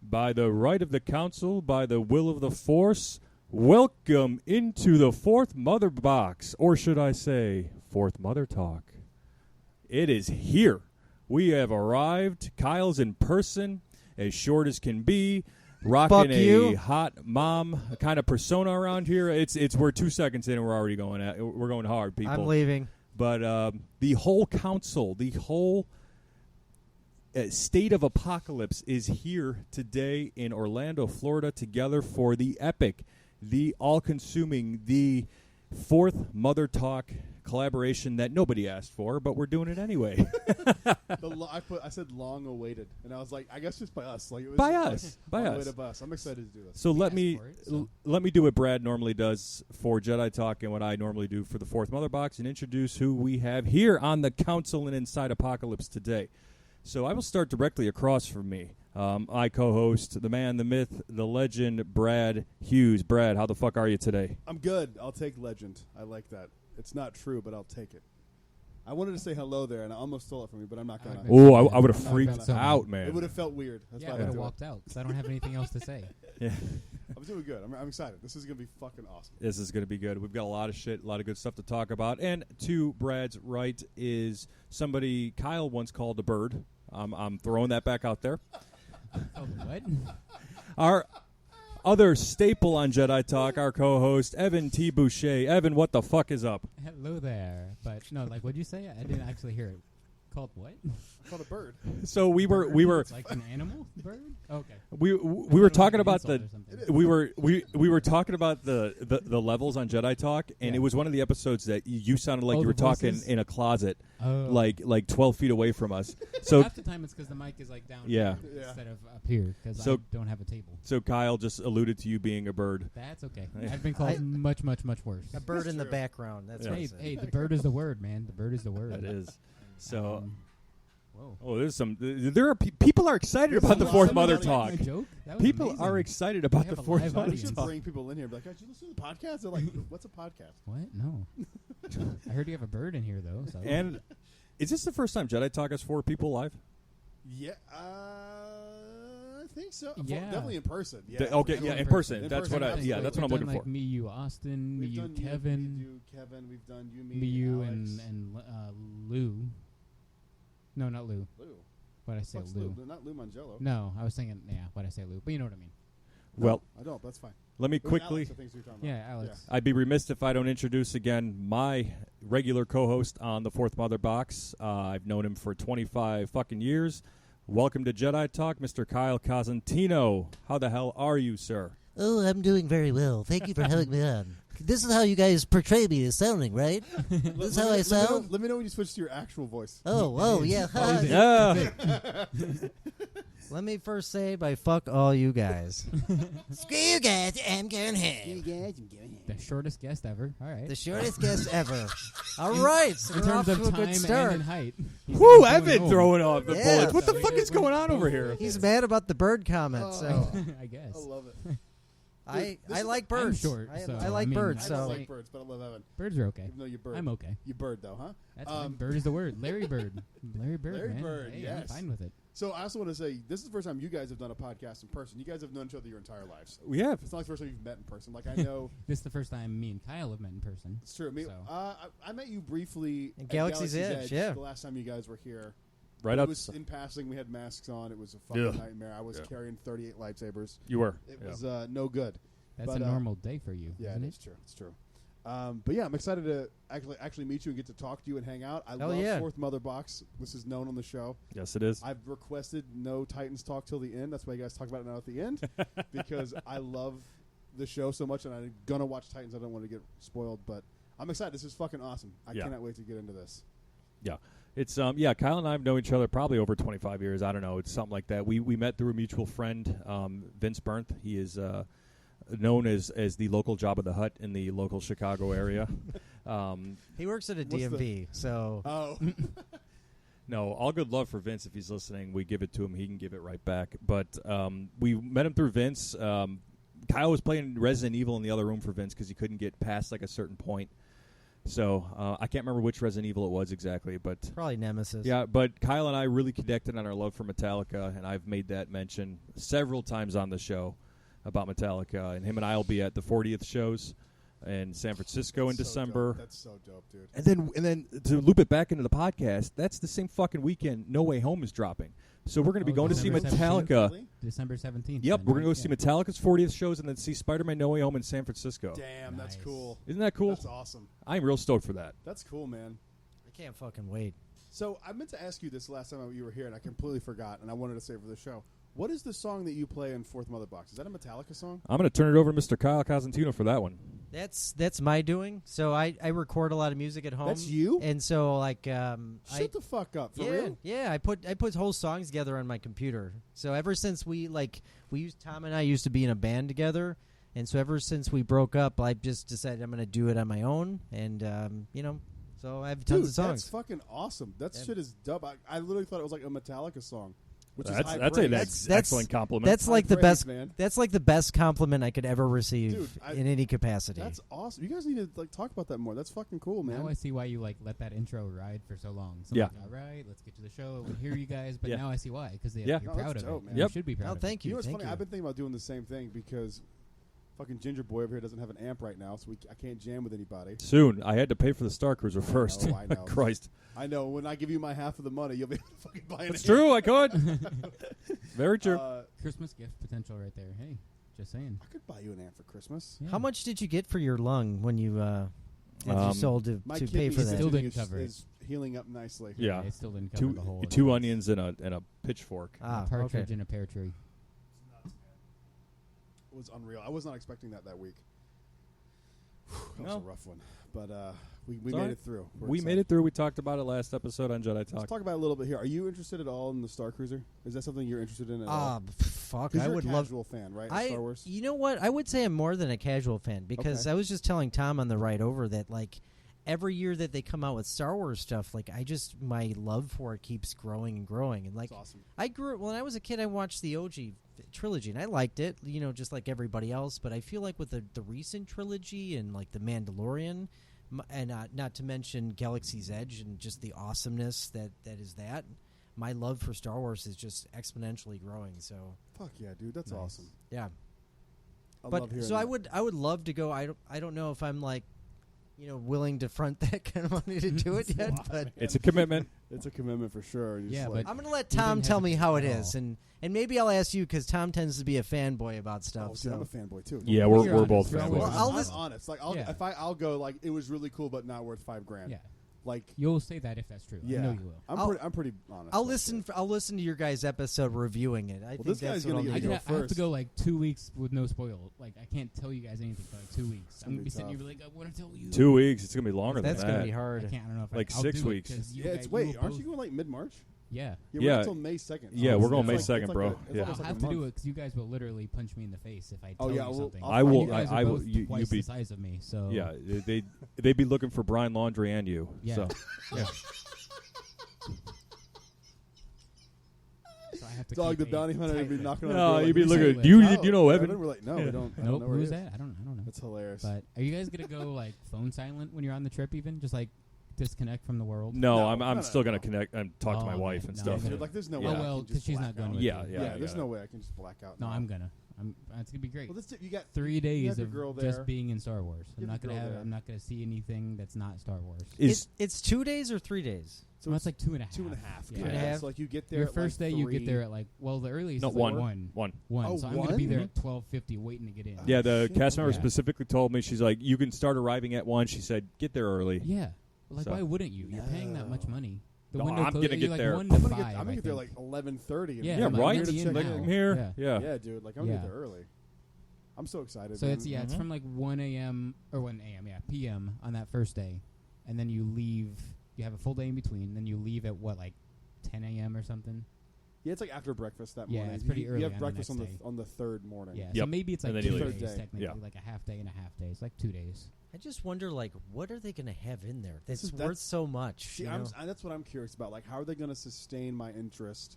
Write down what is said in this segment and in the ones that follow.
by the right of the council, by the will of the Force, welcome into the Fourth Mother Box, or should I say, Fourth Mother Talk. It is here. We have arrived. Kyle's in person, as short as can be, rocking a hot mom kind of persona around here. It's we're 2 seconds in and we're going hard, people. I'm leaving. But the whole council, the whole state of apocalypse is here today in Orlando, Florida, together for the epic, the all-consuming, the Fourth Mother Talk collaboration that nobody asked for, but we're doing it anyway. I said long awaited, and I was like, I guess just by us. Like it was by us. I'm excited to do this. So let me do what Brad normally does for Jedi Talk and what I normally do for the Fourth Mother Box and introduce who we have here on the Council and Inside Apocalypse today. So I will start directly across from me. I co-host the man, the myth, the legend, Brad Hughes. Brad, how the fuck are you today? I'm good. I'll take legend. I like that. It's not true, but I'll take it. I wanted to say hello there, and I almost stole it from you, but I'm not going to. Oh, I would have freaked out, man. It would have felt weird. That's why I would have walked out, because I don't have anything else to say. Yeah. I'm doing good. I'm excited. This is going to be fucking awesome. This is going to be good. We've got a lot of shit, a lot of good stuff to talk about. And to Brad's right is somebody Kyle once called a bird. I'm throwing that back out there. Oh, what? Our other staple on Jedi Talk, our co-host, Evan T. Boucher. Evan, what the fuck is up? Hello there. But, no, like, what'd you say? I didn't actually hear it. Called what? Called a bird. So we were It's like an animal bird? Okay. We were talking about we were talking about the levels on Jedi Talk, and it was one of the episodes that you sounded like you were talking in a closet, like 12 feet away from us. So half the time it's because the mic is like down here instead of up here, because I don't have a table. So Kyle just alluded to you being a bird. That's okay. I've been called much worse. A bird in the background. That's hey, the bird is the word, man. The bird is the word. That is. So, whoa. Oh, there's some. There are people are excited about the Fourth Mother Talk. People amazing. are excited about the Fourth Mother You should Talk. bring people in here and be like, "Did you listen to the podcast?" They're like, "What's a podcast?" What? No. I heard you have a bird in here, though. So. And is this the first time Jedi Talk has 4 people live? Yeah, I think so. Yeah. Definitely in person. Yeah. In person. That's what We've I'm done, looking like for. Me, you, Austin. Me, you, Kevin. We've done you, Me, you, Alex. and Lou. No, not Lou. Why'd I say Lou? Not Lou Mangello. No, I was thinking, why'd I say Lou? But you know what I mean. Well, I don't. That's fine. Let me quickly. Alex. I'd be remiss if I don't introduce again my regular co-host on the Fourth Mother Box. I've known him for 25 fucking years. Welcome to Jedi Talk, Mr. Kyle Cosentino. How the hell are you, sir? Oh, I'm doing very well. Thank you for having me on. This is how you guys portray me as sounding, right? This is how I sound? Let me know when you switch to your actual voice. Oh, yeah. Let me first say by fuck all you guys. Screw you guys, I'm going home. The shortest guest ever. All right. The shortest guest ever. All right. In terms of time and in height. Whoo, I've been throwing off the bullets. What the fuck is going on over here? He's mad about the bird comment, so. I guess. I love it. I like birds. I'm short, I like birds. I So don't like birds, but I love Evan. Birds are okay. Even though you're bird. I'm okay. You bird though, huh? That's bird is the word. Larry Bird. Larry Bird, Larry man. Bird, Hey, yes. I'm fine with it. So I also want to say, this is the first time you guys have done a podcast in person. You guys have known each other your entire lives. We have. It's not like the first time you've met in person. Like, I know. This is the first time me and Kyle have met in person. It's true. So. I met you briefly at at Galaxy's Edge, yeah. The last time you guys were here. Right it up. was in passing. We had masks on. It was a fucking nightmare. I was carrying 38 lightsabers. You were. It was no good. That's a normal day for you, isn't it? It's true. It's true. But yeah, I'm excited to actually meet you and get to talk to you and hang out. I love Fourth Mother Box. This is known on the show. Yes, it is. I've requested no Titans talk till the end. That's why you guys talk about it now at the end, because I love the show so much, and I'm gonna watch Titans. I don't want to get spoiled, but I'm excited. This is fucking awesome. I cannot wait to get into this. Yeah. It's Kyle and I have known each other probably over 25 years. I don't know. It's something like that. We met through a mutual friend, Vince Bernth. He is known as the local Jabba the Hutt in the local Chicago area. he works at a DMV, so. Oh. No, all good love for Vince. If he's listening, we give it to him. He can give it right back. But we met him through Vince. Kyle was playing Resident Evil in the other room for Vince because he couldn't get past like a certain point. So I can't remember which Resident Evil it was exactly, but Probably Nemesis. yeah. But Kyle and I really connected on our love for Metallica, and I've made that mention several times on the show about Metallica. And him and I will be at the 40th shows in San Francisco in That's so December. dope. That's so dope, dude. And then to loop it back into the podcast, that's the same fucking weekend No Way Home is dropping. So we're going to be going to see December Metallica. 17th? December 17th. Yep, then, we're going to go right? see Metallica's 40th shows and then see Spider-Man No Way Home in San Francisco. Damn, that's Nice. cool. Isn't that cool? That's awesome. I'm real stoked for that. That's cool, man. I can't fucking wait. So I meant to ask you this last time you were here, and I completely forgot, and I wanted to say for the show. What is the song that you play in Fourth Mother Box? Is that a Metallica song? I'm going to turn it over to Mr. Kyle Cosentino for that one. That's my doing. So I record a lot of music at home. That's you? And so like Shut the fuck up, for yeah, real? Yeah, I put whole songs together on my computer. So ever since Tom and I used to be in a band together, and so ever since we broke up, I just decided I'm going to do it on my own, and so I have tons Dude, of songs. that's fucking awesome. That Yeah. shit is dope. I literally thought it was like a Metallica song, which is That's high an praise. That's- excellent compliment. That's High like the praise, best. man. That's like the best compliment I could ever receive Dude, in any capacity. That's awesome. You guys need to talk about that more. That's fucking cool, man. Now I see why you let that intro ride for so long. So Yeah. I'm like, all right, let's get to the show. We hear you guys, but Yeah. now I see why because Yeah. you're No, proud that's of dope, it. man. You Yep. should be proud. Oh, of thank You you. know what's Thank funny? you. I've been thinking about doing the same thing because fucking Ginger Boy over here doesn't have an amp right now, so I can't jam with anybody. Soon. I had to pay for the Starcruiser first. I know. Christ. I know. When I give you my half of the money, you'll be able to fucking buy an It's amp. true. I could. Very true. it. Christmas gift potential right there. Hey, just saying. I could buy you an amp for Christmas. Yeah. How much did you get for your lung when you sold to My pay kidney for that? Still didn't is, cover it. is healing up nicely. Yeah. It still didn't cover the whole. two onions and a pitchfork. Ah, a partridge okay. and a pear tree. It was unreal. I was not expecting that week. That was No. a rough one. But we It's made all right. it through. We're We excited. made it through. We talked about it last episode on Jedi Let's Talk. talk about it a little bit here. Are you interested at all in the Starcruiser? Is that something you're interested in at all? Ah, fuck! 'Cause I you're would a love. casual fan, right? of Star Wars. You know what? I would say I'm more than a casual fan because Okay. I was just telling Tom on the ride over that like every year that they come out with Star Wars stuff, like my love for it keeps growing and growing. And like That's awesome. I grew when I was a kid, I watched the OG trilogy and I liked it, just like everybody else. But I feel like with the recent trilogy and like the Mandalorian, and not to mention Galaxy's Edge and just the awesomeness that is that. My love for Star Wars is just exponentially growing. So Fuck yeah, dude. That's Nice. awesome. yeah. I love But hearing so that. I would love to go. I don't know if I'm like, willing to front that kind of money to do it yet. But It's a commitment. It's a commitment for sure. And you're Yeah, just like, but I'm gonna let You Tom didn't tell have me to how it at is, all. and maybe I'll ask you because Tom tends to be a fanboy about oh, stuff. dude, I'm a So fanboy too. Yeah, Well, we're you're we're honest. both You're fanboys. always Well, I'll I'm listen- honest. Like, Yeah. I'll go like it was really cool, but not worth $5,000. Yeah, Like, you'll say that if that's true. yeah, I know you will. I'm pretty honest. I'll like listen. that. I'll listen to your guys' episode reviewing it. I think this that's guy's what gonna I'll get do. go I have to first. go like 2 weeks with no spoil. Like I can't tell you guys anything for like 2 weeks. I'm gonna gonna be be sitting tough. here like I want to tell you. 2 weeks. It's gonna be longer That's than that. gonna be I hard. can't. I don't know if Like I'll 6 do it weeks. 'cause you Yeah, guys- it's you wait. will Aren't you both- going like mid March? Yeah. We're Yeah. not until May 2nd. Yeah, we're going it's May like- 2nd, it's bro. like a- it's Yeah. I'll almost like a have to do month. it because you guys will literally punch me in the face if I Oh, tell yeah, you well, something. I'll- I will. You guys I are will. both You twice be. the size of me, so Yeah, they'd be looking for Brian Laundrie and you. Yeah. So yeah. So I have to Dog, the keep a bounty hunter would tight be lip. knocking on no, the door. you'd be like, looking. "Who's Do you that?" you know Oh, Evan? We're like, no, we Yeah. don't. I don't Nope. know where Who's he is. that? I don't know. That's hilarious. But are you guys gonna go like phone silent when you're on the trip? Even just like disconnect from the world? No, No, I'm no, still no. gonna connect and talk to my Oh, wife okay. and No, stuff. I'm gonna- Dude, like, there's no Yeah. way. Oh, I well, can just 'cause she's black not going out. with Yeah, you. yeah, Yeah, there's yeah. no way I can just black out. No, now. I'm gonna. It's gonna be great. Well, you got 3 you days have your of girl just there. being in Star Wars. You have your girl there. I'm not gonna see anything that's not Star Wars. It's 2 days or 3 days. So Well, it's like 2.5. 2.5. Yeah. 2.5. So like you get there. Your at, first like day, you get 3. there at like the earliest No, is like one. one. Oh, So I'm gonna be there one? at 12:50, waiting to get in. Yeah, the shit. cast member Yeah. specifically told me, she's like, you can start arriving at 1. She said, get there early. Yeah. Like, So- why wouldn't you? You're paying that much No. money. The No, window I'm clo- gonna you're get like there. 1 to I'm 5. gonna get I there think. like 11:30. Yeah, Yeah, I'm like, right. I'm gonna be in Like, now. I'm here. Yeah. Yeah. Yeah, dude. Like I'm gonna Yeah. get there early. I'm so excited. So man. it's it's Mhm. from like 1 a.m. or 1 a.m. p.m. on that first day, and then you leave. You have a full day in between. Then you leave at what, like 10 a.m. or something. Yeah, it's like after breakfast that Yeah, morning. it's pretty you early have on the breakfast next on day. the third morning. Yeah. So Yep. maybe it's like And then 2 you days leave. Third day. technically, Yeah. like a half day and a half day. It's like 2 days. I just wonder, like, what are they going to have in there This that's is- worth so much? See, you know? that's what I'm curious about. Like, how are they going to sustain my interest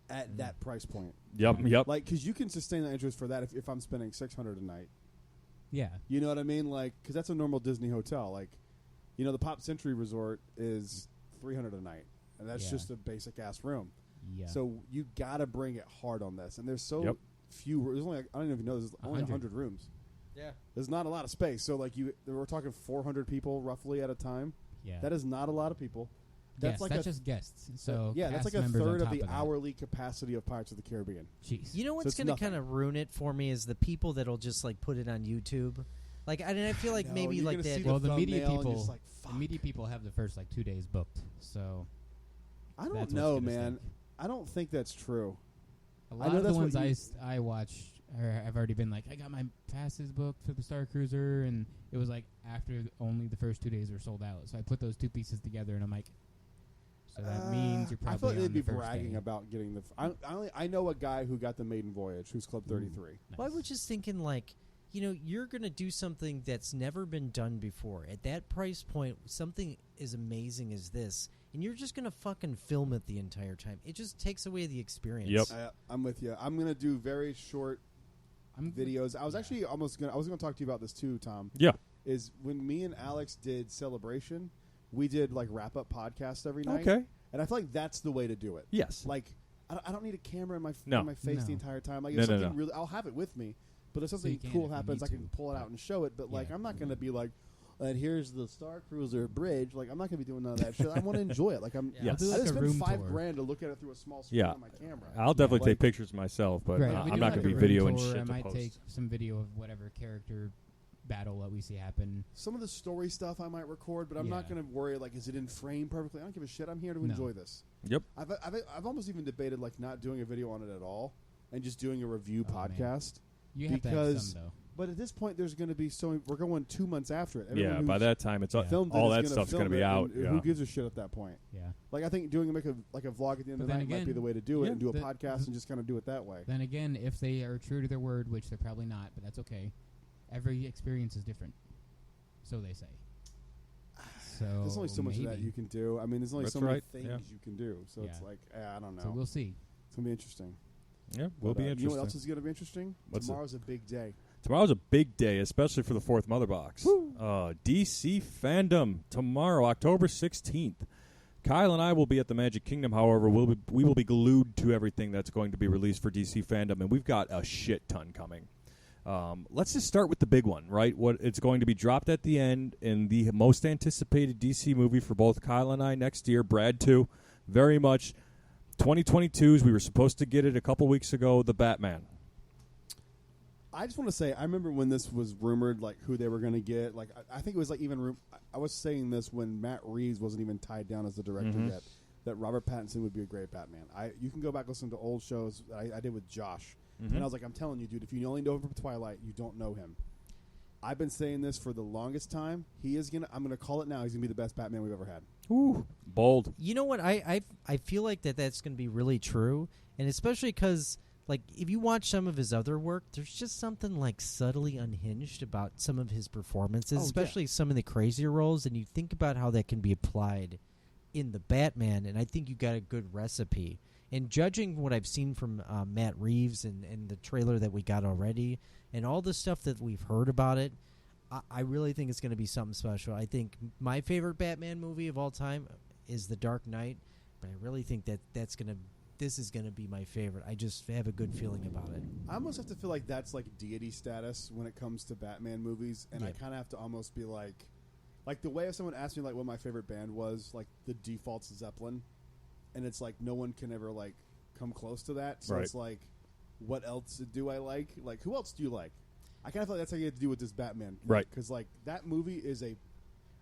at that price point? Yep. Like, because you can sustain that interest for that if I'm spending $600 a night. Yeah. You know what I mean? Like, because that's a normal Disney hotel. Like, You know, the Pop Century Resort is $300 a night, and that's Yeah. just a basic ass room. Yeah. So you gotta bring it hard on this, and there's so Yep. few. There's only I don't even know. There's only 100 rooms. Yeah. There's not a lot of space. So like we're talking 400 people roughly at a time. yeah. That is not a lot of people. That's That's like that's a just guests. So yeah, that's cast like a members on third of top the that. hourly capacity of Pirates of the Caribbean. Jeez. You know what's it's going to nothing. kind of ruin it for me is the people that'll just like put it on YouTube. Like, I feel like No, maybe you're like gonna that. see well, the media thumbnail and you're people, just like, the fuck. media people have the first like 2 days booked. So I don't that's know, what's gonna man. stink. I don't think that's true. A I lot know of the that's what ones I watch have already been like, I got my passes booked for the Starcruiser, and it was like after only the first 2 days were sold out. So I put those two pieces together, and I'm like, so that means you're I probably feel like on they'd be the first bragging day. about getting the. I know a guy who got the maiden voyage, who's Club 33. Well, I Nice. was just thinking, like, you know, you're going to do something that's never been done before. At that price point, something as amazing as this, and you're just going to fucking film it the entire time. It just takes away the experience. Yep. I'm with you. I'm gonna do very short I'm videos. I was Yeah. actually I was gonna talk to you about this too, Tom. Yeah. Is when me and Alex did Celebration, we did like wrap up podcasts every night. Okay. And I feel like that's the way to do it. Yes. Like I don't need a camera in my No. in my face No. the entire time. Like No, if no, something no. really, I'll have it with me. But if So something you can cool if you happens, I need can to. pull it out and show it. But like Yeah. I'm not gonna be like, and here's the Starcruiser bridge. Like I'm not gonna be doing none of that shit. I want to enjoy it. Like I'm. Yeah. Yes. I'll do I like just a spent room $5,000 tour. to look at it through a small screen Yeah. on my camera. I'll definitely Like- take pictures myself, but Right. I'm we do not like going to a be room videoing tour. shit I to might post. take some video of whatever character battle that we see happen. Some of the story stuff I might record, but I'm not Yeah. going to worry. Like, is it in frame perfectly? I don't give a shit. I'm here to No. enjoy this. Yep. I've almost even debated like not doing a video on it at all and just doing a review Oh, man. podcast. You have to have Because- some though. But at this point, there's going to be so we're going 2 months after it. Yeah, Everyone by who's that time, it's Yeah. filmed it all is that gonna stuff's film going to be it, out. and Yeah. Who gives a shit at that point? Yeah. Like I think doing a vlog at the end But of the then night might be again- the way to do it, Yeah. and do a The- podcast and just kind of do it that way. Then again, if they are true to their word, which they're probably not, but that's okay. Every experience is different, so they say. So There's only so much of that maybe. you can do. I mean, there's only That's so many right, things yeah. you can do. So it's Yeah. like, I don't know. So we'll see. It's gonna be interesting. Yeah, will But, be You know interesting. what else is gonna be interesting? What's it? Tomorrow's a big day. Tomorrow's a big day, especially for the fourth Mother Box. DC Fandom tomorrow, October 16th. Kyle and I will be at the Magic Kingdom. However, we will be glued to everything that's going to be released for DC Fandom, and we've got a shit ton coming. Let's just start with the big one, right? What it's going to be dropped at the end in the most anticipated DC movie for both Kyle and I next year. Brad too, very much. 2022's. We were supposed to get it a couple weeks ago. The Batman. I just want to say, I remember when this was rumored, like who they were going to get. Like I think it was like even I was saying this when Matt Reeves wasn't even tied down as the director Mhm. yet. That Robert Pattinson would be a great Batman. You can go back and listen to old shows I did with Josh, Mhm. and I was like, I'm telling you, dude, if you only know him from Twilight, you don't know him. I've been saying this for the longest time. I'm gonna call it now. He's gonna be the best Batman we've ever had. Ooh, bold. You know what? I feel like that's going to be really true, and especially because like if you watch some of his other work, there's just something like subtly unhinged about some of his performances, Oh, yeah. especially some of the crazier roles. And you think about how that can be applied in the Batman, and I think you got a good recipe. And judging what I've seen from Matt Reeves and the trailer that we got already, and all the stuff that we've heard about it, I really think it's going to be something special. I think my favorite Batman movie of all time is The Dark Knight, but I really think this is going to be my favorite. I just have a good feeling about it. I almost have to feel like that's like deity status when it comes to Batman movies, and I Yep. kind of have to almost be like the way if someone asked me like what my favorite band was, like the default's Zeppelin, and it's like no one can ever like come close to that. So Right. it's like, what else do I like? Like who else do you like? I kind of feel like that's how you have to do with this Batman, Right. Because like that movie is I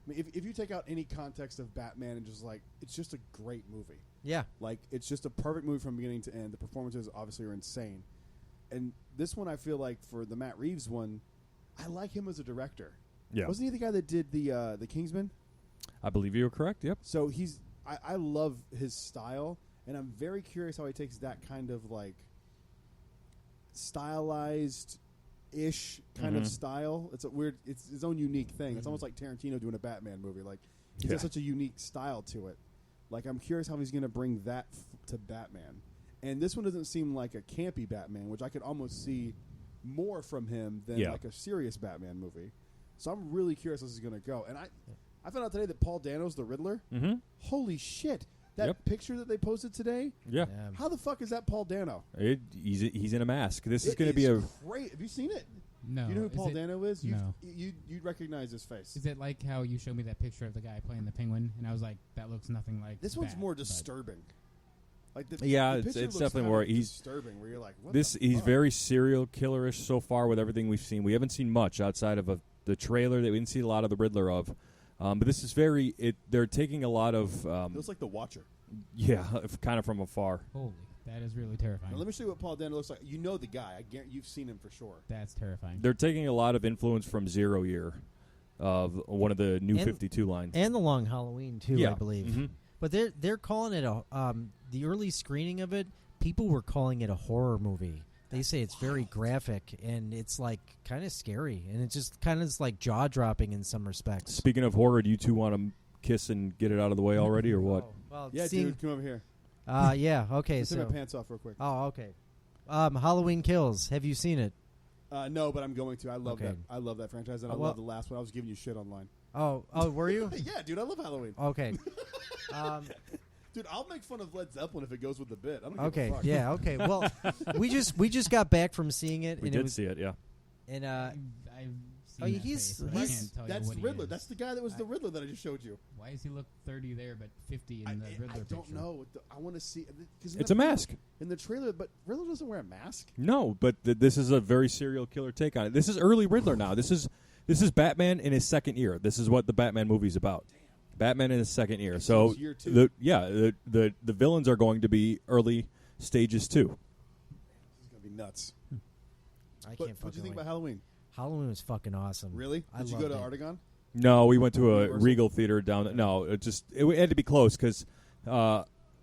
mean, if you take out any context of Batman and just like it's just a great movie. Yeah. Like, it's just a perfect movie from beginning to end. The performances, obviously, are insane. And this one, I feel like, for the Matt Reeves one, I like him as a director. Yeah, Wasn't he the guy that did the Kingsman? I believe you are correct. Yep. So I love his style, and I'm very curious how he takes that kind of, like, stylized-ish kind of Mhm. style. It's his own unique thing. It's almost like Tarantino doing a Batman movie. Like, he's Yeah. got such a unique style to it. Like, I'm curious how he's going to bring that to Batman. And this one doesn't seem like a campy Batman, which I could almost see more from him than Yeah. like a serious Batman movie. So I'm really curious how this is going to go. And I found out today that Paul Dano's the Riddler. Mm-hmm. Holy shit! That Yep. picture that they posted today. Yeah. How the fuck is that Paul Dano? He's in a mask. This is It going to be a. great. Have you seen it? No. You know who Paul Dano is? No. You'd recognize his face. Is it like how you showed me that picture of the guy playing the penguin, and I was like, that looks nothing like This one's that, more but- disturbing. Like the Yeah, picture it's looks definitely kind more. of He's disturbing. Where you're like, what this. the He's fuck? very serial killerish so far with everything we've seen. We haven't seen much outside of the trailer that we didn't see a lot of the Riddler of. But this is very. They're taking a lot of. It looks like the Watcher. Yeah, kind of from afar. Holy, that is really terrifying. Now, let me show you what Paul Dano looks like. You know the guy. I guarantee you've seen him for sure. That's terrifying. They're taking a lot of influence from Zero Year, of one of the new And- 52 lines. And the Long Halloween too, Yeah. I believe. Mhm. But they're calling it a the early screening of it. People were calling it a horror movie. They say it's very graphic and it's like kind of scary and it just kind of is like jaw dropping in some respects. Speaking of horror, do you two want to kiss and get it out of the way already, or what? Oh, well, Yeah, seeing, dude, come over here. yeah. Okay. Let's take my So. pants off real quick. Oh, okay. Halloween Kills. Have you seen it? No, but I'm going to. I love Okay. that. I love that franchise, and I Well- love the last one. I was giving you shit online. Oh, were you? Yeah, dude, I love Halloween. Okay. Dude, I'll make fun of Led Zeppelin if it goes with the bit. I don't Okay. give a fuck. Yeah. Okay. Well, we just got back from seeing it, We and it did was see it, yeah. and I've seen Oh, that he's- face, but I he's- can't tell you That's what he Riddler. is. That's the guy that was the Riddler that I just showed you. Why does he look 30 there but 50 in the Riddler I don't picture? know. I want to see. Cause It's a mask. in the trailer, but Riddler doesn't wear a mask. No, but this is a very serial killer take on it. This is early Riddler now. This is Batman in his second year. This is what the Batman movie's about. Batman in his second year. So Year two. the villains are going to be early stages too. This is gonna be nuts. I But can't. what do you think fucking about wait. Halloween? Halloween was fucking awesome. Really? I Did you go to loved it. Artagon? No, we went to a Universal? Regal theater down. No, it had to be close because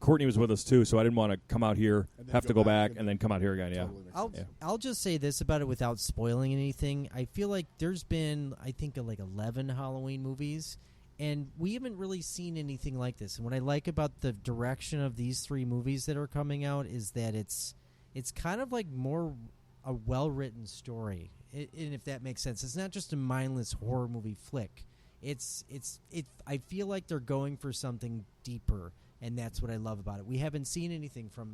Courtney was with us too. So I didn't want to come out here, And then have go to go back back, and then come out here again. Yeah. Totally makes I'll sense. I'll just say this about it without spoiling anything. I feel like there's been I think like 11 Halloween movies, and we haven't really seen anything like this. And what I like about the direction of these three movies that are coming out is that it's kind of like more a well-written story, and if that makes sense. It's not just a mindless horror movie flick. I feel like they're going for something deeper, and that's what I love about it. We haven't seen anything from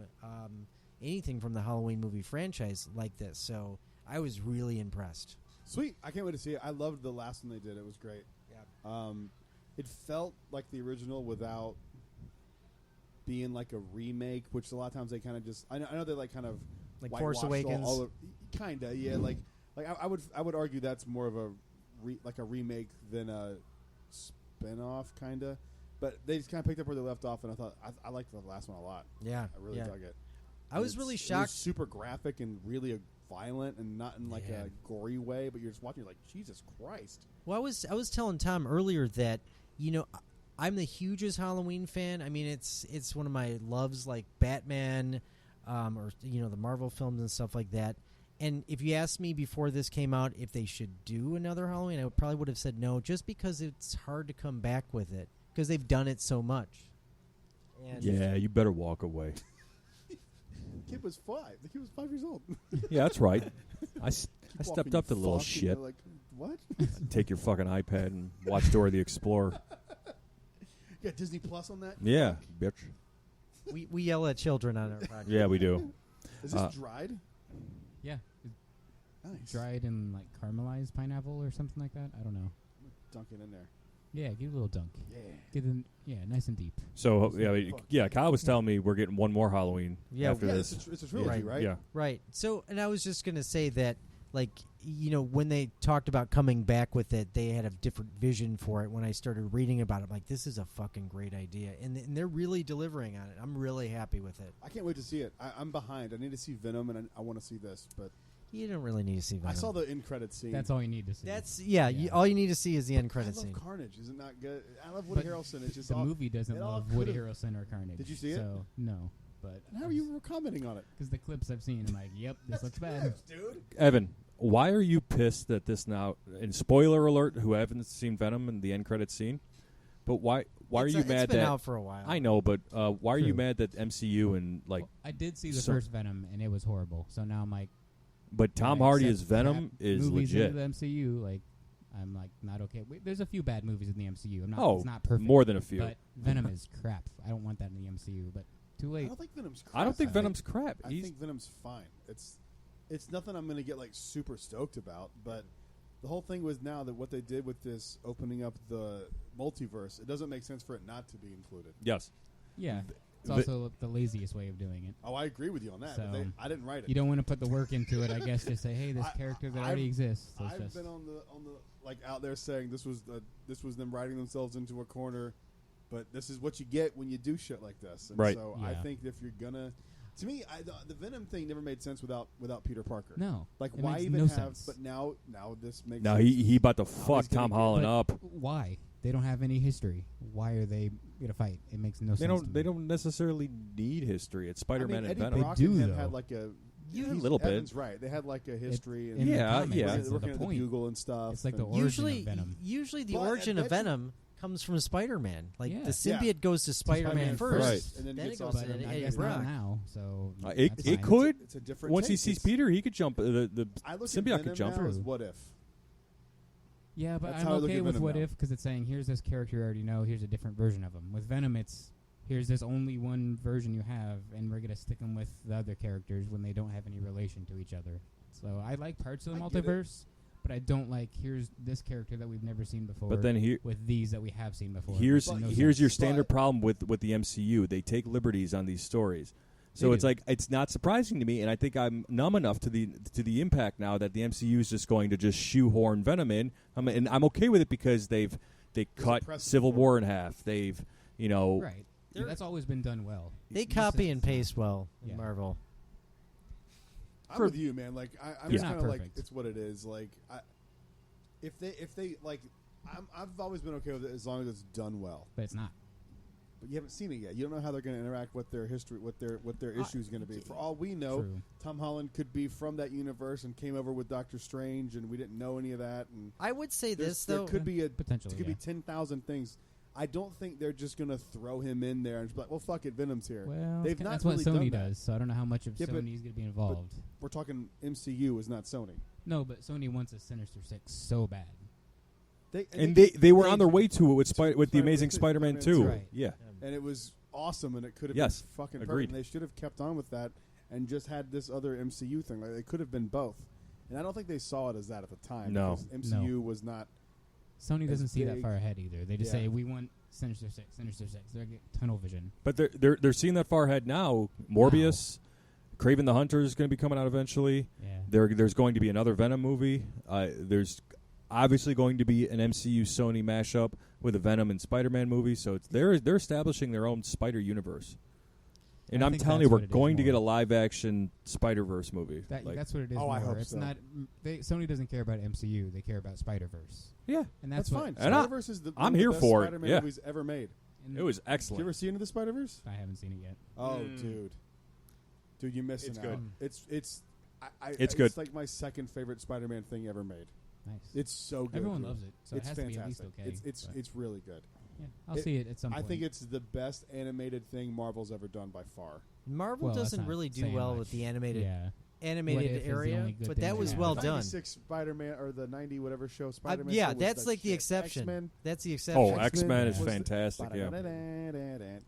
the Halloween movie franchise like this, so I was really impressed. Sweet. I can't wait to see it. I loved the last one they did. It was great. Yeah. It felt like the original without being like a remake, which a lot of times they kind of just. I know they like kind of Like Force whitewashed Awakens. Kinda, yeah. Like I would argue that's more of a remake than a spin-off, kinda. But they just kind of picked up where they left off, and I thought I liked the last one a lot. Yeah, I really yeah. dug it. I was really shocked. It was super graphic and really violent, and not in like Yeah. a gory way. But you're just watching, you're like, Jesus Christ. Well, I was telling Tom earlier that I'm the hugest Halloween fan. I mean, it's one of my loves, like Batman, or the Marvel films and stuff like that. And if you asked me before this came out if they should do another Halloween, I probably would have said no, just because it's hard to come back with it because they've done it so much. And Yeah, you better walk away. The kid was 5. The kid was 5 years old. Yeah, that's right. I stepped Walking, up to the little fuck, and shit. you're like, what? Take your fucking iPad and watch Dora the Explorer. You got Disney Plus on that? Yeah, bitch. we yell at children on our podcast. Yeah, we do. Is this dried? Yeah, it's Nice. dried in like caramelized pineapple or something like that. I don't know. Dunk it in there. Yeah, give it a little dunk. Yeah. Get in, nice and deep. So yeah, Kyle was telling me we're getting one more Halloween Yeah, after Yeah, this. it's a trilogy, right? Yeah. Right. So, and I was just going to say that, like, when they talked about coming back with it, they had a different vision for it. When I started reading about it, I'm like, this is a fucking great idea. And they're really delivering on it. I'm really happy with it. I can't wait to see it. I'm behind. I need to see Venom, and I want to see this. But You don't really need to see Venom. I saw the end credit scene. That's all you need to see. All you need to see is the end I credit love scene. Carnage. Is it not good? I love Woody But Harrelson. It's just the all, movie doesn't it all love Woody could've- Harrelson or Carnage. Did you see it? So no, but How are you commenting on it? Because the clips I've seen, I'm like, yep, this looks bad. Dude. Evan, why are you pissed that this now? And spoiler alert, who haven't seen Venom and the end credit scene, but why are you mad It's been that? out for a while. I know, but why are you True. mad that MCU and like? Well, I did see the So- first Venom, and it was horrible. So now I'm like, But Tom I Hardy accept as Venom crap is movies legit. into the MCU. Like, I'm like not okay. There's a few bad movies in the MCU. It's not perfect. More than a few. But Venom is crap. I don't want that in the MCU. But too I late. don't think Venom's crap. I don't think Venom's crap. I think Venom's fine. It's nothing I'm going to get like super stoked about, but the whole thing was now that what they did with this opening up the multiverse, it doesn't make sense for it not to be included. Yes. Yeah. It's also the laziest way of doing it. Oh, I agree with you on that. So but I didn't write it. You don't want to put the work into it, I guess. Just say, hey, this character that already exists. So I've been on the like out there saying this was them writing themselves into a corner, but this is what you get when you do shit like this. And Right. So I think if you're gonna, to me, the Venom thing never made sense without Peter Parker. No. Like it why makes even no have? sense. But now this makes. Now sense. he about to he's fuck gonna Tom get- Holland But up. Why? They don't have any history. Why are they gonna fight? It makes no They sense. to me. don't necessarily need history. It's Spider-Man I mean, and Eddie Venom. Brock They and do, him though. had like a A little bit. Evan's right. They had like a history and in the Yeah, comics, yeah. that's working the at the point. Bugle and stuff. It's like the and- origin of Venom. Usually the But I origin of bet you- Venom comes from Spider-Man. Like Yeah. the symbiote goes to Spider-Man Spider-Man first, Right. and then then gets it all goes But to Eddie I Eddie guess not Brock. now. So It that's it fine. could. It's a different. Once he take. sees It's- Peter, he could jump. The I look symbiote at could Venom jump. now as True. what if. Yeah, but That's I'm how I look okay at with Venom what now. if because it's saying here's this character you already know. Here's a different version of him. With Venom, it's here's this only one version you have, and we're gonna stick them with the other characters when they don't have any relation to each other. So I like parts of the I get it. multiverse, but I don't like here's this character that we've never seen before. But then with these that we have seen before. here's But- No here's your sense. standard But- problem with the MCU. They take liberties on these stories. So They it's do. like it's not surprising to me, and I think I'm numb enough to the impact now that the MCU is just going to just shoehorn Venom in. And I'm okay with it because they cut precedent Civil for War in half. They've Right. They're- That's always been done well. They This copy is- and paste well in Yeah. Marvel. I'm with you, man. Like I'm Yeah. just Not kind of like perfect. it's what it is. Like if they like, I've always been okay with it as long as it's done well. But it's not. But you haven't seen it yet. You don't know how they're going to interact with their history, what their issue is going to be. For all we know, True. Tom Holland could be from that universe and came over with Doctor Strange, and we didn't know any of that. And I would say there's- this there though. could be a Potentially, there could yeah. be 10,000 things. I don't think they're just going to throw him in there and just be like, well, fuck it, Venom's here. Well, They've not that's really what done Sony that. does. So I don't know how much of Yeah, but- Sony's going to be involved. We're talking MCU is not Sony. No, but Sony wants a Sinister Six so bad. they were on their way to it with the Spider- Amazing Spider-Man 2. Right. Yeah. and it was awesome, and it could have Yes, been fucking agreed. perfect. And they should have kept on with that and just had this other MCU thing. Like they could have been both, and I don't think they saw it as that at the time. No. because MCU was not. Sony doesn't see that big. far ahead either. They just Yeah. say we want Sinister Six, Sinister Six. They're getting tunnel vision. But they're seeing that far ahead now. Morbius, Kraven the Hunter is going to be coming out eventually. Yeah. There's going to be another Venom movie. There's obviously going to be an MCU Sony mashup with a Venom and Spider-Man movie. So they're establishing their own Spider universe. And I I'm think telling that's you, we're what it is going to get a more. live-action Spider-Verse movie. That's what it is. Oh, I more. hope It's so. not. Sony doesn't care about MCU. They care about Spider Verse, Yeah, and That's what, fine. And I- Spider-Verse is the I'm one of the here best for it, Spider-Man yeah. movies ever made. and it was Did you excellent. ever see Into the Spider-Verse? I haven't seen it yet. Oh, Mm. dude, you missing It's out. good. It's It's good. It's like my second favorite Spider-Man thing ever made. Nice. It's so good. Everyone dude. loves it, so It's it has to be at fantastic. least okay. It's but, it's really good. yeah, I'll it- see it at some I point. think it's the best animated thing Marvel's ever done by far. Marvel Well, that's doesn't not really do saying well much. with the animated Yeah. What If animated is the area, only good but thing that they was have. well the done. 96 Spider-Man or the 90 whatever show Spider-Man. Yeah, show was that's that like the shit. exception. X-Men. That's the exception. Oh, X-Men is was the- fantastic. Yeah.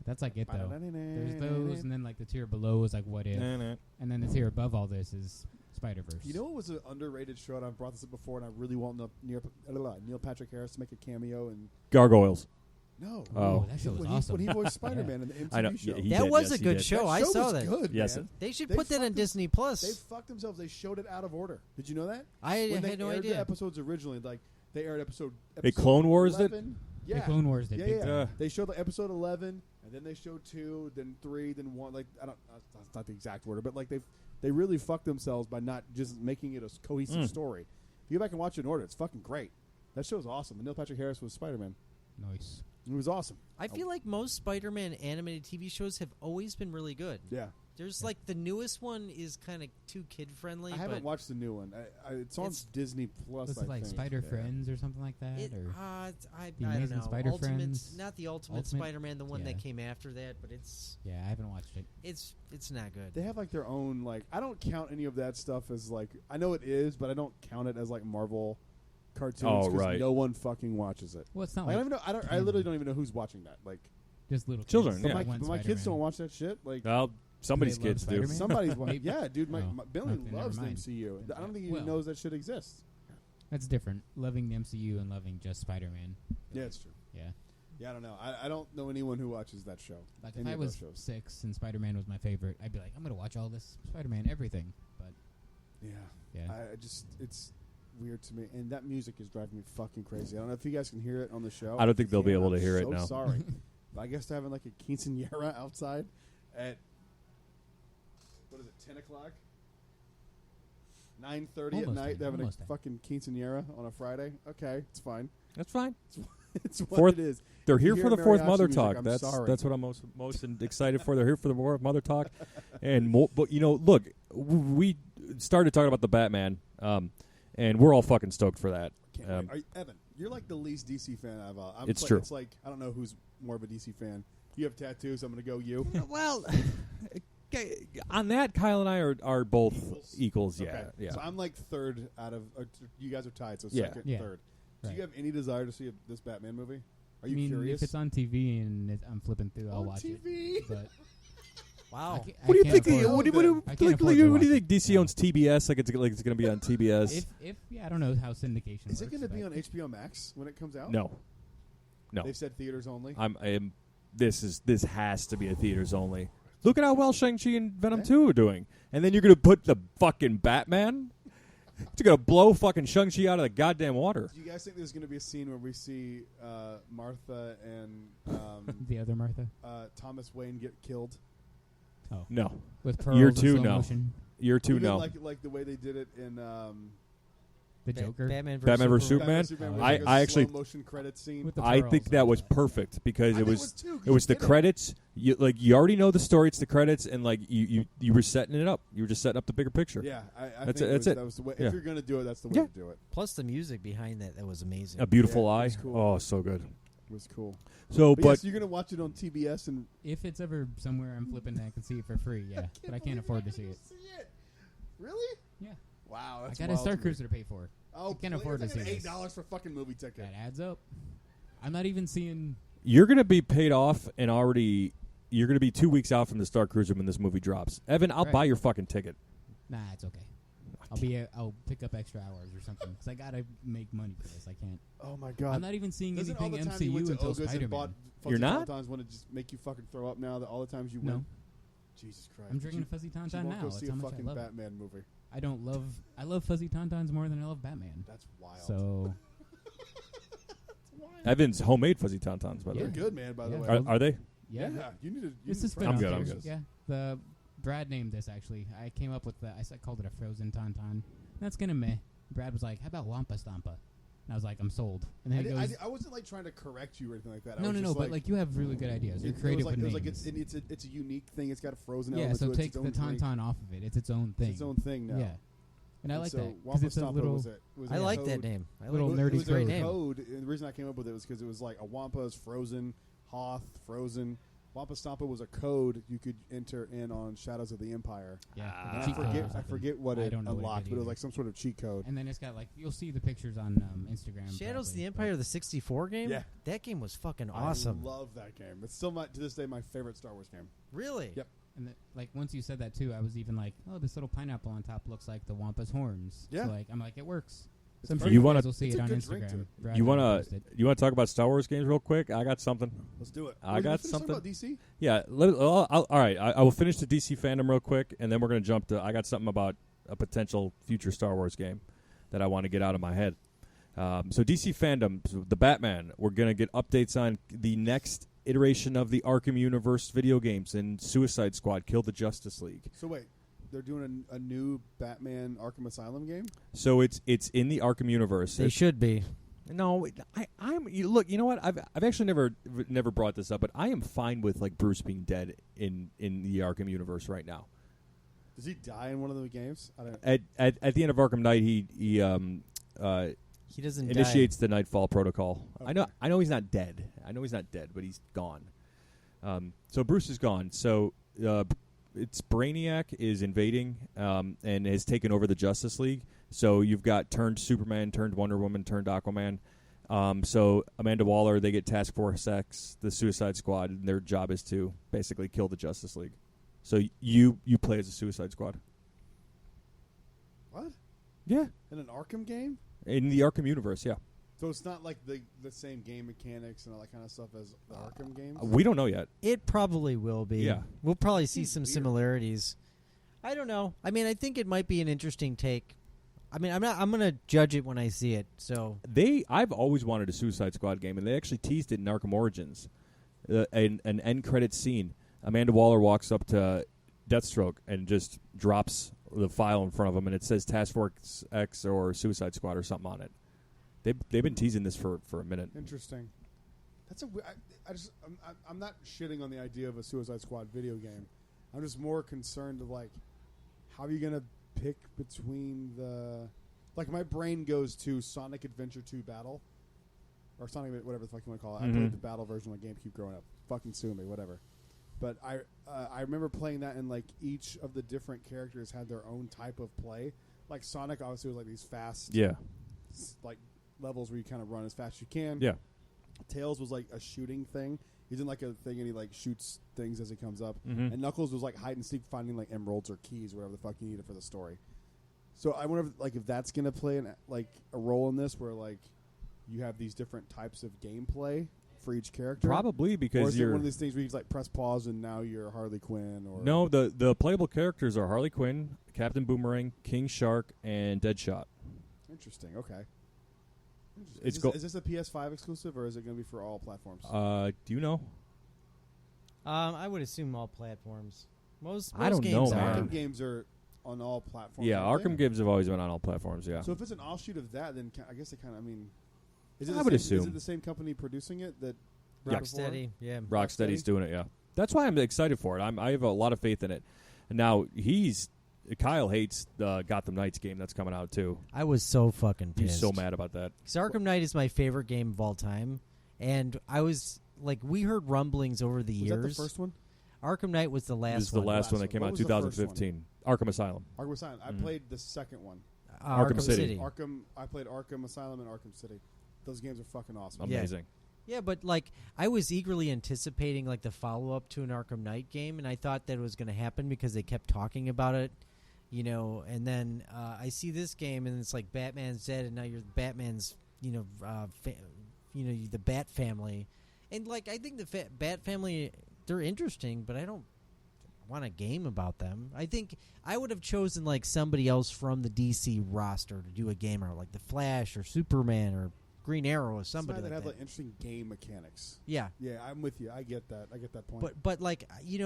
That's like it though. There's those, and then like the tier below is like What If, and then the tier above all this is Spider Verse. You know what was an underrated show, and I've brought this up before, and I really want Neil Patrick Harris to make a cameo. And Gargoyles. no, Oh. that show was when awesome. he voiced Spider-Man in the MTV I know. show. Yeah, he That did, was yes, a he good did. show. That I show saw was that. Good, Yes, man. They should They put that on fucked Disney They Plus. fucked themselves. They showed it out of order. Did you know that? I When they had no aired the idea. episodes originally, like they aired episode They Clone Wars it? 11. The Yeah. Clone Wars did Yeah, big yeah. time. They showed like episode 11, and then they showed 2, then 3, then 1. Like I don't, that's not the exact order, but like they really fucked themselves by not just making it a cohesive story. If you go back and watch it in order, it's fucking great. That show's awesome. And Neil Patrick Harris was Spider-Man. Nice. It was awesome. I feel like most Spider-Man animated TV shows have always been really good. Yeah. There's like the newest one is kind of too kid friendly. I haven't but watched the new one. It's on It's- Disney Plus. Was I it like think. Spider Yeah. Friends or something like that? It, or I The don't Amazing know. Spider Ultimate, Friends? not the Ultimate Ultimate? Spider-Man, the one that Yeah. came after that, but it's yeah, I haven't watched it. not good. They have like their own like. I don't count any of that stuff as like. I know it is, but I don't count it as like Marvel cartoons Oh, because right. no one fucking watches it. Well, it's not Like, I like don't even know. I literally don't even know who's watching that. Like, just little Children, kids but yeah. that my, want but my kids Spider-Man. don't watch that shit. Like, Well, somebody's Do they love kids do. Spider-Man? somebody's watching. Yeah, dude. My Billy Okay, never loves the mind. MCU. I don't think he Well- knows that shit exists. That's different. Loving the MCU and loving just Spider-Man. Yeah, it's true. Yeah. Yeah, I don't know. I don't know anyone who watches that show. Like Any if I of those was shows. 6 and Spider-Man was my favorite, I'd be like, I'm gonna watch all this Spider-Man, everything. But Yeah. yeah, I just it's weird to me, and that music is driving me fucking crazy. I don't know if you guys can hear it on the show. I don't think they'll be Yeah, able to I'm hear it so now. Sorry, but I guess they're having like a quinceañera outside at what is it, 10:00, 9:30 at Almost night. 10, They're having almost a 10. fucking quinceañera on a Friday. Okay, it's fine. That's fine. It's what Fourth- it is. They're If here you for hear the fourth mariachi Mother music, Talk. I'm That's sorry. that's what I'm most excited for. They're here for the fourth Mother Talk, and but look, we started talking about the Batman, and we're all fucking stoked for that. Can't wait. Are you, Evan, you're like the least DC fan I've. It's like, true. It's like I don't know who's more of a DC fan. You have tattoos. I'm going to go you. Well, on that, Kyle and I are both equals. Yeah, Okay. yeah. So I'm like third out of. You guys are tied. So Yeah. second, Yeah. third. Right. Do you have any desire to see this Batman movie? Are I you mean, curious? if it's on TV and I'm flipping through, I'll on watch TV. it. But Wow. What do you think? afford- What do you I can't think? afford to What do you watch think? it. DC owns TBS, like it's going to be on TBS. if I don't know how syndication Is works. it going to be but on HBO Max when it comes out? No. They've said theaters only. This has to be a theaters only. Look at how well Shang-Chi and Venom Yeah. 2 are doing, and then you're going to put the fucking Batman. It's going to blow fucking Shang-Chi out of the goddamn water. Do you guys think there's going to be a scene where we see Martha and the other Martha. Thomas Wayne get killed? Oh, No. with pearls Year in 2, slow no. motion. Year 2, Even no. like the way they did it in The Joker. Batman Batman versus Superman. Superman? where there's I a actually- slow motion credit scene. With the I pearls think and that was all perfect because I it think was too, 'cause it was you the did it. credits. You already know the story. It's the credits, and like you were setting it up. You were just setting up the bigger picture. Yeah, I That's think it, that's it. That was the way. Yeah. If you're going to do it, that's the way Yeah. to do it. Plus the music behind that was amazing. A beautiful Yeah, it eye. was cool. Oh, so good. It was cool. So, But, but yes, you're going to watch it on TBS and If it's ever somewhere I'm flipping that I can see it for free, yeah. But I can't afford to see it. Really? Yeah. Wow, I that's got a wild to me. Starcruiser to pay for. Oh, I can't afford to see like this. $8 for a fucking movie ticket. That adds up. I'm not even seeing. you're going to be paid off, and already you're going to be 2 weeks out from the Starcruiser when this movie drops. Evan, I'll Right. buy your fucking ticket. Nah, it's okay. I'll pick up extra hours or something because I gotta make money for this. I can't. Oh my god! I'm not even seeing Doesn't all anything the time you MCU went to until Oga's and Spider-Man. bought Fuzzy You're not? Tauntauns want to just make you fucking throw up now? That all the times you No, went. Jesus Christ! I'm But drinking you- a fuzzy but you tauntaun won't now. go That's see how a much I fucking love it. Batman movie. I love fuzzy tauntauns more than I love Batman. That's wild. So Evan's homemade fuzzy tauntauns, by the They're way. good, man. By the Yeah. way. Are they? Yeah, yeah, you need to. It's a try spin-off. I'm good, I'm those. good. Yeah, the Brad named this actually. I came up with I called it a frozen tauntaun. That's kind of meh. Brad was like, "How about Wampa Stampa?" And I was like, "I'm sold." And then he goes, I wasn't like trying to correct you or anything like that. I "No, was no, no, just but like you have really good ideas. You're creative with it was names." like it's a unique thing. It's got a frozen Yeah, element so to it. take It's the its own drink. tauntaun off of it. It's its own thing. It's its own thing now. Yeah, and I like so that because Wampa it's a Stampa little. was I a like code. that name. I Little like nerdy It was great a name. code, and the reason I came up with it was because it was like a Wampa is frozen, Hoth frozen. Wampa Stampa was a code you could enter in on Shadows of the Empire. Yeah, like a And cheat code or I something. forget what I it don't know what it unlocked, did but it was either. like some sort of cheat code. And then it's got like you'll see the pictures on Instagram. Shadows of probably, the Empire, the 64 game? Yeah. That game was fucking awesome. I love that game. It's still to this day my favorite Star Wars game. Really? Yep. And like once you said that too, I was even like, oh, this little pineapple on top looks like the Wampa's horns. Yeah. So like I'm like, it works. It's So I'm sure perfect. You you wanna- guys will see it's it a on good drink, Instagram. too. Brad You will wanna post it. you want to talk about Star Wars games real quick? I got something. Let's do it. I got Finish talking something. about DC. Yeah. All right. I will finish the DC fandom real quick, and then we're going to jump to. I got something about a potential future Star Wars game that I want to get out of my head. So DC fandom, so the Batman. We're going to get updates on the next iteration of the Arkham universe video games and Suicide Squad: Kill the Justice League. So wait, they're doing a new Batman Arkham Asylum game? So it's in the Arkham universe. They should be. No, look. You know what? I've actually never brought this up, but I am fine with like Bruce being dead in the Arkham universe right now. Does he die in one of the games? I don't. At the end of Arkham Knight, he He doesn't initiates the Nightfall Protocol. Okay. I know he's not dead. I know he's not dead, but he's gone. So Bruce is gone. So it's Brainiac is invading and has taken over the Justice League. So you've got turned Superman, turned Wonder Woman, turned Aquaman. So Amanda Waller, they get Task Force X, the Suicide Squad, and their job is to basically kill the Justice League. So you play as a Suicide Squad. What? Yeah. In an Arkham game? In the Arkham universe, yeah. So it's not like the same game mechanics and all that kind of stuff as the Arkham games? We don't know yet. It probably will be. Yeah. We'll probably see Seems some weird. similarities. I don't know. I mean, I think it might be an interesting take. I mean, I'm going to judge it when I see it. So I've always wanted a Suicide Squad game, and they actually teased it in Arkham Origins. An end credit scene. Amanda Waller walks up to Deathstroke and just drops the file in front of him, and it says Task Force X or Suicide Squad or something on it. They've been teasing this for a minute. Interesting. That's I'm not shitting on the idea of a Suicide Squad video game. I'm just more concerned of like, how are you gonna pick between the, like my brain goes to Sonic Adventure 2 Battle, or Sonic whatever the fuck you want to call it. I played the battle version of my GameCube growing up. Fucking sue me, whatever. But I remember playing that, and like each of the different characters had their own type of play. Like Sonic obviously was like these fast, like levels where you kind of run as fast as you can. Yeah. Tails was like a shooting thing. He's in like a thing and he like shoots things as he comes up. Mhm. And Knuckles was like hide and seek, finding like emeralds or keys, whatever the fuck you needed for the story. So I wonder if that's gonna play like a role in this, where like you have these different types of gameplay for each character. Probably Or because is it you're one of these things where you just like press pause and now you're Harley Quinn? Or no the playable characters are Harley Quinn, Captain Boomerang, King Shark, and Deadshot. Interesting. Okay. It's Is this a PS5 exclusive, or is it going to be for all platforms? Do you know? I would assume all platforms. Most I don't games know, are. man. Arkham games are on all platforms. Yeah, aren't they? Arkham games have always been on all platforms. Yeah. So if it's an offshoot of that, then I guess it kind of. I mean, is it I the would same, assume. Is it the same company producing it that? Yeah. Rocksteady, yeah. Rocksteady's doing it. Yeah. That's why I'm excited for it. I have a lot of faith in it. And now Kyle hates the Gotham Knights game that's coming out too. I was so fucking pissed. He's so mad about that. 'Cause Arkham Knight is my favorite game of all time, and I was like, we heard rumblings over the Was years. that the first one? Arkham Knight was the This last is the one. last one that came What out in was the first 2015. Arkham Asylum. Arkham Asylum. I Mhm. played the second one. Arkham City. I played Arkham Asylum and Arkham City. Those games are fucking awesome. Yeah. Amazing. Yeah, but like I was eagerly anticipating like the follow up to an Arkham Knight game, and I thought that it was going to happen because they kept talking about it, And then I see this game, and it's like Batman's dead, and now you're Batman's, the Bat family, and like I think the Bat family, they're interesting, but I don't want a game about them. I think I would have chosen like somebody else from the DC roster to do a game, or like the Flash or Superman or Green Arrow or somebody that like have that. like interesting game mechanics. Yeah. Yeah, I'm with you. I get that. I get that point. But like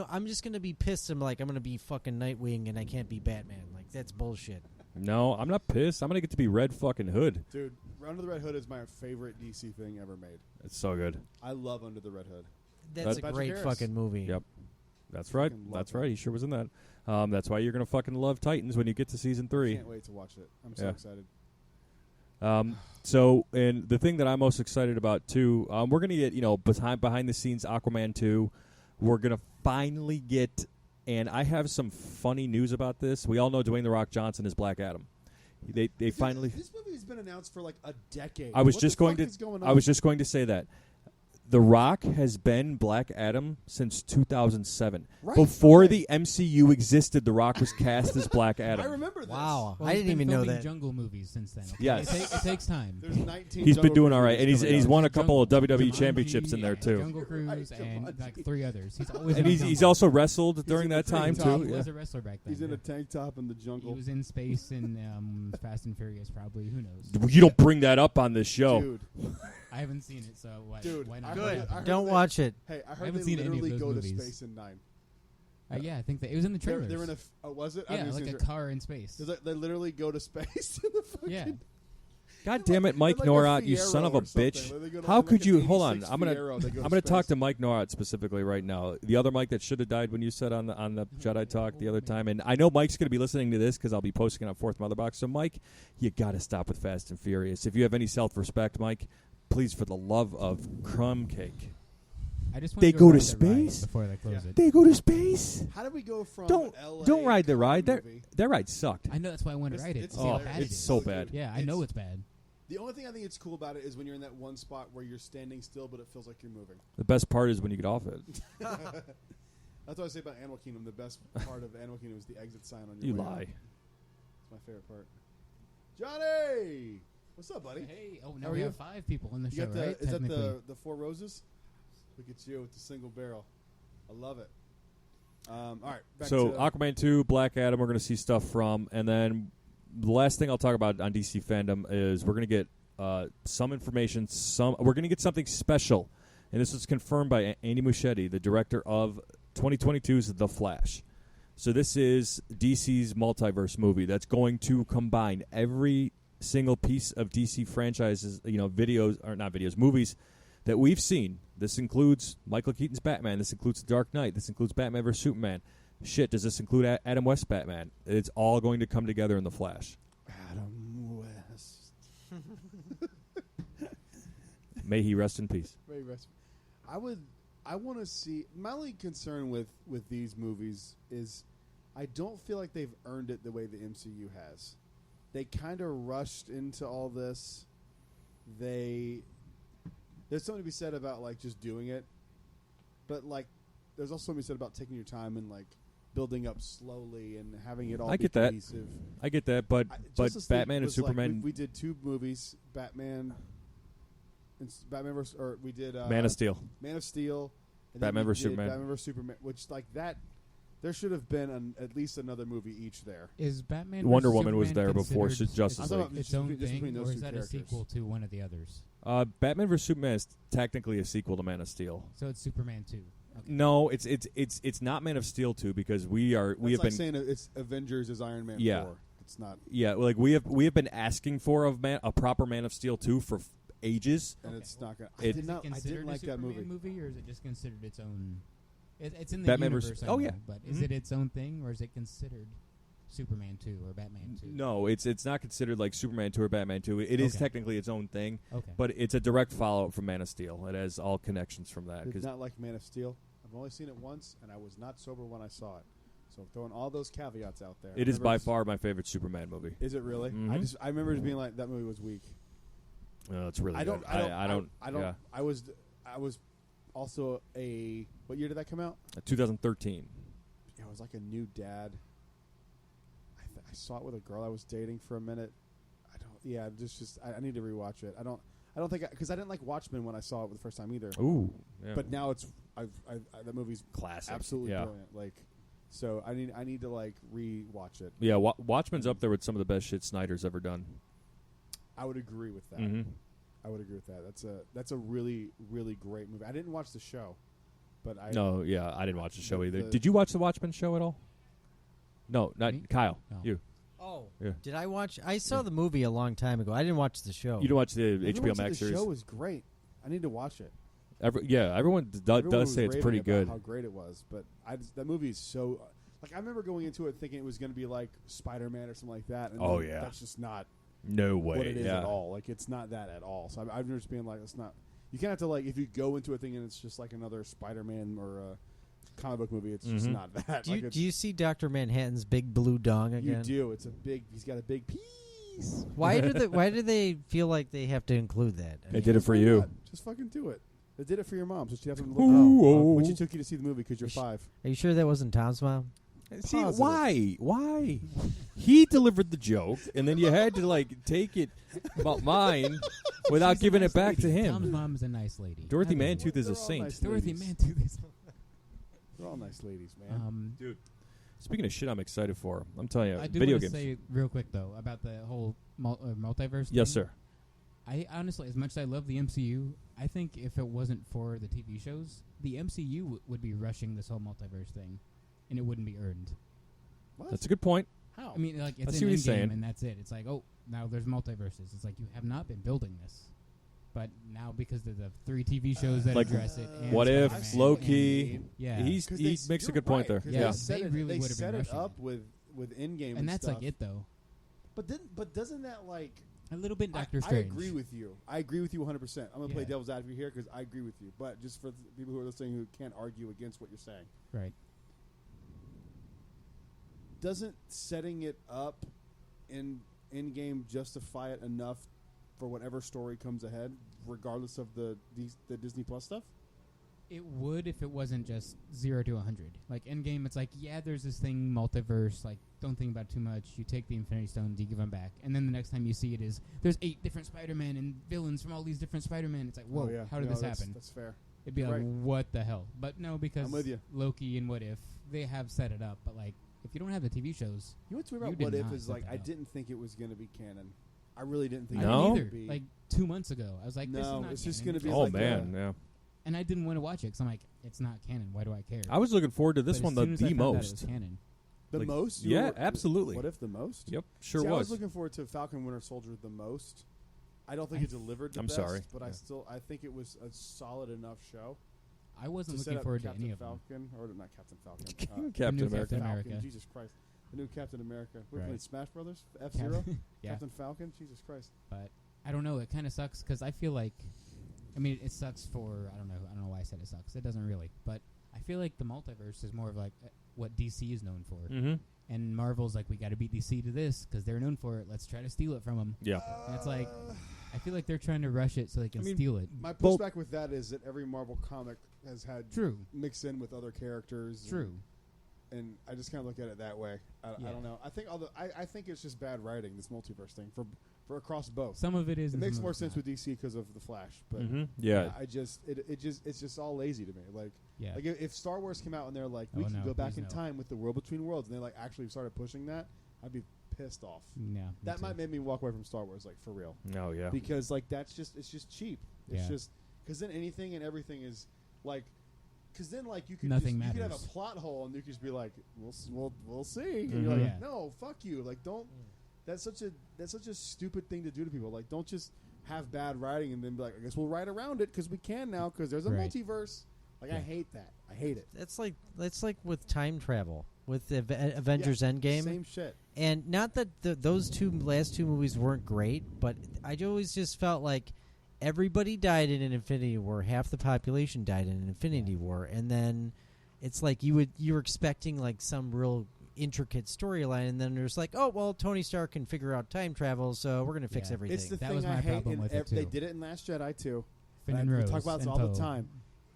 I'm just gonna be pissed. I'm gonna be fucking Nightwing and I can't be Batman. Like that's bullshit. No, I'm not pissed. I'm gonna get to be Red fucking Hood. Dude, Under the Red Hood is my favorite DC thing ever made. It's so good. I love Under the Red Hood. That's a Patrick great Harris. fucking movie. Yep. That's right. Fucking love That's that. right. He sure was in that. That's why you're gonna fucking love Titans when you get to season 3. Can't wait to watch it. I'm so Yeah. excited. So, and the thing that I'm most excited about too, we're gonna get behind the scenes Aquaman 2. We're gonna finally get, and I have some funny news about this. We all know Dwayne the Rock Johnson is Black Adam. They finally. This movie has been announced for like a decade. I was What just the going fuck to. is going I on? was just going to say that. The Rock has been Black Adam since 2007. Right, Before okay. the MCU existed, The Rock was cast as Black Adam. I remember this. Wow. Well, I he's didn't been even know filming that. Jungle movies since then. Okay? Yes. It takes time. There's 19 He's been Jungle doing all Cruise right, and movies he's coming won a out. couple of WWE Jumanji championships in there and too. Jungle Cruise Right, and Jumanji. like 3 others. He's always And been he's Jungle. also wrestled during in that the time tank too. top. He Yeah. was a wrestler back then. He's in yeah. a tank top in the He jungle. was in space in Fast and Furious, probably. Who knows? You don't bring that up on this show. Dude, I haven't seen it, so why, Dude, why I not? heard Good. it. I heard Don't they- watch it. hey, I heard haven't they seen any of literally those go movies. to space in 9. Yeah, I think that it was in the trailers. They're in a. Was it? I yeah, mean, like a they're- car in space. They literally go to space in the fucking. Yeah. God damn it, Mike They're like a Norot, you son of a Fiero or something. bitch! They go to How like could an you? Hold on, 86 I'm gonna Fiero, they go to I'm gonna talk space. to Mike Norot specifically right now. The other Mike that should have died when you said on the Jedi Talk the other time, and I know Mike's gonna be listening to this because I'll be posting it on Fourth Mother Box. So Mike, you gotta stop with Fast and Furious. If you have any self-respect, Mike, please, for the love of crumb cake, I just want They to go to ride the ride space? before they close it. They go to space. How did we go from Don't LA ride the con ride. movie? That ride sucked. I know that's why I want to ride it. It's See how Oh, bad it it's is. so bad. Yeah, I know it's bad. The only thing I think it's cool about it is when you're in that one spot where you're standing still, but it feels like you're moving. The best part is when you get off it. That's what I say about Animal Kingdom. The best part of Animal Kingdom is the exit sign on your You way lie. out. It's my favorite part. Johnny! What's up, buddy? Hey, oh, How now are we you? have 5 people in the You show, got the, right? is that Technically. the 4 roses? Look at you with the single barrel. I love it. All right. Back So to Aquaman 2, Black Adam, we're going to see stuff from, and then the last thing I'll talk about on DC Fandom is we're going to get some information. We're going to get something special, and this was confirmed by Andy Muschietti, the director of 2022's The Flash. So this is DC's multiverse movie that's going to combine every single piece of DC franchises, movies that we've seen. This includes Michael Keaton's Batman. This includes The Dark Knight. This includes Batman vs. Superman. Shit, does this include Adam West's Batman? It's all going to come together in The Flash. Adam West. May he rest in peace. Very rest. I want to see. My only concern with these movies is I don't feel like they've earned it the way the MCU has. They kind of rushed into all this. There's something to be said about like just doing it, but like there's also something to be said about taking your time and like building up slowly and having it all. I be get that. cohesive. I get that, but Justice League Batman and was like, Superman, we did 2 movies, Batman versus, or we did Man of Steel. Man of Steel, and then Batman we vs. did Superman. Batman vs. Superman, which like that, there should have been at least another movie each there. Is Batman Wonder vs. Woman was Superman there before considered Justice I'm talking League. about its just own between thing, those or two is that characters. a sequel to one of the others? Batman vs. Superman is technically a sequel to Man of Steel. So it's Superman 2. Okay. No, it's not Man of Steel 2 because we have That's like been saying it's Avengers is Iron Man 4. It's not, like we have been asking for a proper Man of Steel 2 for ages. and it's not gonna. It- I Is it didn't considered like a that Superman movie. or is it just considered its own? It's in the Batman universe. versus- I oh, know, yeah. but is Mhm. it its own thing, or is it considered Superman 2 or Batman 2? No, it's not considered like Superman 2 or Batman 2. It is Okay. technically its own thing, Okay. but it's a direct follow-up from Man of Steel. It has all connections from that. I did 'cause not like Man of Steel. I've only seen it once, and I was not sober when I saw it. So throwing all those caveats out there. it is by far my favorite Superman movie. Is it really? Mhm. I remember it being like that movie was weak. It's really I don't. good. I don't. Yeah. I was also a. What year did that come out? 2013. Yeah, I was like a new dad. I saw it with a girl I was dating for a minute. I don't. Yeah, I need to rewatch it. I don't think because I didn't like Watchmen when I saw it the first time either. Ooh, yeah. But now it's. That movie's classic. absolutely yeah. brilliant. Like, so I need to like rewatch it. Yeah, Watchmen's up there with some of the best shit Snyder's ever done. I would agree with that. Mm-hmm. I would agree with that. That's a really really great movie. I didn't watch the show, but I I didn't watch the show either. the- Did you watch the Watchmen show at all? No, not Me? Kyle. No. You. Oh, Yeah. did I watch? I saw the movie a long time ago. I didn't watch the show. You didn't watch the Everyone HBO said Max the series? show was great. I need to watch it. Everyone Everyone does was say it's raving pretty about good. How great it was, but that movie is so. Like I remember going into it thinking it was going to be like Spider-Man or something like that. And Oh, then yeah. that's just not No way. what it is yeah. at all. Like it's not that at all. So I've just been like, it's not. You can't have to like if you go into a thing and it's just like another Spider-Man or a comic book movie. It's just Mhm. not that. do, Like, you, it's- do you see Dr. Manhattan's big blue dong You again? do. It's a big. He's got a big piece. Why do they feel like they have to include that? I They mean, did it for Why you. not? Just fucking do it. They did it for your mom, so she have to look Ooh, up oh. when she took you to see the movie because you're Is she- 5. Are you sure that wasn't Tom's mom? See, Positive. why? He delivered the joke, and then you had to like take it about mine without She's a giving nice it back lady. to Tom's him. mom is a nice lady. Dorothy I mean, Mantooth is They're a all saint. nice Dorothy ladies. Mantooth is. They're all nice ladies, man. Dude, speaking of shit, I'm excited for. I'm telling you, I do video want to games. say real quick though about the whole multiverse. Yes, thing. sir. I honestly, as much as I love the MCU, I think if it wasn't for the TV shows, the MCU would be rushing this whole multiverse thing, and it wouldn't be earned. What? That's a good point. How? I mean, like I it's see an what he's Endgame, saying. and that's it. It's like, oh, now there's multiverses. It's like you have not been building this, but now because of the 3 TV shows that Like, address it, and what if Spider-Man low-key- and- yeah, He 'Cause makes a you're good point right, there. 'cause Yeah. they set They it, really they would've been set it rushing up it. with Endgame and that's stuff. like it though. But doesn't that like A little bit Doctor I Strange. agree with you. I agree with you 100%. I'm going to play Yeah. devil's advocate here because I agree with you. But just for the people who are listening who can't argue against what you're saying. Right. Doesn't setting it up in game justify it enough for whatever story comes ahead, regardless of the Disney Plus stuff? It would if it wasn't just 0 to 100. Like Endgame, it's like, yeah, there's this thing, multiverse. Like, don't think about it too much. You take the Infinity Stones, you give them back, and then the next time you see it is there's 8 different Spider-Man and villains from all these different Spider-Man. It's like, whoa, Oh, yeah. how did this happen? That's fair. It'd be You're like, right. what the hell? But no, because I'm with you. Loki and What If, they have set it up. But like, if you don't have the TV shows, You know what's weird You about did What If not is set like that I up. didn't think it was going to be canon. I really didn't think I it No? didn't was either. gonna be. Like 2 months ago, I was like, this is No, not it's just canon. gonna be Oh like man, yeah. And I didn't want to watch it because I'm like, it's not canon. Why do I care? I was looking forward to this But one as soon as I the found out it most. was canon. The Like, most? yeah, absolutely. What If the most? Yep, sure See, I was. was looking forward to Falcon Winter Soldier the most. I don't think it delivered the I'm best, sorry. but Yeah. I think it was a solid enough show I wasn't to set looking up forward to Captain any of them. Falcon, or not Captain Falcon. Captain new America. Captain Falcon, America. Jesus Christ. The new Captain America. We're Right. playing Smash Brothers? F-Zero? Yeah. Captain Falcon? Jesus Christ. But I don't know. It kind of sucks because I feel like, I mean, it sucks for I don't know why I said it sucks. It doesn't really, but I feel like the multiverse is more of like what DC is known for, Mm-hmm. and Marvel's like, we got to beat DC to this because they're known for it. Let's try to steal it from them. Yeah. And it's like, I feel like they're trying to rush it so they can I mean, steal it. My Well- pushback with that is that every Marvel comic has had True. mixed in with other characters. True. And I just kind of look at it that way. I Yeah. don't know. I think I think it's just bad writing, this multiverse thing, for across both. Some of it is. It and makes some more of it's sense not. with DC because of the Flash, but Mm-hmm. Yeah. it's just all lazy to me. Like Yeah. like if Star Wars came out and they're like, we Oh, can no, go back please in no. time with the World Between Worlds, and they like actually started pushing that, I'd be pissed off. Yeah. me That too. might make me walk away from Star Wars, like for real, Oh yeah. because like it's just cheap. It's Yeah. just because then anything and everything is like. Because then, like, you could Nothing you could have a matters. plot hole, and you could just be like, "We'll see." And Mhm. you're like, Yeah. "No, fuck you!" Like, don't. That's such a stupid thing to do to people. Like, don't just have bad writing and then be like, "I guess we'll write around it because we can now because there's a Right. multiverse." Like, I Yeah. hate that. I hate it. That's like with time travel with the Avengers Endgame. Same shit. And not that those last two movies weren't great, but I always just felt like everybody died in an Infinity War. Half the population died in an Infinity War, and then it's like you were expecting like some real intricate storyline, and then there's like, oh well, Tony Stark can figure out time travel, so we're gonna fix Yeah. everything. It's the That thing was I my hate. problem In with it, they too. did it in Last Jedi too. Finn And and we Rose talk about this and all the Poe. time.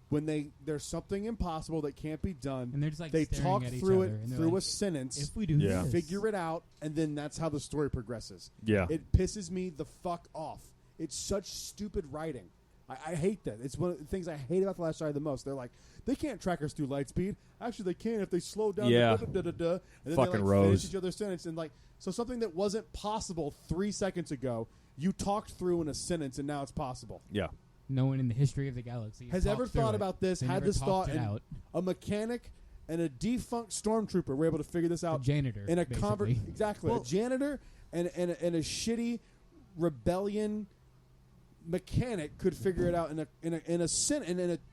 When there's something impossible that can't be done, And they're just like they staring talk at each through other, it and they're through like, a sentence. If we do Yeah. this, Figure it out, and then that's how the story progresses. Yeah. It pisses me the fuck off. It's such stupid writing. I hate that. It's one of the things I hate about The Last Jedi the most. They're like, they can't track us through light speed. Actually, they can if they slow down. Yeah. And then Fucking they like finish Rose. each other's sentence and like so something that wasn't possible 3 seconds ago, you talked through in a sentence, and now it's possible. Yeah. no one in the history of the galaxy Has talked ever through thought it. about this? They Had never this talked thought? it And out. a mechanic and a defunct stormtrooper were able to figure this A out janitor in a basically. exactly Well- a janitor and a shitty rebellion mechanic could figure it out in a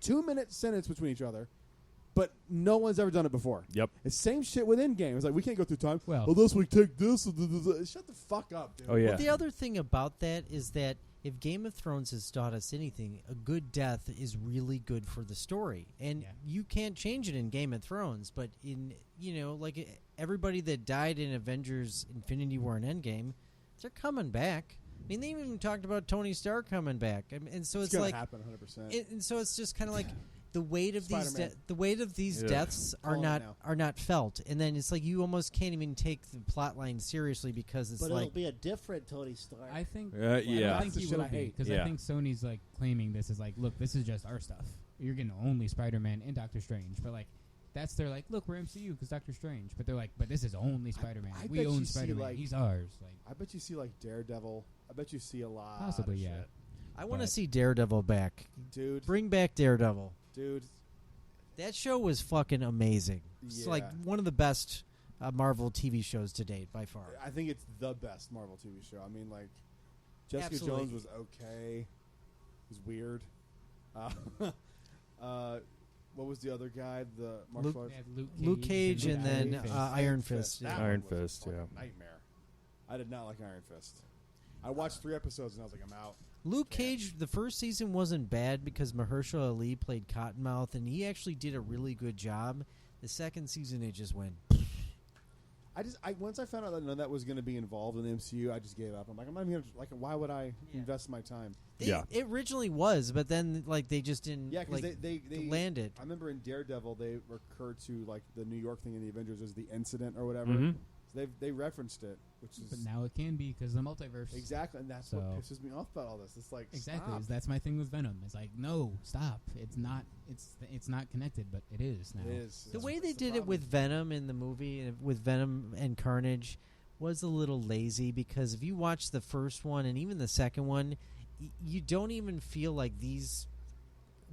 2-minute sentence between each other, but no one's ever done it before. Yep. It's same shit with Endgame. It's like we can't go through time. Well- this we take this. Shut the fuck up, dude. Oh yeah. Well, the other thing about that is that if Game of Thrones has taught us anything, a good death is really good for the story. And Yeah. you can't change it in Game of Thrones, but in, like everybody that died in Avengers Infinity War and Endgame, they're coming back. I mean, they even talked about Tony Stark coming back. I mean, and so it's gonna like happen 100%. and so it's just kind of like the weight of these Yeah. deaths are Calling it now. not felt, and then it's like you almost can't even take the plot line seriously because it's But like it'll be a different Tony Stark. I think. Yeah. I That's think the he shit will I be hate. because Yeah. I think Sony's like claiming this is like, look, this is just our stuff. You're getting only Spider-Man and Doctor Strange, but like. That's their like, look, we're MCU because Doctor Strange, but they're like, but this is only Spider-Man. I We bet own you see, Spider-Man. like- He's ours. Like, I bet you see like Daredevil. I bet you see a lot. Possibly, of yeah. shit. I want to but- see Daredevil back. Dude. Bring back Daredevil. Dude. That show was fucking amazing. It's like Yeah. one of the best Marvel TV shows to date by far. I think it's the best Marvel TV show. I mean, like, Jessica Absolutely. Jones was okay. It was weird. What was the other guy? The martial arts? they had Luke Cage and then Iron Fist. Iron Fist. That Yeah. one Iron was a Fist, fucking yeah. Nightmare. I did not like Iron Fist. I watched 3 episodes and I was like, I'm out. Luke Cage, the first season wasn't bad because Mahershala Ali played Cottonmouth, and he actually did a really good job. The second season, it just went. Once I found out that none of that was going to be involved in the MCU, I just gave up. I'm like, I'm not even like, why would I invest my time? It originally was, but then like they just didn't. Yeah, because they they landed. I remember in Daredevil they recurred to like the New York thing in the Avengers as the incident or whatever. Mhm. So they referenced it, which is But now it can be because the multiverse. exactly, and that's what pisses me off about all this. It's like Exactly. stop. That's my thing with Venom. It's like, no, stop. It's not. It's not connected, but it is now. It is. The That's way what's they the did it problem. with Venom in the movie, with Venom and Carnage, was a little lazy because if you watch the first one and even the second one, you don't even feel like these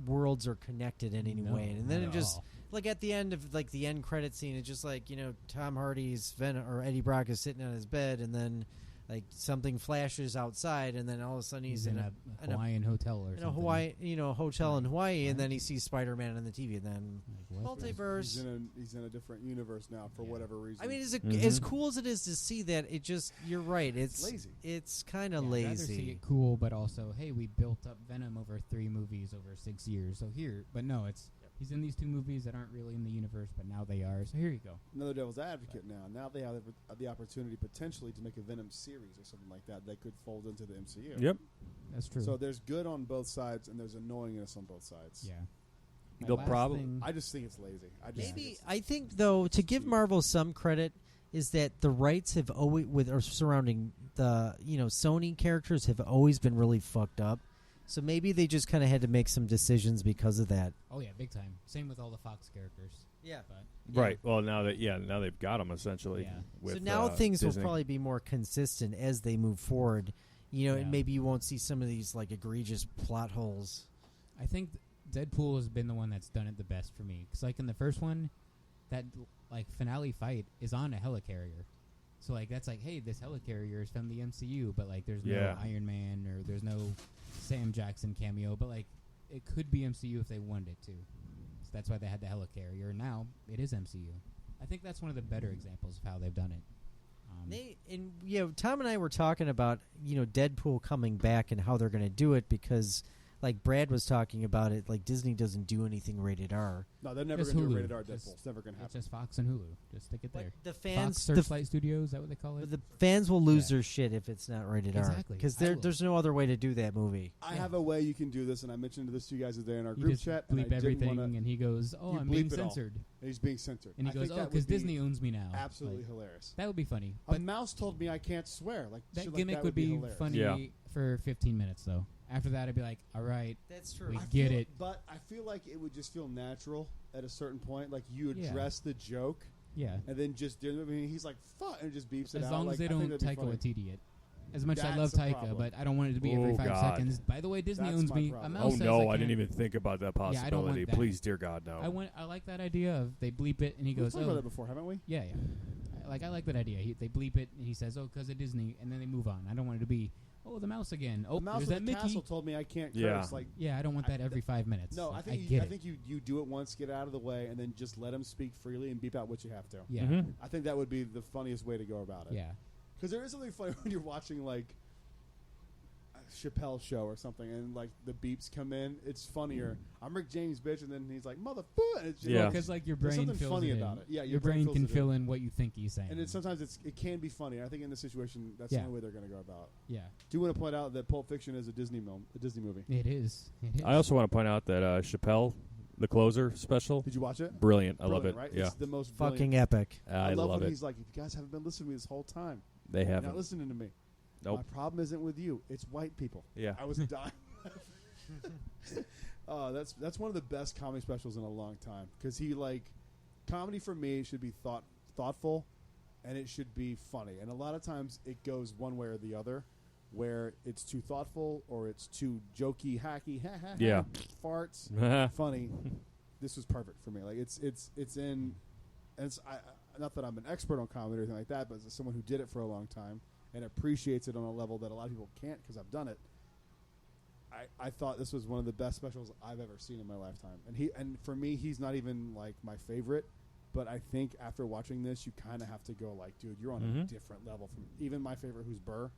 worlds are connected in any No, way. And then not it at just all. like at the end of like the end credit scene, it's just like Tom Hardy's Venom or Eddie Brock is sitting on his bed, and then like something flashes outside, and then all of a sudden he's in a Hawaiian hotel or in a something. Hawaii, hotel in Hawaii, Right. and then he sees Spider-Man on the TV, and then Like, what? multiverse. He's in a different universe now for Yeah. whatever reason. I mean, Mhm. as cool as it is to see that, it just you're right. It's lazy. It's kind of Yeah, I'd rather see lazy. it cool, but also, hey, we built up Venom over 3 movies over 6 years. So here, but no, it's he's in these 2 movies that aren't really in the universe, but now they are. So here you go. Another devil's advocate now. Now they have the opportunity potentially to make a Venom series or something like that could fold into the MCU. Yep. That's true. So there's good on both sides and there's annoyingness on both sides. yeah. My They'll last probably- thing- I just think it's lazy. I think though, to give Marvel some credit, is that the rights have always surrounding the Sony characters have always been really fucked up. So maybe they just kind of had to make some decisions because of that. Oh yeah, big time. Same with all the Fox characters. Yeah. But Right. Well, now they've got them essentially. Yeah. With, So now things Disney. will probably be more consistent as they move forward. Yeah. And maybe you won't see some of these like egregious plot holes. I think Deadpool has been the one that's done it the best for me. Because like in the first one, that like finale fight is on a helicarrier. So like that's like, hey, this helicarrier is from the MCU, but like there's Yeah. no Iron Man or there's no Sam Jackson cameo, but like it could be MCU if they wanted it to. So that's why they had the helicarrier. Now it is MCU. I think that's one of the better examples of how they've done it. Tom and I were talking about Deadpool coming back and how they're going to do it because, like Brad was talking about it, like Disney doesn't do anything rated R. No, they're never Just going to do Hulu. a rated R Just- Deadpool. It's never going to It's happen. just Fox and Hulu. Just stick it there. The fans, Fox Searchlight Studios, is that what they call it? the fans will lose Yeah. their shit if it's not rated R. Exactly. Because I will. there's no other way to do that movie. I have a way you can do this, and I mentioned this to you guys today in our You group just chat. And I bleep didn't everything, wanna, and he goes, "Oh, You I'm being bleep it all. censored." and he's being censored. And he I goes, think "Oh, that because would be Disney owns me now." absolutely Like, hilarious. that would be funny. A But mouse told me I can't swear. Like that shit like gimmick that would be hilarious. funny Yeah. for 15 minutes, though. After that, I'd be like, "All right, That's We I get feel- it. but I feel like it would just feel natural at a certain point. Like you Yeah. address the joke, yeah." and then just do it. I mean, he's like, "Fuck," and just beeps it As out. long like, as they I think don't that'd be Taika funny. Waititi it. As much as I That's love the Taika, problem. but I don't want it to be every Oh, 5 God. seconds. By the way, Disney That's owns my me. problem. A Oh mouse says no, I can't- didn't even think about that Yeah, I don't want possibility. that. Please, dear God, no. I like that idea of they bleep it, and he We've goes, talked "Oh, about that before, haven't we? yeah." I like that idea. They bleep it, and he says, "Oh, because of Disney," and then they move on. I don't want it to be, "Oh, the mouse again." Oh, the mouse there's with that the Mickey. castle told me I can't curse. Yeah. Like, Yeah, I don't want that every 5 minutes. no, Like, I think get I it. think you do it once, get out of the way, and then just let him speak freely and beep out what you have to. Yeah, Mhm. I think that would be the funniest way to go about it. yeah. Because there is something funny when you're watching like a Chappelle show or something, and like the beeps come in. It's funnier. I'm Rick James, bitch, and then he's like motherfucker. And it's just Yeah. like, Because like your There's brain something fills funny it in. about it. Yeah, your brain fills can it fill in what you think he's saying. and sometimes it can be funny. I think in this situation, that's Yeah. the only way they're going to go about. yeah, Do want to point out that Pulp Fiction is a Disney movie. it is. It is. I also want to point out that Chappelle, the closer special, Did you watch it? brilliant. I love it. Brilliant, Right? Yeah, It's the most brilliant. Fucking epic. I love love when it. he's like, "You guys haven't been listening to me this whole time. They You're haven't. not listening to me. Nope. My problem isn't with you. It's white people." Yeah. I was dying. That's one of the best comedy specials in a long time because he comedy for me should be thoughtful, and it should be funny. And a lot of times it goes one way or the other, where it's too thoughtful or it's too jokey, hacky, ha ha, ha, Yeah. farts, funny. This was perfect for me. Like it's in, and it's not that I'm an expert on comedy or anything like that, but as someone who did it for a long time and appreciates it on a level that a lot of people can't because I've done it. I thought this was one of the best specials I've ever seen in my lifetime, and for me, he's not even like my favorite, but I think after watching this, you kind of have to go like, dude, you're on a Mhm. different level from even my favorite, who's Burr.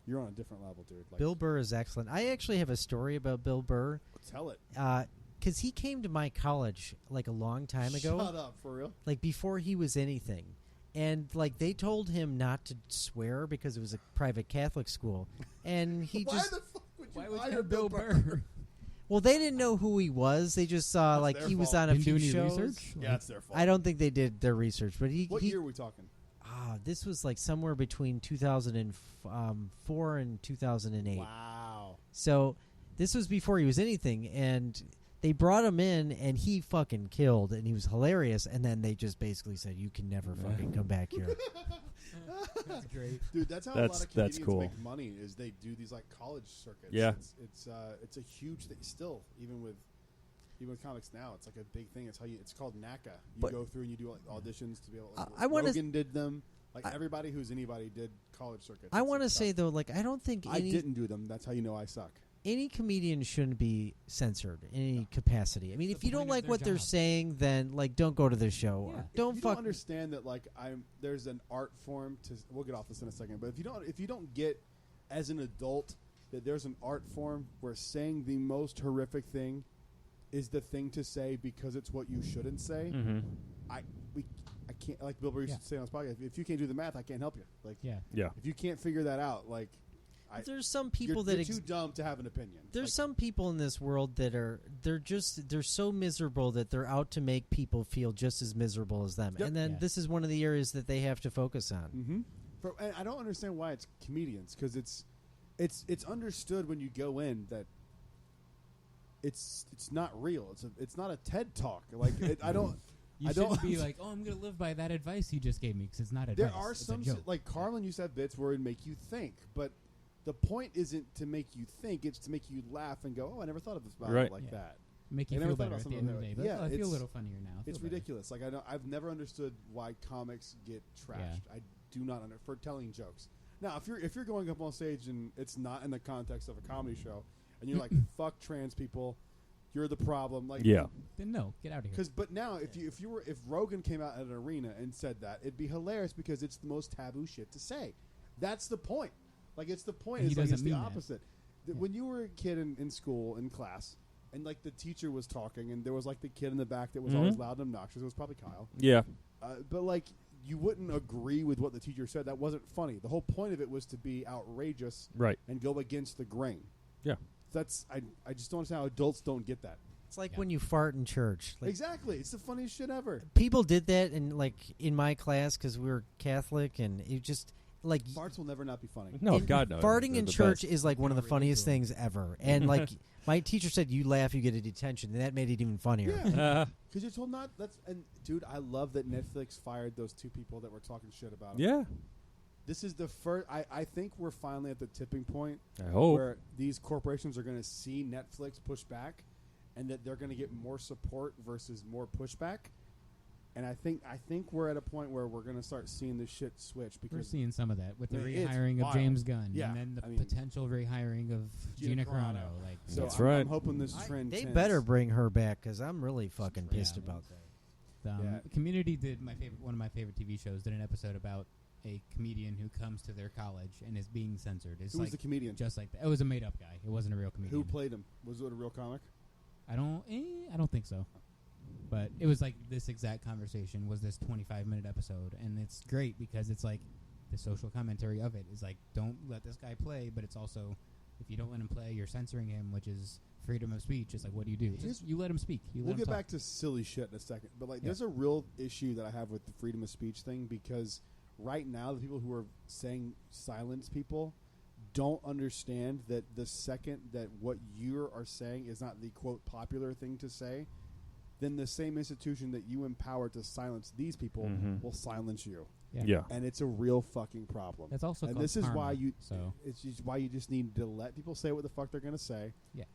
you're on a different level, dude. Like, Bill Burr is excellent. I actually have a story about Bill Burr. tell it. Because he came to my college like a long time ago. Shut up, for real. Like before he was anything. And like they told him not to swear because it was a private Catholic school. And he Why just... the fuck would you Why would hire you have Bill Burr? Well, they didn't know who he was. They just saw That's like their he was fault. on a Didn't few do any shows. research? Yeah, it's their fault. I don't think they did their research, but What he year are we talking? this was like somewhere between 2004 and 2008. Wow. So this was before he was anything, and they brought him in, and he fucking killed, and he was hilarious. And then they just basically said, "You can never fucking come back here." That's great. Dude, that's how a That's- lot of that's comedians cool. make money. Is they do these like college circuits. Yeah. It's a huge thing. Still, even with comics now, it's like a big thing. It's how you. It's called NACA. You But- go through and you do like auditions to be able. Like, I wanna- Rogan did them. Like I- everybody who's anybody did college circuits. I It's want to like say tough. though, like I don't think I any didn't do them. That's how you know I suck. any comedian shouldn't be censored in any capacity. I mean, That's if the you don't point of like their what they're job. saying, then like don't go to the show. Yeah. Don't you fuck. don't understand that like there's an art form to. We'll get off this in a second, but if you don't get as an adult that there's an art form where saying the most horrific thing is the thing to say because it's what you shouldn't say. Mm-hmm. I can't, like Bill Burr used to say on his podcast, if you can't do the math, I can't help you. Like, Yeah. Yeah. if you can't figure that out, like, There's some people you're that too dumb to have an opinion. there's Like, some people in this world that they're so miserable that they're out to make people feel just as miserable as them. Yep. And then Yeah. this is one of the areas that they have to focus on. Mm-hmm. And I don't understand why it's comedians, because it's understood when you go in that it's not real. It's not a TED talk. Like I don't. You I don't shouldn't be like, oh, I'm going to live by that advice you just gave me because it's not advice. There are it's some a joke. like Carlin used to have bits where it make you think, but the point isn't to make you think; it's to make you laugh and go, "Oh, I never thought of this about Right. it like Yeah. that." Make I you never feel thought better about at the something end of the that day. way. But Yeah, I feel a it's- little funnier now. I feel It's better. ridiculous. Like I've never understood why comics get trashed. I do not for telling jokes. Now, if you're going up on stage and it's not in the context of a comedy show, and you're like, "Fuck trans people," you're the problem. Like, Yeah. Then no, get out of here. But now, if Rogan came out at an arena and said that, it'd be hilarious because it's the most taboo shit to say. That's the point. Like it's the point. And he It's like it's doesn't the mean that. opposite. Yeah. When you were a kid in school in class, and like the teacher was talking, and there was like the kid in the back that was Mhm. always loud and obnoxious. It was probably Kyle. Yeah. But like you wouldn't agree with what the teacher said. That wasn't funny. The whole point of it was to be outrageous Right. and go against the grain. Yeah. I just don't understand how adults don't get that. It's like Yeah. when you fart in church. Like, Exactly. It's the funniest shit ever. people did that in my class because we were Catholic, and it just like Farts will never not be funny. No, and God no. farting They're in the church best. is like one of the Can't relate funniest to 'em. things ever. And like my teacher said, you laugh, you get a detention, and that made it even funnier. Yeah. Because you're told not. And dude, I love that Netflix fired those two people that were talking shit about him. Yeah. This is the first. I think we're finally at the tipping point I hope. where these corporations are going to see Netflix push back, and that they're going to get more support versus more pushback. And I think we're at a point where we're going to start seeing this shit switch We're because seeing some of that with the It's rehiring of wild. James Gunn, Yeah, and then the I mean, potential rehiring of Gina Carano. Like, so That's I'm, right. I'm hoping this trend. They tends- better bring her back because I'm really fucking pissed Yeah. about that. Yeah. Community did one of my favorite TV shows did an episode about a comedian who comes to their college and is being censored. It's Who like was the comedian? just like that. It was a made up guy. It wasn't a real comedian. Who played him? Was it a real comic? I don't think so. But it was like this exact conversation was this 25-minute episode, and it's great because it's like the social commentary of it is like, don't let this guy play, but it's also if you don't let him play, you're censoring him, which is freedom of speech. It's like, what do you do? Here's- You let him speak. You We'll let him get talk. back to silly shit in a second, but like, Yeah. there's a real issue that I have with the freedom of speech thing because right now the people who are saying silence people don't understand that the second that what you are saying is not the quote popular thing to say, then the same institution that you empower to silence these people Mhm. will silence you, Yeah. and it's a real fucking problem. That's also and called this is karma, why you. So It's just why you just need to let people say what the fuck they're gonna say. Yeah.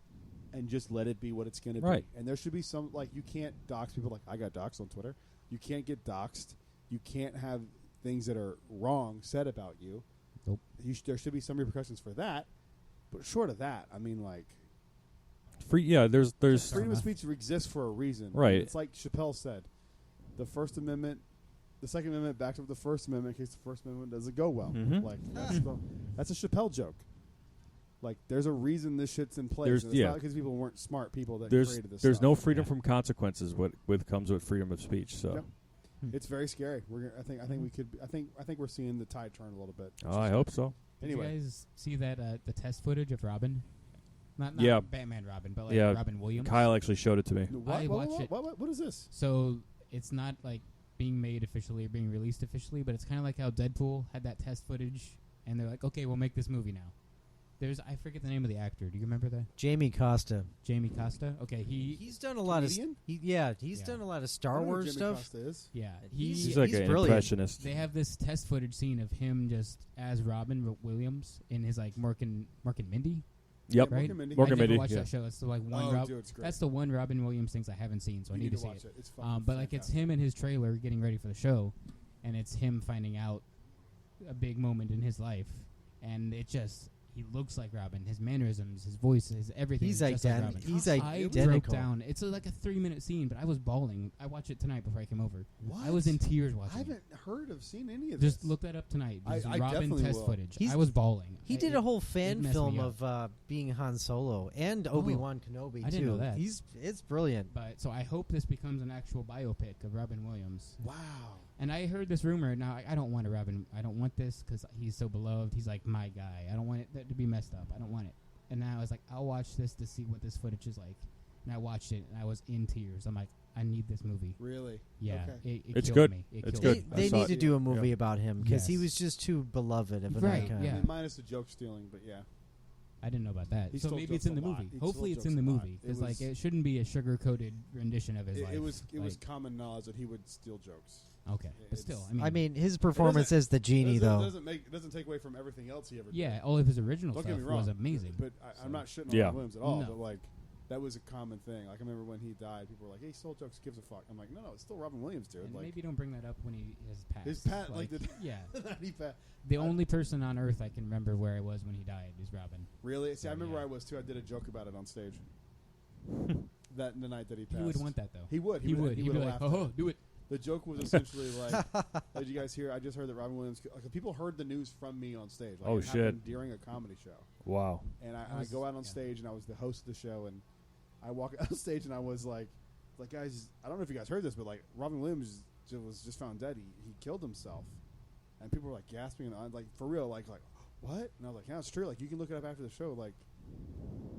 And just let it be what it's gonna Right. be. And there should be some like you can't dox people like I got doxxed on Twitter. You can't get doxxed. You can't have things that are wrong said about you. Nope. There should be some repercussions for that. But short of that, I mean, like Free. Yeah. There's. freedom of speech exists for a reason. Right. It's like Chappelle said, the First Amendment the Second Amendment backed up the First Amendment in case the First Amendment doesn't go well. Mhm. Like that's a Chappelle joke. Like there's a reason this shit's in place. It's not because people weren't smart people that created this. There's stuff. no freedom from consequences. What comes with freedom of speech. So Yep. It's very scary. I think we're seeing the tide turn a little bit. oh, I hope so. Anyway, Did you guys see that the test footage of Robin? Not Yeah. Batman Robin, but like Yeah. Robin Williams. Kyle actually showed it to me. I watched it. What is this? So it's not like being made officially or being released officially, but it's kind of like how Deadpool had that test footage, and they're like, okay, we'll make this movie now. I forget the name of the actor. Do you remember that? Jamie Costa. Jamie Costa. Okay, He's done a lot Comedian? of. He's Yeah. done a lot of I Star don't know who Wars Jimmy stuff. Costa is. yeah. He's like an brilliant. impressionist. They have this test footage scene of him just as Robin Williams in his like Mork and Mindy. Yep. Yeah, Right? Mork and Mindy. Mork I and never Mindy, watched yeah. that show. It's the like one. Oh, dude, it's great. That's the one Robin Williams things I haven't seen, so I You need to see watch it. It's fucking But like it's fantastic. him in his trailer getting ready for the show, and it's him finding out a big moment in his life, and he looks like Robin. His mannerisms, his voice, his everything. He's is just like Robin. He's I broke identical. down. It's like a 3-minute scene, but I was bawling. I watched it tonight before I came over. What? I was in tears I watching it. haven't seen any of this. Just look that up tonight. I There's Robin definitely test will. footage. He's- I was bawling. He did a whole fan messed film me up. of being Han Solo and Obi-Wan Kenobi I too. didn't know that. It's brilliant. But so I hope this becomes an actual biopic of Robin Williams. Wow. And I heard this rumor. Now I don't want a Robin. I don't want this because he's so beloved. He's like my guy. I don't want it to be messed up. I don't want it. And now I was like, I'll watch this to see what this footage is like. And I watched it, and I was in tears. I'm like, I need this movie. Really? Yeah, Okay. it It's killed good. me. It It's killed good. me. I They saw need it. to do a Yeah. movie about him because he Yes. was just too beloved of an Right, icon. yeah. I mean, minus the joke stealing, but yeah. I didn't know about that. He So still maybe it's jokes in the a lot. movie. He Hopefully still it's in the jokes a lot. movie It because like was- it shouldn't be a sugar-coated rendition of his life. It was Like, common knowledge that he would steal jokes. okay, but it's- still, I mean, his performance as the genie, It though. doesn't take away from everything else he ever did. yeah, all of his original Don't stuff get me wrong, was amazing. But So- I'm not shitting on Yeah. Robin Williams at all. No. But like, that was a common thing. Like I remember when he died, people were like, "Hey, he stole jokes. Gives a fuck." I'm like, "No, it's still Robin Williams, dude." And Like, maybe don't bring that up when he has passed. his pat, like, yeah, he pa- the only person on earth I can remember where I was when he died is Robin. really. See, I So, remember yeah. where I was too. I did a joke about it on stage. The night that he passed. He would want that though. He would. He would. He He'd would be have like, laughed at "Oh, it. do it." The joke was essentially like, "Did you guys hear? I just heard that Robin Williams. Like, people heard the news from me on stage. Like, Oh, it shit. happened during a comedy show, Wow. and I was- go out on yeah. stage and I was the host of the show, and I walk out on stage and I was like, guys, I don't know if you guys heard this, but like Robin Williams was just found dead. He killed himself, and people were like gasping and like for real, like what? And I was like, yeah, it's true. Like you can look it up after the show. Like,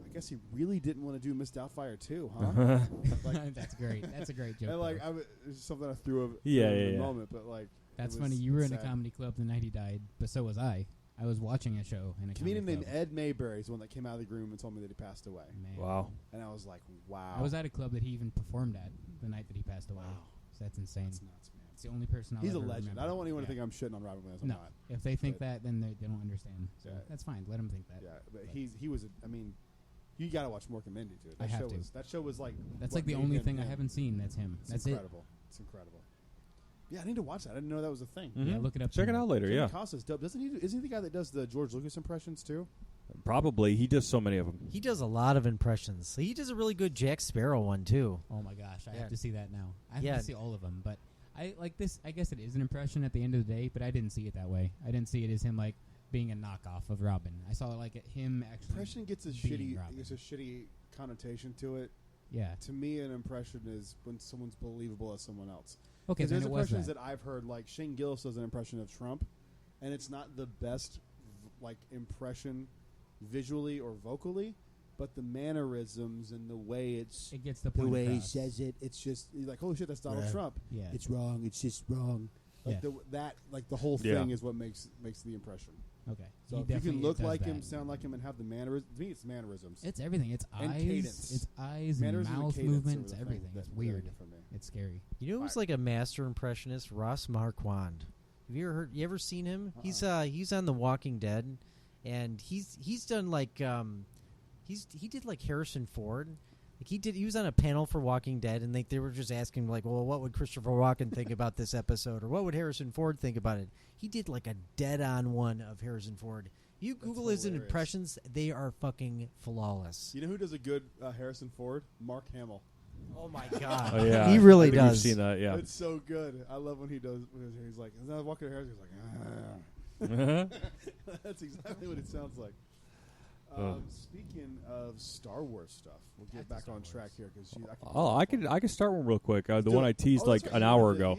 I guess he really didn't want to do Miss Doubtfire too, huh? Like, That's great. That's a great joke. and like though. it's something I threw over Yeah, in yeah, the yeah. moment, but like That's it was funny. You were in a sad. comedy club the night he died, but so was I. I was watching a show in a Comedian comedy named club. Ed Mayberry is the one that came out of the room and told me that he passed away, Man. Wow. and I was like, wow. I was at a club that he even performed at the night that he passed away. Wow. So that's insane. That's nuts, man. It's the only person I'll He's a ever legend. remember. I don't want anyone to Yeah. think I'm shitting on Robin Williams. I'm No. not. If they think But- that, then they don't understand. So Yeah. that's fine. Let them think that. Yeah, but he was. I mean, you got to watch Mork and Mindy, dude. I have to. That show was like. That's what like the made only him thing I him. haven't seen. That's him. It's That's incredible. It's incredible. Yeah, I need to watch that. I didn't know that was a thing. it. Yeah, look it up. Check it tonight. out later. Jimmy Yeah. Costa's dope. Doesn't he? Isn't he the guy that does the George Lucas impressions too? Probably. He does so many of them. He does a lot of impressions. He does a really good Jack Sparrow one too. Oh my gosh, I Yeah. have to see that now. I have Yeah. to see all of them, but I like this. I guess it is an impression at the end of the day, but I didn't see it that way. I didn't see it as him like being a knockoff of Robin. I saw it like him actually. Impression gets a being Robin. shitty connotation to it. Yeah. To me, an impression is when someone's believable as someone else. Okay. 'Cause Then there's it was impressions that. that I've heard, like Shane Gillis does an impression of Trump, and it's not the best like impression visually or vocally, but the mannerisms and the way It gets the the point way he across. says it, it's just you're like, holy shit, that's Donald Right. Trump. Yeah. It's wrong. It's just wrong. Like Yeah. the whole Yeah. thing is what makes the impression. Okay. So He if you definitely can look does like that. him, sound like him, and have the mannerisms, to me, it's mannerisms. It's everything. It's And eyes. cadence. It's eyes and Mannerisms and mouth cadence are movement. It's the thing everything. that It's really weird. get for me. It's scary. You know who's like a master impressionist? Ross Marquand. Have you ever heard? You ever seen him? He's on The Walking Dead, and he's done like he did like Harrison Ford. Like he was on a panel for Walking Dead, and they were just asking like, well, what would Christopher Walken think about this episode, or what would Harrison Ford think about it? He did like a dead-on one of Harrison Ford. You Google his hilarious. impressions; they are fucking flawless. You know who does a good Harrison Ford? Mark Hamill. Oh my god. Oh, yeah. He really I think does. We've seen that, yeah. It's so good. I love when he does. He's like, "Is that Walker Harris?" He's like, That's exactly what it sounds like. Speaking of Star Wars stuff, we'll get back on track here because I could start one real quick. The one I teased that's like right, an hour ago.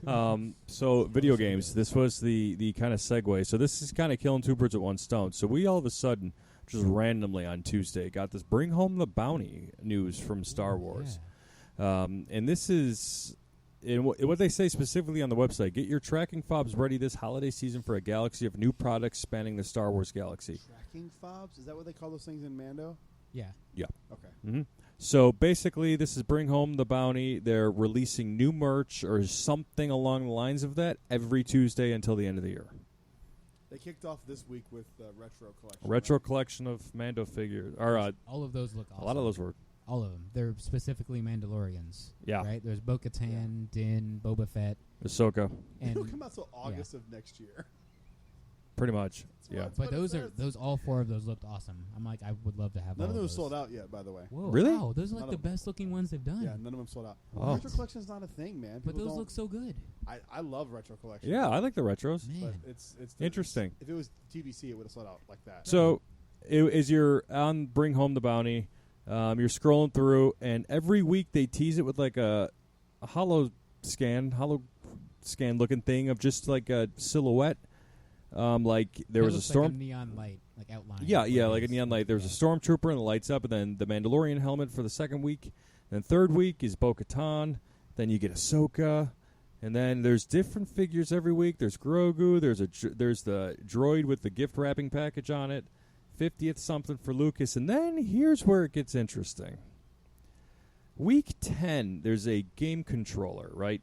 Yeah. So video games. This was the kind of segue. So this is kind of killing two birds with one stone. So we all of a sudden, just randomly on Tuesday, got this Bring Home the Bounty news from Star Wars. Yeah. And this is what they say specifically on the website. Get your tracking fobs ready this holiday season for a galaxy of new products spanning the Star Wars galaxy. Tracking fobs? Is that what they call those things in Mando? Yeah. Yeah. Okay. Mm-hmm. So basically, this is Bring Home the Bounty. They're releasing new merch or something along the lines of that every Tuesday until the end of the year. They kicked off this week with retro collection. Retro collection of Mando figures. Or All of those look awesome. a lot of those were. All of them. They're specifically Mandalorians. Yeah. Right? There's Bo-Katan, Din, Boba Fett. Ahsoka. They And don't come out till August of next year. Pretty much. Yeah. That's but what it says. those all four of those looked awesome. I'm like, I would love to have None all of them those. are sold out yet, by the way. Whoa, Really? Wow, those are like None the of them. best looking ones they've done. Yeah, none of them sold out. Oh. Retro collection's not a thing, man. But People those don't- look so good. I love retro collection. Yeah, I like the retros. Man. But it's Interesting. If it was TBC, it would have sold out like that. So, as you're on Bring Home the Bounty, you're scrolling through, and every week they tease it with like a hollow scan looking thing of just like a silhouette. Like there It was a looks storm. like a neon light, like outline. Yeah, of yeah, what like it a is. neon light. There's a stormtrooper and the lights up, and then the Mandalorian helmet for the second week. And third week is Bo-Katan. Then you get Ahsoka, and then there's different figures every week. There's Grogu. There's the droid with the gift wrapping package on it. 50th something for Lucas, and then here's where it gets interesting. Week 10, there's a game controller, right?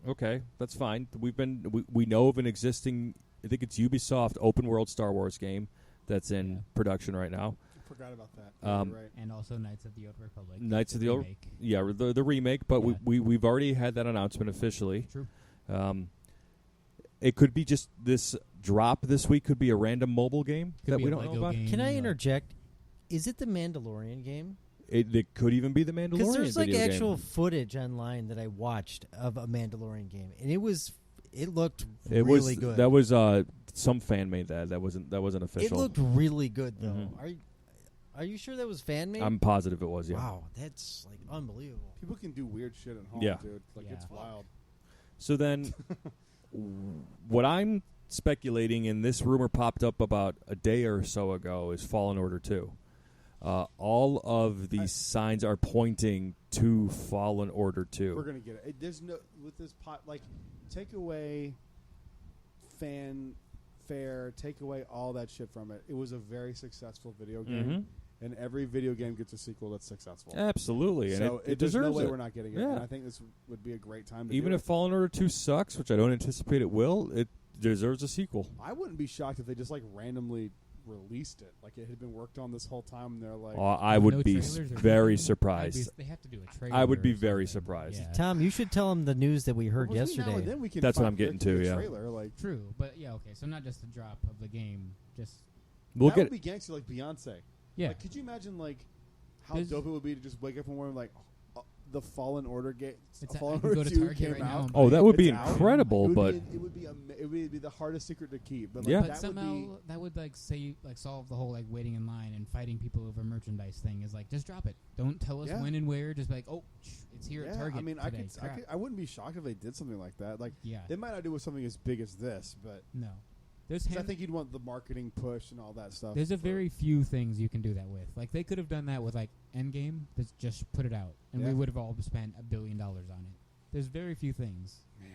Okay, that's fine. We know of an existing, I think it's Ubisoft open world Star Wars game that's in production right now. I forgot about that. Um, You're right. And also Knights of the Old Republic. Knights of the Old, remake. yeah, the remake, but Yeah. we've already had that announcement officially. True. It could be just this drop this week. Could be a random mobile game Could that be we a don't know Lego about. game, Can I like- interject? Is it the Mandalorian game? It could even be the Mandalorian Because there's like video actual game. footage online that I watched of a Mandalorian game, and it looked It really was good. that was some fan made that. That wasn't it official. looked really good though. Mhm. Are you sure that was fan made? I'm positive it was. Yeah. Wow, that's like unbelievable. People can do weird shit at home, Yeah. dude. Like Yeah. it's wild. So then, what I'm speculating, and this rumor popped up about a day or so ago, is Fallen Order 2. All of these signs are pointing to Fallen Order 2. We're gonna get it. There's no with this pot. Like, take away fanfare, take away all that shit from it. It was a very successful video game, Mhm. and every video game gets a sequel that's successful. Absolutely, and So it there's no deserves way it. we're not getting it. Yeah. And I think this would be a great time to Even do if it. Fallen Order 2 sucks, which I don't anticipate it will, it deserves a sequel. I wouldn't be shocked if they just like randomly released it, like it had been worked on this whole time. And they're like, I With would no be trailers or very anything? surprised. They have to do a trailer. I would be or very something. surprised. Yeah. Tom, you should tell him the news that we heard well, between now and yesterday. then we can That's what find I'm getting there to, be a yeah. Trailer, like True, but yeah, okay. So not just the drop of the game, just We'll that get would be gangster, like Beyonce. yeah. Like, could you imagine like how There's- dope it would be to just wake up one morning like the Fallen Order game? It's I Fallen can Order go to 2 Target came right now. out. and Oh, buy that it. would be It's out. incredible, but it would be the hardest secret to keep. But like, Yeah. But that somehow would be, that would like solve the whole like waiting in line and fighting people over merchandise thing. Is like just drop it. Don't tell us Yeah. when and where. Just be like, oh, it's here yeah. at Target. I mean, today. Crap. I wouldn't be shocked if they did something like that. Like Yeah. they might not do with something as big as this, but No. There's 'cause I think you'd want the marketing push and all that stuff. There's a for- very few things you can do that with. Like they could have done that with like Endgame. That's just put it out, and we Yeah. would have all spent $1 billion on it. There's very few things. man.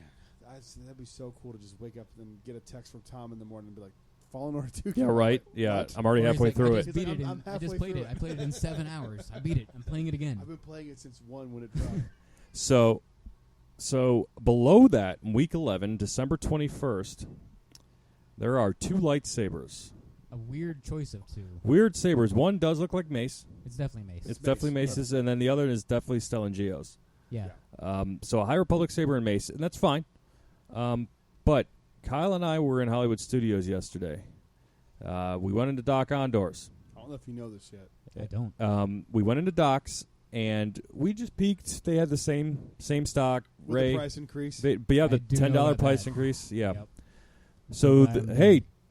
That'd be so cool to just wake up and get a text from Tom in the morning and be like, "Fallen Order 2." yeah, came right. out." Yeah, What? I'm already Or he's halfway like, through I it. just beat He's like, it. I'm I just halfway played through it. it. I played it in 7 hours. I beat it. I'm playing it again. I've been playing it since 1 when it dropped. So below that, in week 11, December 21st, there are 2 lightsabers. A weird choice of two. Weird sabers. One does look like Mace. It's definitely Mace. It's definitely Mace's, and then the other is definitely Stellan Geo's. yeah. So a High Republic saber and Mace, and that's fine. But Kyle and I were in Hollywood Studios yesterday. We went into Doc Ondor's. I don't know if you know this yet. I don't. We went into Doc's, and we just peeked. They had the same stock. With Ray, the price increase. but yeah, I the do know $10 about price that. increase. Yeah. Yep. So I'm glad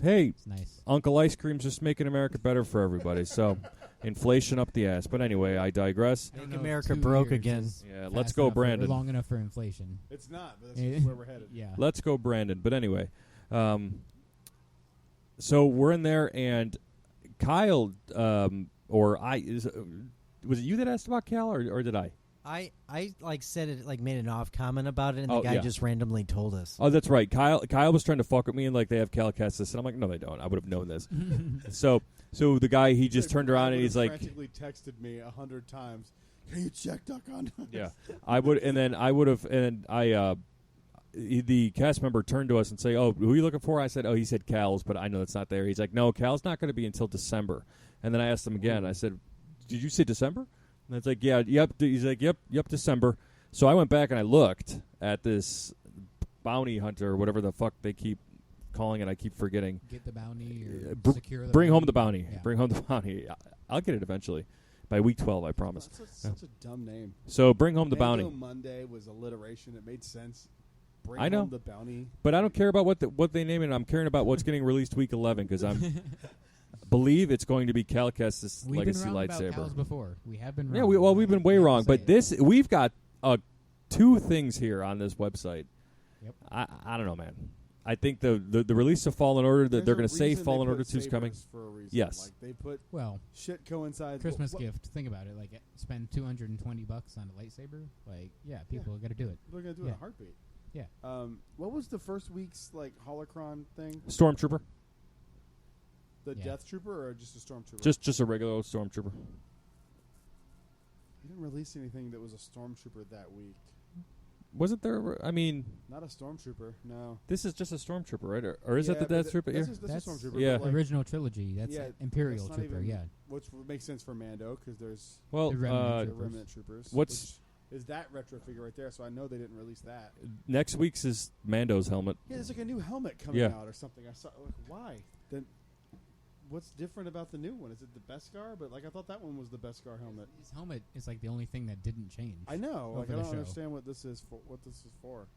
hey, It's nice. Uncle Ice Cream's just making America better for everybody. So inflation up the ass. But anyway, I digress. I don't Make know if America 2 broke years again. is Yeah, fast let's go, enough or Brandon. long enough for inflation. It's not, but that's where we're headed. Yeah. Let's go, Brandon. But anyway, so we're in there, and Kyle, or was it you that asked about Cal, or did I? I like said it, like made an off comment about it, and Oh, the guy yeah. just randomly told us. Oh, that's right. Kyle was trying to fuck with me, and like they have Cal cast this, and I'm like, no, they don't. I would have known this. So the guy, he just turned around and he's like, frantically texted me 100 times. Can you check Duck on? yeah, I would, and then I would have, and the cast member turned to us and say, "Oh, who are you looking for?" I said, "Oh, he said Cal's, but I know it's not there." He's like, "No, Cal's not going to be until December." And then I asked him again. I said, "Did you say December?" And it's like, "Yeah, yep." He's like, "Yep, December." So I went back and I looked at this bounty hunter, or whatever the fuck they keep calling it. I keep forgetting. Get the bounty or secure the Bring bounty. home the bounty. Yeah. Bring home the bounty. I'll get it eventually. By week 12, I promise. That's such a dumb name. So bring home the Mando bounty. Monday was alliteration. It made sense. Bring I know. home the bounty. But I don't care about what they name it. I'm caring about what's getting released week 11 because I'm believe it's going to be Cal Kestis We've Legacy been wrong about lightsaber. Cows before. We have been wrong. Yeah, we've been way I have to wrong. say But it. we've got 2 things here on this website. Yep. I don't know, man. I think the release of Fallen Order, that There's they're a going to say reason Fallen they Order put 2 is coming. sabers for a reason. Yes. Like they put Well, shit coincides. Christmas what, gift. Think about it. Like, spend $220 on a lightsaber. Like, yeah, people got to do it. They're gonna do it in Yeah. a heartbeat. Yeah. What was the first week's like holocron thing? Stormtrooper. The Yeah. Death Trooper or just a Stormtrooper? Just a regular old Stormtrooper. You didn't release anything that was a Stormtrooper that week. Wasn't there? I mean, Not a Stormtrooper. No. this is just a Stormtrooper, right? Or is that the but Death Trooper? That's, Yeah. that's a That's Stormtrooper. yeah. but, like, Original trilogy. That's yeah, Imperial that's not Trooper. even- Yeah. Which would make sense for Mando because there's Well, The Remnant the Troopers. Remnant Troopers. What's- which is that retro figure right there? So I know they didn't release that. next week's is Mando's helmet. Yeah, there's like a new helmet coming Yeah. out or something. I saw. Like, why? Then, what's different about the new one? Is it the Beskar? But like I thought that one was the Beskar helmet. His helmet is like the only thing that didn't change. I know. Like Over I the don't show. understand what this is for. What this is for.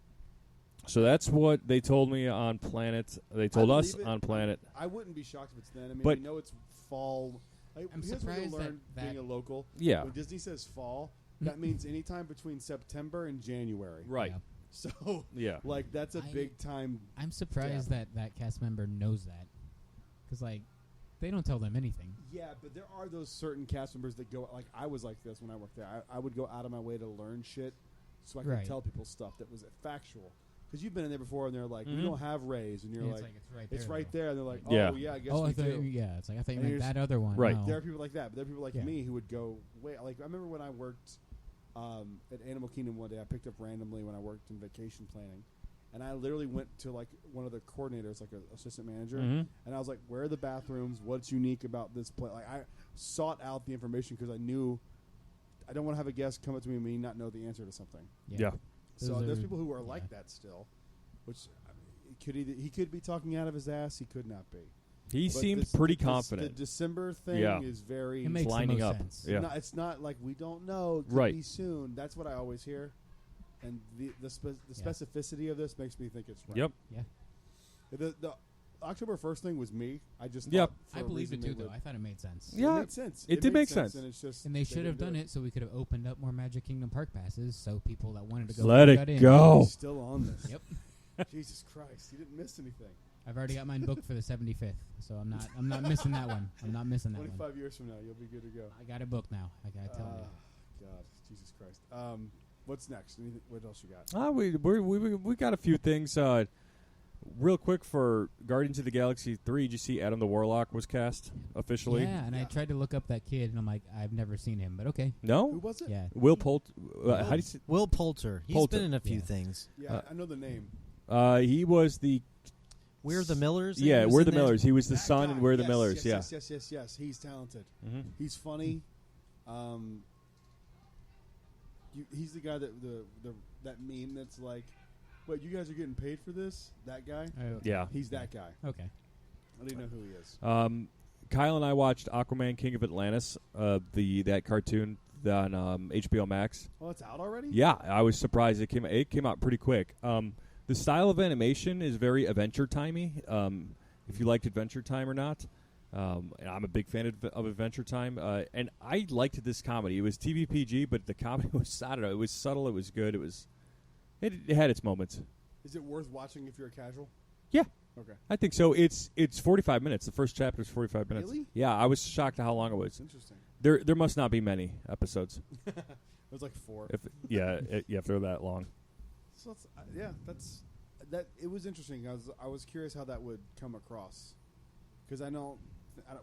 So that's what they told me on Planet. They told us believe it. on Planet. I wouldn't be shocked if it's then. I mean, But- we know it's fall. Like, I'm here's what surprised you'll learn that- being a local. Yeah. When Disney says fall, that means anytime between September and January. Right. Yeah. So, Yeah. like, that's a I- big time. I'm surprised that cast member knows that. Because, like, they don't tell them anything. Yeah, but there are those certain cast members that go. Like, I was like this when I worked there. I would go out of my way to learn shit so I could Right. tell people stuff that was factual. Because you've been in there before, and they're like, Mhm. "We don't have rays," and you're Yeah, like, it's right there. "It's right though. there," and they're like, Yeah. "Oh yeah, I guess Oh, we I thought, do." yeah, it's like I thought you And meant here's- that other one. Right. No. There are people like that, but there are people like Yeah. me who would go wait. Like I remember when I worked at Animal Kingdom one day, I picked up randomly when I worked in vacation planning, and I literally went to like one of the coordinators, like an assistant manager, Mhm. and I was like, "Where are the bathrooms? What's unique about this place?" Like I sought out the information because I knew I don't want to have a guest come up to me and me not know the answer to something. Yeah. So Those there's are- people who are yeah. like that still, which I mean, he could be talking out of his ass, he could not be. He But seemed this- pretty the confident. December thing Yeah. is very It makes lining the most up. sense. Yeah. it's not like we don't know. It could Right. be soon. That's what I always hear, and the specificity of this makes me think it's right. Yep. Yeah. The October 1st thing was me. I just Yep. thought for I a believed reason it too, they though. would- I thought it made sense. Yeah. it made sense. It did made make sense. and it's just And they should have didn't done do it so we could have opened up more Magic Kingdom park passes so people that wanted to go Let it got in. go. He's still on this. Yep. Jesus Christ, he didn't miss anything. I've already got mine booked for the 75th, so I'm not missing that one. I'm not missing that one. 25 years from now, you'll be good to go. I got it booked now. I gotta tell you. God, Jesus Christ. What's next? What else you got? We got a few things. Real quick for Guardians of the Galaxy 3, did you see Adam the Warlock was cast officially? Yeah, and I tried to look up that kid, and I'm like, I've never seen him, but okay. Who No? was it? Yeah. Will Poulter. How do you say? Will Poulter. He's Poulter. been in a few Yeah. things. Yeah, I know the name. He was the We're the Millers. yeah. he was We're in the there? Millers. He was the That son guy. in We're the Yes, Millers. Yes. He's talented. Mhm. He's funny. He's the guy that meme that's like, "What, you guys are getting paid for this?" That guy. Yeah. He's that guy. Okay. I don't even know who he is. Kyle and I watched Aquaman: King of Atlantis, that cartoon on HBO Max. Oh, it's out already? Yeah, I was surprised it came out pretty quick. The style of animation is very Adventure Timey. If you liked Adventure Time or not, and I'm a big fan of Adventure Time. And I liked this comedy. It was TV PG, but the comedy was, I don't know, it was subtle. It was good. It had its moments. Is it worth watching if you're a casual? Yeah. Okay. I think so. It's 45 minutes. The first chapter is 45 minutes. Really? Yeah, I was shocked at how long it was. Interesting. There must not be many episodes. It was like 4. If they're that long. So that. It was interesting. I was curious how that would come across, because I know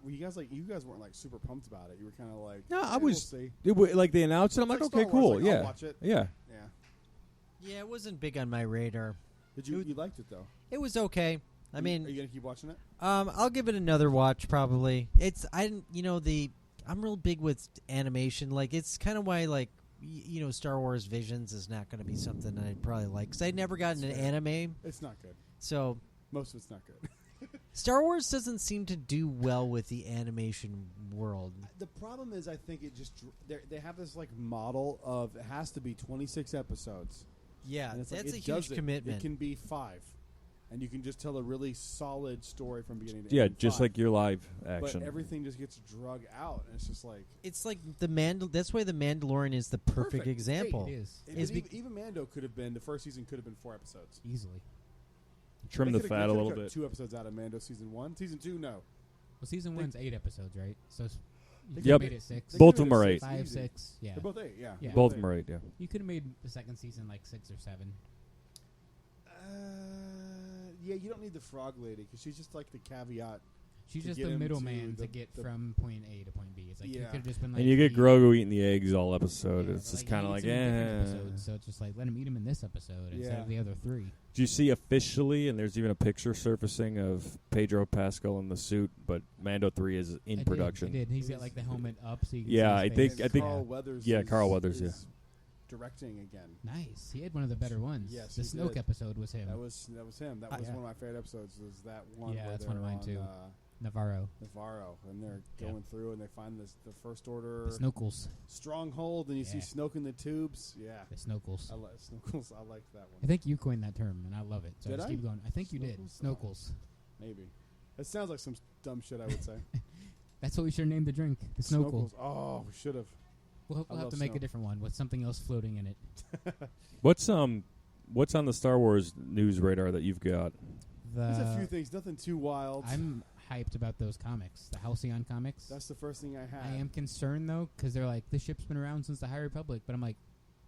you guys weren't like super pumped about it. You were kind of like, No, I we'll was. see. Like they announced it. I'm like, It's okay, Star Wars, cool. like, Yeah, I'll watch it. yeah. Yeah. Yeah, it wasn't big on my radar. Did you liked it though? It was okay. I mean, are you gonna keep watching it? I'll give it another watch probably. I'm real big with animation. Like it's kind of why like Star Wars Visions is not going to be something that I'd probably like because I never got into anime. It's not good. So Most of it's not good. Star Wars doesn't seem to do well with the animation world. The problem is, I think it just they have this like model of it has to be 26 episodes. Yeah, And it's that's like, a it huge doesn't. commitment. It can be 5, and you can just tell a really solid story from beginning to Yeah, end. just 5. like your live action. But everything just gets drug out, and it's just like It's like that's why the Mandalorian is the perfect example. It is. even Mando could have been the first season could have been 4 episodes. Easily. Trim They the could've- fat they a could've little cut bit. 2 episodes out of Mando season 1. Season 2, no. Well, season 1's 8 episodes, right? So you Yep. made it 6. They Both could've of them are made it 8. 5, easy. 6. Yeah. They're both 8. Yeah. Yeah. Both of them are 8. Yeah. You could have made the second season like 6 or 7. Yeah, you don't need the frog lady because she's just like the caveat. She's To just get the him middleman to to get the- from point A to point B. It's like you Yeah. could have just been like, And you get he- Grogu eating the eggs all episode. yeah, It's but, just he kind of eats like, him in different eh. episodes, so it's just like let him eat him in this episode instead Yeah. of the other 3. Do you see officially, and there's even a picture surfacing of Pedro Pascal in the suit, but Mando 3 is in production. I did. He's It got is- like the helmet up, so you can Yeah, see I his think- face. And Carl yeah. Weathers. Yeah, is- Carl Weathers, is directing again. Nice. He had one of the better ones. Yes, the he Snoke did. episode was him. That was him. That was Yeah. one of my favorite episodes. Was that one? Yeah, where that's they're one of mine on, too. Navarro. Navarro, and they're Yeah. going through and they find the First Order The Snokels. stronghold, and you see Yeah. Snoke in the tubes. Yeah, The Snokels. I like Snokels. I like that I one. think you coined that term, and I love it. So Did just I? keep going. I think you did. Snokels? Snokels. Maybe it sounds like some dumb shit I would say. That's what we should name the drink. The Snokels. Oh, we should have. We'll I have love to make a Snoke. different one with something else floating in it. What's on the Star Wars news radar that you've got? There's a few things. Nothing too wild. I'm hyped about those comics, the Halcyon comics. That's the first thing I had. I am concerned though, because they're like, this ship's been around since the High Republic, but I'm like,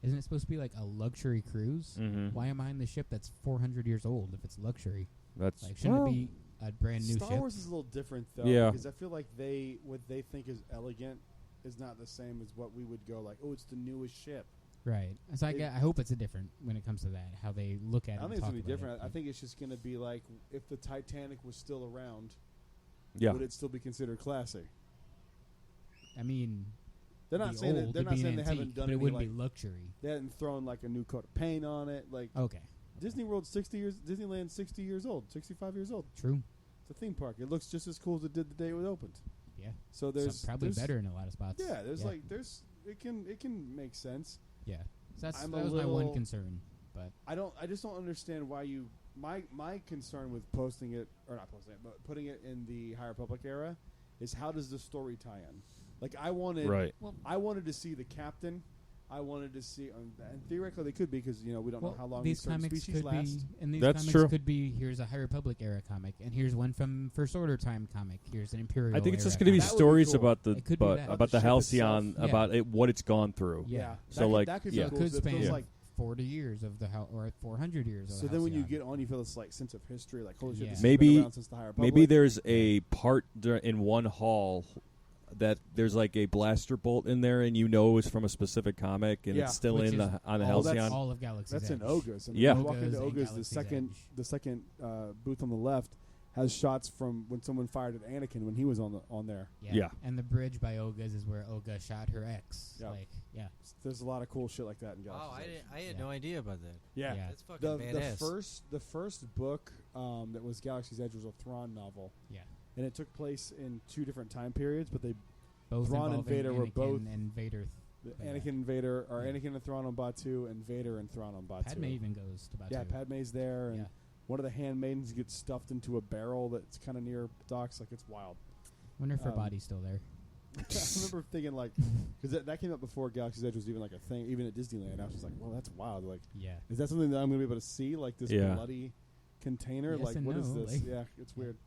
isn't it supposed to be like a luxury cruise? Mm-hmm. Why am I in the ship that's 400 years old if it's luxury? That's Like, shouldn't it be a brand new Star ship? Wars is a little different though, Yeah. because I feel like what they think is elegant is not the same as what we would go like. Oh, it's the newest ship. Right. So It- I hope it's a different when it comes to that, how they look at it. I don't and think it's talk gonna be about different. it. I think it's just gonna be like if the Titanic was still around, yeah. would it still be considered classy? I mean, They're not be saying old, that. They're it'd not be saying an they antique, haven't done but it any, wouldn't like, be luxury. they hadn't thrown like a new coat of paint on it. Like Okay. Disney World, 60 years. Disneyland, 60 years old, 65 years old. True. It's a theme park. It looks just as cool as it did the day it was opened. Yeah. So there's probably there's- better in a lot of spots. Yeah, it can make sense. Yeah. So that I'm was a my one little- concern. But I just don't understand why you. My concern with posting it or not posting it, but putting it in the High Republic era is how does the story tie in? Like I wanted, Right. I wanted to see the captain. I wanted to see, and theoretically they could be because we don't know how long these certain comics species could last. be, and these That's comics true. could be. Here's a High Republic era comic, and here's one from First Order time comic. Here's an Imperial. I think it's era just going to be That would be stories cool. about It could be that. about the ship Halcyon, itself. about what it's gone through. Yeah. So, like, that could be yeah. So cool. it could So it feels span like 40 years of the or 400 years. Of so. the Then when you Halcyon. get on, you feel this like sense of history. Like holy shit, Yeah. this has Maybe- been around since the High Republic. Maybe there's a part in one hall that there's like a blaster bolt in there, and it was from a specific comic, and Yeah. it's still Which in is on the all- that's Halcyon. all of Galaxy's That's Edge. in Oga's. Yeah. You walk into Oga's and Oga's, Galaxy's the second booth on the left has shots from when someone fired at Anakin when he was on there. Yeah. And the bridge by Oga's is where Oga shot her ex. Yeah. Like, yeah. There's a lot of cool shit like that in Oh, Galaxy's Edge. I had Yeah. no idea about that. Yeah. Yeah. That's fucking badass. The first book that was Galaxy's Edge was a Thrawn novel, Yeah. and it took place in 2 different time periods, but they Both Thrawn and involving Vader were Anakin both- and Vader Anakin and Vader, or Anakin and Thrawn on Batuu, and Vader and Thrawn on Batuu. Padme even goes to Batuu. Yeah, Padme's there, and Yeah. one of the handmaidens gets stuffed into a barrel that's kind of near Doc's. Like, it's wild. Wonder if her body's still there. I remember thinking, like, because that came up before Galaxy's Edge was even like a thing, even at Disneyland. I was just like, well, that's wild. Like, Yeah. is that something that I'm going to be able to see? Like this bloody container? Yes Like, and what is no, this? like- Yeah, it's weird.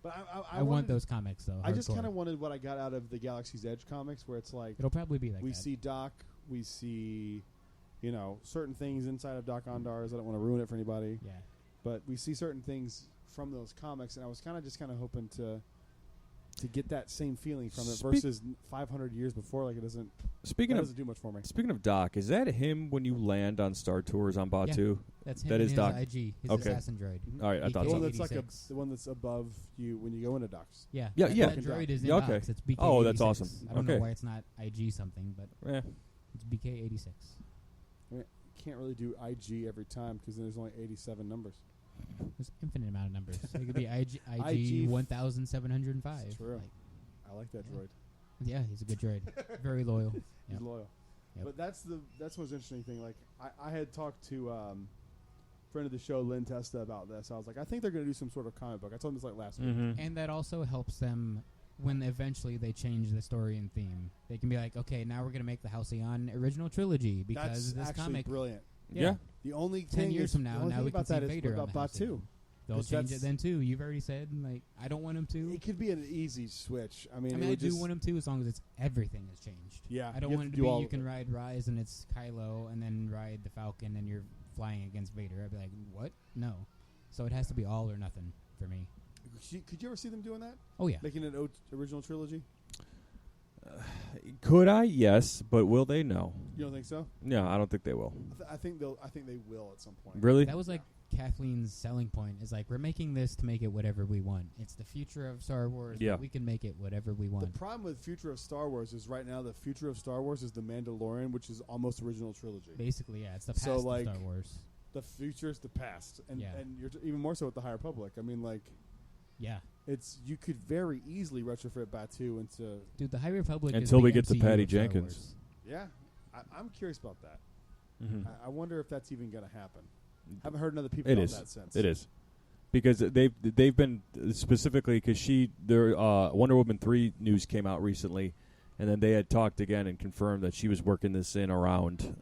But I want those comics though. I just hardcore. kind of wanted what I got out of the Galaxy's Edge comics, where it's like It'll probably be like we that. see Doc, we see, certain things inside of Doc Ondar's. I don't want to ruin it for anybody, Yeah. but we see certain things from those comics, and I was kind of hoping to get that same feeling from it versus 500 years before. Like, it doesn't. Speaking that of doesn't do much for me. Speaking of Doc, is that him when you land on Star Tours on Batuu? That's him. That and is his Doc. IG, his Okay. assassin droid. All right, I thought The so. one that's like 86. the one that's above you when you go into Doc's. Yeah. Yeah, that, yeah. That droid is in Yeah, okay. Docs. It's BK. Oh, that's awesome. I don't Okay. know why it's not IG something, but Yeah. it's BK86. Can't really do IG every time because there's only 87 numbers. There's infinite amount of numbers. It could be IG IG 1705. True. Like, I like that droid. yeah, he's a good droid. Very loyal. He's Yep. loyal. Yep. But that's the most interesting thing. Like, I had talked to friend of the show, Lynn Testa, about this. I was like, I think they're going to do some sort of comic book. I told him this like last week. Mm-hmm. And that also helps them when eventually they change the story and theme. They can be like, okay, now we're going to make the Halcyon original trilogy because That's this actually comic. brilliant. Yeah. The only 10 thing years is, from now, the only now thing we can about see that is Vader what on about the Halcyon. Batuu. They'll 'Cause change that's- it then too. You've already said like I don't want him to. It could be an easy switch. I mean, I it mean, I would do just, want him to as long as it's everything has changed. Yeah, I don't you have want it to to do be all you of can it. ride Rise and it's Kylo and then ride the Falcon and you're flying against Vader. I'd be like, what? No. So it has to be all or nothing for me. Could you ever see them doing that? Oh yeah. Making an original trilogy? Could I? Yes, but will they? No. You don't think so? No, I don't think they will. I think they will at some point. Really? That was like Kathleen's selling point is like we're making this to make it whatever we want. It's the future of Star Wars. Yeah. But we can make it whatever we The want. problem with future of Star Wars is right now the future of Star Wars is the Mandalorian, which is almost original trilogy. Basically, yeah, it's the past So, of like, Star Wars. The future is the past, and Yeah. and you're even more so with the High Republic. I mean, like, Yeah, you could very easily retrofit Batuu into. dude, the High Republic. Until is the we get to MCU Patty of Star Jenkins. Wars. Yeah, I'm curious about that. Mm-hmm. I wonder if that's even going to happen. Haven't heard other people It about is. that since. It is. Because they've been specifically because their Wonder Woman 3 news came out recently, and then they had talked again and confirmed that she was working this in around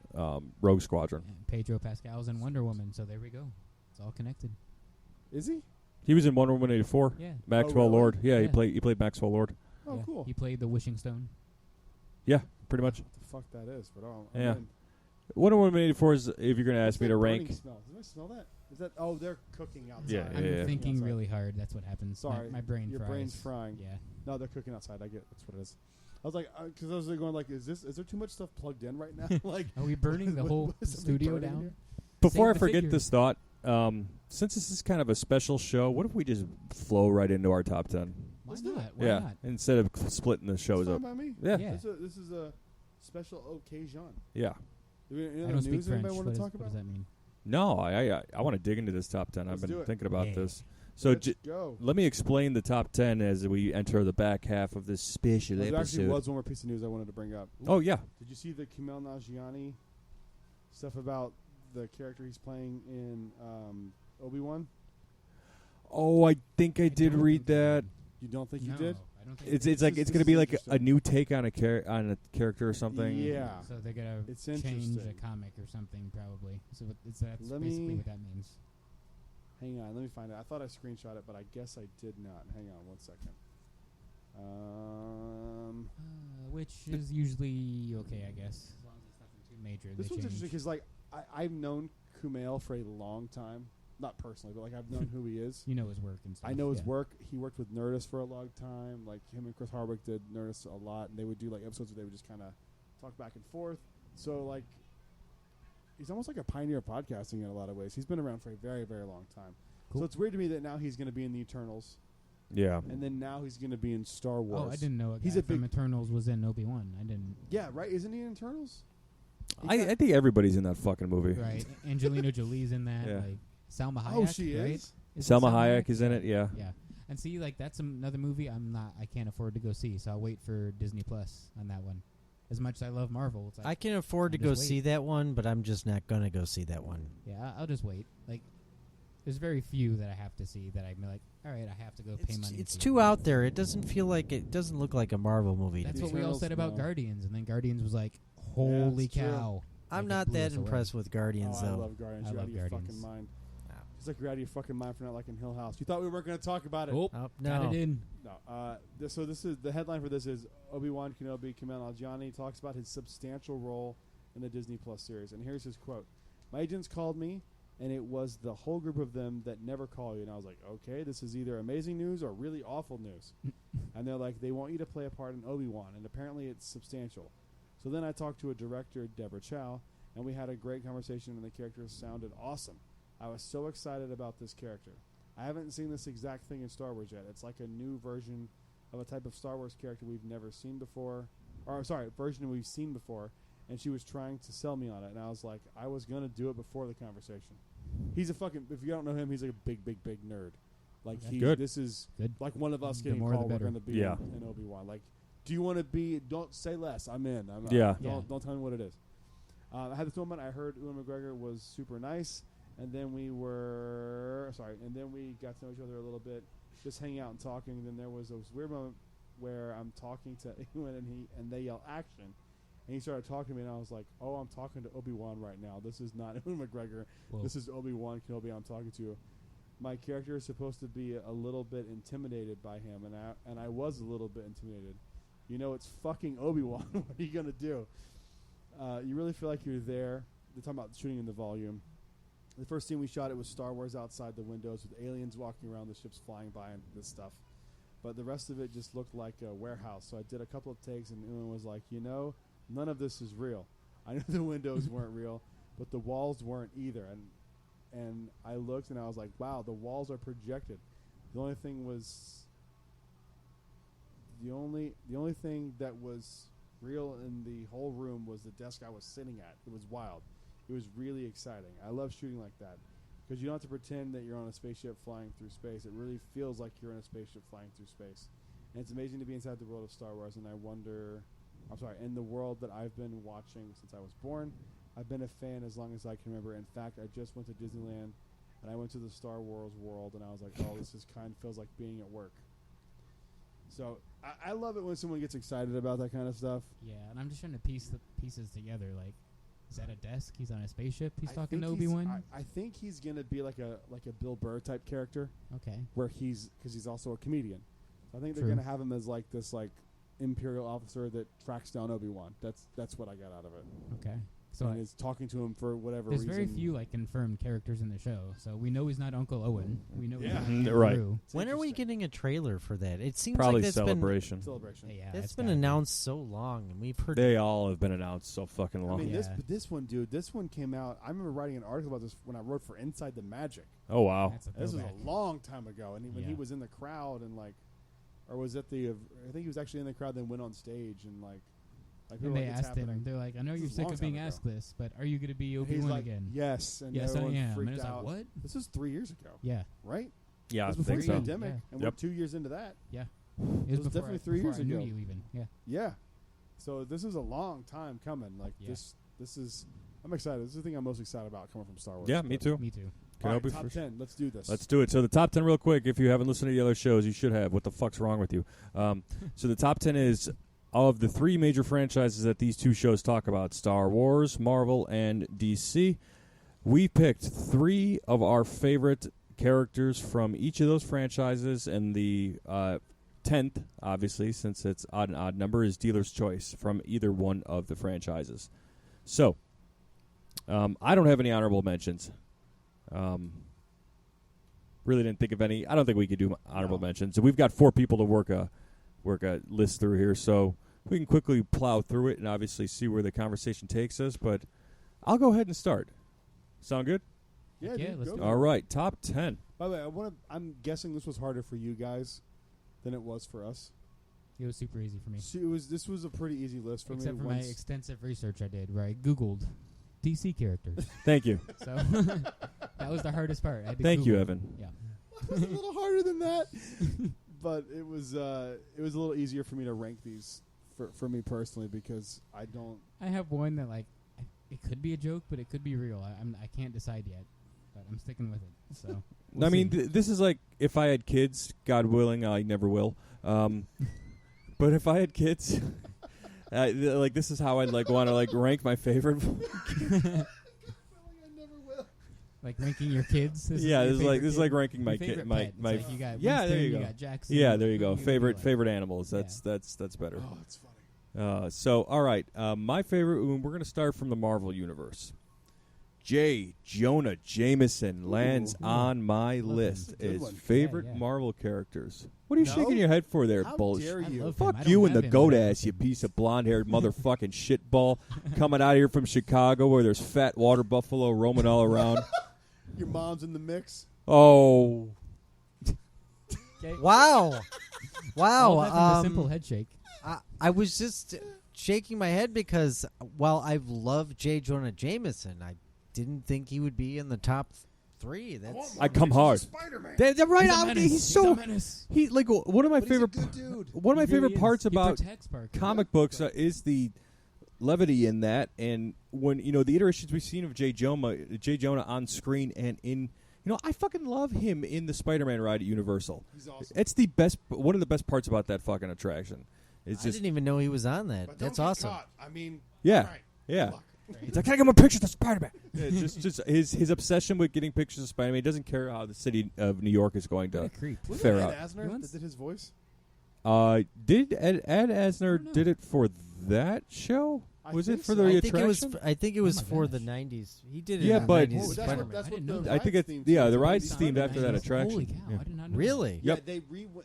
Rogue Squadron. And Pedro Pascal's in Wonder Woman, so there we go. It's all connected. Is he? He was in Wonder Woman 84. Yeah. Maxwell Oh, really? Lord. Yeah, Yeah. he played Maxwell Lord. Oh, Yeah. cool. He played the Wishing Stone. Yeah, pretty much. What the fuck that is? But Yeah. Wonder Woman 84 is if you're going to ask me to rank. Smell? Does anybody smell that? Is that? Oh, they're cooking outside. Yeah, I'm yeah. thinking Outside. really hard. That's what happens. Sorry, my brain Your fries. brain's frying. Yeah. No, they're cooking outside. I get. That's what it is. I was like, because I was going like, is there too much stuff plugged in right now? Like, Are we burning the whole is something studio burning in down? here? Before I the forget figure. this thought, since this is kind of a special show, what if we just flow right into our top 10? Why Let's do not? it. Why yeah, not? instead of splitting the shows It's fine up. by me. Yeah. Yeah. This is a special occasion. Yeah. Any I other don't speak news French. anybody want to talk What about? does that mean? No, I want to dig into this top 10. Let's I've do been it. thinking about Yeah. this. So Let's go. let me explain the top 10 as we enter the back half of this special There actually episode. was one more piece of news I wanted to bring up. Oh, yeah. Did you see the Kumail Nanjiani stuff about the character he's playing in Obi-Wan? Oh, I think I did don't read think so. that. You don't think no, you did? I don't think It's This like is- it's this going to is be like a interesting. new take on a character or something. Yeah. so. They're gonna It's change a interesting. comic or something probably. So that's Let basically me- what that means. Hang on, let me find it. I thought I screenshot it, but I guess I did not. Hang on one second. Which is usually okay, I guess, as long as it's nothing too major. This they one's change. interesting because, like, I've known Kumail for a long time. Not personally, but, like, I've known who he is. You know his work and stuff. I know his yeah. work. He worked with Nerdist for a long time. Like, him and Chris Hardwick did Nerdist a lot, and they would do, like, episodes where they would just kind of talk back and forth. So, like, he's almost like a pioneer of podcasting in a lot of ways. He's been around for a very, very long time. Cool. So it's weird to me that now he's going to be in the Eternals, Yeah. and then now he's going to be in Star Wars. Oh, I didn't know. He's Guy a from big- Eternals was in Obi-Wan. I didn't. Yeah, right? Isn't he in Eternals? I think everybody's in that fucking movie. Right, Angelina Jolie's in that. Yeah. Like Salma Hayek. Oh, she right? is? Is it Selma Hayek is in it, yeah. Yeah, and see, like that's another movie I can't afford to go see, so I'll wait for Disney Plus on that one. as much as I love Marvel, it's like I can afford to I'll go just see wait. that one, but I'm just not gonna go see that one. Yeah, I'll just wait. Like, there's very few that I have to see that I'm like, all right, I have to go pay money. It's to too out there. It doesn't feel like it doesn't look like a Marvel movie. That's The what we all Eternals, said about no. Guardians, and then Guardians was like, holy it's true. cow. I'm Like, it not blew that us away. impressed with Guardians I though. love Guardians. I You're out love of your Guardians. fucking mind. No. It's like you're out of your fucking mind for not liking Hill House. You thought we weren't going to talk about it. Oh, Oh, got no. it in. No. So this is the headline for this is Obi-Wan Kenobi Kumail Nanjiani talks about his substantial role in the Disney Plus series, and here's his quote: "My agents called me, and it was the whole group of them that never call you." And I was like, "Okay, this is either amazing news or really awful news." And they're like, "They want you to play a part in Obi-Wan, and apparently it's substantial." So then I talked to a director, Deborah Chow, and we had a great conversation, and the character sounded awesome. I was so excited about this character. I haven't seen this exact thing in Star Wars yet. It's like a new version of a type of Star Wars character we've never seen before. Or, sorry, version we've seen before. And she was trying to sell me on it. And I was like, I was going to do it before the conversation. He's a fucking, if you don't know him, he's like a big, big, big nerd. Like, Okay. Good. This is Good. like one of us The getting more the called, we're better. going to be Yeah. in Obi-Wan. Like, do you want to be, don't say less. I'm in. Yeah. Don't tell me what it is. I had this moment. I heard Ewan McGregor was super nice. And then we got to know each other a little bit, just hanging out and talking. And then there was this weird moment where I'm talking to Ewan and they yell action. And he started talking to me, and I was like, oh, I'm talking to Obi-Wan right now. This is not Ewan McGregor. Whoa. This is Obi-Wan Kenobi I'm talking to. My character is supposed to be a little bit intimidated by him, and I was a little bit intimidated. You know, it's fucking Obi-Wan. What are you going to do? You really feel like you're there. They're talking about shooting in the volume. The first scene we shot, it was Star Wars outside the windows with aliens walking around, the ships flying by and this stuff. But the rest of it just looked like a warehouse. So I did a couple of takes, and Ewan was like, you know, none of this is real. I knew the windows weren't real, but the walls weren't either. And I looked, and I was like, wow, the walls are projected. The only thing that was real in the whole room was the desk I was sitting at. It was wild. It was really exciting. I love shooting like that because you don't have to pretend that you're on a spaceship flying through space. It really feels like you're in a spaceship flying through space. And it's amazing to be inside the world of Star Wars. And in the world that I've been watching since I was born. I've been a fan as long as I can remember. In fact, I just went to Disneyland and I went to the Star Wars world, and I was like, oh, this is feels like being at work. So I love it when someone gets excited about that kind of stuff. Yeah, and I'm just trying to piece the pieces together. Like, is that a desk? He's on a spaceship. He's I talking to think Obi-Wan. I think he's gonna be like a Bill Burr type character, Okay. where because he's also a comedian. So I think they're True. gonna have him as like this like Imperial officer that tracks down Obi-Wan. That's what I got out of it. Okay. So And is talking to him for whatever there's reason. very few like confirmed characters in the show. So we know he's not Uncle Owen. We know Yeah. he's not Aunt Right. Beru. It's When are we interesting. getting a trailer for that? It seems Probably like that's Celebration. Celebration. Yeah, been it's been gotta be. announced so long, and we've heard. They all have been announced so fucking I long. mean, Yeah. this one, dude. This one came out. I remember writing an article about this when I wrote for Inside the Magic. Oh wow. That's a This was throwback. a long time ago, and when he Yeah. was in the crowd and like, or was at the? I think he was actually in the crowd, then went on stage and like people And were they like, it's asked him, happening. they're like, I know This you're is a sick long of being time ago. asked this, but are you going to be And he's Obi-Wan like, again? yes, and Yes, I everyone am. And freaked it's like, out. what? This was 3 years ago, Yeah. right? Yeah, It I was before think the so. pandemic, Yeah. and Yep. we're 2 years into that. It was before definitely 3 before years I knew ago. you even. Yeah. Yeah, so this is a long time coming. Like Yeah. this is. I'm excited. This is the thing I'm most excited about coming from Star Wars. Yeah, me But- too. Me too. All right, Kenobi top for sure. 10. Let's do this. Let's do it. So the top 10 real quick. If you haven't listened to the other shows, you should have. What the fuck's wrong with you? So the top 10 is of the three major franchises that these two shows talk about, Star Wars, Marvel, and DC. We picked three of our favorite characters from each of those franchises, and the 10th, obviously, since it's an odd number, is dealer's choice from either one of the franchises. So I don't have any honorable mentions. Really didn't think of any. I don't think we could do honorable mentions. So we've got four people to work a list through here, so we can quickly plow through it and obviously see where the conversation takes us. But I'll go ahead and start. Sound good? Yeah, Yeah, dude, let's go do for it. All right, top 10. By the way, I'm guessing this was harder for you guys than it was for us. It was super easy for me. So this was a pretty easy list for Except me. for my extensive research I did, where I Googled DC characters. Thank you. So that was the hardest part. I had to Thank you, Google. Evan. Yeah. It was a little harder than that, but it was a little easier for me to rank these for me personally because I don't. I have one that like it could be a joke, but it could be real. I can't decide yet, but I'm sticking with it. So I mean, this is like if I had kids, God willing, I never will. But if I had kids, like this is how I'd like want to like rank my favorite. Like ranking your kids. This is like ranking my kid. My like you got yeah. Winston, There you you go. got Jackson. Yeah, there you go. Who you Favorite like? animals. That's better. Oh, it's funny. So all right, my favorite. We're gonna start from the Marvel universe. J. Jonah Jameson lands on my list That's a good as one. favorite Yeah. Marvel characters. What are you No? shaking your head for there, How bullshit? dare I you? love him. I Fuck don't you and have the him, goat but I ass, love you him. piece of blonde-haired motherfucking shitball coming out here from Chicago where there's fat water buffalo roaming all around. Your mom's in the mix. Oh, Okay. Wow. All that from the Wow. simple head shake. I was just shaking my head because while I've loved J. Jonah Jameson, I didn't think he would be in the top 3. That's I come hard. Spider-Man. They're right He's a out. menace. He's He's so a menace. he like one of my But he's a favorite good dude. one of my He really favorite parts is. He about protects Parker. comic books is the levity in that, and when the iterations we've seen of J. Jonah on screen and in I fucking love him in the Spider-Man ride at Universal. He's awesome. It's one of the best parts about that fucking attraction. It's I just didn't even know he was on that. But That's don't get awesome. caught. I mean, Yeah. all right. yeah. Good luck. He's like, can I get more pictures of Spider-Man? Yeah, just his obsession with getting pictures of Spider-Man. He doesn't care how the city of New York is going What to a creep. Wasn't fair it out. Ed Asner that did his voice? Did Ed Asner don't know. did it for that show? I Was think it for so. the I attraction? think it was my for gosh. the 90s. He did it Yeah, in but- the 90s Oh, that's Spider-Man. what, that's I what didn't the know that. I think ride's it- themed yeah, to. the It's ride's Spider-Man. themed after that attraction. Holy cow! Yeah. I did not know. Really? Yeah, Yep.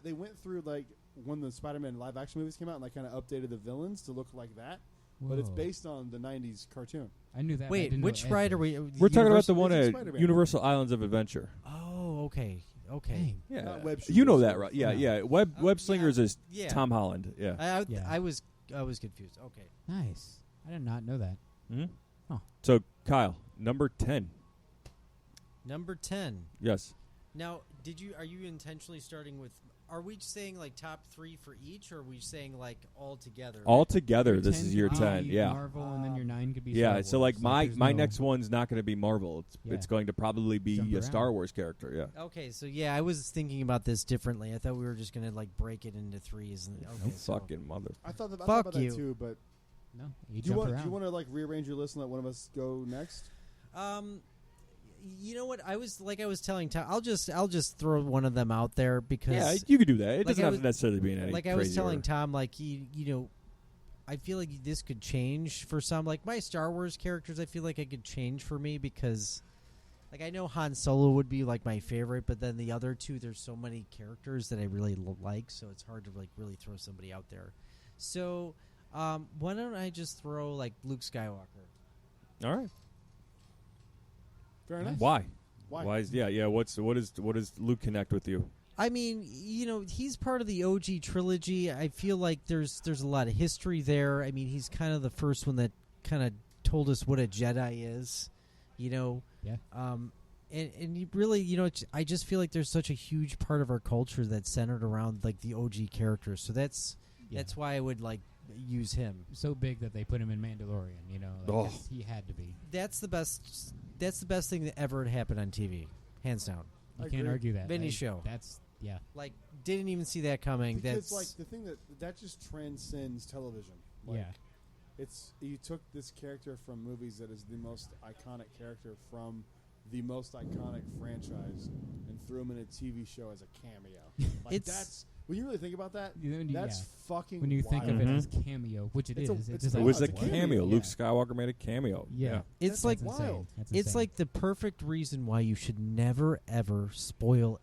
they went through like when the Spider-Man live action movies came out and like kind of updated the villains to look like that. That. But it's Whoa. based on the '90s cartoon. I knew that. but I Wait, didn't know which Ed ride are was. we? We're talking about the one It's at Spider-Man. Universal Islands of Adventure. Oh, okay. Okay. Dang. Yeah, Not Web you know Slingers. that, right? Yeah, No. yeah. Web Slingers is Yeah. Tom Holland. Yeah. Yeah. I was confused. Okay. Nice. I did not know that. Hmm? Huh. So Kyle, number 10. Number 10. Yes. Now, are you intentionally starting with, are we saying like top 3 for each, or are we saying like all together? All together, Your this 10 is your could 10. be Yeah. Marvel, and then your 9 could be. Yeah. Star So Wars. like my there's my no- next one's not going to be Marvel. It's Yeah. going to probably be Jump a around. Star Wars character. Yeah. Okay, so yeah, I was thinking about this differently. I thought we were just gonna like break it into 3s. And okay, so- Fucking mother. I thought Fuck about you. that too, but No, you do jump you around. want to like rearrange your list and let one of us go next? You know what? I was telling Tom, I'll just throw one of them out there because Yeah, you could do that. It Like doesn't I have was- to necessarily be in any like I was crazy telling order. Tom, like I feel like this could change for some. Like my Star Wars characters, I feel like it could change for me because, like, I know Han Solo would be like my favorite, but then the other two, there's so many characters that I really like, so it's hard to like really throw somebody out there. So why don't I just throw like Luke Skywalker? All right. Fair enough. Why? Why? What does Luke connect with you? I mean, he's part of the OG trilogy. I feel like there's a lot of history there. I mean, he's kind of the first one that kind of told us what a Jedi is, Yeah. And you really, I just feel like there's such a huge part of our culture that's centered around like the OG characters. So that's why I would like use him. So big that they put him in Mandalorian. You know, Oh. like he had to be. That's the best. That's the best thing that ever happened on TV, hands down. You I can't agree. argue that. Vinny show. That's Like, didn't even see that coming. Because That's like the thing that just transcends television. Like, yeah. It's you took this character from movies that is the most iconic character from the most iconic franchise and threw him in a TV show as a cameo. Like It's- that's when you really think about that. You- That's yeah. fucking. When you think of wild. it as cameo, which it It's is, a- it's it's just a- It like, was a it's a cameo. cameo. Yeah. Luke Skywalker made a cameo. Yeah. it's That's like wild. insane. That's it's insane. like the perfect reason why you should never ever spoil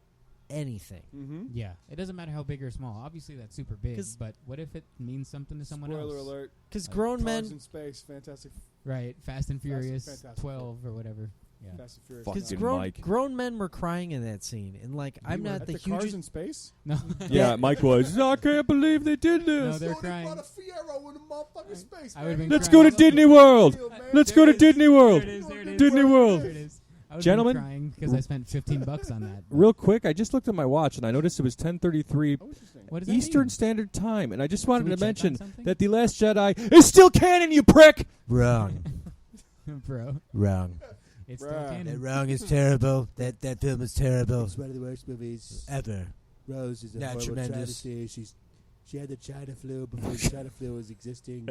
anything. Mm-hmm. Yeah, it doesn't matter how big or small. Obviously, that's super big. 'Cause- But what if it means something to someone Spoiler else? alert. Because Like grown Cars men, in space. Fantastic. Right, Fast and Furious Fantastic. 12 or whatever. Yeah. Fast and Furious. Fuck because Fucking nine. Mike. grown men were crying in that scene, and like I'm were not At the the cars hugest. in space. No. Yeah, Mike was. I can't believe they did No, this. they're They crying. brought a Fiero in a motherfucking space. I would've man. been Let's go to crying. Disney World. Field, man. Let's go to There it is. Disney World. There it is. Disney World. There it is. I was Gentlemen, crying because I spent $15 on that. real quick, I just looked at my watch and I noticed it was 10:33 Oh, interesting. What does that Eastern mean? Standard Time, and I just Did wanted we to check on mention something? that The Last Jedi is still canon, you prick! Wrong. Bro, Wrong. it's still Bruh. canon. That wrong is terrible. That film is terrible. It's one of the worst movies Ever. Rose is a Not horrible tremendous. travesty. She had the China flu before the China flu was existing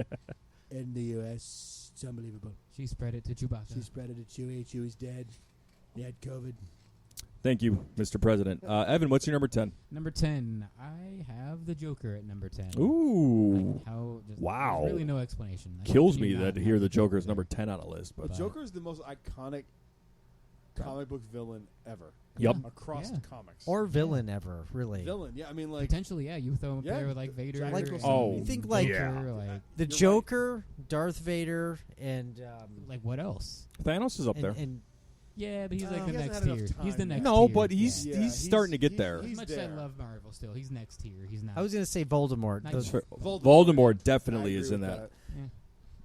in the U.S. It's unbelievable. She spread it to Chewbacca. She spread it to Chewie. Chewie's dead. He had COVID. Thank you, Mr. President. Evan, what's your number 10? Number 10. I have the Joker at number 10. Ooh. Like how just, Wow. There's really no explanation. Like, Kills how can me you that not to have hear the Joker Joker is there? number 10 on a list. But But Joker is the most iconic comic book villain ever. Yep. Across Yeah. comics. Or villain ever, really. villain. Yeah, I mean, like, Potentially, yeah. You throw him up Yeah, there with like Vader. Jack Like- Nicholson. Oh, You think like yeah. Joker, like the You're right. Joker, Darth Vader, and like what else? Thanos is up there. and Yeah, but he's like He the hasn't next had enough tier. He's the time next yet. No, tier. but he's Yeah, he's starting to get he- there. he's As much as I there. love Marvel, still he's next tier. He's not. I was gonna say Voldemort. Nice. Those, Sure. Voldemort. Voldemort definitely I is agree in with that.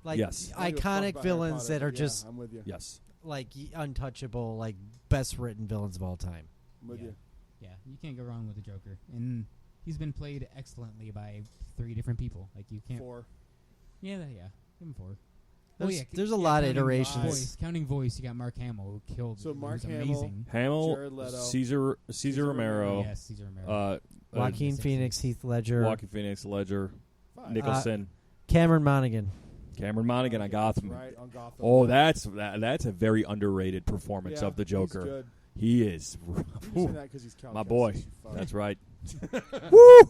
like Yes. I don't give a fuck iconic about Harry villains Potter, that are but just I'm with you. Yes. like untouchable, like best written villains of all time. I'm with Yeah. you. Yeah, you can't go wrong with the Joker, and he's been played excellently by 3 different people. Like you can't. 4. Yeah, give him 4. There's a lot of counting iterations. Counting voice, you got Mark Hamill who killed. So who Mark was Hamill, amazing. Hamill, Jared Leto. Caesar Romero, Yes, Caesar Romero. Joaquin Sixties. Phoenix, Heath Ledger, Joaquin Phoenix, Ledger, 5. Nicholson, Cameron Monaghan. Cameron Monaghan on Gotham. Right, on Gotham. Oh, that's a very underrated performance Yeah, of the he's Joker. good. He is. You say that 'cause he's Cal My Kestis, boy. you fuck. That's right. Woo!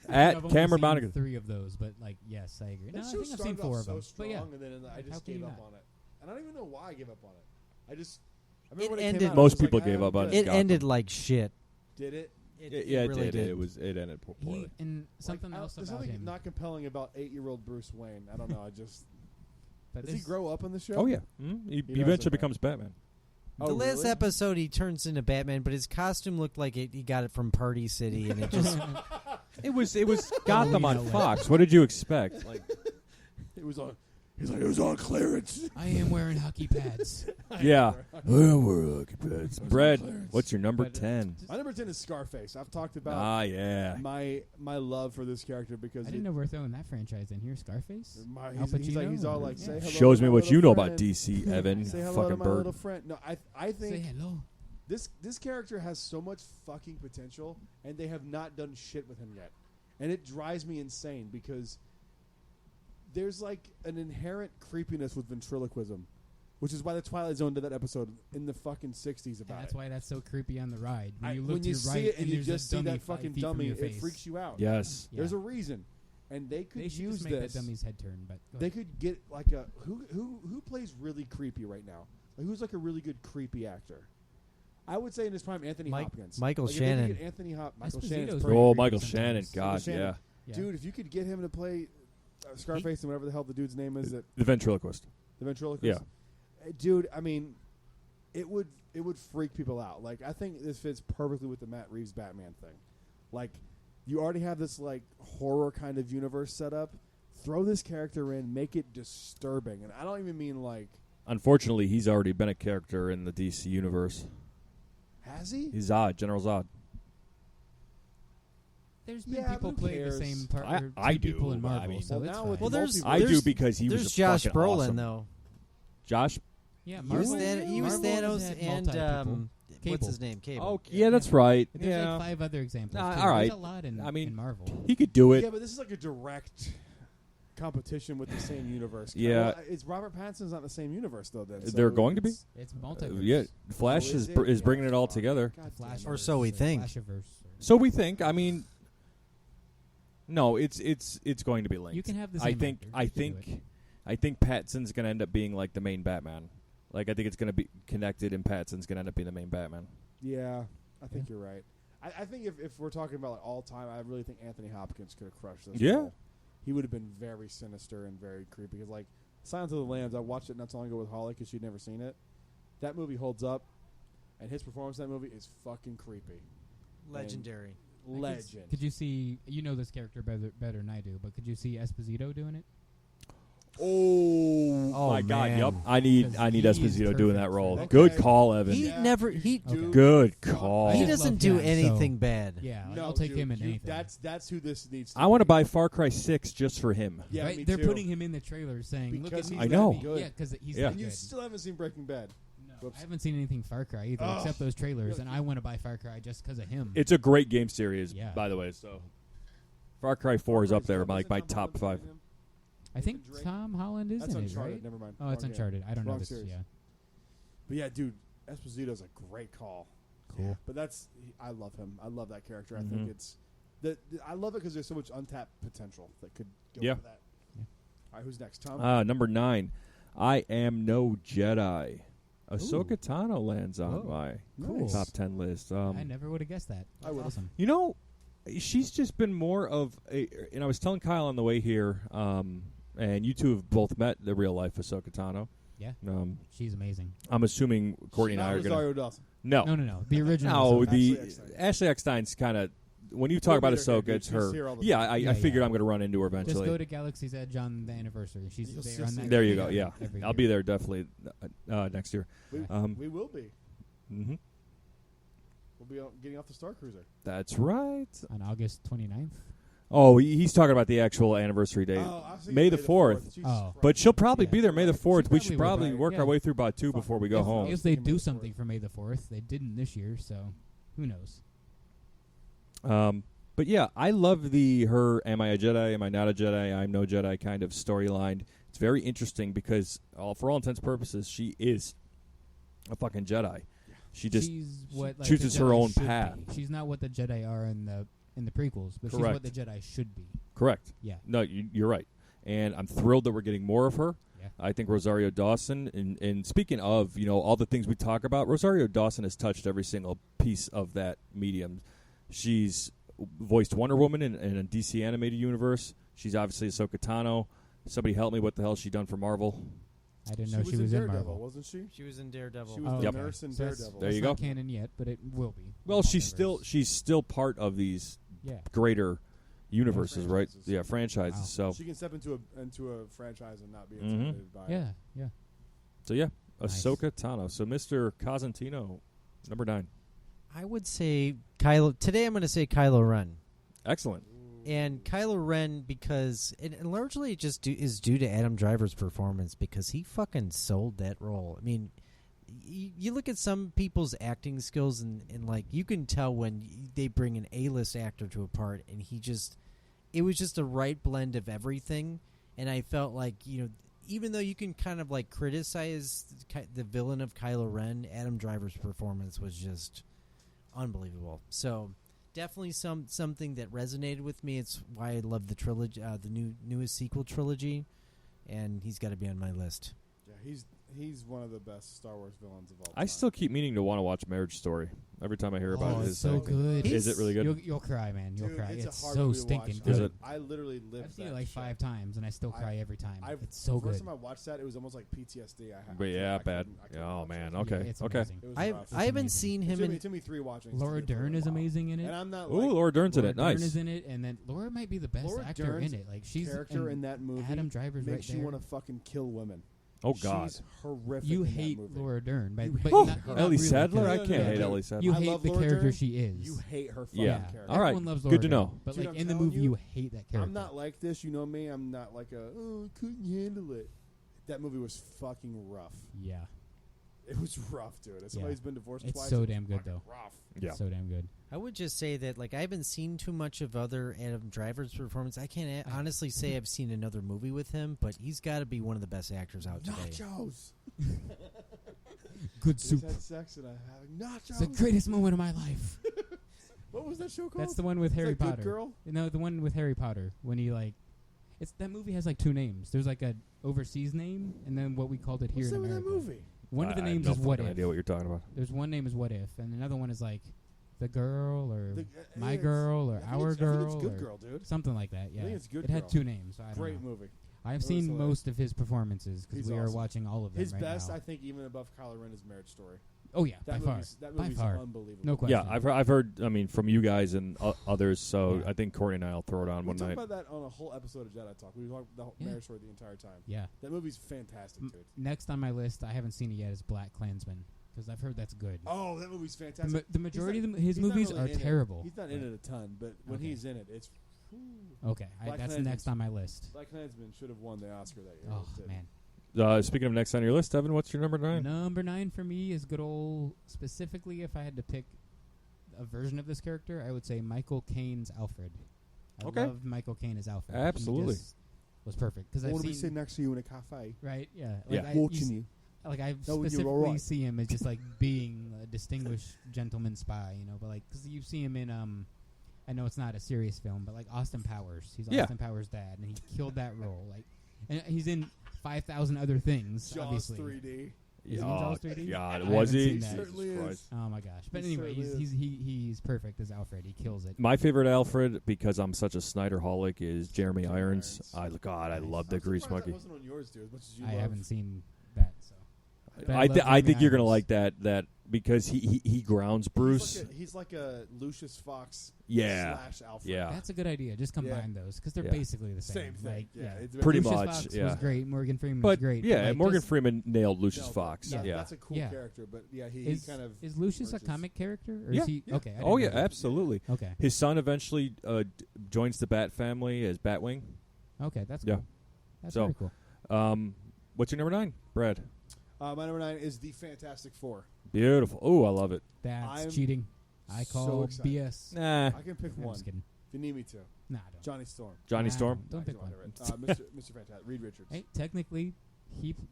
I've At only Cameron seen Monaghan. 3 of those, but like, yes, I agree. That No, I show think I've seen started 4 off of so them. strong, But yeah, and then I How just can gave you up not? on it. And I don't even know why I gave up on it. I just. I It remember when it ended- came out, Most I was people like, gave up on good. It Gotham. ended like shit. Did it? Yeah, it really did. It ended poorly. he, and something Like, else there's about something him. not compelling about 8-year-old Bruce Wayne. I don't know. I just. But Does he this- grow up in the show? Oh yeah, he does, eventually okay. becomes Batman. Oh, The last really? episode, he turns into Batman, but his costume looked like he got it from Party City, and it just It was Gotham on Halloween Fox. What did you expect? Like, It was on. He's like, it was on clearance. I am wearing hockey pads. yeah. Brad, clearance. what's your number But, 10? My number 10 is Scarface. I've talked about Yeah. my love for this character because I didn't know we're throwing that franchise in here. Scarface. He's like, Pacino? he's all like, Yeah. say hello. Shows to me my what little you know friend. about DC, Evan. Say hello Fucking to my bird. little friend. No, I Say think hello. this character has so much fucking potential, and they have not done shit with him yet, and it drives me insane because there's like an inherent creepiness with ventriloquism, which is why the Twilight Zone did that episode in the fucking 60s about That's it. why that's so creepy on the ride. When you look when to you your see right it and you there's just a see dummy that 5 fucking feet from dummy, your it face. freaks you out. Yes. Yeah. There's a reason, and they could They should use just make this. that dummy's head turn. But go They ahead. could get like a who plays really creepy right now? Like who's like a really good creepy actor? I would say in his prime, Anthony Hopkins. Michael Like, if they could Shannon. get Anthony Michael Esposito's Shannon's pretty perfect. Oh, creepy Michael sometimes. Shannon. God, Shannon. yeah. Yeah. Dude, if you could get him to play Scarface and whatever the hell the dude's name is, that The ventriloquist. the ventriloquist. Yeah. Dude, I mean, it would freak people out. Like I think this fits perfectly with the Matt Reeves Batman thing. Like you already have this like horror kind of universe set up. Throw this character in, make it disturbing, and I don't even mean like. Unfortunately, he's already been a character in the DC universe. Has he? He's Zod, General Zod. There's been Yeah, people who play cares? the same part. I- or I two people do, in but I Marvel, mean- so Well, it's now fine. with Well, there's- multiverse- I do There's- because he was There's a Josh fucking Brolin awesome. though. Josh. yeah, He was, Marvel. he was Marvel has Thanos had and multi-people. what's Cable. his name? Cable. Oh, yeah, that's right. There's Yeah. like 5 other examples. Nah, too. all right. There's a lot in, I mean, in Marvel. He could do it. Yeah, but this is like a direct competition with the same universe. Yeah. Well, it's Robert Pattinson's not in the same universe though. Then so They're going to be? it's- It's multiverse. Yeah, Flash Oh, is it? is Yeah, bringing it all fuck. together. God damn Flash it. Or so we think. Flashiverse. So we think. I mean, no, it's going to be linked. You can have the I same think. actor. I You can do think. I think Pattinson's going to end up being like the main Batman. Like I think it's going to be connected, and Pattinson's going to end up being the main Batman. Yeah, I think you're right. I think if we're talking about like all time, I really think Anthony Hopkins could have crushed this. Yeah. role. He would have been very sinister and very creepy. Because like Silence of the Lambs, I watched it not so long ago with Holly because she'd never seen it. That movie holds up, and his performance in that movie is fucking creepy. Legendary. Legend. Could you see? You know this character better than I do, but could you see Esposito doing it? Oh, my God! man. Yep, I need Because he Esposito is doing that perfect role. for that Good character. call, Evan. He Yeah. never he Dude, Good fuck. call. he I doesn't love do him, anything so- bad. Yeah, No, I'll take dude, him in anything. That's who this needs to I want to be. buy Far Cry 6 just for him. Yeah, right? me They're too. putting him in the trailer saying, "Look Because at me." he's I know. that good. Yeah, because he's Yeah. that And you good. still haven't seen Breaking Bad. No, Whoops. I haven't seen anything Far Cry either, Ugh. except those trailers, Yeah. and I want to buy Far Cry just because of him. It's a great game series, Yeah. by the way. So, Far Cry 4 is up there, Isn't like my Tom top Holland 5. in him? I think Drake? Tom Holland is That's in it, Uncharted. right? Never mind. Oh, it's Wrong game. Uncharted. I don't know Wrong this. series. Yeah, But yeah, dude, Esposito's a great call. cool. But I love him. I love that character. I Mhm. think it's I love it because there's so much untapped potential that could go Yeah. for that. Yeah. All right, who's next? Tom. Number 9, I Am No Jedi. Ahsoka Tano lands on Oh, my cool. top 10 list. I never would have guessed that. I That's would've. awesome. You know, she's just been more of a. And I was telling Kyle on the way here, and you two have both met the real life Ahsoka Tano. Yeah, she's amazing. I'm assuming Courtney and I Not are going to. Rosario Dawson. No. No. The original. No, Ahsoka. the Ashley Eckstein. Ashley Eckstein's kind of. When you talk We'll about meet her here, Ahsoka, dude. it's She's her. here all the Yeah, time. I Yeah, figured yeah. I'm going to run into her Just eventually. go to Galaxy's Edge on the anniversary. She's You'll there see on us that. There you go. Yeah, every I'll year. be there definitely next year. We will be. Hmm. We'll be getting off the Starcruiser. That's right. on August 29th. Oh, he's talking about the actual anniversary date. Oh, I was thinking May the 4th. Jesus Oh. Christ. But she'll probably Yeah. be there May the 4th. We should probably probably will, work yeah. our way through Batu before we go if, home. If they Thinking May do the something 4th. for May the 4th, they didn't this year, so who knows? But yeah, I love her "Am I a Jedi? Am I not a Jedi? I'm no Jedi" kind of storyline. It's very interesting because, for all intents and purposes, she is a fucking Jedi. She just she's what like, chooses the her Jedi own should path. be. She's not what the Jedi are in the prequels, but she's Correct. what the Jedi should be. correct. Yeah. No, you're right, and I'm thrilled that we're getting more of her. Yeah. I think Rosario Dawson, and speaking of, all the things we talk about, Rosario Dawson has touched every single piece of that medium. She's voiced Wonder Woman in a DC animated universe. She's obviously Ahsoka Tano. Somebody help me, what the hell has she done for Marvel? I didn't know she was in Daredevil, Marvel. wasn't she? She was in Daredevil. She was Oh, the Yep. nurse in So that's- Daredevil. There that's you not go. canon yet, but it will be. Well, she's Multiverse. still part of these Yeah. greater universes, right? Franchises. Yeah, franchises. Wow. So, She can step into a franchise and not be Mhm. intimidated by it. Yeah. so yeah, Nice. Ahsoka Tano. So, Mr. Cosentino, number 9. I would say Kylo. Today I'm going to say Kylo Ren. Excellent. And Kylo Ren, because and largely it just is due to Adam Driver's performance, because he fucking sold that role. I mean, you look at some people's acting skills, and like you can tell when they bring an A-list actor to a part, and it was just the right blend of everything. And I felt like, even though you can kind of like criticize the villain of Kylo Ren, Adam Driver's performance was just unbelievable. So definitely something that resonated with me. It's why I love the trilogy, the newest sequel trilogy, and he's got to be on my list. Yeah, he's one of the best Star Wars villains of all time. I still keep meaning to want to watch Marriage Story every time I hear about Oh, it. it's so good. Is it really good? You'll cry, man. You'll Dude, cry. It's, It's a hard so movie to stinking watch. Is good. it? I literally lived I've seen that it like show. 5 times, and I still cry every time. It's the so first good. time I watched that, it was almost like PTSD. I had. But yeah, bad. I couldn't Oh watch man. it. Okay. Yeah, it's okay. amazing. It was I rough. haven't amazing. seen It him took me, in. it took me 3 watchings. Laura to get through Dern it. is amazing in it. And I'm not Ooh, like Laura Dern's in Laura it. Dern Nice. is in it, and then Laura might be the best Laura actor Dern's in it. Like she's character and in that movie. Adam Driver's right makes you there. want to fucking kill women. Oh God. She's horrific. You in hate that movie. Laura Dern, but, You but hate not, her. not Ellie really, Sadler? I 'cause- can't no, hate no. Ellie Sadler. You I hate love the Laura character Dern. she is. You hate her fucking Yeah. character. All right. Everyone loves Laura Good to Dern, know. But Dude, like I'm in the telling movie, you, you hate that character. I'm not like this. You know me. I'm not like I couldn't handle it. That movie was fucking rough. Yeah, It was rough, dude. As somebody who's been divorced It's twice, so it was damn good, fucking though. Rough. Yeah. so damn good. I would just say that like I haven't seen too much of other Adam Driver's performance. I can't honestly say I've seen another movie with him, but he's got to be one of the best actors out today. Nachos. Good Just soup. had sex and I had nachos. It's the greatest moment of my life. What was that show called? That's the one with Is Harry that Good Potter. Girl? No, the one with Harry Potter when he like, it's that movie has like 2 names. There's like a overseas name, and then what we called it here What's in the name of America. that movie? One of the I have names no is What fucking If. idea what you're talking about. There's one name is What If, and another one is like The Girl or My it's- Girl or I think Our it's- I think Girl it's Good or Girl, dude. something like that. Yeah, think it's Good it had Girl. 2 names. So I don't Great know. movie. I've was seen hilarious. most of his performances because He's we are awesome. watching all of them His right best, now. I think, even above Kylo Ren, is Marriage Story. Oh yeah, That by far. movie's, that By movie's far. unbelievable. No question. Yeah, I've heard. I mean, from you guys and others. So Yeah. I think Corey and I'll throw it on We one talked night. about that on a whole episode of Jedi Talk. We talked the whole Yeah. marriage story the entire time. Yeah. That movie's fantastic, dude. Next on my list, I haven't seen it yet, is Black Klansman because I've heard that's good. Oh, that movie's The, fantastic. the majority He's of not- his he's not movies really are in it. terrible. He's not in it a ton, but when Okay. he's in it, it's. Okay, Black that's Klansman's- next on my list. Black Klansman should have won the Oscar that year. Oh It didn't. man. Speaking of next on your list, Evan, what's your number 9? Number 9 for me is good old. Specifically, if I had to pick a version of this character, I would say Michael Caine's Alfred. I Okay. loved Michael Caine as Alfred. He Absolutely. just was perfect because I I've want to be seen sitting next to you in a cafe, right. Yeah, Yeah. I, watching you. Like I No, when you're specifically alright. see him as just like being a distinguished gentleman spy, you know. But like, because you see him in I know it's not a serious film, but like Austin Powers. He's Yeah. Austin Powers' dad, and he killed that role. Like, and he's in 5,000 other things. Jaws obviously. 3D. Is he in Oh, Jaws 3D? God, I was haven't he? seen that. Jesus Certainly is. Christ. Oh my gosh! But He anyway, certainly he's perfect as Alfred. He kills it. My favorite Alfred, because I'm such a Snyderholic, is Jeremy Jeremy Irons. Irons. I Nice. love the I'm Grease surprised Monkey. that wasn't on yours, dude, as much as you I love. haven't seen that, so. But I love I think Jeremy you're gonna Irons. like that because he grounds Bruce. He's like a Lucius Fox Yeah. / Alfred. Yeah. That's a good idea. Just combine those because they're Yeah. basically the same. Same thing. Like, yeah. It's Pretty Lucius much, Fox yeah. was great. Morgan Freeman But was great. yeah, like, Morgan just- Freeman nailed Lucius No, Fox. that- Yeah. That's a cool Yeah. character, but yeah, he Is, kind of. is Lucius a merges. comic character? Or Yeah. is he? Yeah. Okay. I Oh didn't yeah, know that. absolutely. Okay. His son eventually joins the Bat family as Batwing. Okay, that's Yeah. cool. That's So- very cool. What's your number 9, Brad? My number 9 is the Fantastic Four. Beautiful. Oh, I love it. That's I'm cheating. I so call excited. BS. Nah, I can pick I'm one just kidding. if you need me to. Nah, don't. Johnny Storm. Johnny Nah, Storm. Don't pick Come on, one. Mr. Fantastic. Reed Richards. Hey, technically,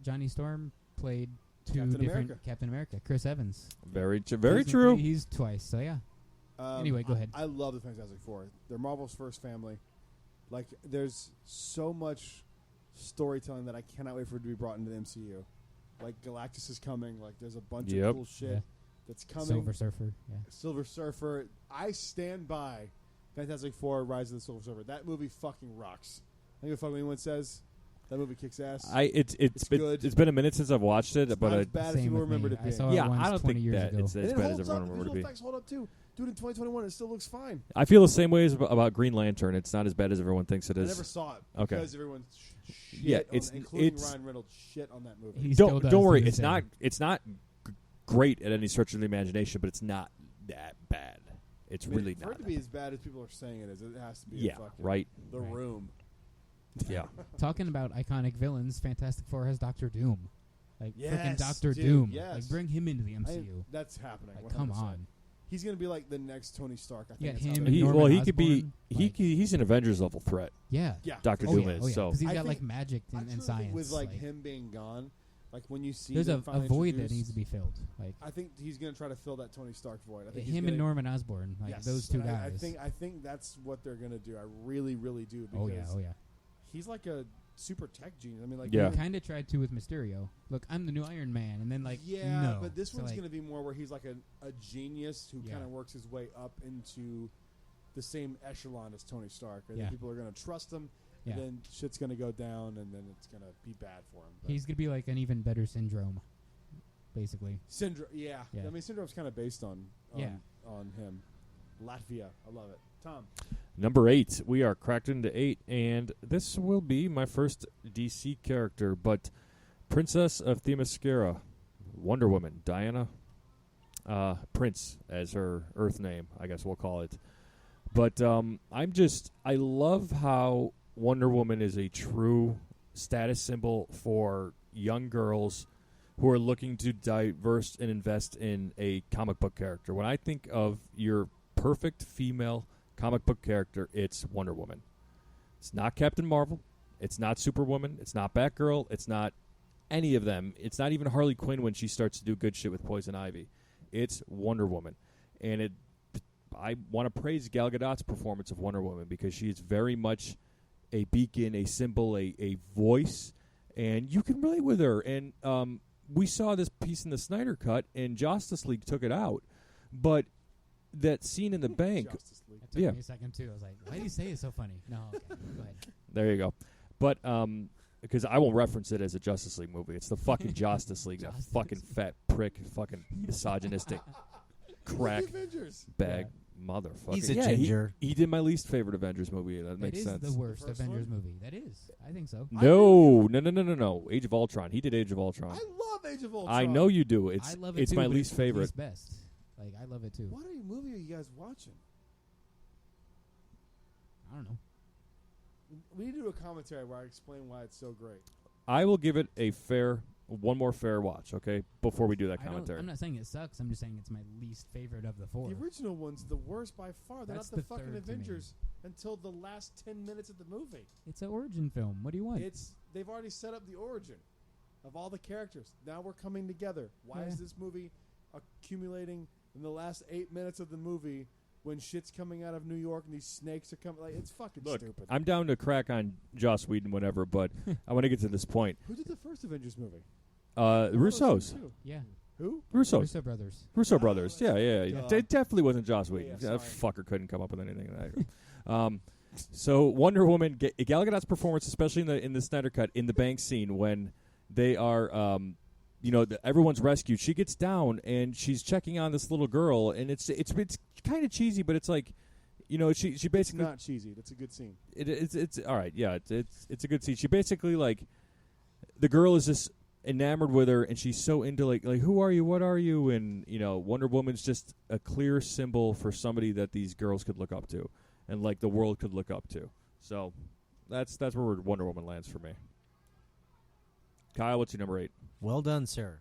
Johnny Storm played two Captain different America. Captain America. Chris Evans. Very Technically, true. He's twice. So yeah. Anyway, go ahead. I love the Fantastic Four. They're Marvel's first family. Like, there's so much storytelling that I cannot wait for it to be brought into the MCU. Like, Galactus is coming. Like, there's a bunch Yep. of cool shit Yeah. that's coming. Silver Surfer. Yeah. Silver Surfer. I stand by Fantastic Four: Rise of the Silver Surfer. That movie fucking rocks. I don't give a fuck what anyone says. That movie kicks ass. It's good. been a minute since I've watched it, It's but not as bad as Same people with remember me. it I being. saw it yeah, once I don't 20 think years that ago. it's And as it bad as holds everyone up. The remembered it visual to be. effects hold up too. Dude, in 2021, it still looks fine. I feel the same way about Green Lantern. It's not as bad as everyone thinks it I is. never saw it Okay. because everyone shit Yeah, on, it's- including it's- Ryan Reynolds shit on that movie. He still Don't does don't to worry. this day. It's not great at any stretch of the imagination, but it's not that bad. It's I mean, really for not. it to be as bad as people are saying it is. It has to be. Yeah, a fucking right. The Right. Room. Yeah. Talking about iconic villains, Fantastic Four has Doctor Doom. Like freaking Yes, Doctor dude, Doom. yes. Like bring him into the MCU. That's happening. Like, come 100%. on. He's gonna be like the next Tony Stark. I think. Yeah, that's how him they- and Norman Well, he could be. Osborn, He's an Avengers level threat. Yeah. Yeah. Dr. Oh Doom yeah. is. Oh yeah. So Because he's I got like think- magic I and truly think science. with like him being gone, like when you see there's them a finally void that introduced, needs to be filled. Like I think he's gonna try to fill that Tony Stark void. I think he's him gonna, and Norman Osborn. Like yes, those two and guys. I think that's what they're gonna do. I really, really do. Because Oh yeah. Oh yeah. he's like a super tech genius. I mean, like Yeah. They kind of tried to with Mysterio. Look, I'm the new Iron Man, and then like yeah, no. but this So, one's like, gonna be more where he's like a genius who Yeah. kind of works his way up into the same echelon as Tony Stark. And Yeah. then people are gonna trust him. Yeah. And then shit's gonna go down, and then it's gonna be bad for him. But He's gonna be like an even better Syndrome, basically. Syndrome. Yeah. Yeah. I mean, Syndrome's kind of based on Yeah. on him. Latvia. I love it. Tom. Number 8. We are cracked into 8, and this will be my first DC character, but Princess of Themyscira, Wonder Woman, Diana Prince as her Earth name, I guess we'll call it. But I love how Wonder Woman is a true status symbol for young girls who are looking to diverse and invest in a comic book character. When I think of your perfect female comic book character, it's Wonder Woman. It's not Captain Marvel. It's not Superwoman. It's not Batgirl. It's not any of them. It's not even Harley Quinn when she starts to do good shit with Poison Ivy. It's Wonder Woman. And I want to praise Gal Gadot's performance of Wonder Woman because she is very much a beacon, a symbol, a voice, and you can relate with her. And we saw this piece in the Snyder Cut, and Justice League took it out. But that scene in the bank, Justice League. It took me a second too. I was like, why do you say it's so funny? No, okay, go ahead. there you go. But because I will reference it as a Justice League movie. It's the fucking Justice League, that fucking fat prick, fucking misogynistic crack Avengers. bag motherfucker. He's a Yeah, ginger. He did my least favorite Avengers movie. That makes is sense. the worst The first Avengers one? movie. That is. I think so. No. Age of Ultron. He did Age of Ultron. I love Age of Ultron. I know you do. I It's love it it's too, my but least it's favorite. least best. Like I love it too. What movie are you guys watching? I don't know. We need to do a commentary where I explain why it's so great. I will give it one more fair watch, okay? Before we do that I don't- commentary. I'm not saying it sucks. I'm just saying it's my least favorite of the four. The original one's the worst by far. They're That's not the the fucking third to me. Avengers until the last 10 minutes of the movie. It's an origin film. What do you want? They've already set up the origin of all the characters. Now we're coming together. Why is Yeah. this movie accumulating in the last 8 minutes of the movie when shit's coming out of New York and these snakes are coming? Like, it's fucking Look, stupid. I'm down to crack on Joss Whedon, whatever, but I want to get to this point. Who did the first Avengers movie? Russo's. Too. yeah. Who? Russo's. Russo brothers. Russo brothers. Yeah. Duh. It definitely wasn't Joss Whedon. Yeah, That sorry. fucker couldn't come up with anything. So Wonder Woman, Gal Gadot's performance, especially in the Snyder Cut, in the bank scene when they are, everyone's rescued. She gets down and she's checking on this little girl, and it's kind of cheesy, but it's like, she It's basically not cheesy. That's a good scene. it's all right. Yeah, it's a good scene. She basically like the girl is just enamored with her, and she's so into like who are you, what are you, and Wonder Woman's just a clear symbol for somebody that these girls could look up to, and like the world could look up to. So that's where Wonder Woman lands for me. Kyle, what's your number 8? Well done, sir.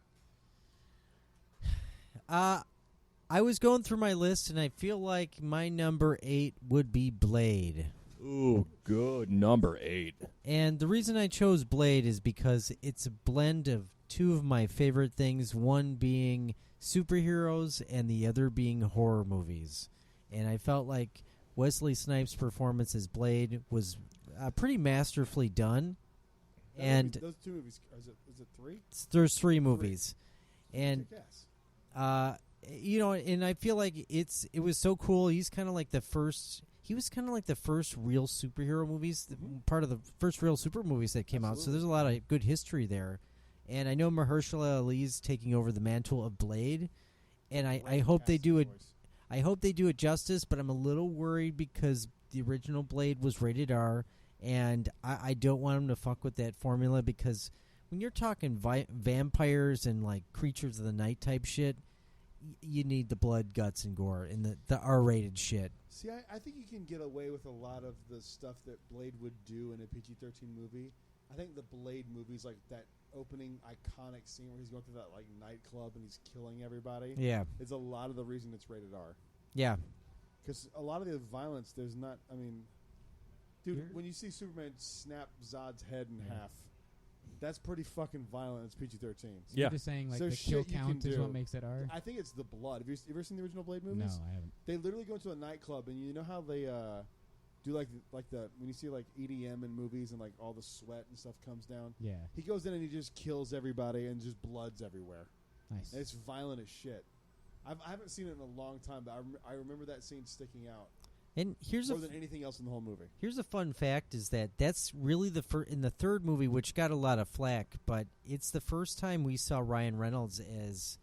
I was going through my list, and I feel like my number 8 would be Blade. Ooh, good number 8. And the reason I chose Blade is because it's a blend of two of my favorite things, one being superheroes and the other being horror movies. And I felt like Wesley Snipes' performance as Blade was pretty masterfully done. And those two movies, is it 3? there's 3 movies. And Kick-ass. and I feel like it was so cool. He's kind of like the first. He was kind of like the first real superhero movies, part of the first real super movies that came out. So there's a lot of good history there. And I know Mahershala Ali's taking over the mantle of Blade, and I hope they do it. I hope they do it justice. But I'm a little worried because the original Blade was rated R, and I don't want them to fuck with that formula because when you're talking vampires and like creatures of the night type shit, you need the blood, guts, and gore and the R-rated shit. See, I think you can get away with a lot of the stuff that Blade would do in a PG-13 movie. I think the Blade movies, like that opening iconic scene where he's going through that like nightclub and he's killing everybody, Yeah, is a lot of the reason it's rated R. yeah. Because a lot of the violence, there's not. I mean, dude, when you see Superman snap Zod's head in half, that's pretty fucking violent. It's PG-13. So Yeah. You're just saying like So the shit kill you can count is do. what makes it R? I think it's the blood. Have you ever seen the original Blade No, movies? I haven't. They literally go into a nightclub, and you know how they do like the when you see like EDM in movies and like all the sweat and stuff comes down. Yeah. He goes in and he just kills everybody and just blood's everywhere. Nice. And it's violent as shit. I haven't seen it in a long time, but I remember that scene sticking out And here's more than anything else in the whole movie. Here's a fun fact: is that's really in the third movie, which got a lot of flack, but it's the first time we saw Ryan Reynolds as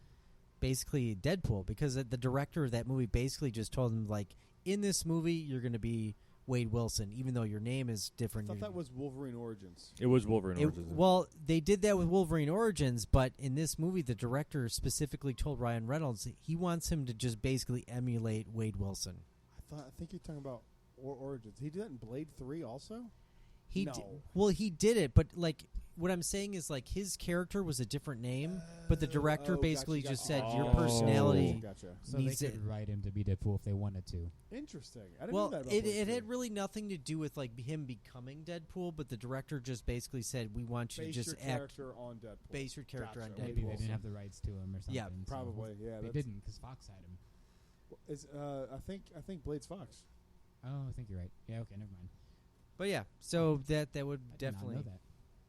basically Deadpool, because the director of that movie basically just told him like, in this movie you're going to be Wade Wilson, even though your name is I different. thought that was Wolverine Origins. It was Wolverine Origins. Well, they did that with Wolverine Origins, but in this movie, the director specifically told Ryan Reynolds he wants him to just basically emulate Wade Wilson. I think you're talking about Origins. He did that in Blade 3 also? He No. well, he did it, but like what I'm saying is like his character was a different name, but the director basically gotcha. just said Oh. your personality. Gotcha. So they needs could it. write him to be Deadpool if they wanted to. Interesting. I didn't Well, know that about it Blade 3. had really nothing to do with like him becoming Deadpool, but the director just basically said we want you Base to just your act character on Deadpool. base your character Gotcha. on Maybe Deadpool. they didn't have the rights to him or something. Yeah, so Probably, yeah. They that's- didn't because Fox had him. I think Blade's Fox. Oh, I think you're right. Yeah, okay, never mind. But yeah, so that would I did definitely not know that.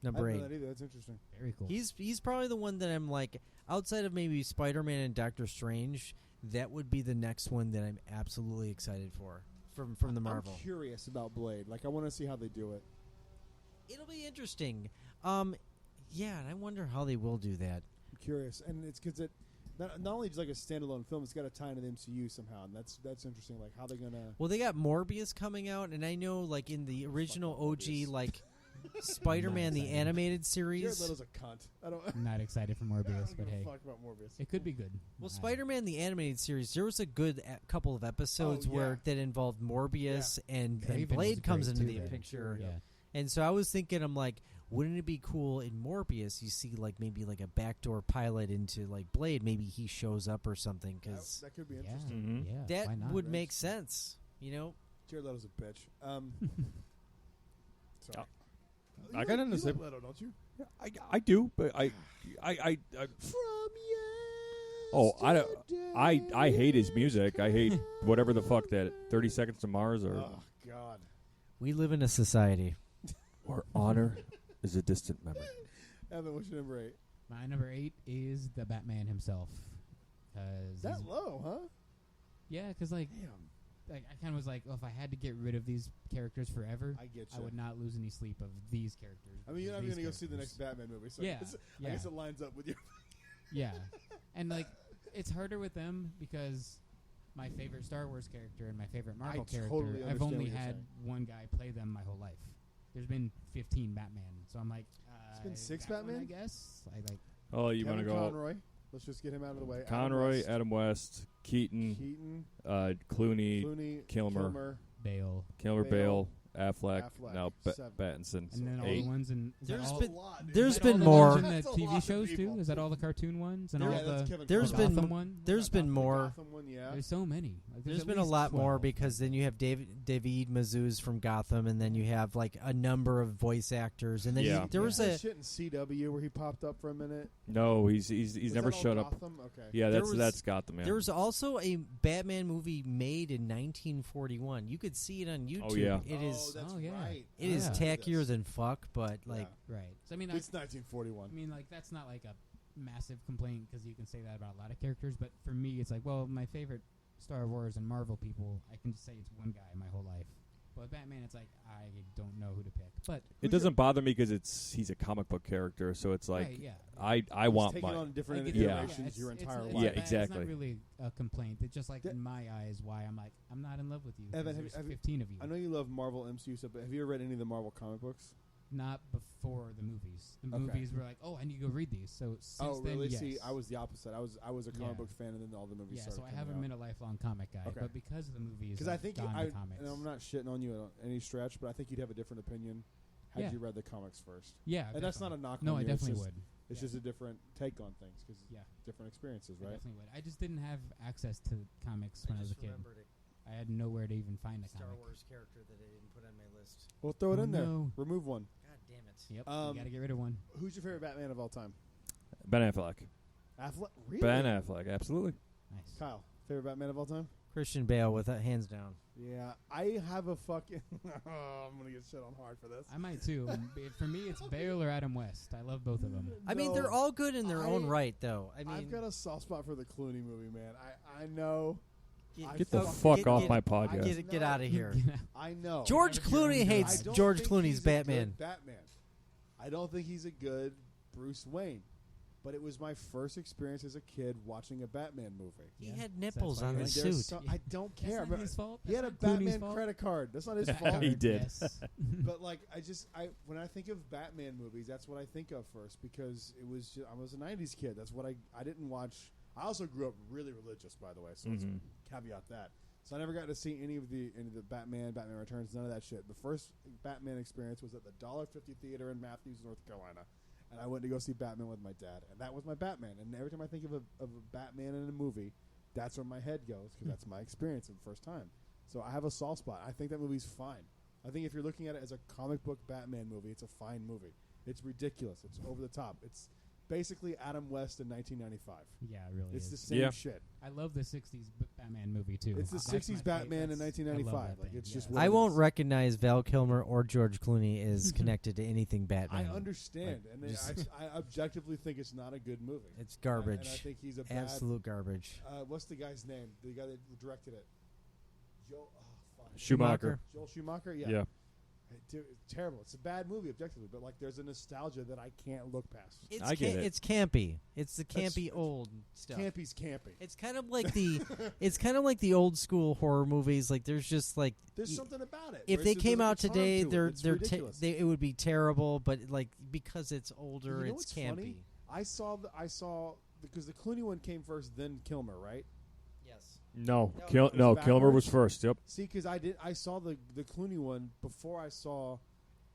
number I 8. didn't know that either. That's interesting. Very cool. He's probably the one that I'm like, outside of maybe Spider-Man and Doctor Strange, that would be the next one that I'm absolutely excited for from the Marvel. I'm curious about Blade. Like, I want to see how they do it. It'll be interesting. Yeah, and I wonder how they will do that. I'm curious, and it's because it not only just like a standalone film, it's got to tie into the MCU somehow, and that's interesting. Like how they're gonna. Well, they got Morbius coming out, and I know, like in the original OG, Morbius. like Spider-Man the excited. animated Jared series. Leto's a cunt. I don't. I'm not excited for I Morbius, don't but give a hey, fuck about Morbius. it could be good. Well, Spider-Man the animated series, there was a good couple of episodes Oh, yeah. where that involved Morbius and Craven Blade was comes great into too, the though. picture. Yeah. And so I was thinking, I'm like, wouldn't it be cool in Morbius? You see, like maybe like a backdoor pilot into like Blade. Maybe he shows up or something because That could be Yeah, interesting. Mhm. yeah. that why not? would make sense. You know, Jared Leto's a bitch. Sorry. I got into you the like same- Leto, don't you? I do, but I From oh, I hate his music. I hate whatever the fuck that 30 Seconds to Mars or Oh God. we live in a society. where honor is a distant memory. Evan, what's your number 8? My number 8 is the Batman himself. Cause That he's- low, huh? yeah, because like I kind of was like, well, if I had to get rid of these characters forever, I get I you. would not lose any sleep of these characters. I mean, you're not these going to go see the next characters. Batman movie, so Yeah, I guess it lines up with your. Yeah, and like it's harder with them because my favorite Star Wars character and my favorite Marvel character, totally I've understand only what you're had saying. one guy play them my whole life. There's been 15 Batman, so I'm like, It's been 6 that one, Batman? I guess. I like. Oh, you want to Kevin go Conroy. Let's just get him out of the way. Conroy, Adam West, Keaton, Keaton, Clooney, Kilmer, Bale, Bale, Affleck, Affleck, now 7. Pattinson. and then all 8. the ones in. is that There's all- been- lot, dude. there's is that all been the more. ones in the That's a lot TV of shows people. too. Is that all the cartoon ones and Yeah, all that's the Kevin there's Conroy. been Gotham one? there's been The more. Gotham one, yeah. There's so many. Like, There's at been a least lot more 12. because then you have David Mazouz from Gotham, and then you have like a number of voice actors, and then Yeah. there was that a shit in CW where he popped up for a minute. No, he's Was never that all showed up. Gotham? Okay. Yeah, There that's was- Gotham. Yeah. there was also a Batman movie made in 1941. You could see it on YouTube. yeah. It is that's Oh, yeah. right. it is Yeah. tackier than fuck, but like Right. So I mean, It's 1941. I mean, like that's not like a massive complaint because you can say that about a lot of characters. But for me, it's like, well, my favorite Star Wars and Marvel people, I can just say it's one guy my whole life. But with Batman, it's like I don't know who to pick. But It doesn't bother me because he's a comic book character, so it's like right, yeah. I He's want taking my on different I get Yeah. that. iterations It's- your it's- entire it's life. Yeah, not bad. exactly. It's not really a complaint. It's just like That- in my eyes why I'm like I'm not in love with you. 'cause Evan, there's have you- 15 of you. I know you love Marvel MCU stuff, but have you ever read any of the Marvel comic books? Not before the movies. The Okay. movies were like, oh, I need to go read these. So since Oh, really? then, yes. See, I was the opposite. I was a comic Yeah. book fan, and then all the movies Yeah, started so I coming haven't out. been a lifelong comic guy, Okay. but because of the movies, Because I I've think gone I, to comics. and I'm not shitting on you at any stretch, but I think you'd have a different opinion had Yeah. you read the comics first. Yeah, And that's not a definitely. knock No, on I you. definitely it's just, would. It's Yeah. just a different take on things because Yeah, different experiences, I right? definitely would. I just didn't have access to comics when I was a kid. I had nowhere to even find a comic. character that I didn't put on my list. Well, throw it Oh, in there. no. Remove one. God damn it! Yep, Um, you got to get rid of one. Who's your favorite Batman of all time? Ben Affleck. Affleck? Really? Ben Affleck, absolutely. Nice. Kyle, favorite Batman of all time? Christian Bale with that hands down. Yeah, I have a fucking. I'm gonna get shit on hard for this. I might too. For me, it's Bale or Adam West. I love both of them. I mean, they're all good in their own right, though. I mean, I've got a soft spot for the Clooney movie, man. I know. Get the fucking- fuck off my podcast. get out of here. I know. George Clooney hates I don't George think Clooney's he's a Batman. good Batman. I don't think he's a good Bruce Wayne. But it was my first experience as a kid watching a Batman movie. He Yeah, had so nipples that's why on you his like- There's suit. I don't That's care. not But his fault. he had a That's not Clooney's Batman fault. credit card. That's not his fault. He did. Yes. But like, when I think of Batman movies, that's what I think of first because it was I was a '90s kid. That's what I didn't watch. I also grew up really religious, by the way. So let's Mhm. caveat that. So I never got to see any of the Batman Returns, none of that shit. The first Batman experience was at the $1.50 theater in Matthews, North Carolina, and I went to go see Batman with my dad, and that was my Batman. And every time I think of a Batman in a movie, that's where my head goes because that's my experience of the first time. So I have a soft spot. I think that movie's fine. I think if you're looking at it as a comic book Batman movie, it's a fine movie. It's ridiculous. It's over the top. It's basically Adam West in 1995. Yeah, it really It's is. the same Yeah. shit. I love the 60s Batman movie, too. It's the That's 60s my Batman in favorite. I 1995. love that Like, thing, it's just yeah. what I it won't is. recognize Val Kilmer or George Clooney is connected to anything Batman. I understand, Like, and just- I objectively think it's not a good movie. It's garbage. And I think he's a bad. Absolute garbage. What's the guy's name? The guy that directed it. Joel. Oh, fuck. Schumacher. Joel Schumacher. Yeah. Dude, it's terrible. It's a bad movie objectively, but like there's a nostalgia that I can't look past. I get it. It's campy. It's the campy That's- old stuff. Campy's campy. It's kind of like the old school horror movies. Like there's just like There's something about it. if where they it's- came there's out like a charm today, to it. It's ridiculous. it would be terrible. But like because it's older, You know it's what's campy. funny? I saw because the Clooney one came first, then Kilmer, right? Yes. No, No, it was Kilmer was backwards? first. Yep. See, because I saw the Clooney one before I saw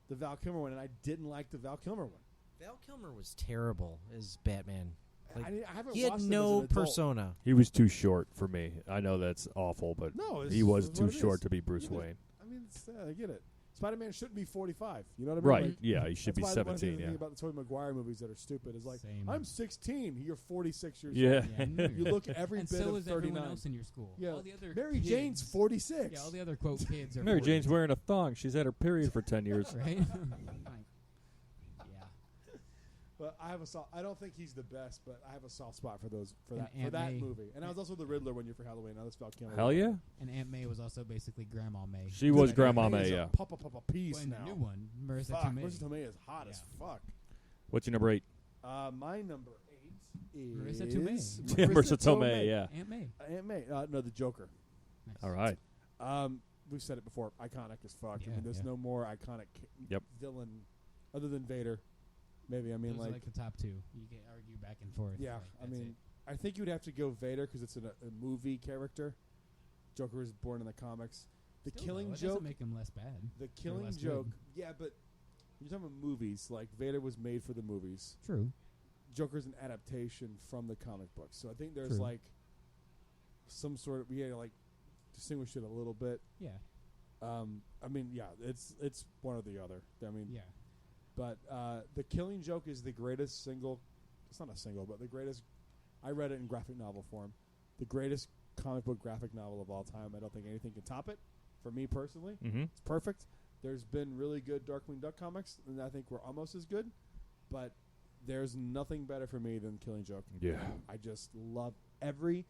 the Val Kilmer one, and I didn't like the Val Kilmer one. Val Kilmer was terrible as Batman. Like, I haven't he had watched him no as an adult. persona. He was too short for me. I know that's awful, but No, it's he was what too it short is. to be Bruce Even- Wayne. I mean, I get it. Spider-Man shouldn't be 45. You know what I mean? Right. Like, Yeah, he should be that's why one of the 17. things Yeah. about the Tobey Maguire movies that are stupid is like, Same. I'm 16. You're 46 years Yeah. old. Yeah, I knew You look every and bit so of is everyone 39. else in your school. Yeah. All the other Mary kids, Jane's 46. Yeah, all the other quote kids are Mary 40, Jane's wearing a thong. She's had her period for 10 years. right. Like, yeah. But I don't think he's the best, but I have a soft spot for And that Aunt May. movie. And I was also the Riddler one year for Halloween. Now that's Val Kilmer. Hell yeah. And Aunt May was also basically Grandma May. She was Dude, Grandma Aunt May, is a yeah. Papa piece Well, in now. the new one, Marissa Fuck, Tomei. Marissa Tomei is hot as Yeah. fuck. What's your number 8? My number 8 is Marissa Tomei. Marissa Tomei, yeah. Aunt May. Aunt May. No, the Joker. Nice. All right. We've said it before. Iconic as fuck. I Yeah, mean, there's yeah. no more iconic Yep. villain other than Vader. Maybe. I mean, Those are like the top two. You can argue back and forth. yeah. Like, I that's mean, it. I think you'd have to go Vader because it's a movie character. Joker was born in the comics. The Still, Killing though, it Joke. doesn't make him less bad. The Killing less Joke. good. Yeah, but you're talking about movies. Like Vader was made for the movies. True. Joker's an adaptation from the comic books. So I think there's True. like some sort of we had to like distinguish it a little bit. Yeah. I mean, yeah, it's one or the other. I mean, Yeah. but the Killing Joke is the greatest single. It's not a single, but the greatest. I read it in graphic novel form. The greatest comic book graphic novel of all time. I don't think anything can top it. For me personally, Mm-hmm. it's perfect. There's been really good Darkwing Duck comics, and I think we're almost as good. But there's nothing better for me than Killing Joke. Yeah. I just love every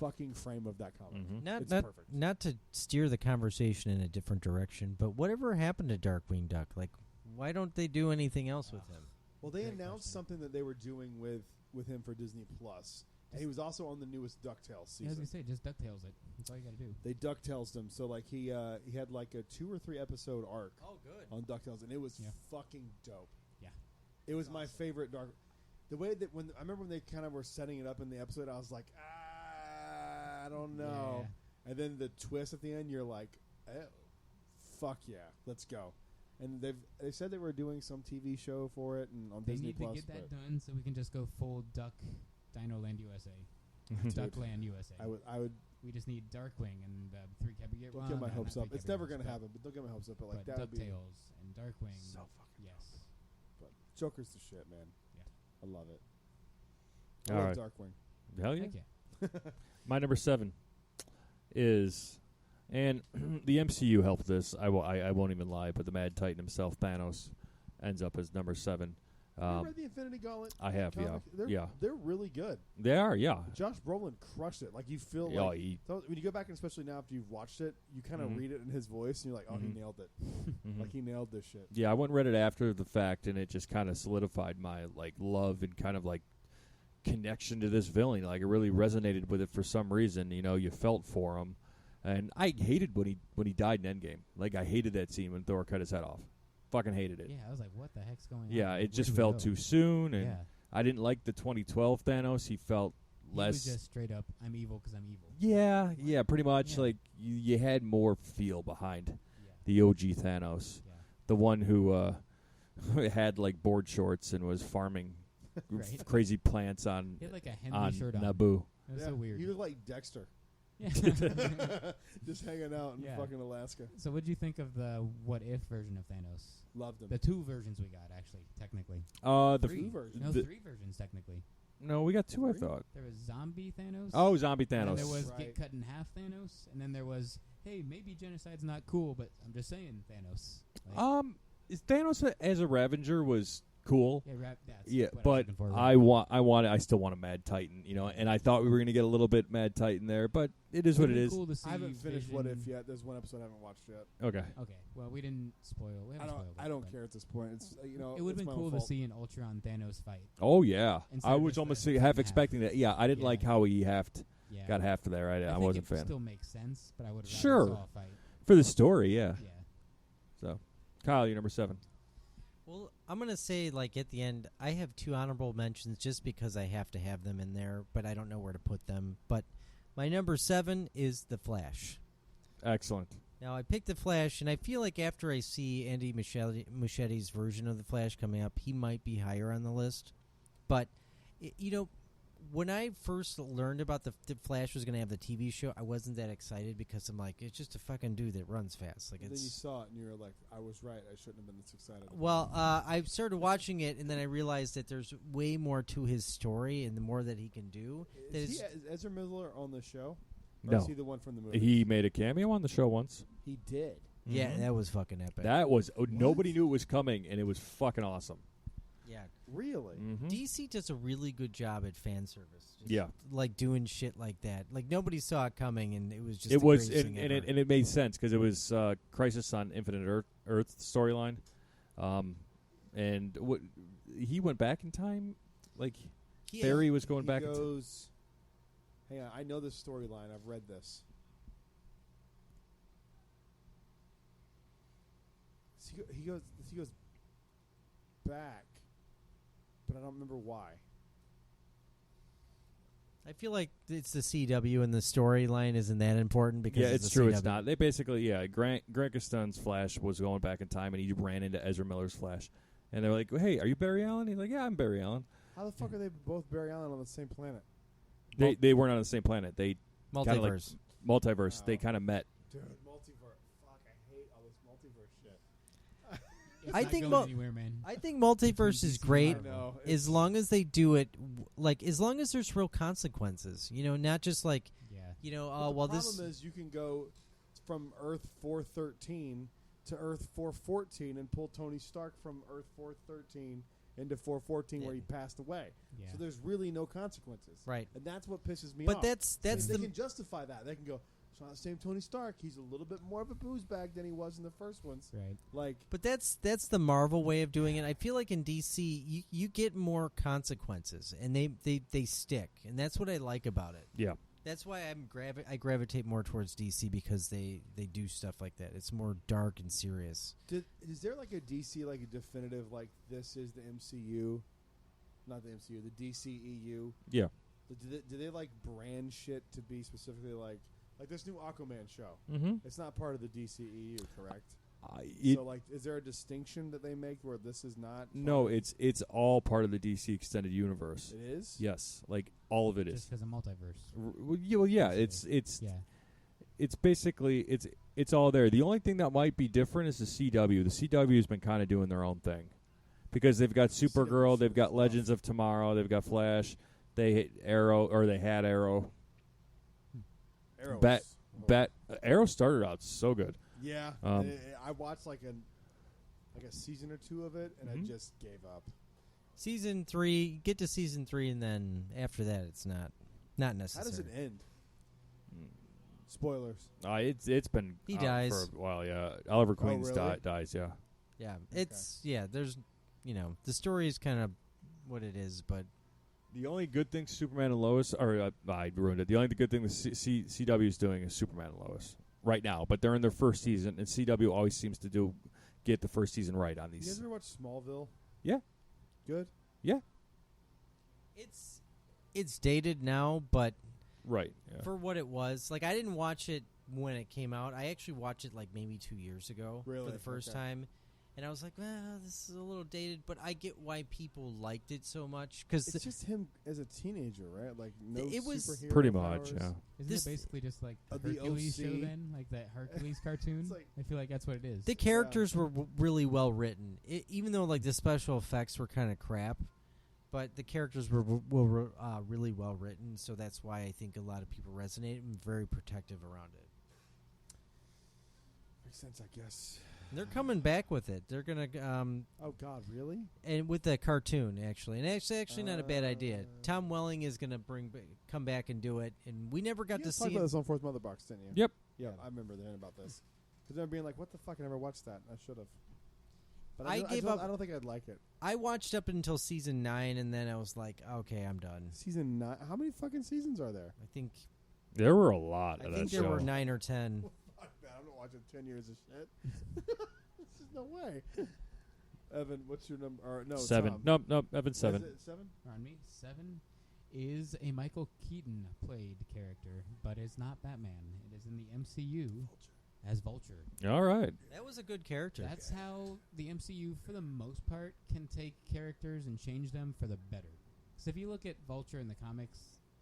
fucking frame of that comic. Mm-hmm. It's perfect. Not to steer the conversation in a different direction, but whatever happened to Darkwing Duck? Like, why don't they do anything else with him? Well, they Great announced question. something that they were doing with him for Disney Plus, and he was also on the newest DuckTales Yeah, I was season. gonna say just Ducktales it. That's all you gotta do. They DuckTales him, so like he had like a 2 or 3 episode arc Oh, good. on DuckTales, and it was Yeah. fucking dope. Yeah. It was my favorite dark. The way that when I remember when they kind of were setting it up in the episode, I was like, I don't know. Yeah. And then the twist at the end, you're like, fuck yeah, let's go. And they said they were doing some TV show for it and on They Disney need Plus. to get that but done so we can just go full Duck, Dino Land USA, Dude, Duckland USA. I would We just need Darkwing and 3 Cabbage. don't get my hopes up. It's never gonna happen, but don't get my hopes up. But like But that would be Ducktales and Darkwing. so fucking yes. awesome. But Joker's the shit, man. Yeah. I love it. I All love right. Darkwing. Hell yeah. Heck yeah. My number 7 is, and the MCU helped this. I won't even lie, but the Mad Titan himself, Thanos, ends up as number 7. you read the Infinity Gauntlet? I have, comic? yeah. They're really good. They are, yeah. Josh Brolin crushed it. Like you feel Oh, like he, so when you go back, and especially now after you've watched it, you kind of Mhm. read it in his voice, and you're like, "Oh, he Mhm. nailed it! mhm. Like he nailed this shit." Yeah, I went and read it after the fact, and it just kind of solidified my like love and kind of like connection to this villain. Like it really resonated with it for some reason. You know, you felt for him, and I hated when he died in Endgame. Like I hated that scene when Thor cut his head off. Fucking hated it. Yeah, I was like, what the heck's going on? Yeah, Like, it where just do we felt go? too soon, and Yeah. I didn't like the 2012 Thanos. He felt He less. was just straight up, I'm evil because I'm evil. yeah, pretty much. Yeah. Like you had more feel behind Yeah. the OG Thanos, Yeah. the one who had like board shorts and was farming Right. crazy plants on He had like a Henry on shirt on. Naboo. It was Yeah, so weird. You look like Dexter, Yeah. just hanging out in Yeah. fucking Alaska. So what do you think of the what if version of Thanos? Loved him. The 2 versions we got, actually, technically. The Three versions. No, the- 3 versions, technically. no, we got 2. I Three? thought. There was zombie Thanos. Oh, zombie And then Thanos. there was Right. get cut in half Thanos. And then there was, hey, maybe genocide's not cool, but I'm just saying Thanos. Like, Is Thanos as a Ravager was cool. That's Yeah, what but I'm looking for, I still want a Mad Titan, you know, and I thought we were going to get a little bit Mad Titan there, but it is what it is. Cool to see I haven't finished What If Vision- yet. There's one episode I haven't watched yet. Okay. Okay, well, we didn't spoil. We haven't spoiled it, I don't but care at this point. It's you know. It would it's have my been own cool to fault. see an Ultron Thanos fight. Oh yeah, Instead I of was just almost the half half. expecting that. Yeah, I didn't like how he Yeah, got half there. I think wasn't a it fan Still makes sense, but I would have Sure. saw a fight. for the story. Yeah. Yeah. So, Kyle, you're number 7. Well, I'm gonna say like at the end, I have 2 honorable mentions just because I have to have them in there, but I don't know where to put them. But my number 7 is The Flash. Excellent. Now I picked The Flash, and I feel like after I see Andy Muschietti's version of The Flash coming up, he might be higher on the list. But you know, when I first learned about the Flash was going to have the TV show, I wasn't that excited because I'm like, it's just a fucking dude that runs fast. Like And then you it's. saw it and you were like, I was right. I shouldn't have been this excited. Well, I started watching it, and then I realized that there's way more to his story, and the more that he can do. That Is is, Ezra Miller on the show? Or No. is he the one from the movie? He made a cameo on the show once. He did. yeah, that was fucking epic. That was nobody knew it was coming, and it was fucking awesome. yeah, Really? Mhm. DC does a really good job at fan service. Just, Yeah. like doing shit like that. Like nobody saw it coming, and it was just. It the was, greatest and thing it ever. made sense because it was Crisis on Infinite Earth storyline, and what he went back in time, like Yeah. Barry was going He back. in goes. Hang on, I know this storyline. I've read this. So he goes back, but I don't remember why. I feel like it's the CW, and the storyline isn't that important because Yeah, it's it's the true. CW. It's not. They basically, Grant Gustin's Flash was going back in time, and he ran into Ezra Miller's Flash, and they're like, "Hey, are you Barry Allen?" He's like, "Yeah, I'm Barry Allen." How the fuck are they both Barry Allen on the same planet? They weren't on the same planet. They kinda like Multiverse. multiverse. Oh. They kind of met. Dude, multiverse. Fuck, I hate all this multiverse shit. It's I not think going anywhere, man. I think multiverse is DC great I know. as long as they do it, like as long as there's real consequences. You know, not just like Yeah. you know. But the Well, problem this. is you can go from Earth 413 to Earth 414 and pull Tony Stark from Earth 413 into 414 where he passed away. Yeah. So there's really no consequences. Right. And that's what pisses me But off. that's they the can justify that. They can go, it's not the same Tony Stark. He's a little bit more of a booze bag than he was in the first ones. Right. Like, But that's the Marvel way of doing it. I feel like in DC, you get more consequences, and they stick, and that's what I like about it. Yeah. That's why I gravitate more towards DC because they do stuff like that. It's more dark and serious. is there like a DC, like a definitive, like this is the MCU? Not the MCU, the DCEU. Yeah. Do they like brand shit to be specifically like this new Aquaman show? Mm-hmm. It's not part of the DCEU, correct? It, So like, is there a distinction that they make where this is not? no, part it's all part of the DC extended universe. of, it is. Yes, like all of it Just is. because of multiverse. Well, yeah, it's Yeah. it's basically it's all there. The only thing that might be different is the CW. The CW has been kind of doing their own thing because they've got Supergirl, CW they've got stuff. Legends of Tomorrow, they've got Flash, they hit Arrow or they had Arrow. Arrow. Bet is- oh. Bet Arrow started out so good. Yeah, Um, I watched like a season or two of it, and I Mhm. just gave up. Season 3, get to season 3, and then after that, it's not How necessary. does it end? Spoilers. It's been He out dies. for a while. Yeah, Oliver Queen's really? dies. Yeah. Yeah, it's There's, the story is kind of what it is, but The only good thing Superman and Lois, or I ruined it. The only good thing the CW is doing is Superman and Lois right now, but they're in their first season, and CW always seems to get the first season right on You guys these. ever watch Smallville? Yeah, Good. yeah, it's dated now, but right. Yeah. for what it was, like I didn't watch it when it came out. I actually watched it like maybe 2 years ago for Really? the first Okay. time, and I was like, well, this is a little dated, but I get why people liked it so much because It's just him as a teenager, right? Like no It was- superhero Pretty much. powers. Yeah. Isn't This- it basically just like the The Hercules show OC. then? Like that Hercules cartoon? It's like- I feel like that's what it is. the characters were really well written, even though like the special effects were kind of crap. But the characters were really well written, so that's why I think a lot of people resonate and very protective around it. Makes sense, I guess. They're coming back with it. They're gonna Oh God, really? and with the cartoon actually, and actually not a bad idea. Tom Welling is gonna come back and do it, and we never got You to guys see talked about him. this on Fourth Mother Box, didn't you? Yep. Yeah, I remember hearing about this. Because they were being like, "What the fuck? I never watched that. I should have." But I gave up. I don't think I'd like it. I watched up until season 9, and then I was like, okay, I'm done. Season 9. How many fucking seasons are there? I think There were a lot of that there show. were 9 or 10. Fuck that! I'm not watching 10 years of shit. There's no way. Evan, what's your number? Or no, 7. Tom. Nope. Evan 7. Is it 7? On me, 7 is a Michael Keaton played character, but it's not Batman. It is in the MCU as Vulture. All right. That was a good character. That's how the MCU, for the most part, can take characters and change them for the better. So if you look at Vulture in the comics,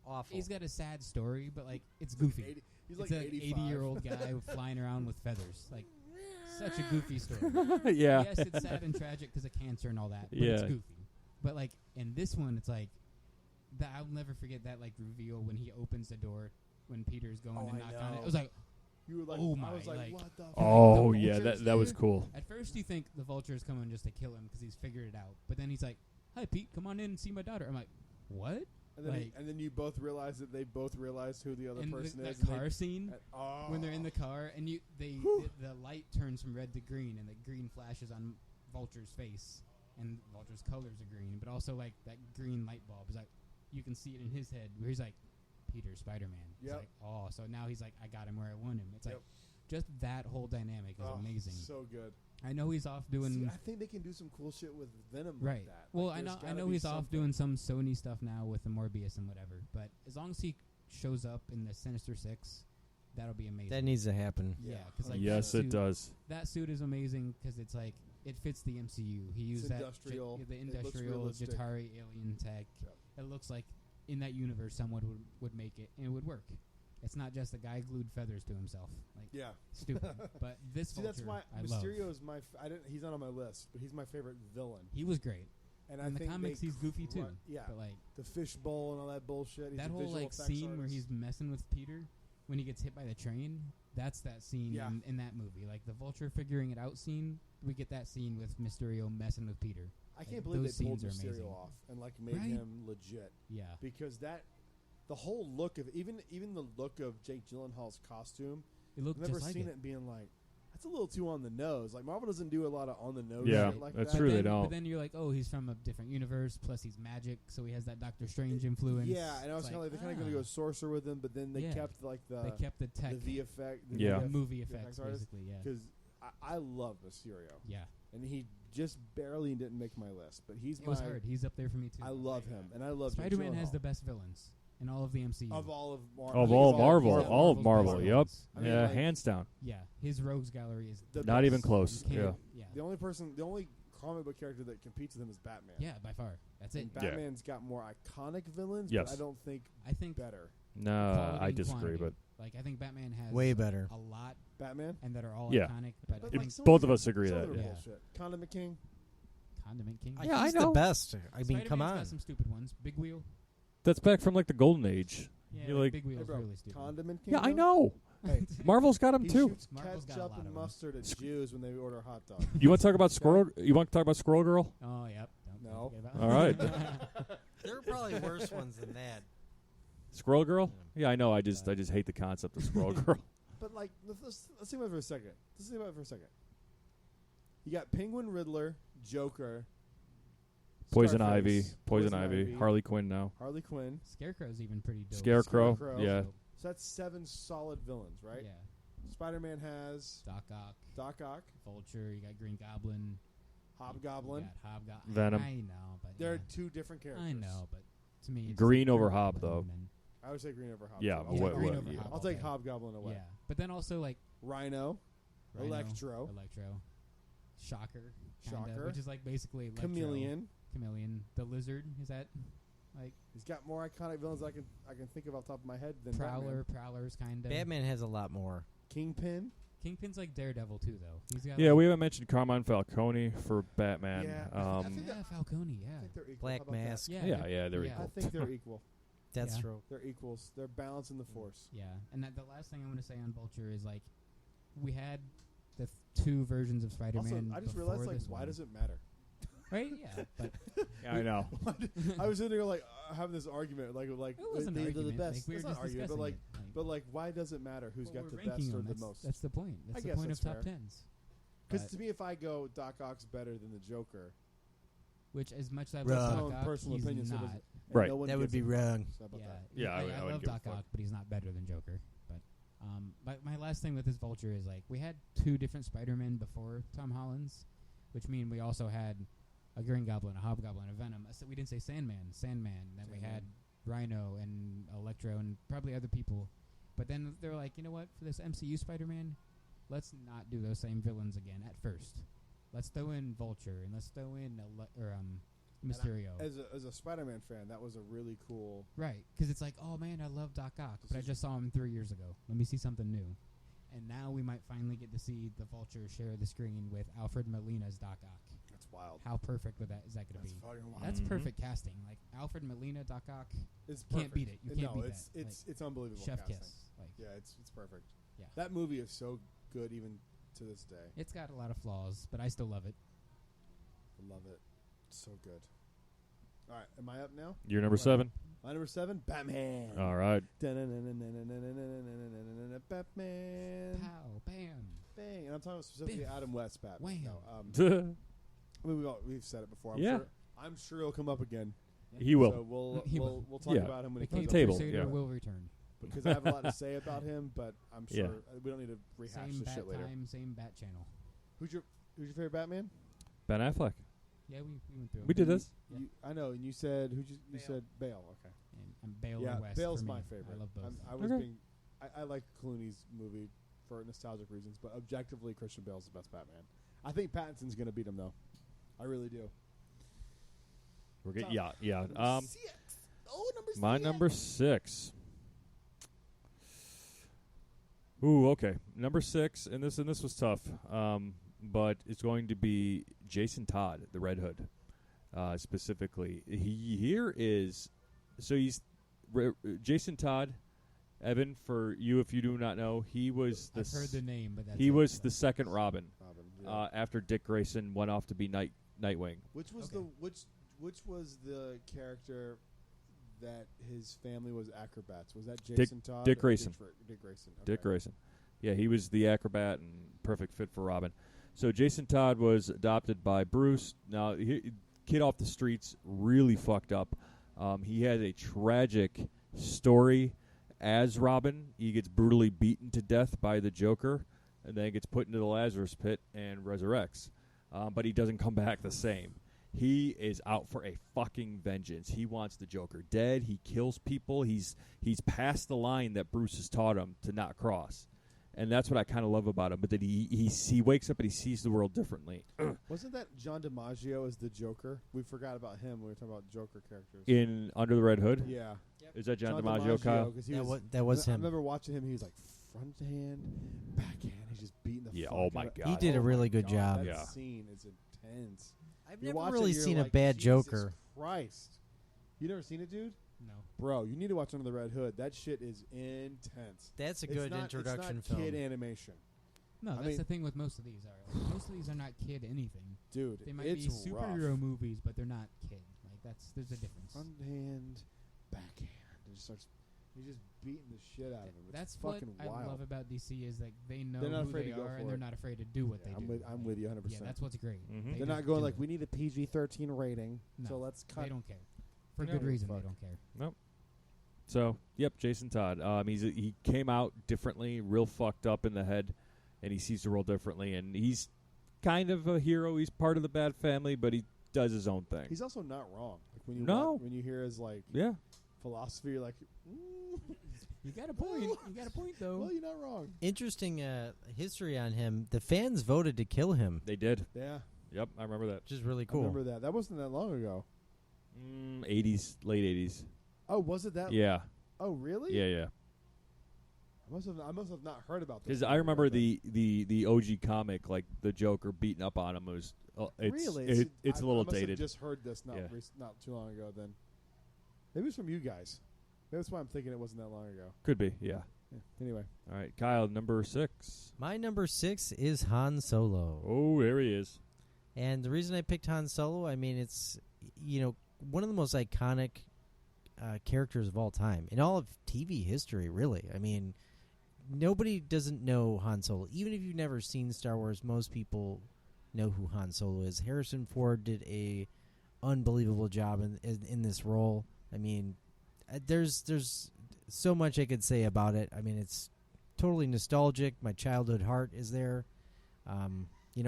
awful. he's got a sad story, but like it's goofy. He's It's like an 85. 80-year-old guy flying around with feathers. Like such a goofy story. Yeah. Yes, it's sad and tragic because of cancer and all that, but it's Yeah. goofy. But like in this one, it's like I'll never forget that like reveal when he opens the door when Peter's going to I knock on it. know. It was like You were like, Oh I my, was like, like- what the fuck? Oh, The yeah. vultures, That was dude. cool. at first you think the vulture is coming just to kill him because he's figured it out, but then he's like, "Hi Pete, come on in and see my daughter." I'm like, "What?" And then, like- and then you both realize that they both realized who the other And person that is. and they- car scene oh. when they're in the car and the light turns from red to green and the green flashes on Vulture's face and Vulture's colors are green, but also like that green light bulb is like you can see it in his head where he's like, "Peter, Spider-Man." He's Yep. like, "Oh," so now he's like, "I got him where I want him." It's Yep. like just that whole dynamic is Oh, amazing. So good. I know he's off doing See, I think they can do some cool shit with Venom right. like that. Well, Like, I there's know gotta be he's off something. doing some Sony stuff now with the Morbius and whatever. But as long as he shows up in the Sinister Six, that'll be amazing. That needs to happen. yeah, because like Yes, that it suit, does. That suit is amazing because it's like it fits the MCU. He used that industrial. the It looks industrial realistic. Jatari alien tech. Yep. It looks like in that universe someone would make it and it would work. It's not just a guy glued feathers to himself, like Yeah. stupid. But this See, Vulture, that's why I love. Mysterio is my. I didn't. He's not on my list, but he's my favorite villain. He was great. And In I the think comics, they he's goofy too. Yeah. But like The fishbowl and all that bullshit. He's that a whole visual like effects scene where artist. he's messing with Peter when he gets hit by the train. That's that scene Yeah. in that movie. Like the Vulture figuring it out scene. We get that scene with Mysterio messing with Peter. I can't like, believe those they pulled scenes are Mysterio amazing. off and like made Right? him legit Yeah. because the whole look of even the look of Jake Gyllenhaal's costume. It looked I've never just like seen it. it and being like, that's a little too on the nose. Like Marvel doesn't do a lot of on the nose Yeah, shit like that's that. true. They Then- don't. But then you're like, oh, he's from a different universe. Plus, he's magic, so he has that Doctor Strange influence. Yeah, and I was It's kind of like they're kind of ah. going to go sorcerer with him, but then they Yeah. kept like They kept the tech, the VFX, Yeah. the movie VFX effects, artist, basically. Yeah. because I love Mysterio, Yeah. and he just barely didn't make my list, but he's It my. was hard. He's up there for me too. I love him, and I love Jake Spider-Man has Gyllenhaal. the best villains in all of the MCU. of all of Of I think all it's Marvel, Marvel. all of Marvel's Marvel. best Yep. villains. I mean, Yeah, like- hands down. Yeah, his rogues gallery is The Not best. even close. you can't- Yeah. yeah, The only comic book character that competes with him is Batman. yeah, by far. That's it. And Batman's got more iconic villains, Yes. but I don't think I think better. No, quality I and disagree, quantity. Like I think Batman has Way better. a lot Batman. and that are all Yeah. iconic. But But I like think some both them- of us agree some that, of them are yeah. bullshit. Condiment King. Condiment King. Yeah, I He's know. the best. I mean, come Spider-Man's on. got some stupid ones. Big Wheel. that's back from like the golden age. Yeah, You're like- Big Hey, Wheel's bro, really stupid. Condiment King. Yeah, I though? know. Hey, Marvel's got them he too. shoots Marvel's got a ketchup lot and of 'em. mustard at Jews when they order hot dogs. You want to talk about Squirrel? You want to talk about Squirrel Girl? Oh, yep. No. Don't forget about All right. There are probably worse ones than that. Squirrel Girl? Yeah, I know. I just hate the concept of Squirrel Girl. But like, let's think about it for a second. Let's think about it for a second. You got Penguin, Riddler, Joker, Poison Scarface, Poison Ivy, Harley Quinn now. Harley Quinn. Scarecrow's even pretty dope. Scarecrow. Scarecrow. Yeah. So that's 7 solid villains, right? Yeah. Spider-Man has Doc Ock, Doc Ock, Vulture. You got Green Goblin. Hobgoblin. You got Hobgoblin. Venom. I know, but They're yeah. 2 different characters. I know, but to me, it's Green just over Green Hob, Goblin though. and- I would say Green over Hobgoblin. Yeah, I'll but take what- Green what- over yeah. Hob, I'll take okay. Hobgoblin away. Yeah, but then also like Rhino, Rhino, Electro, Shocker, Shocker. which is like basically Electro. Chameleon. The Lizard. Is that like He's got more iconic villains I can think of off the top of my head than Prowler? Batman. Prowler's kind of. Batman has a lot more. Kingpin. Kingpin's like Daredevil too, though. He's got Yeah, like, we haven't mentioned Carmine Falcone for Batman. Yeah, I think yeah, Falcone. I Yeah, think they're equal. How Black about that? Mask. yeah, they're yeah. equal. I think they're equal. That's Yeah. true. They're equals. They're balancing the force. Yeah, and the last thing I'm going to say on Vulture is like we had the two versions of Spider-Man. Also, I just before realized, like, this why one. does it matter? Right? Yeah, but Yeah, I know. I was sitting there like having this argument, like it was an they're argument. the best. Like, we were It's just not argument, but discussing like, it. but like, why does it matter who's well, got we're the best ranking or them. the That's, most? That's the point. That's the guess point of that's top fair. tens. Because But- to me, if I go Doc Ock's better than the Joker, Which, as much as I Wrong. love my Doc own Ock, personal he's opinion, so not. does- and Right. no one That would gives be a- wrong. So how about Yeah, that? Yeah, I I wouldn't love give a Doc fuck. Ock, but he's not better than Joker. But my last thing with this Vulture is like we had two different Spider-Men before Tom Holland's, which mean we also had a Green Goblin, a Hobgoblin, a Venom. So we didn't say Sandman. Then we had Rhino and Electro and probably other people. But then they're like, you know what? For this MCU Spider-Man, let's not do those same villains again at first. Let's throw in Vulture and let's throw in Mysterio. As a Spider-Man fan, that was a really cool. Right, because it's like, oh man, I love Doc Ock, but I just saw him 3 years ago. Let me see something new. And now we might finally get to see the Vulture share the screen with Alfred Molina's Doc Ock. That's wild. How perfect is that going to That's be? fucking wild. That's Mhm. perfect casting. Like Alfred Molina, Doc Ock, It's can't perfect. beat it. You can't no, beat it's that. it's unbelievable. Chef casting. kiss. Like, Yeah, it's perfect. Yeah. That movie is so good even to this day. it's got a lot of flaws, but I still love it. I love it. It's so good. All right, am I up now? You're number 7. My number 7, Batman. All right. Batman. Pow, bam. Bang. And I'm talking specifically Biff. Adam West Batman. Wham. No, I mean, we've said it before. Yeah. I'm sure he'll come up again. He will. So we'll He we'll, will. we'll talk Yeah. about him when The he comes Caped up. table, Crusader yeah. will return. Because I have a lot to say about him, but I'm sure Yeah. we don't need to rehash Same this bat shit later. time, same bat channel. Who's your favorite Batman? Ben Affleck. Yeah, we went through. We did this. Yeah. I know, and you said you Bale. said Bale. Okay. And I'm Bale Yeah, or West. Bale's for my me. favorite. I love both. I was Okay. being, I like Clooney's movie for nostalgic reasons, but objectively, Christian Bale's the best Batman. I think Pattinson's gonna beat him though. I really do. We're good. Top. Yeah. Number 6. Number 6. My number 6. Ooh, okay. Number 6, and this was tough. But it's going to be Jason Todd, the Red Hood, specifically. He's Jason Todd. Evan, for you, if you do not know, he was I've heard the name, but that's he it. was the second Robin yeah. after Dick Grayson went off to be Nightwing. Which was Okay. which was the character that his family was acrobats? Was that Jason Todd? Dick or Grayson. Dick Grayson. Dick Okay. Grayson. Yeah, he was the acrobat and perfect fit for Robin. So Jason Todd was adopted by Bruce. Now, kid off the streets, really fucked up. He had a tragic story as Robin. He gets brutally beaten to death by the Joker and then gets put into the Lazarus pit and resurrects. But he doesn't come back the same. He is out for a fucking vengeance. He wants the Joker dead. He kills people. He's past the line that Bruce has taught him to not cross. And that's what I kind of love about him. But that he wakes up and he sees the world differently. Wasn't that John DiMaggio as the Joker? We forgot about him when we were talking about Joker characters. In Under the Red Hood? Yeah. Is that John DiMaggio, Kyle? 'cause he That was I him. remember watching him. He was like front hand, backhand. He's just beating the Yeah, fuck oh my out of- God. He did a Oh my really good God, job. That Yeah. scene is intense. I've You're never watching, really you're seen a like, bad Jesus Joker. Christ. You never seen it, dude? No. Bro, you need to watch Under the Red Hood. That shit is intense. That's a It's good not- introduction it's not film. kid animation. No, I that's mean- the thing with most of these are. Like, most of these are not kid anything. Dude, They might it's be superhero rough. movies, but they're not kid. Like there's a difference. Front hand, backhand. He's just beating the shit out of him. It's That's what fucking I wild. love about DC is like they know They're not who afraid they to go are for and they're it. not afraid to do what Yeah, they I'm do. with you 100%. Yeah, that's what's great. Mhm. They They're just not going do like, it. we need a PG-13 rating, No, so let's cut. They don't care. For No, good reason, fuck. they don't care. So, yep, Jason Todd. He came out differently, real fucked up in the head, and he sees the world differently. And he's kind of a hero. He's part of the bad family, but he does his own thing. He's also not wrong. Like when you No. when you hear his like Yeah. philosophy, you're like, You got a point. You got a point though. well, you're not wrong. Interesting history on him. The fans voted to kill him, They did. Yeah, Yep, I remember that. which is really I cool. remember that. That wasn't that long ago. 80s, late 80s. Oh, was it that? Yeah. Oh, really? Yeah. I must have not heard about this. Because I remember the OG comic, like the Joker beating up on him was. Really? It's I a little must have dated. just heard this not Yeah. not too long ago. Then maybe it's from you guys. Maybe that's why I'm thinking it wasn't that long ago. Could be. Yeah. Anyway, All right, Kyle, number 6. My number 6 is Han Solo. Oh, there he is. And the reason I picked Han Solo, I mean, it's, one of the most iconic characters of all time. In all of TV history, really. I mean, nobody doesn't know Han Solo. Even if you've never seen Star Wars, most people know who Han Solo is. Harrison Ford did a unbelievable job in this role. I mean, there's so much I could say about it. I mean, it's totally nostalgic. My childhood heart is there.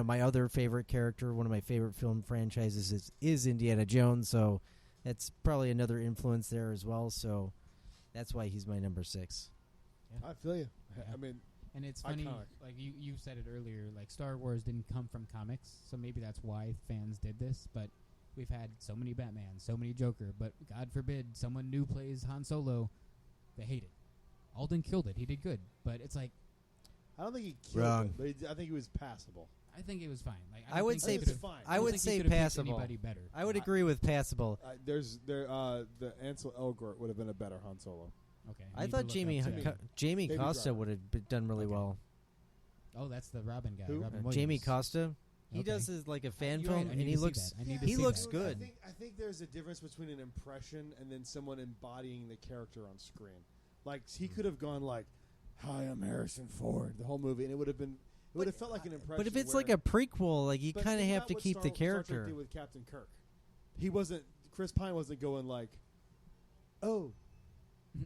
My other favorite character, one of my favorite film franchises is Indiana Jones, so that's probably another influence there as well. So that's why he's my number 6. I feel you. Yeah. I mean, And it's funny, iconic. like you said it earlier, like Star Wars didn't come from comics, so maybe that's why fans did this, but we've had so many Batman, so many Joker, but God forbid someone new plays Han Solo, they hate it. Alden killed it. He did good, but it's like, I don't think he killed Wrong. it, but I think he was passable. I think it was fine. Like I would think say he it's could've- fine. I don't would think he say could've picked passable. Anybody better. I would agree with passable. The Ansel Elgort would have been a better Han Solo. Okay. I need to thought look Jamie up to- Jamie Baby Costa Driver. would have done really Okay. well. Oh, that's the Robin guy. Who? Robin Jamie Williams. Costa. He Okay. does his like a fan You're right, film, I and need he to see looks. that. I need to he see looks that. good. I think there's a difference between an impression and then someone embodying the character on screen. Like he could have gone like, "Hi, I'm Harrison Ford," the whole movie, and it would have been. It would have felt like an impression. But if it's where- like a prequel, like you but kind of think have about to what keep the Star Trek character. did with Captain Kirk. He wasn't. Chris Pine wasn't going like, "Oh,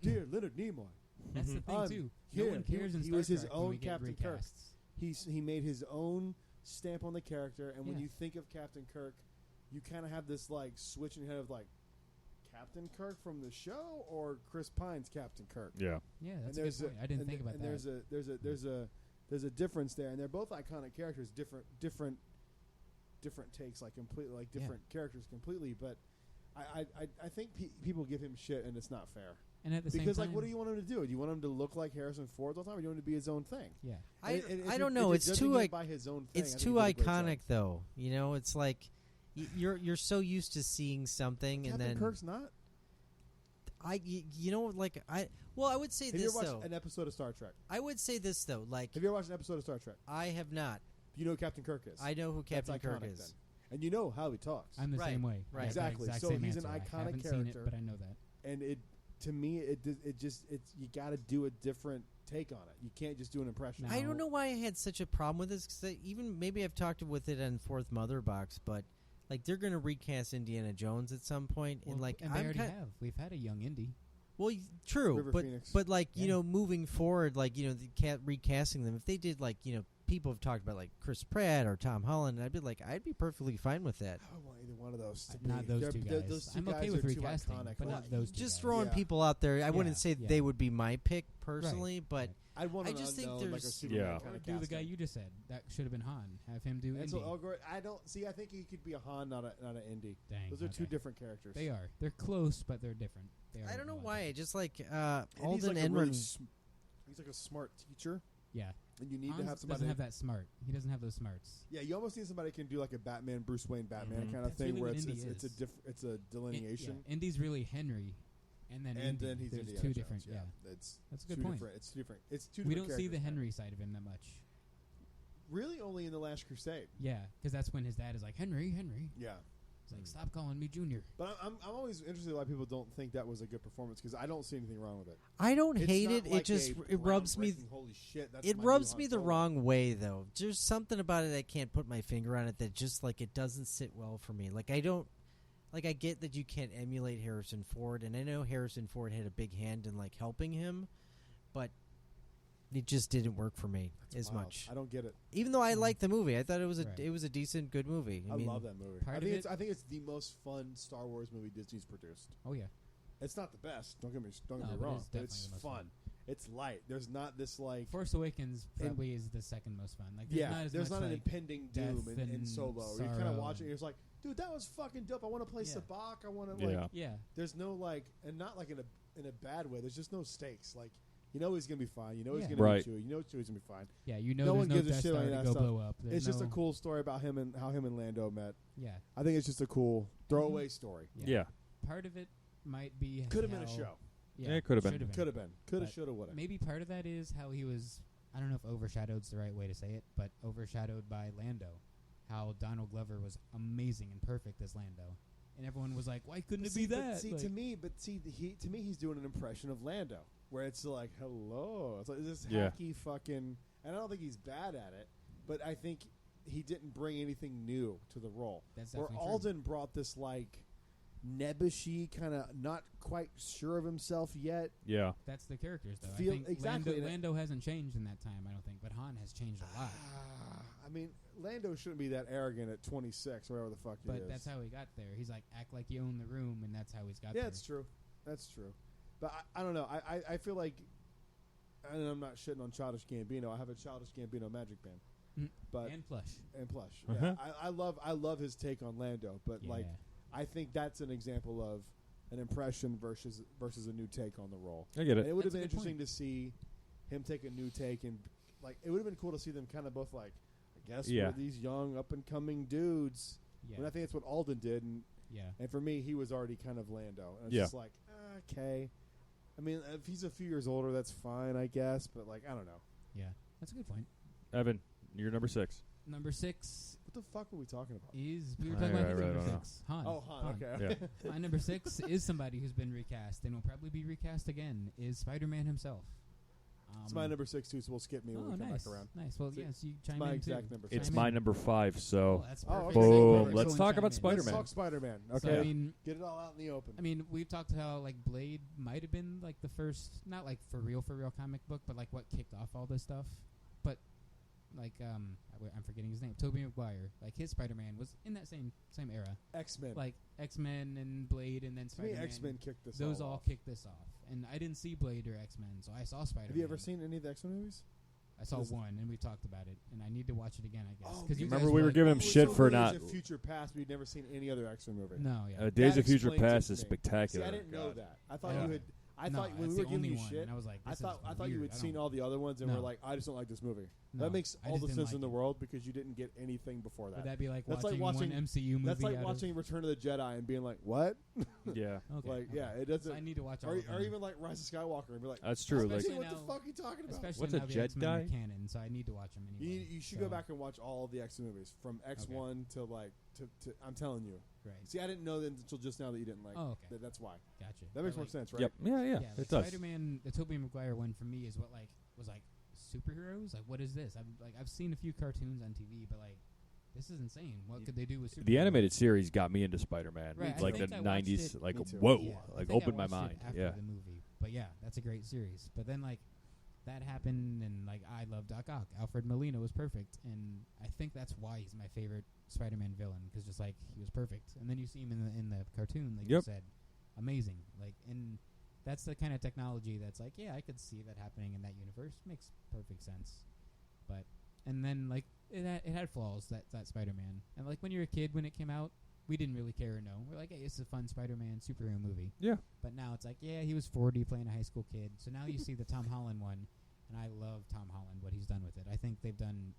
dear Leonard Nimoy." That's the thing I'm too. here. No one cares in He Star was his Trek when own we get Captain Kirk. recasts. He made his own stamp on the character, and when Yeah. you think of Captain Kirk, you kind of have this like switch in your head of like, Captain Kirk from the show or Chris Pine's Captain Kirk. Yeah. Yeah, And that's a good there's point. I didn't and think about and that. there's a difference there, and they're both iconic characters, different takes, like completely like Yeah. different characters completely. But I think people give him shit, and it's not fair. And at the same Because time, like, what do you want him to do? Do you want him to look like Harrison Ford all the time, or do you want him to be his own thing? Yeah. I And if I you're- don't if know. you're It's judging too him by his own thing, it's I think too he did a great iconic job. though. It's like you're so used to seeing something, and Captain then Kirk's not. I would say Have you this ever though. watched an episode of Star Trek? I would say this though. Like Have you ever watched an episode of Star Trek? I have not. Do you know who Captain Kirk is? I know who That's Captain Kirk iconic is. then. And you know how he talks. I'm the Right, same way. right. I have that Exactly. exact So same he's an answer. I iconic haven't seen it, character. but I know that. And to me, it's you got to do a different take on it. You can't just do an impression. No. I don't know why I had such a problem with this. Cause even maybe I've talked with it on Fourth Mother Box, but like they're going to recast Indiana Jones at some point, and like they I'm already kind have. We've had a young Indy. true, River but Phoenix. but like Yeah. moving forward, like recasting them. If they did like people have talked about like Chris Pratt or Tom Holland, and I'd be perfectly fine with that. I don't want either one of those to Not be. those They're- two they're- guys. Those two I'm okay guys with are too recasting, iconic. but not those two Just guys. throwing Yeah. people out there. I wouldn't Yeah, say yeah. they would be my pick personally, but Right. I'd want I an just think unknown, like a there's- Superman Yeah. kind Or of do the casting. guy you just said. That should have been Han. Have him do Ansel Indy. Elgort. I don't see. I think he could be a Han, not an Indy. Dang. Those are two okay. different characters. They are. They're close, but they're different. They are I don't know a lot why. I different. just like And he's Alden like a really Enron. he's like a smart teacher, Yeah. and you need Hans to have somebody. doesn't have that smart. He doesn't have those smarts. Yeah, you almost need somebody who can do like a Batman, Bruce Wayne, Batman Mhm. kind of That's thing, really where what it's Indy it's a is. it's a delineation. Indy's really Henry, and then And Indy. then he's There's Indiana two Jones, different. Yeah. It's That's a two good point. different. It's two different. It's two. We different don't see the characters, man. Henry side of him that much. Really, only in the Last Crusade. Yeah, because that's when his dad is like Henry. Yeah, He's like, stop calling me Junior. but I'm always interested why people don't think that was a good performance, because I don't see anything wrong with it. I don't It's hate not it. like It just a it rubs me. groundbreaking, Holy shit! That's It my rubs new me Han the Solo. wrong way though. There's something about it I can't put my finger on it that just like it doesn't sit well for me. Like I don't like I get that you can't emulate Harrison Ford, and I know Harrison Ford had a big hand in like helping him, but it just didn't work for me That's as wild. much. I don't get it. Even though I liked the movie, I thought it was Right. a decent, good movie. I mean, love that movie. part I of think it- it's the most fun Star Wars movie Disney's produced. Oh yeah. It's not the best. Don't get me No, but wrong, it's but it's definitely the most fun. fun. It's light. There's not this like Force Awakens probably is the second most fun. Like, there's much not an like impending doom death in and Solo. You're kind sorrow of watching. You're just like, dude, that was fucking dope. I want to play Yeah. Sabacc. I want to Yeah. like. Yeah. There's no like, and not like in a bad way. There's just no stakes. Like, you know he's gonna be fine. You know he's Yeah. gonna Right. be Chewie. You know Chewie's gonna be fine. Yeah, you know No there's one no gives a Death shit Star about to that go stuff. blow up. There's It's just a no- cool story about him and how him and Lando met. Yeah. I think it's just a cool throwaway story. Yeah. Part of it might be Could have been a how- show. Yeah, it could have been. Should've Could have been. Could have, But should have, would have. Maybe part of that is how he was, I don't know if overshadowed's the right way to say it, but overshadowed by Lando. How Donald Glover was amazing and perfect as Lando. And everyone was like, why couldn't it be that? To me, he's doing an impression of Lando, where it's like, hello. It's like this hacky fucking, and I don't think he's bad at it, but I think he didn't bring anything new to the role. That's where definitely Alden brought this like nebbishy, kind of not quite sure of himself yet. Yeah. That's the characters, though. Feel- I think exactly. Lando hasn't changed in that time, I don't think, but Han has changed a lot. I mean, Lando shouldn't be that arrogant at 26 or whatever the fuck he is. But that's how he got there. He's like, act like you own the room, and that's how he's got Yeah, there. it's true. That's true. But I don't know. I feel like, and I'm not shitting on Childish Gambino. I have a Childish Gambino magic band. But And plush. and plush. Uh-huh. Yeah, I love his take on Lando, but like I think that's an example of an impression versus a new take on the role. I get And it. it would have That's a been good interesting to see him take a new take, and like it would have been cool to see them kind of both like, I guess we're these young up and coming dudes. Yeah. And I think that's what Alden did, and Yeah. for me he was already kind of Lando. And it's Yeah. just like, okay. I mean, if he's a few years older, that's fine, I guess. But like, I don't know. Yeah. That's a good point. Evan, you're number 6. Number 6 What the fuck are we talking about? is, we were I talking about really number don't know. 6. Han. Oh, Han. Okay. Yeah. My number 6 is somebody who's been recast and will probably be recast again, is Spider-Man himself. It's my number 6 too, so we'll skip me when we come nice. back around. Nice. Well, See, yes, you It's chime my in exact too. number. It's six. my number 5, so that's Oh, perfect. okay. boom. Great. Let's Go talk and about chime in. Spider-Man. Let's talk Spider-Man. So, Okay. I mean, Get it all out in the open. we've talked how like Blade might have been like the first, not like for real comic book, but like what kicked off all this stuff. But like I'm forgetting his name, Tobey Maguire. Like his Spider-Man was in that same era. X-Men. Like X-Men and Blade, and then to me, Spider-Man. X-Men kicked this Those all all off. kicked this off, and I didn't see Blade or X-Men, so I saw Spider-Man. Have you ever seen any of the X-Men movies? I saw Does it- one, and we talked about it, and I need to watch it again, I guess. Oh, Because you remember guys we were like, giving him shit for Days not. of Future Past, but you'd never seen any other X-Men movie. No, yeah. Days That of Future explains it Past to is me. spectacular. See, I didn't know God. that. I thought Yeah. you had. I No, thought when that's we were the giving only you one, shit, and I was like, I this thought is you weird. had I seen don't- all the other ones and No. were like, I just don't like this movie. No, That makes I all just the didn't sense in like the it. world because you didn't get anything before that. Would that be like That's like watching watching- one MCU movie? That's like out watching Return of the Jedi and being like, what? Yeah, Of, okay, Like, okay. yeah, it So doesn't. I need to watch all Or, of them. or even like Rise of Skywalker and be like, that's true. Like, Especially what the now- fuck are you talking about? Especially What's a now the X-Men are Jedi? canon, so I need to watch them anyway. You should So- go back and watch all of the X movies from X1 to like to I'm telling you. Right. See, I didn't know that until just now that you didn't like. Oh, okay. That's why. Gotcha. That makes But, more like, sense, right? yep. Yeah, like it does. Spider-Man, the Tobey Maguire one for me is what was superheroes. Like, what is this? I've seen a few cartoons on TV, but like, this is insane. What could they do with superheroes? The animated series got me into Spider-Man, Right, I like the think I watched '90s. it- Like, Me too. whoa, Yeah, I like think I opened my watched it mind. after Yeah, the movie. But yeah, that's a great series. But then like that happened, and like I love Doc Ock. Alfred Molina was perfect, and I think that's why he's my favorite Spider-Man villain, because just like he was perfect. And then you see him in the cartoon, like you Yep. said, amazing. Like, and that's the kind of technology that's like, yeah, I could see that happening in that universe. Makes perfect sense. But and then like it had flaws, that Spider-Man, and like when you're a kid when it came out, we didn't really care or know. We're like, hey, it's a fun Spider-Man superhero movie. yeah. But now it's like, yeah, he was 40 playing a high school kid. So now you see the Tom Holland one, and I love Tom Holland, what he's done with it. I think they've done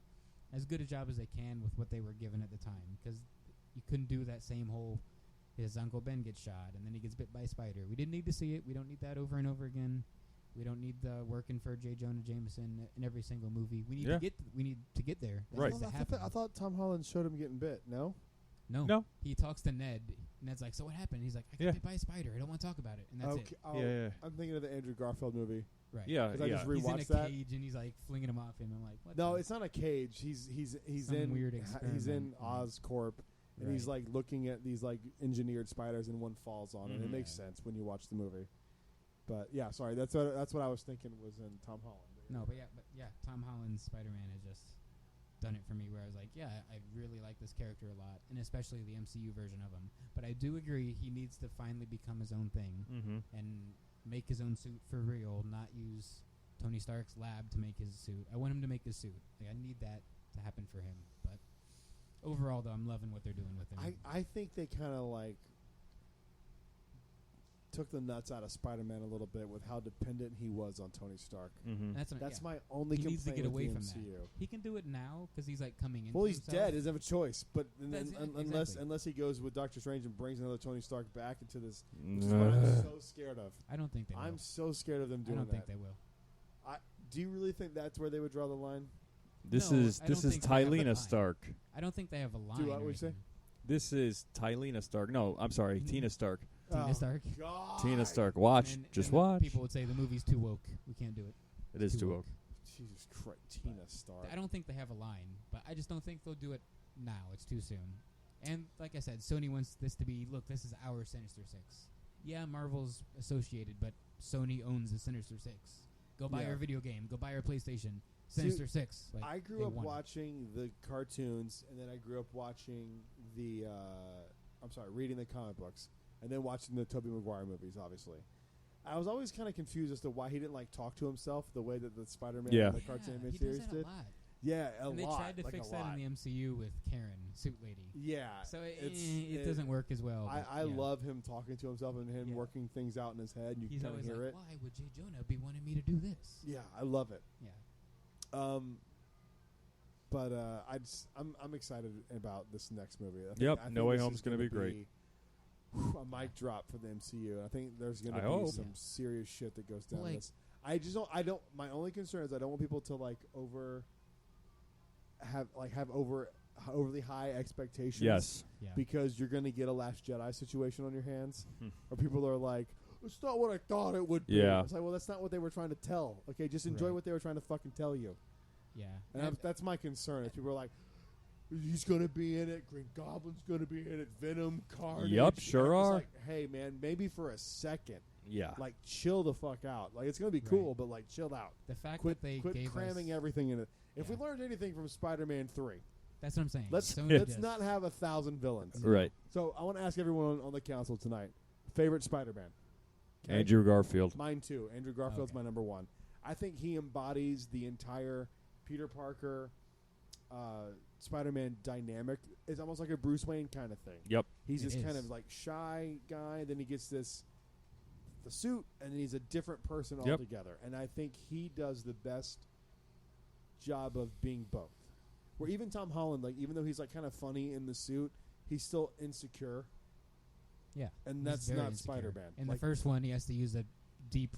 as good a job as they can with what they were given at the time, because you couldn't do that same whole, his Uncle Ben gets shot, and then he gets bit by a spider. We didn't need to see it. We don't need that over and over again. We don't need the working for J. Jonah Jameson in every single movie. We need Yeah. to get there. That Right. needs to I happen. thought Tom Holland showed him getting bit. No. No. He talks to Ned. Ned's like, so what happened? He's like, I got Yeah. bit by a spider. I don't want to talk about it. And that's it. Oh, Yeah. I'm thinking of the Andrew Garfield movie. Right. Yeah, 'Cause I just yeah. He's in a rewatched that. cage and he's like flinging him off him. I'm like, what? No, the- it's not a cage. He's Some in weird he's in experiment. Oscorp, and he's Right. like looking at these like engineered spiders, and one falls on him. It Mhm. makes sense when you watch the movie. But yeah, sorry, that's what I was thinking was in Tom Holland. No, but yeah, Tom Holland's Spider-Man has just done it for me. Where I was like, yeah, I really like this character a lot, and especially the MCU version of him. But I do agree he needs to finally become his own thing Mm-hmm. and make his own suit for real, not use Tony Stark's lab to make his suit. I want him to make his suit. Like, I need that to happen for him. But overall, though, I'm loving what they're doing with him. I think they kind of like. took the nuts out of Spider-Man a little bit with how dependent he was on Tony Stark. Mm-hmm. That's my only he complaint needs to get away with from the MCU. that. He can do it now because he's like coming in. Well, he's himself. dead. He doesn't have a choice. But Exactly. unless he goes with Doctor Strange and brings another Tony Stark back into this, which is what I'm so scared of. I don't think they will. I'm so scared of them I doing don't that. think they will. Do you really think that's where they would draw the line? This No, is I don't think they have a Tylena line. Stark. I don't think they have a line. Do what or we say? anything. This is Tylena Stark. No, I'm sorry, Mhm. Tina Stark. Tina Oh, Stark. God. Tina Stark. Watch. And Just then watch. People would say the movie's too woke. We can't do it. It is too woke. Jesus Christ, Tina Stark. I don't think they have a line, but I just don't think they'll do it now. It's too soon. And like I said, Sony wants this to be, look, this is our Sinister Six. Yeah, Marvel's associated, but Sony owns the Sinister Six. Go buy Yeah. our video game. Go buy our PlayStation. Sinister Six. Like, I grew they up want it. watching the cartoons, and then I grew up watching the. Reading the comic books, and then watching the Tobey Maguire movies. Obviously, I was always kind of confused as to why he didn't like talk to himself the way that the Spider-Man Yeah. and the cartoon he does series that did. a lot. Yeah, a And they lot. tried to like fix a that lot. in the MCU with Karen, Suit Lady. Yeah, So it's- it doesn't work as well. I but yeah. love him talking to himself and him Yeah. working things out in his head. And you He's can kind always of hear like, it. why would J. Jonah be wanting me to do this? Yeah, I love it. Yeah. But I'm excited about this next movie. I Yep, think No Way this Home's is gonna be great. A mic drop for the MCU. I think there's going I to be hope. some serious shit that goes down. Like- this. I just don't. I don't. My only concern is I don't want people to have overly high expectations. Yes. Yeah. Because you're going to get a Last Jedi situation on your hands, Hmm. where people are like, "It's not what I thought it would be." Yeah. It's like, well, that's not what they were trying to tell. Okay, just enjoy Right. what they were trying to fucking tell you. Yeah. And that's my concern. Is people are like, he's going to be in it. Green Goblin's going to be in it. Venom, Carnage. Yup, And sure I'm just are. Like, hey, man, maybe for a second, Yeah. like, chill the fuck out. Like, it's going to be Right. cool, but, like, chill out. the fact Quit that they quit gave cramming us, everything in it. If we Yeah. learned anything from Spider-Man 3, That's what I'm saying. let's Sony not just- have 1,000 villains. Right. So I want to ask everyone on the council tonight, favorite Spider-Man? Okay? Andrew Garfield. Mine too. Andrew Garfield's Okay. my number one. I think he embodies the entire Peter Parker, Spider-Man dynamic. It's almost like a Bruce Wayne kind of thing. Yep. He's It this kind is. of like shy guy. Then he gets the suit, and then he's a different person Yep. altogether. And I think he does the best job of being both. Where even Tom Holland, like even though he's like kind of funny in the suit, he's still insecure. Yeah. And He's that's very not insecure. Spider-Man. In Like, the first one, he has to use a deep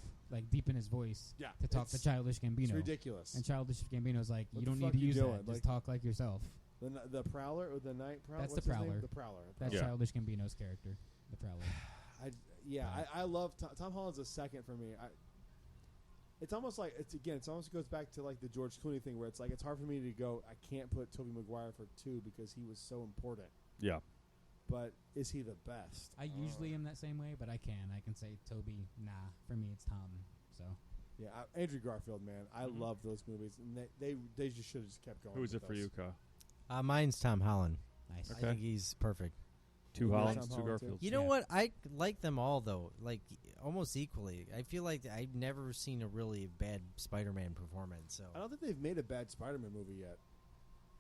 in his voice yeah, to talk to it's- Childish Gambino. It's ridiculous. And Childish Gambino's like, What you the don't need fuck to you use doing? that. Like- Just talk like yourself. The Prowler or the Night Prowler? That's What's the his name? Prowler. The Prowler. That's Yeah. Childish Gambino's character, the Prowler. I love Tom Holland's a second for me. It's almost like it almost goes back to like the George Clooney thing where it's like it's hard for me to go. I can't put Tobey Maguire for 2 because he was so important. Yeah. But is he the best? I usually am that same way, but I can say Toby. Nah, for me it's Tom. So Yeah, Andrew Garfield, man, I Mhm. love those movies, and they just should have just kept going. Who is it with for those. you, Ka? Mine's Tom Holland. nice. I Okay. think he's perfect. Two Yeah, Hollands, Tom two Holland, too. Garfields. You know Yeah. what? I like them all though, like almost equally. I feel like I've never seen a really bad Spider-Man performance. So I don't think they've made a bad Spider-Man movie yet.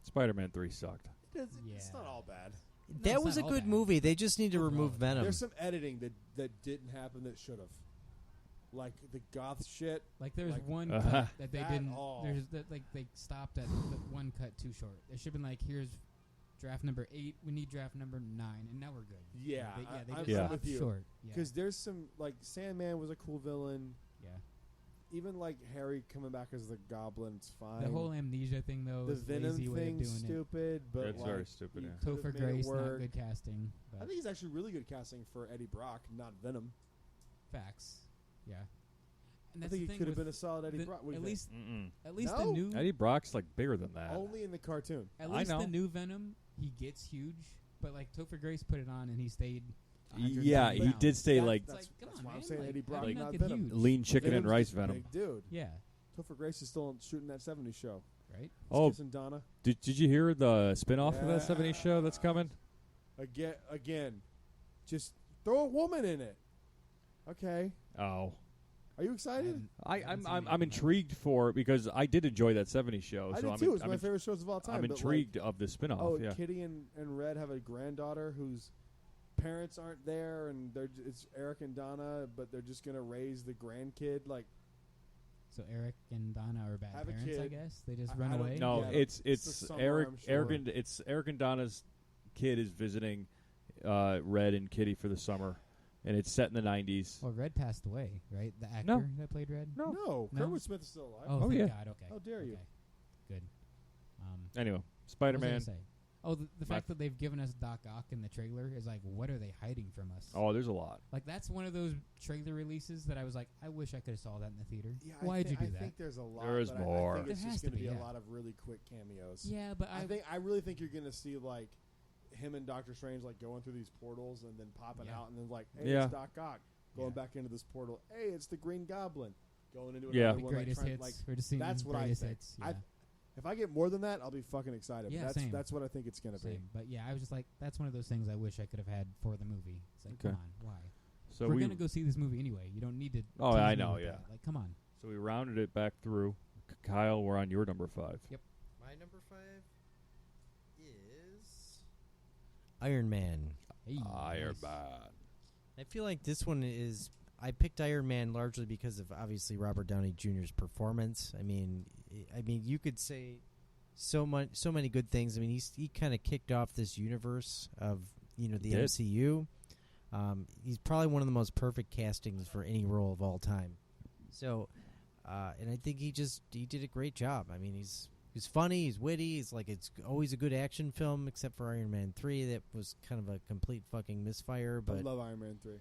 Spider-Man 3 sucked. It's Yeah. not all bad. No, that it's was a not all good bad. movie. They just need to Overall, remove Venom. There's some editing that didn't happen that should have, like the goth shit. Like there's Like, one Uh-huh. cut that they That didn't. all. There's that like they stopped at the one cut too short. There should have been like here's draft number 8. We need draft number 9, and now we're good. Yeah, they I'm just Yeah. stopped with you. short. Yeah, Because there's some like Sandman was a cool villain. yeah. Even like Harry coming back as the Goblin, it's fine. The whole amnesia thing though the is Venom lazy way of thing's doing stupid, but It's like, very stupid, you yeah. it. could've Topher made it Grace, not work. good casting. I But think he's actually really good casting for Eddie Brock, not Venom. facts. Yeah. And I that's think the he thing could have with been a solid Eddie the- Brock. What do at you least Mm-mm. the No? new Eddie Brock's like bigger than that. think? Only in the cartoon. at I least know. the new Venom he gets huge, but like Topher Grace put it on and he stayed. Yeah, 120 he pounds. did say That's- like that's, It's like, come that's on, why I'm man, saying like, Eddie how Brock, do you not not get Venom. huge? lean chicken and Venom's rice just a Venom. Big dude. Yeah, Topher Grace is still shooting that '70s show. right. He's Oh, kissing Donna did you hear the spin-off of that Yeah. 70s show that's coming? again. Just throw a woman in it. Okay, Oh. are you excited? I'm intrigued for it because I did enjoy that 70s show. I so did I'm too. It's I'm my favorite shows of all time. I'm but, like, intrigued of the spin-off. oh, yeah. Kitty and Red have a granddaughter who's parents aren't there, and it's Eric and Donna, but they're just gonna raise the grandkid. Like, So Eric and Donna are bad Have a parents, I kid. guess. They just I run don't- away. No, Yeah, it's the summer, Eric. I'm sure. Eric and Donna's kid is visiting Red and Kitty for the summer, and it's set in the 90s. Well, Red passed away, right? The actor No. that played Red. No. no, No? Kermit Smith is still alive. Oh, Oh, thank yeah. God. Okay. How dare you. Okay. Good. Anyway, What was I Spider-Man. gonna say? Oh, the My fact that they've given us Doc Ock in the trailer is like, what are they hiding from us? Oh, there's a lot. Like, that's one of those trailer releases that I was like, I wish I could have saw that in the theater. Yeah, Why'd you do I that? think there's a lot. There is but more. I think it's There just has going to to be, be yeah. a lot of really quick cameos. Yeah, but I really think you're going to see like him and Doctor Strange like going through these portals and then popping Yeah. out and then like, hey, Yeah. it's Doc Ock going Yeah. back into this portal. Hey, it's the Green Goblin going into Yeah. another the one. greatest like, hits. Like, We're just seeing that's what I greatest think. hits. I- Yeah. if I get more than that, I'll be fucking excited. Yeah, but that's same. that's what I think it's going to be. Same. But yeah, I was just like, that's one of those things I wish I could have had for the movie. It's like, Okay. come on, why? So We're we gonna go see this movie anyway. You don't need to. Oh, tease I me know, with yeah. that. Like, come on. So we rounded it back through. Kyle, we're on your number 5. My number 5 is Iron Man. Hey, Iron nice. Man. I feel like this one is. I picked Iron Man largely because of obviously Robert Downey Jr.'s performance. I mean, you could say so many good things. I mean, he kind of kicked off this universe of the He did. MCU. He's probably one of the most perfect castings for any role of all time. So, and I think he did a great job. I mean, he's funny, he's witty, it's always a good action film, except for Iron Man 3 that was kind of a complete fucking misfire. I But love Iron Man 3.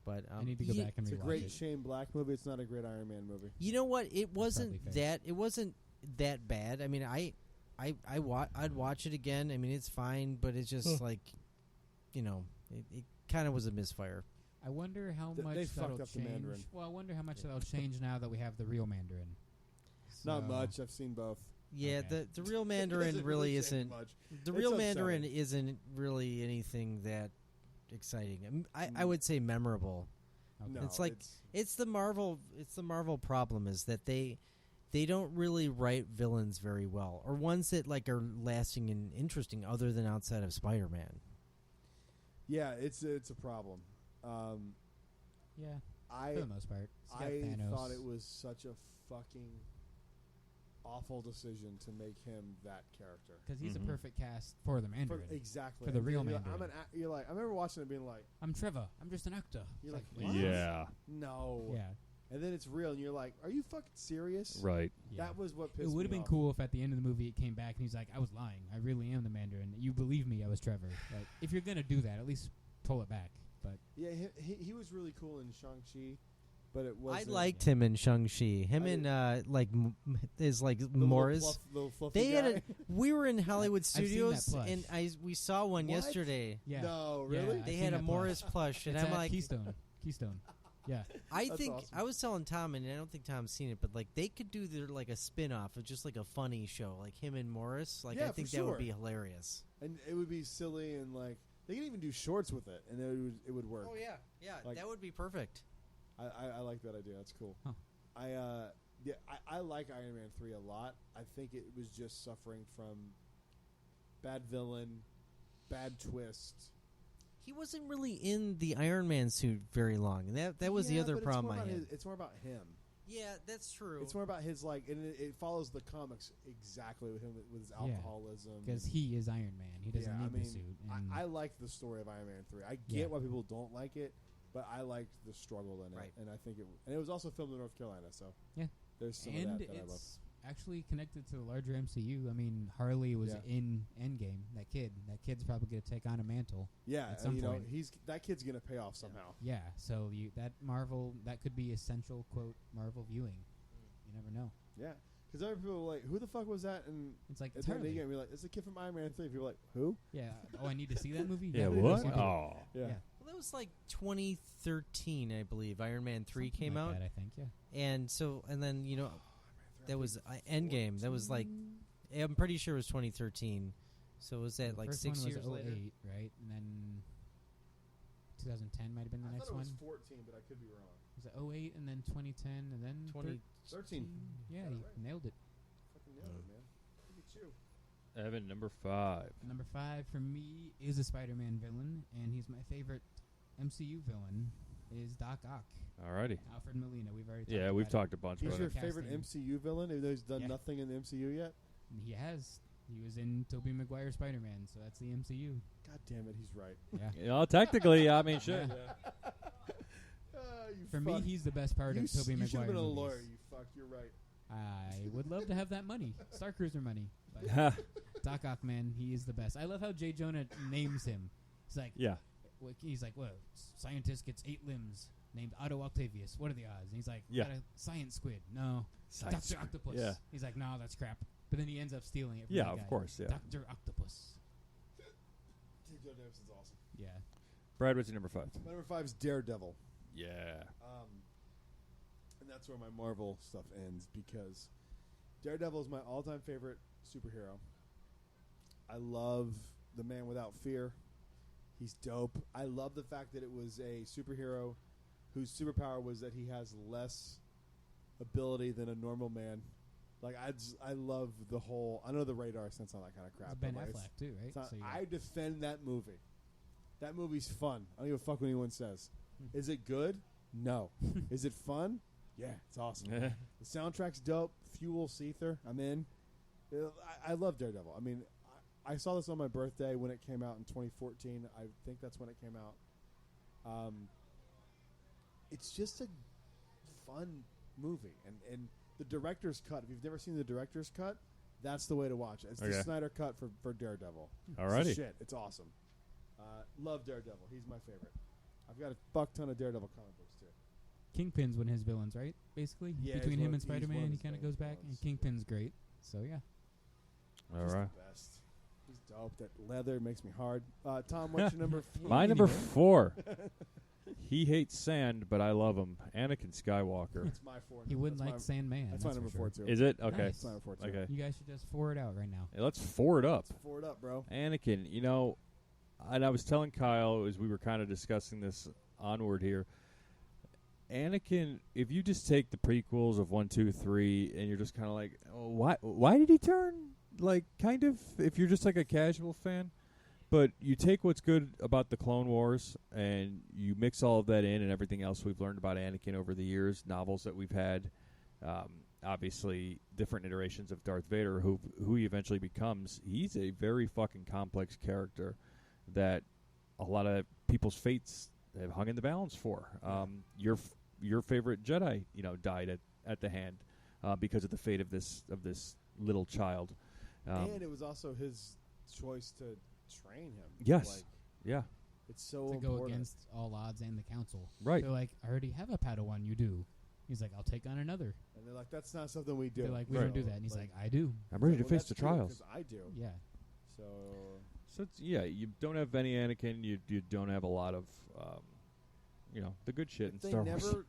I need to go back and It's a rewatch great it. Shane Black movie. It's not a great Iron Man movie. you know what? It wasn't probably fair. it wasn't that bad. I mean, I'd watch it again. I mean, it's fine, but it's just like, it kind of was a misfire. I wonder how They much fucked that'll up the change. Mandarin. Well, I wonder how much that'll change now that we have the real Mandarin. Not So- much. I've seen both. Yeah, Okay. the real It Mandarin doesn't really change isn't. much. The It's real upsetting. Mandarin isn't really anything that exciting. I would say memorable. Okay. No, It's like it's the Marvel problem is that they don't really write villains very well, or ones that like are lasting and interesting other than outside of Spider-Man. Yeah, it's a problem. Yeah, I for the most part. It's got I Thanos. thought it was such a fucking awful decision to make him that character. because he's Mhm. a perfect cast for the Mandarin. Exactly. For the And real you're like, Mandarin. you're like, I remember watching it being like, I'm Trevor. I'm just an actor. You're It's like, what? what? Yeah. no. Yeah. And then it's real, and you're like, are you fucking serious? Right. Yeah. That was what pissed It me would have been off. cool if at the end of the movie it came back and he's like, I was lying. I really am the Mandarin. You believe me, I was Trevor. Like, if you're going to do that, at least pull it back. But Yeah, he was really cool in Shang-Chi, but it was I liked him in Shang-Chi. Him I and is like the Morris. little fluffy They had guy. we were in Hollywood seen that Studios plush. and we saw one What? yesterday. yeah. No, Yeah, really? I've They seen had a that Morris plush, and It's I'm at like, Keystone. Yeah. I That's think awesome. I was telling Tom, and I don't think Tom's seen it, but like they could do their like a spin-off of just like a funny show, like him and Morris. Like Yeah, I for think that sure. would be hilarious. And it would be silly, and like they could even do shorts with it, and it would work. Oh yeah, yeah, Like- that would be perfect. I like that idea. That's cool. Huh. I like Iron Man 3 a lot. I think it was just suffering from bad villain, bad twist. He wasn't really in the Iron Man suit very long, and that was the Yeah, other but problem I had. It's more about him. Yeah, that's true. It's more about his like, and it follows the comics exactly with him with his Yeah. alcoholism. Because he is Iron Man. He doesn't Yeah, need I mean, the suit. And I like the story of Iron Man 3. I get Yeah. why people don't like it, but I liked the struggle in it, Right. and I think it was also filmed in North Carolina, so Yeah. there's some and of that I love. it's actually connected to the larger MCU. I mean, Harley was Yeah. in Endgame. That kid's probably going to take on a mantle. Yeah, at some you know, point. that kid's gonna pay off somehow. Yeah, so that could be essential quote Marvel viewing. You never know. Yeah, because other people were like, "Who the fuck was that?" And It's like at it's the end of the Harley. game, we're like, "It's the kid from Iron Man 3." People are like, "Who?" Yeah. Oh, I need to see that movie. Yeah, we what? go see it. Oh. Yeah, Yeah. Well, that was like 2013, I believe. Iron Man 3 Something came like out, that, I think. Yeah. and then that was Endgame. That was like, I'm pretty sure it was 2013. So was that The like first 6 one was years later? 08, right? And then 2010 might have been the I next thought it one. was 14, but I could be wrong. Was it 08 and then 2010 and then 20 13. Yeah, Got it you right. nailed it. Fucking nailed it, man. Look at you. Evan, number 5. Number 5 for me is a Spider-Man villain, and he's my favorite MCU villain. Is Doc Ock, Alrighty. Alfred Molina. We've already talked Yeah, about we've it. talked a bunch He's about your it. favorite Casting. MCU villain, even though he's done Yeah. nothing in the MCU yet? He has. He was in Tobey Maguire's Spider-Man, so that's the MCU. God damn it, he's right. Yeah. You know, technically, I mean, shit. Yeah. You For me, fuck. he's the best part you of Tobey you should have Maguire been a movies. lawyer, you fuck. You're right. I would love to have that money, Starcruiser money. But Doc Ock, man, he is the best. I love how J. Jonah names him. He's like, Yeah. well, scientist gets 8 limbs, named Otto Octavius. What are the odds? And he's like, Yeah. got a science squid. No, Science Dr. Octopus. Yeah. He's like, no, that's crap. But then he ends up stealing it from Yeah, the of guy. course, yeah. Dr. Octopus. T. Joe Davison's awesome. Yeah. Brad, what's your number 5? My number 5 is Daredevil. Yeah. And that's where my Marvel stuff ends because Daredevil is my all-time favorite superhero. I love the Man Without Fear. He's dope. I love the fact that it was a superhero whose superpower was that he has less ability than a normal man. Like I love the whole. I know the radar sense on that kind of crap. It's Ben but, like, Affleck, too, right? it's not- So you I defend that movie. That movie's fun. I don't give a fuck what anyone says. Is it good? No. Is it fun? Yeah, it's awesome. The soundtrack's dope. Fuel Seether, I'm in. I love Daredevil. I mean, I saw this on my birthday when it came out in 2014. I think that's when it came out. It's just a fun movie, and the director's cut. If you've never seen the director's cut, that's the way to watch it. It's the Okay. Snyder cut for Daredevil. It's the Alrighty. shit. It's awesome. Love Daredevil. He's my favorite. I've got a fuck ton of Daredevil comic books too. Kingpin's one of his villains, right? Basically, Yeah, between he's him one- and he's one of Spider-Man, he his kind of main goes back, and villains. Kingpin's great. So yeah, All He's right. the best. He's dope. That leather makes me hard. Tom, what's your number? My number 4. He hates sand, but I love him. Anakin Skywalker. That's my 4. he wouldn't That's like Sandman. That's my number for 4 sure. too. Is it? Okay. Nice. That's my number 4 too. Okay. You guys should just forward out right now. Hey, let's forward up. Let's forward up, bro. Anakin, you know, and I was telling Kyle as we were kind of discussing this onward here. Anakin, if you just take the prequels of 1, 2, 3, and you're just kind of like, oh, why did he turn? Like, kind of, if you're just like a casual fan. But you take what's good about the Clone Wars and you mix all of that in and everything else we've learned about Anakin over the years, novels that we've had, obviously different iterations of Darth Vader, who he eventually becomes. He's a very fucking complex character that a lot of people's fates have hung in the balance for. Your favorite Jedi, you know, died at the hand because of the fate of this little child. And it was also his choice to train him. Yes. Like, Yeah. it's so To go important. against all odds and the council. Right. They're like, I already have a Padawan. You do. He's like, I'll take on another. And they're like, that's not something we do. They're like, we Right. don't do that. And he's like, I do. I'm ready to well, face that's the cool, trials. 'cause I do. Yeah. So So it's, yeah, you don't have any Anakin. You don't have a lot of, the good shit in if they Star Wars. never,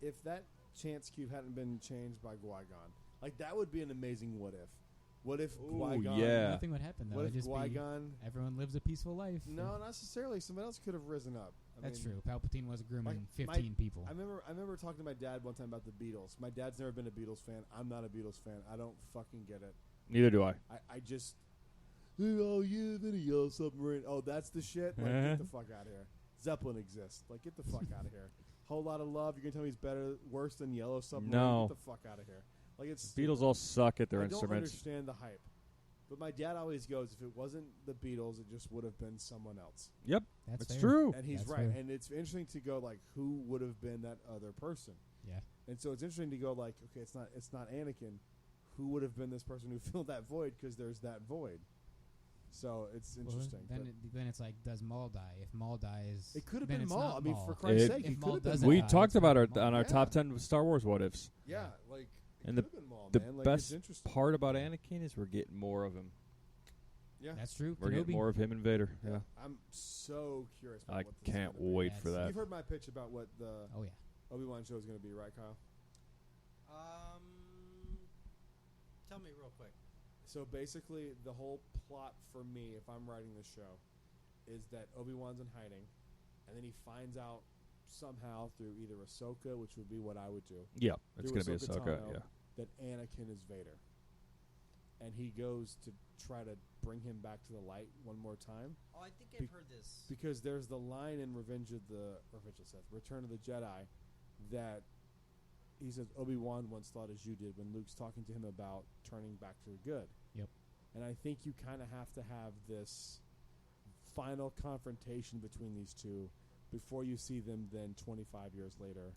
if that chance cube hadn't been changed by Qui-Gon, like that would be an amazing what if. What if Ooh, Qui-Gon? yeah. Nothing would happen, though. What It'd if just be Qui-Gon? everyone lives a peaceful life. No, not necessarily. Somebody else could have risen up. That's true. Palpatine was grooming Like, 15 people. I remember talking to my dad one time about the Beatles. My dad's never been a Beatles fan. I'm not a Beatles fan. I don't fucking get it. Neither do I. I just, oh yeah, then a yellow submarine. Oh, that's the shit. Like, get the fuck out of here. Zeppelin exists. Like, get the fuck out of here. Whole lot of love. You're gonna tell me he's worse than Yellow Submarine? No. Get the fuck out of here. Like, it's Beatles all suck at their I don't instruments. understand the hype. But my dad always goes, if it wasn't the Beatles, it just would have been someone else. Yep, That's it's fair. true. And he's That's right. fair. And it's interesting to go like, who would have been that other person? Yeah. And so it's interesting to go like, okay, it's not Anakin. Who would have been this person who filled that void? Because there's that void. So it's interesting. Well, but then it's like, does Maul die? If Maul dies, it could have then been it's Maul. not I mean, Maul. for Christ's It- sake, If he Maul could have been doesn't Maul. We die, talked it's about not Maul. on our Yeah. top 10 Star Wars what ifs. Yeah, like And it could have been Maul, the man. Like, best it's interesting. Part about Anakin is we're getting more of him. Yeah, That's true. We're getting Kenobi. more of him and Vader. Yeah, I'm so curious. About I what this is can't gonna be. wait Yes. for that. You've heard my pitch about what the Oh yeah. Obi-Wan show is going to be, right, Kyle? Tell me real quick. So basically, the whole plot for me, if I'm writing this show, is that Obi-Wan's in hiding, and then he finds out somehow through either Ahsoka, which would be what I would do, Yeah, it's Through going to be Ahsoka Ahsoka. Tano. Yeah, that Anakin is Vader. and he goes to try to bring him back to the light one more time. Oh, I think I've heard this. Because there's the line in Return of the Jedi, that he says Obi-Wan once thought as you did when Luke's talking to him about turning back to the good. Yep. And I think you kind of have to have this final confrontation between these two before you see them then 25 years later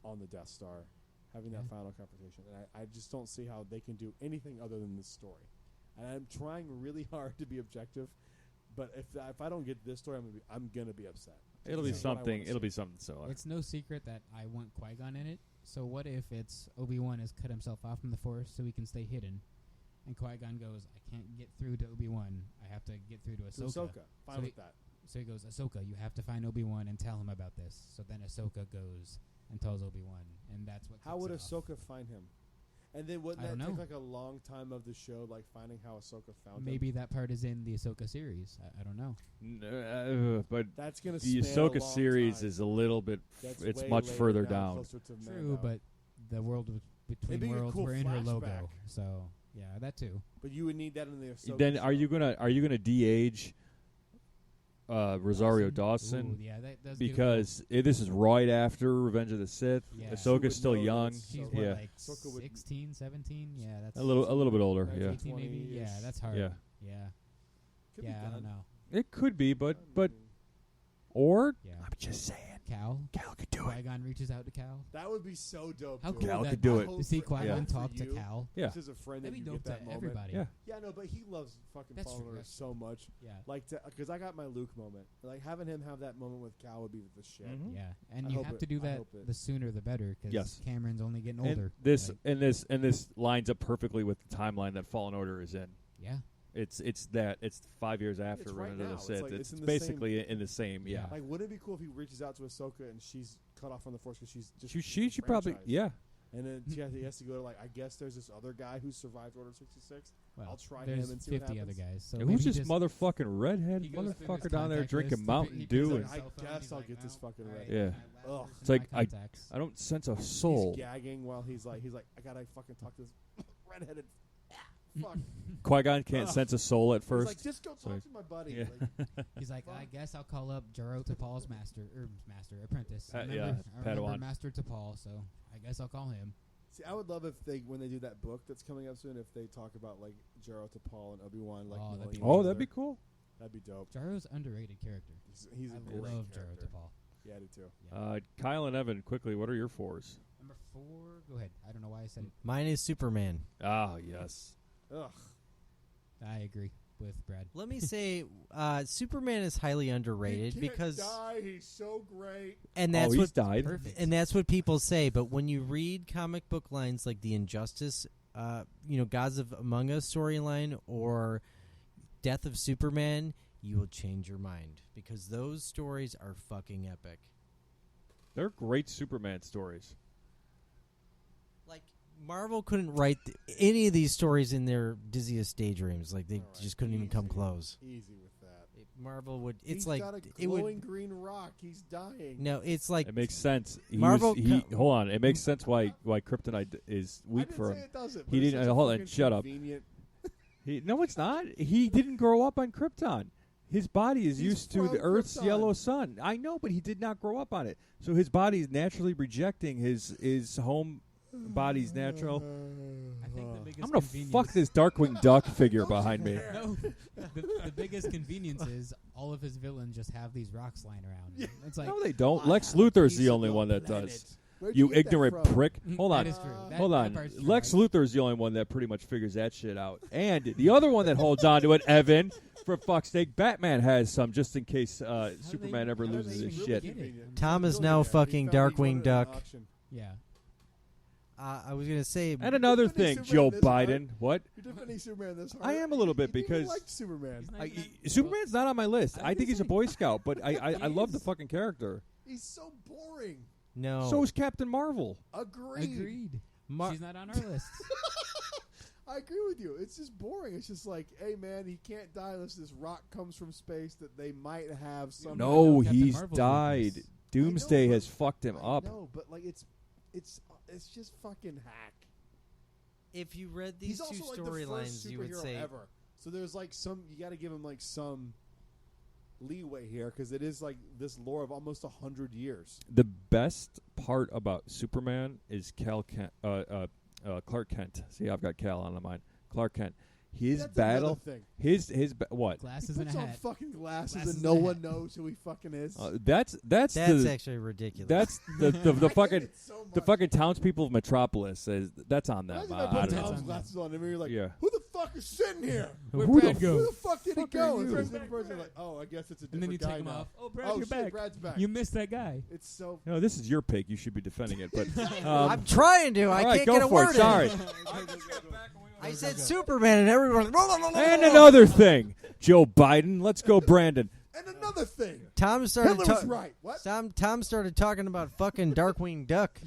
on the Death Star having that final confrontation. And I just don't see how they can do anything other than this story. And I'm trying really hard to be objective, but if I don't get this story, I'm gonna be upset. It'll be something. It'll be something similar. It's no secret that I want Qui-Gon in it. So what if it's Obi-Wan has cut himself off from the Force so he can stay hidden, and Qui-Gon goes, I can't get through to Obi-Wan. I have to get through to Ahsoka. Fine with that. So he goes, Ahsoka, you have to find Obi-Wan and tell him about this. So then Ahsoka goes and tells Obi-Wan, and that's what. How would kicks it off. Ahsoka find him? And then wouldn't that take like a long time of the show, like finding how Ahsoka found him? Maybe that part is in the Ahsoka series. I don't know. But that's gonna the span Ahsoka a long series time. is a little bit. It's way much later further down, down. closer to True, Mando. but the world It'd be between a worlds cool were in her flashback. logo. So yeah, that too. But you would need that in the Ahsoka Then show. are you gonna de-age Rosario Dawson? Ooh, yeah, that does Because this is right after Revenge of the Sith. Yeah. Ahsoka's She still would know young. that She's So, what, yeah. like Ahsoka would- 16, 17? Yeah, that's A little bit older. Like Yeah. 18 maybe. 20-ish. Yeah, that's hard. Yeah. Yeah. Could be Yeah, I done. don't know. It could be, but I mean, or Yeah. I'm just saying, Cal. Cal could do it. Qui-Gon reaches out to Cal. that would be so dope. How too. cool Cal that could do I it. hope to see for- Qui-Gon I hope talk for to you, Cal. Yeah. Just as a friend, That'd that be you dope get that to moment. everybody. Yeah. Yeah, no, but he loves fucking That's Fallen true, Order that's so much. Yeah. Like, because I got my Luke moment. Like, having him have that moment with Cal would be the shit. Mhm. Yeah, and I you hope have it- to do I that hope it- the sooner the better because Yes. Cameron's only getting And older. this Like, and this lines up perfectly with the timeline that Fallen Order is in. yeah. It's 5 years after It's right Revenge of now. the It's Sith. like- It's, it's in the basically in the same. Yeah. Yeah. Like, wouldn't it be cool if he reaches out to Ahsoka and she's cut off from the Force because she's just She should probably franchise? yeah. And then he has to go to, like, I guess there's this other guy who survived Order 66. Well, I'll try there's him and see what 50 other happens. guys. So And maybe who's this just motherfucking redhead he goes through his motherfucker down there contact drinking list, he Mountain picks Dew? up And his I cell phone, guess he's I'll like, get this well, fucking all right. Yeah. my Ugh. last It's like, my contacts. I don't sense a soul. He's gagging while he's like, I gotta fucking talk to this redheaded. Fuck. Qui-Gon can't Ugh. sense a soul at He's first. like, just go So- talk to my buddy. Yeah. Like, He's like, I guess I'll call up Jaro Tapal's apprentice. Yeah, I remember Padawan. Master Tapal, so I guess I'll call him. see, I would love if when they do that book that's coming up soon, if they talk about like Jaro Tapal and Obi-Wan, like, Oh, that'd knowing be each Oh, other. that'd be cool. That'd be dope. Jaro's underrated character. He's a I great love character. Jaro Tapal. Yeah, I do too. Yeah. Kyle and Evan, quickly, what are your fours? Number 4, go ahead. I don't know why I said it. Mine is Superman. Ah, yes. Ugh. I agree with Brad. Let me say, Superman is highly underrated he can't because, die. He's so great. and that's he's what died. Perfect. and that's what people say. But when you read comic book lines like the Injustice, Gods of Among Us storyline or Death of Superman, you will change your mind because those stories are fucking epic. They're great Superman stories. Like Marvel couldn't write any of these stories in their dizziest daydreams. Like they All right, just couldn't even come easy. close. Easy with that. Marvel would. It's He's like got a it glowing would. green rock. He's dying. No, it's like It makes sense. Marvel Hold on. It makes sense why Kryptonite is I weak didn't for say him. it doesn't. He but it's didn't- such a hold on, fucking shut up. convenient- No, it's not. He didn't grow up on Krypton. His body is He's used to the from Earth's Krypton. yellow sun. I know, but he did not grow up on it. So his body is naturally rejecting his home body's natural. I think the biggest I'm gonna convenience. fuck this Darkwing Duck figure behind me. No, the biggest convenience is all of his villains just have these rocks lying around. Yeah. It's like No, they don't. I Lex have a Luthor's piece the of only your one that planet. does. Where'd You get that ignorant from? prick. Hold on. That is true. Hold That on. part's true, Lex right? Luthor's the only one that pretty much figures that shit out. And the other one that holds on to it, Evan, for fuck's sake, Batman has some just in case Superman ever How do loses they his really shit. get it? Tom is He's now a billionaire. fucking He found each Darkwing one at an Duck. auction. Yeah. I was gonna say. And another Defending thing, Superman Joe this hard? Biden. What? You're defending Superman this hard. I am a little bit You didn't because like Superman. He's not I, even that- Superman's not on my list. I I think he's a think- Boy Scout, but I love the is. fucking character. He's so boring. No. So is Captain Marvel. Agreed. She's not on our list. I agree with you. It's just boring. It's just like, hey man, he can't die unless this rock comes from space that they might have some. No, Captain he's Marvel's died. weakness. Doomsday but- has fucked him up. No, but like it's just fucking hack. If you read He's these two also like the storylines, first you would superhero say ever. So there's like you got to give him like some leeway here because it is like this lore of almost 100 years. The best part about Superman is Clark Kent. See, I've got Cal on the mind. Clark Kent. His That's battle. another thing. His what? Glasses He and a puts on hat. fucking glasses Glasses and no and a one hat. knows who he fucking is. That's that's the actually ridiculous. that's the I hate fucking it so the much. fucking townspeople of Metropolis. That's on them. Imagine if I I put don't Tom's know. glasses on and you're like, Yeah. who the fuck is sitting here? Where'd Who the Brad Who go? the fuck did he Fuck go? are And you? turns into the person like, oh, I guess it's a And different then you guy take him now. off. Oh, Brad, oh you're shit, back. Brad's back. You missed that guy. It's so. No, this is your pick. You should be defending it. But I'm trying to. I all right, can't go get a for word it. Sorry. in. I said Superman, and everyone. And another thing, Joe Biden. Let's go, Brandon. And another thing, Tom started. Hitler was right. What? Tom started talking about fucking Darkwing Duck.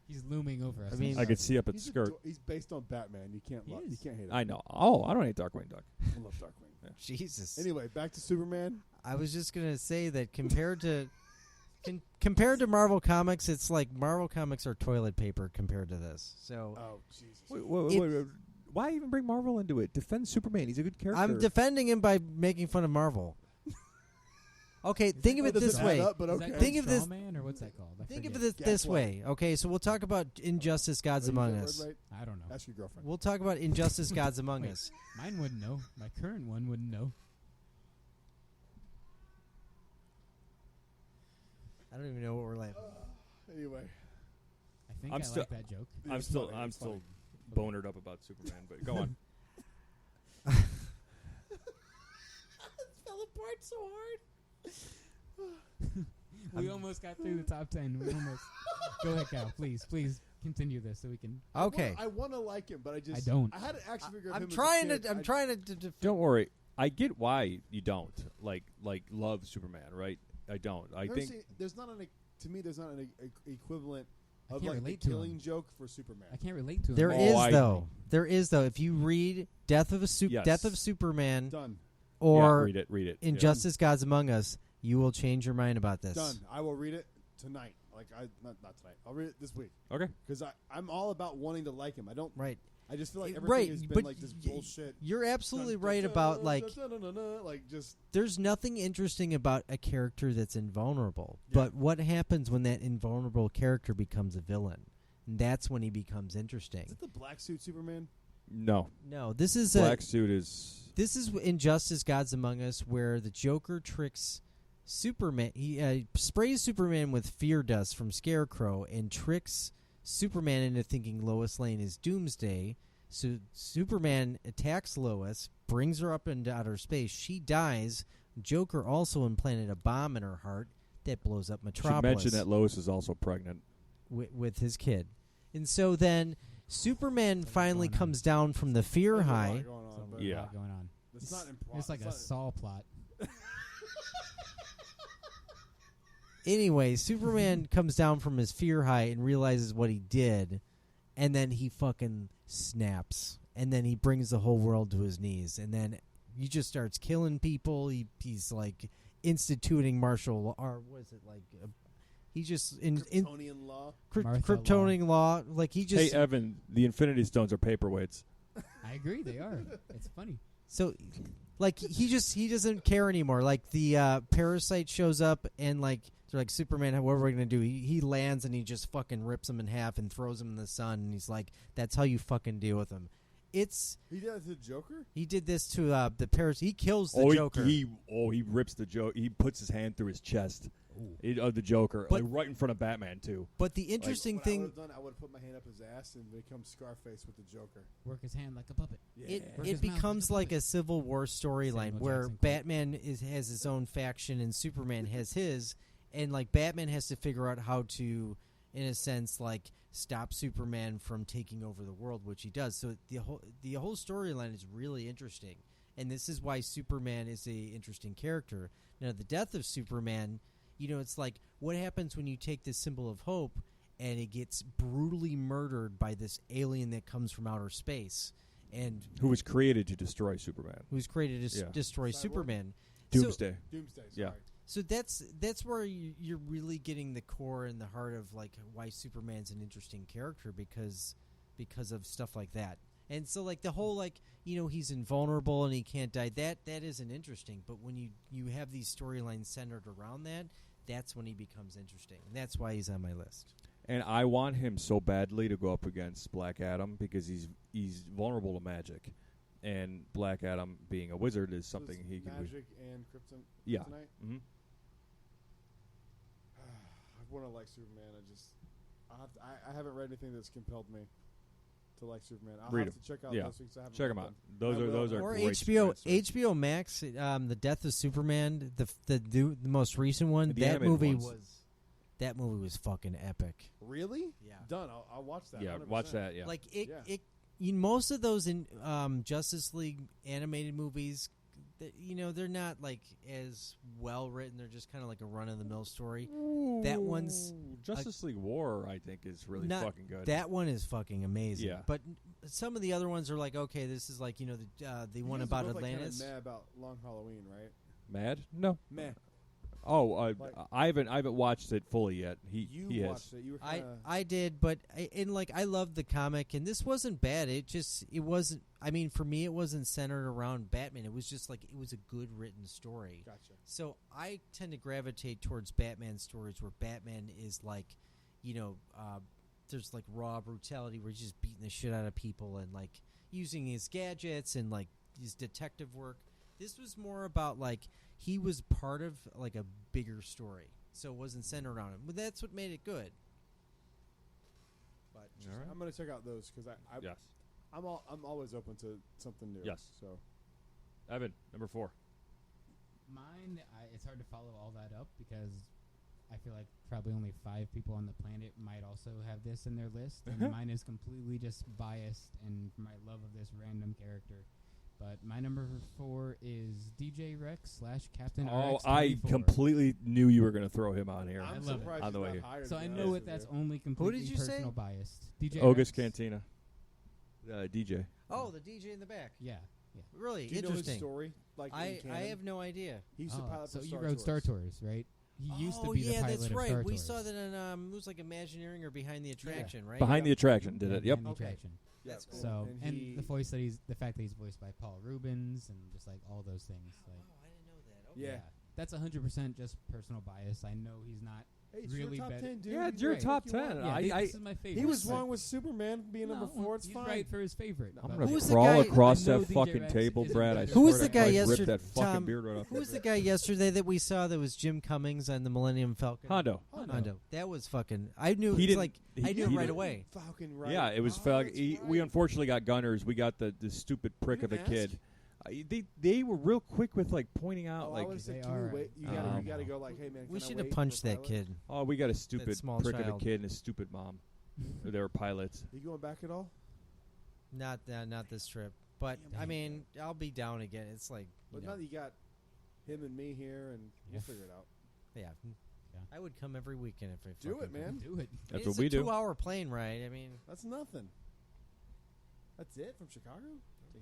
He's looming over us. I mean- I could see up its skirt. He's based on Batman. You can't love. You can't hate him. I know. Oh, I don't hate Darkwing Duck. I love Darkwing. Jesus. Anyway, back to Superman. I was just gonna say that compared to Marvel Comics, it's like Marvel Comics are toilet paper compared to this. So Oh Jesus. Wait. Why even bring Marvel into it? Defend Superman. He's a good character. I'm defending him by making fun of Marvel. Okay, think of it That this doesn't way. add up, but Is that okay. called Think of this- Strawman, or what's that called? I Think of forget. it this Gaslight. way. Okay, so we'll talk about Injustice: Gods Are you Among getting Us. that right? I don't know. Ask your girlfriend. We'll talk about Injustice: Gods Among Wait. Us. Mine wouldn't know. My current one wouldn't know. I don't even know what we're like. Anyway, I think I'm I still- like that joke. I'm it's still funny, I'm it's still funny. bonered up about Superman. But go on. fell apart so hard. We almost got through the top 10. We almost. Go ahead, Cal. Please continue this so we can. Okay, I want to like him, but I just I don't. I had to actually figure out. I'm him as a trying kid. to. I'm trying to. Don't worry. I get why you don't like love Superman, right? I don't. I I've think seen- there's not an to me. There's not an equivalent I of can't like the relate to him. killing joke for Superman. I can't relate to him. There Oh, is I- though. There is though. If you read Death of Yes. Superman Done. or read it. Yeah. Injustice: Gods Among Us, you will change your mind about this. Done. I will read it tonight. Like not tonight. I'll read it this week Okay. because I'm all about wanting to like him. I don't. Right. I just feel like Right, everything has been but like this y- bullshit. You're absolutely Dun, right dun, about dun, like dun, dun, dun, dun, like just there's nothing interesting about a character that's invulnerable. Yeah. But what happens when that invulnerable character becomes a villain? And that's when he becomes is interesting. it the black suit Superman? No. No, this is Black suit is this is Injustice: Gods Among Us, where the Joker tricks Superman. He sprays Superman with fear dust from Scarecrow and tricks Superman into thinking Lois Lane is Doomsday. So Superman attacks Lois, brings her up into outer space. She dies. Joker also implanted a bomb in her heart that blows up should Metropolis mention that Lois is also pregnant. with his kid. And so then Superman finally going on. comes down from the fear There's a lot high. going So on, there's but a Yeah. lot going on. it's not improv. It's like a Saw plot. Anyway, Superman comes down from his fear high and realizes what he did, and then he fucking snaps, and then he brings the whole world to his knees, and then he just starts killing people. He's like instituting martial law, or what is it like? He just in Kryptonian law. Martha Kryptonian law. Like he just Hey Evan, the Infinity Stones are paperweights. I agree, they are. It's funny. so like he doesn't care anymore. Like the parasite shows up and like they're like, Superman, what are we gonna do? He lands and he just fucking rips him in half and throws him in the sun, and he's like, that's how you fucking deal with him. He did that to the Joker? He did this to the parasite. He kills the Joker. He rips the Joker. He puts his hand through his chest. Of the Joker, But- like right in front of Batman too. But the interesting What I thing, would have done, I would have put my hand up his ass and become Scarface with the Joker. Work his hand like a puppet. it Work his mouth becomes like like a Civil War storyline Samuel where Jackson quote. Batman has his own faction and Superman has his, and like Batman has to figure out how to, in a sense, like stop Superman from taking over the world, which he does. So the whole storyline is really interesting, and this is why Superman is a interesting character. Now, the death of Superman, you know, it's like what happens when you take this symbol of hope and it gets brutally murdered by this alien that comes from outer space and Who was created to destroy Superman? who's created to Yeah. destroy Cyborg? Superman. Doomsday. Doomsday, sorry. Yeah. So that's where you're really getting the core and the heart of like why Superman's an interesting character because of stuff like that. And so like the whole like he's invulnerable and he can't die. That isn't interesting. But when you have these storylines centered around that, that's when he becomes interesting. And that's why he's on my list. And I want him so badly to go up against Black Adam because he's vulnerable to magic, and Black Adam being a wizard is something So he can do. magic and kryptonite. Yeah. I want to like Superman. I haven't read anything that's compelled me to like Superman. I'll Read have 'em. to check out Yeah. those things. I haven't Check read them out. them. Those are Or great HBO stories. HBO Max, The Death of Superman, the most recent one. The that animated movie ones. was fucking epic. Really? Yeah. Done. I'll watch that. Yeah, 100%. watch that. Yeah. Like Yeah. most of those in Justice League animated movies, they're not like as well written. They're just kind of like a run of the mill story. That one's Justice League War, I think, is really not- fucking good. That one is fucking amazing. Yeah. But some of the other ones are like, okay, this is like the You one guys about are both, like, Atlantis. kinda mad about Long Halloween, right? Mad? No. Meh. Oh, Like- I haven't watched it fully yet. He has. watched it. You were kinda, I did, but I loved the comic, and this wasn't bad. It wasn't. I mean, for me, it wasn't centered around Batman. It was just like it was a good written story. Gotcha. So I tend to gravitate towards Batman stories where Batman is like, there's like raw brutality where he's just beating the shit out of people and like using his gadgets and like his detective work. This was more about like he was part of like a bigger story, so it wasn't centered around him. But that's what made it good. But All right. I'm gonna check out those because Yes. I'm always open to something new. Yes. So Evan, number 4. Mine, it's hard to follow all that up because I feel like probably only 5 people on the planet might also have this in their list, and mine is completely just biased and for my love of this random character. But my number 4 is DJ Rex / Captain Oh, RX-24. I completely knew you were going to throw him on here. I I'm love it. surprised On the he's way not here. higher So than I that, know honestly. that's only completely you say? personal biased. DJ August Rex. Cantina. DJ. Oh, the DJ in the back. Yeah. Really Do you know his interesting. story? Like in I canon? have no idea. He used to pilot so for you Star rode Star Tours. Tours, right? He used to be the yeah, pilot that's of right. Star We Tours. saw that in it was like Imagineering or Behind the Attraction, right? Behind the Attraction did Yeah, it. Yep. Behind the Okay. Attraction. Yeah, That's cool. So And and he- the fact that he's voiced by Paul Rubens and just like all those things. Like, Oh, I didn't know that. Okay. Yeah. that's 100% just personal bias. I know he's not. Hey, it's really your top better. 10, dude. Yeah, it's You your right. top What you want. 10. Yeah, this is my favorite. He was but- wrong with Superman being No, number 4. It's he's fine. right for his favorite. I'm but- going Who's to the crawl guy- across I know that DJ fucking Rex table, isn't Brad. I better. swear Who was to the God, guy rip yesterday, that fucking Tom, beard right off Who that was the bitch. guy yesterday that we saw that was Jim Cummings on the Millennium Falcon? Hondo. Hondo. That was fucking. I knew. He It's didn't- like he- I knew he him right didn't- away. Falcon, right? Yeah, it was Oh, Falcon. that's We right. unfortunately got Gunners. We got the stupid prick You of a didn't kid. ask? They were real quick with like pointing out Oh, I like, would have said, They can we are. wait? You Um, gotta go like, hey man, We can I should have wait punched for that pilot? kid. oh, we got a stupid small prick of a child. kid and his stupid mom. They were pilots. You going back at all? Not this trip, but I mean, I'll be down again. It's like, But now that you got him and me here, and Yeah. we'll figure it out. yeah. Yeah. I would come every weekend if I Do fucking it, man. Do it. That's it's what we a do. 2-hour plane ride. I mean, That's nothing. That's it from Chicago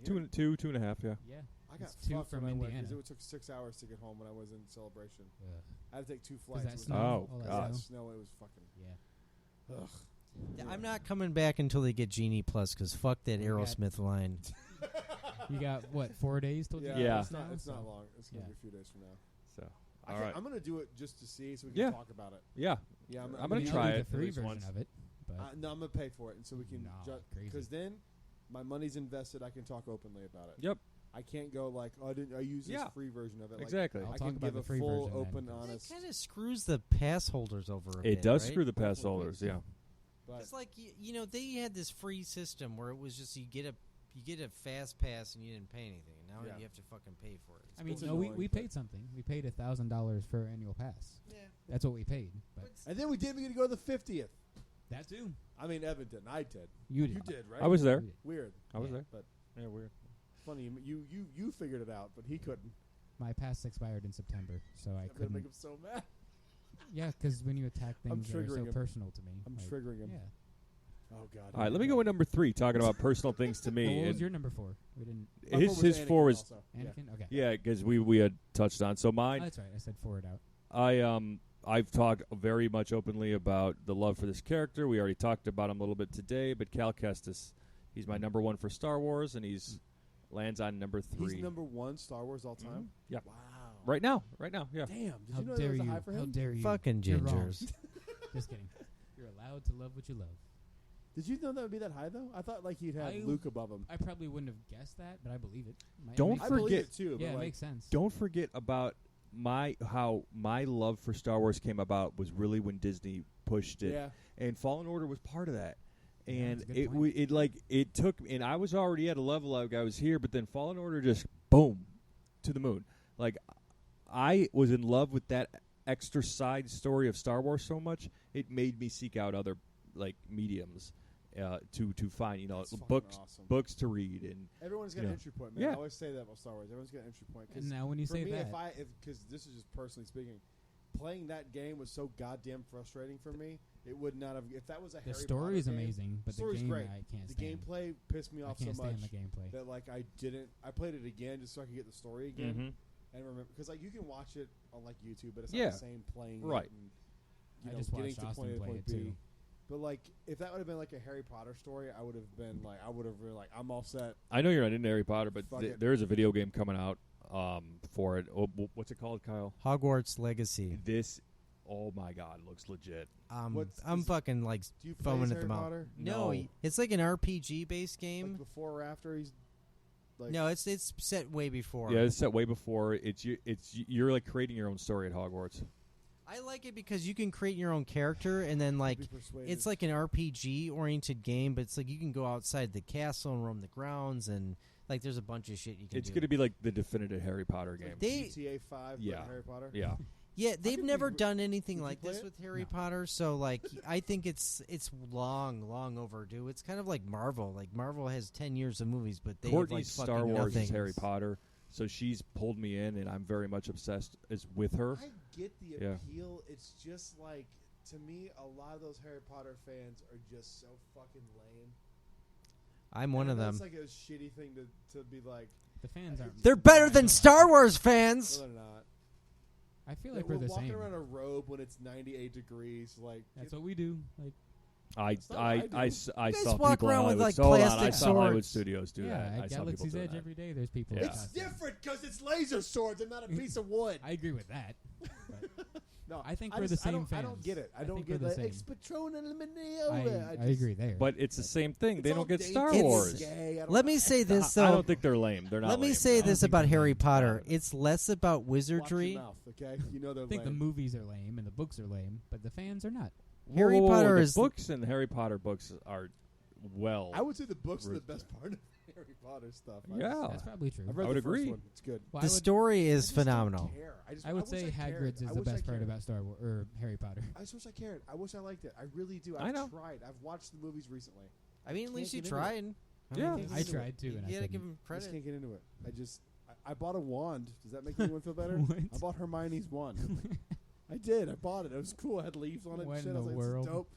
to here? Two and a half. Yeah. Yeah. I got It's 2 fucked from when I went Indiana. because it took 6 hours to get home when I was in Celebration. Ugh. I had to take 2 Was flights. that It was snow? Oh, All that God. snow? snow. It was fucking. Yeah. Ugh. I'm not coming back until they get Genie Plus because fuck that We got- Aerosmith line. You got what? 4 days till Yeah, you Yeah. It's not. It's So- not long. It's gonna Yeah. be a few days from now. So all right. I'm gonna do it just to see, so we can Yeah. talk about it. Yeah. Yeah, I'm I gonna mean, try I'll do it the at free least version once. of it. But No, I'm gonna pay for it, and so we can. Nah, crazy. Because then my money's invested. I can talk openly about it. Yep. I can't go like, oh, I use this Yeah. free version of it. Like, Exactly. I'll I talk can about give the a free full, version then, open, 'cause- That honest. kind of screws the pass holders over a bit. It does right? screw the pass Hopefully it holders. is. Yeah. But It's like they had this free system where it was just you get a fast pass and you didn't pay anything. And now Yeah. you have to fucking pay for it. I mean, It's no, we annoying, paid something. We paid $1,000 for an annual pass. yeah. That's what we paid. But and then we didn't get to go to the 50th. that too. I mean, Evan didn't. I did. You You did. did, right? I was there. We did. Weird. I was Yeah. there. But Yeah, weird. it's funny. You figured it out, but he couldn't. My pass expired in September, so I I'm gonna make couldn't. him so mad. Yeah, because when you attack I'm things that are triggering so him. personal to me. I'm like, triggering him. Yeah. Oh God. All right, let me go with number 3, talking about personal things to Well, me. what was and your number 4? We didn't. My his vote his Anakin 4 is also. Yeah. Anakin. Okay. yeah, because we had touched on. So Oh, mine that's right. I said 4 it out. I've talked very much openly about the love for this character. We already talked about him a little bit today, but Cal Kestis, he's my number 1 for Star Wars, and he's lands on number 3. He's number 1 Star Wars all time? Yeah. Wow. Right now, yeah. Damn. Did How you know dare that was you? a high for How him? dare you? Fucking You're wrong. gingers. Just kidding. You're allowed to love what you love. Did you know that would be that high, though? I thought like he'd have I- Luke above him. I probably wouldn't have guessed that, but I believe it. Don't It I makes- believe forget- it, too. Yeah, but it like, makes sense. Don't forget about how my love for Star Wars came about was really when Disney pushed it, yeah. and Fallen Order was part of that. Yeah, And that's a good it point. it took, and I was already at a level like I was here, but then Fallen Order just boom to the moon. Like I was in love with that extra side story of Star Wars so much, it made me seek out other like mediums to find, That's fucking books awesome. books to read. And Everyone's got Yeah. an entry point, man. Yeah. I always say that about Star Wars. Everyone's got an entry point. 'Cause And now when you for say me, that, because this is just personally speaking, playing that game was so goddamn frustrating for me. It would not have. If that was a the Harry story Potter is game, amazing, but the story's game great. I can't the stand. gameplay pissed me I off so can't stand much the gameplay. that like I didn't. I played it again just so I could get the story again Mhm. and remember because like you can watch it on like YouTube, but it's Yeah. not the same playing. Right. It and, I you just know, getting watched to Austin point A to play point it, B. too. But like, if that would have been like a Harry Potter story, I would have been like, I would have really like, I'm all set. I know you're not into Harry Potter, but Fuck it. there is a video game coming out for it. Oh, what's it called, Kyle? Hogwarts Legacy. This, oh my God, looks legit. What's- I'm is- fucking like Do you play foaming as at Harry the mouth. Potter? No, No. it's like an RPG based game. Like before or after he's like No, it's set way before. Yeah, it's set way before. You're like creating your own story at Hogwarts. I like it because you can create your own character, and then like be persuaded. it's like an RPG oriented game, but it's like you can go outside the castle and roam the grounds, and like there's a bunch of shit you can It's do. going to be like the definitive Harry Potter It's game. like They- GTA 5 Yeah. but Harry Potter. Yeah. Yeah, they've could never be- done anything Did you like play this it? with Harry No. Potter, so like I think it's long overdue. It's kind of like Marvel. Like Marvel has 10 years of movies, but they Courtney's have like Star fucking Wars nothing. is Harry Potter, so she's pulled me in, and I'm very much obsessed with her. I get the Yeah. appeal. It's just like to me, a lot of those Harry Potter fans are just so fucking lame. I'm one of them. It's like a shitty thing to be like. The fans aren't. They're better I than know. Star Wars fans. No, they're not. I feel Like like we're the walking same. around a robe when it's 98 degrees. Like That's what we do. Like, I That's not what I do. I You saw guys walk people in around with, Hollywood. like, Hold on, I plastic saw Hollywood swords. studios do yeah, that. I at saw people Galaxy's do Edge that. every day, there's people. Yeah. with it's costumes. different because it's laser swords and not a piece of wood. I agree with that. No, I think we're the just- same I don't fans. get it. I I don't think get we're the the same. Ex Patron I Elimineo. agree there. But it's the same thing. They It's all don't get dainty, Star it's Wars. gay, I don't Let know. me say this I though. don't think they're lame. They're not. Let me lame. say I don't this think about they're Harry lame. Potter. It's less about Watch wizardry. your mouth, okay? You know they're I think the lame. movies are lame and the books are lame, but the fans are not. Harry Whoa, Potter the is books and the Harry Potter books are well. I would say the books are the Ruth. best part of Harry Potter stuff. Yeah. That's probably true. I've read I would the first agree. one. It's good. Well, the story I is just don't phenomenal. care. I would wish say cared. Hagrid's is I the wish I best part cared. about Star Wars or Harry Potter. I just wish I cared. I wish I liked it. I really do. I I've know. tried. I've watched the movies recently. I mean, at least you Can't get into tried. Yeah. mean, I tried too, You and I gotta couldn't. give him I just credit. can't get into it. I bought a wand. Does that make anyone feel better? What? I bought Hermione's wand. I did. I bought it. It was cool. It had leaves on it. What and shit. in I was the like, world? This is dope.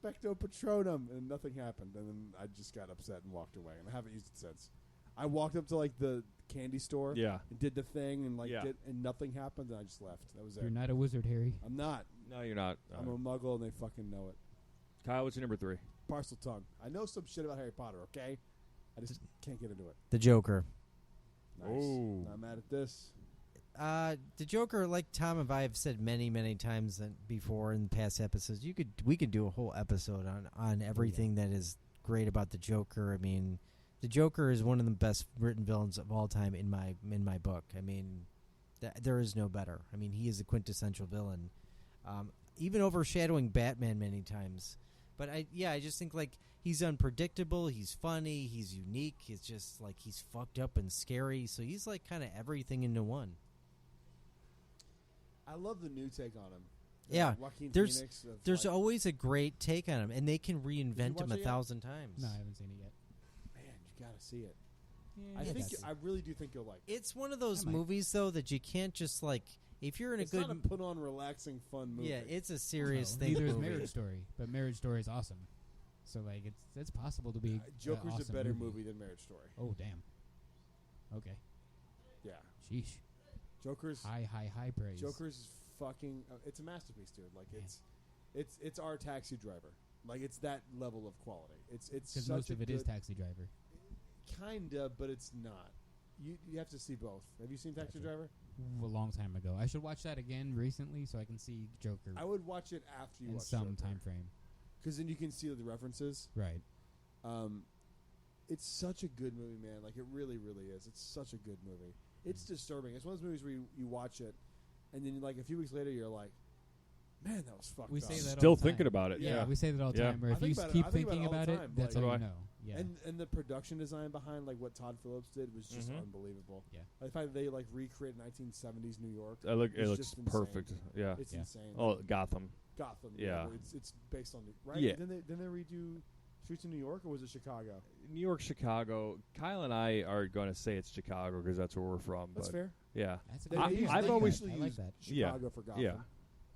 Expecto Patronum, and nothing happened. And then I just got upset and walked away. And I haven't used it since. I walked up to like the candy store Yeah. and did the thing and like Yeah. and nothing happened. And I just left. That was it. You're not a wizard, Harry. I'm not. No, you're not. I'm a muggle, and they fucking know it. Kyle, what's your number 3? Parcel tongue. I know some shit about Harry Potter. Okay, I just can't get into it. The Joker. Nice. Oh. Not mad at this. The Joker, like Tom and I have said many times before in past episodes, we could do a whole episode on everything that is great about the Joker. I mean, the Joker is one of the best written villains of all time in my book. I mean, there is no better. I mean, he is a quintessential villain, even overshadowing Batman many times. But I just think like he's unpredictable. He's funny. He's unique. He's just like he's fucked up and scary. So he's like kind of everything into one. I love the new take on him. Yeah, Joaquin there's- Phoenix of, There's like, always a great take on him, and they can reinvent watch him it a yet? 1,000 times. No, I haven't seen it yet. man, you gotta see it. Yeah, I Yeah, think that's- I really do think you'll like it. It's one of those I might. movies, though, that you can't just like. If you're in It's a good, not a put on relaxing fun movie. yeah, it's a serious No, thing. Neither is movie. Marriage Story, but Marriage Story is awesome. So like it's possible to be. Joker's awesome a better movie than Marriage Story. Oh damn. Okay. Yeah, Sheesh. Joker's High praise. Joker's fucking. It's a masterpiece, dude. Like it's our Taxi Driver. Like it's that level of quality. It's Because such most a of it good, is Taxi Driver. kinda, but it's not. You have to see both. Have you seen Taxi Gotcha. Driver? A long time ago. I should watch that again recently so I can see Joker I would watch it after you in watch some time frame. because then you can see the references. Right. It's such a good movie, man. Like it really, really is. It's such a good movie. It's disturbing. It's one of those movies where you watch it, and then like a few weeks later, you're like, "Man, that was fucked We up." say that Still all the thinking time. about it. Yeah, we say that all the Yeah. time. Where I if you think about it- keep I think about thinking it all about the it, time. that's Like- how So you do I. know. Yeah. And the production design behind like what Todd Phillips did was just Mhm. unbelievable. Yeah. Like, the fact that they like recreate 1970s New York. It It's looks just insane. perfect. Yeah. It's Yeah. insane. Oh, Gotham. Gotham. Yeah. where it's based on right. Yeah. Then they redo Streets in New York, or was it Chicago? New York, Chicago. Kyle and I are going to say it's Chicago because that's where we're from. That's but fair. Yeah. That's a They good I've idea. usually- I I've like always- that. I usually like use that. Chicago for Gotham. Yeah.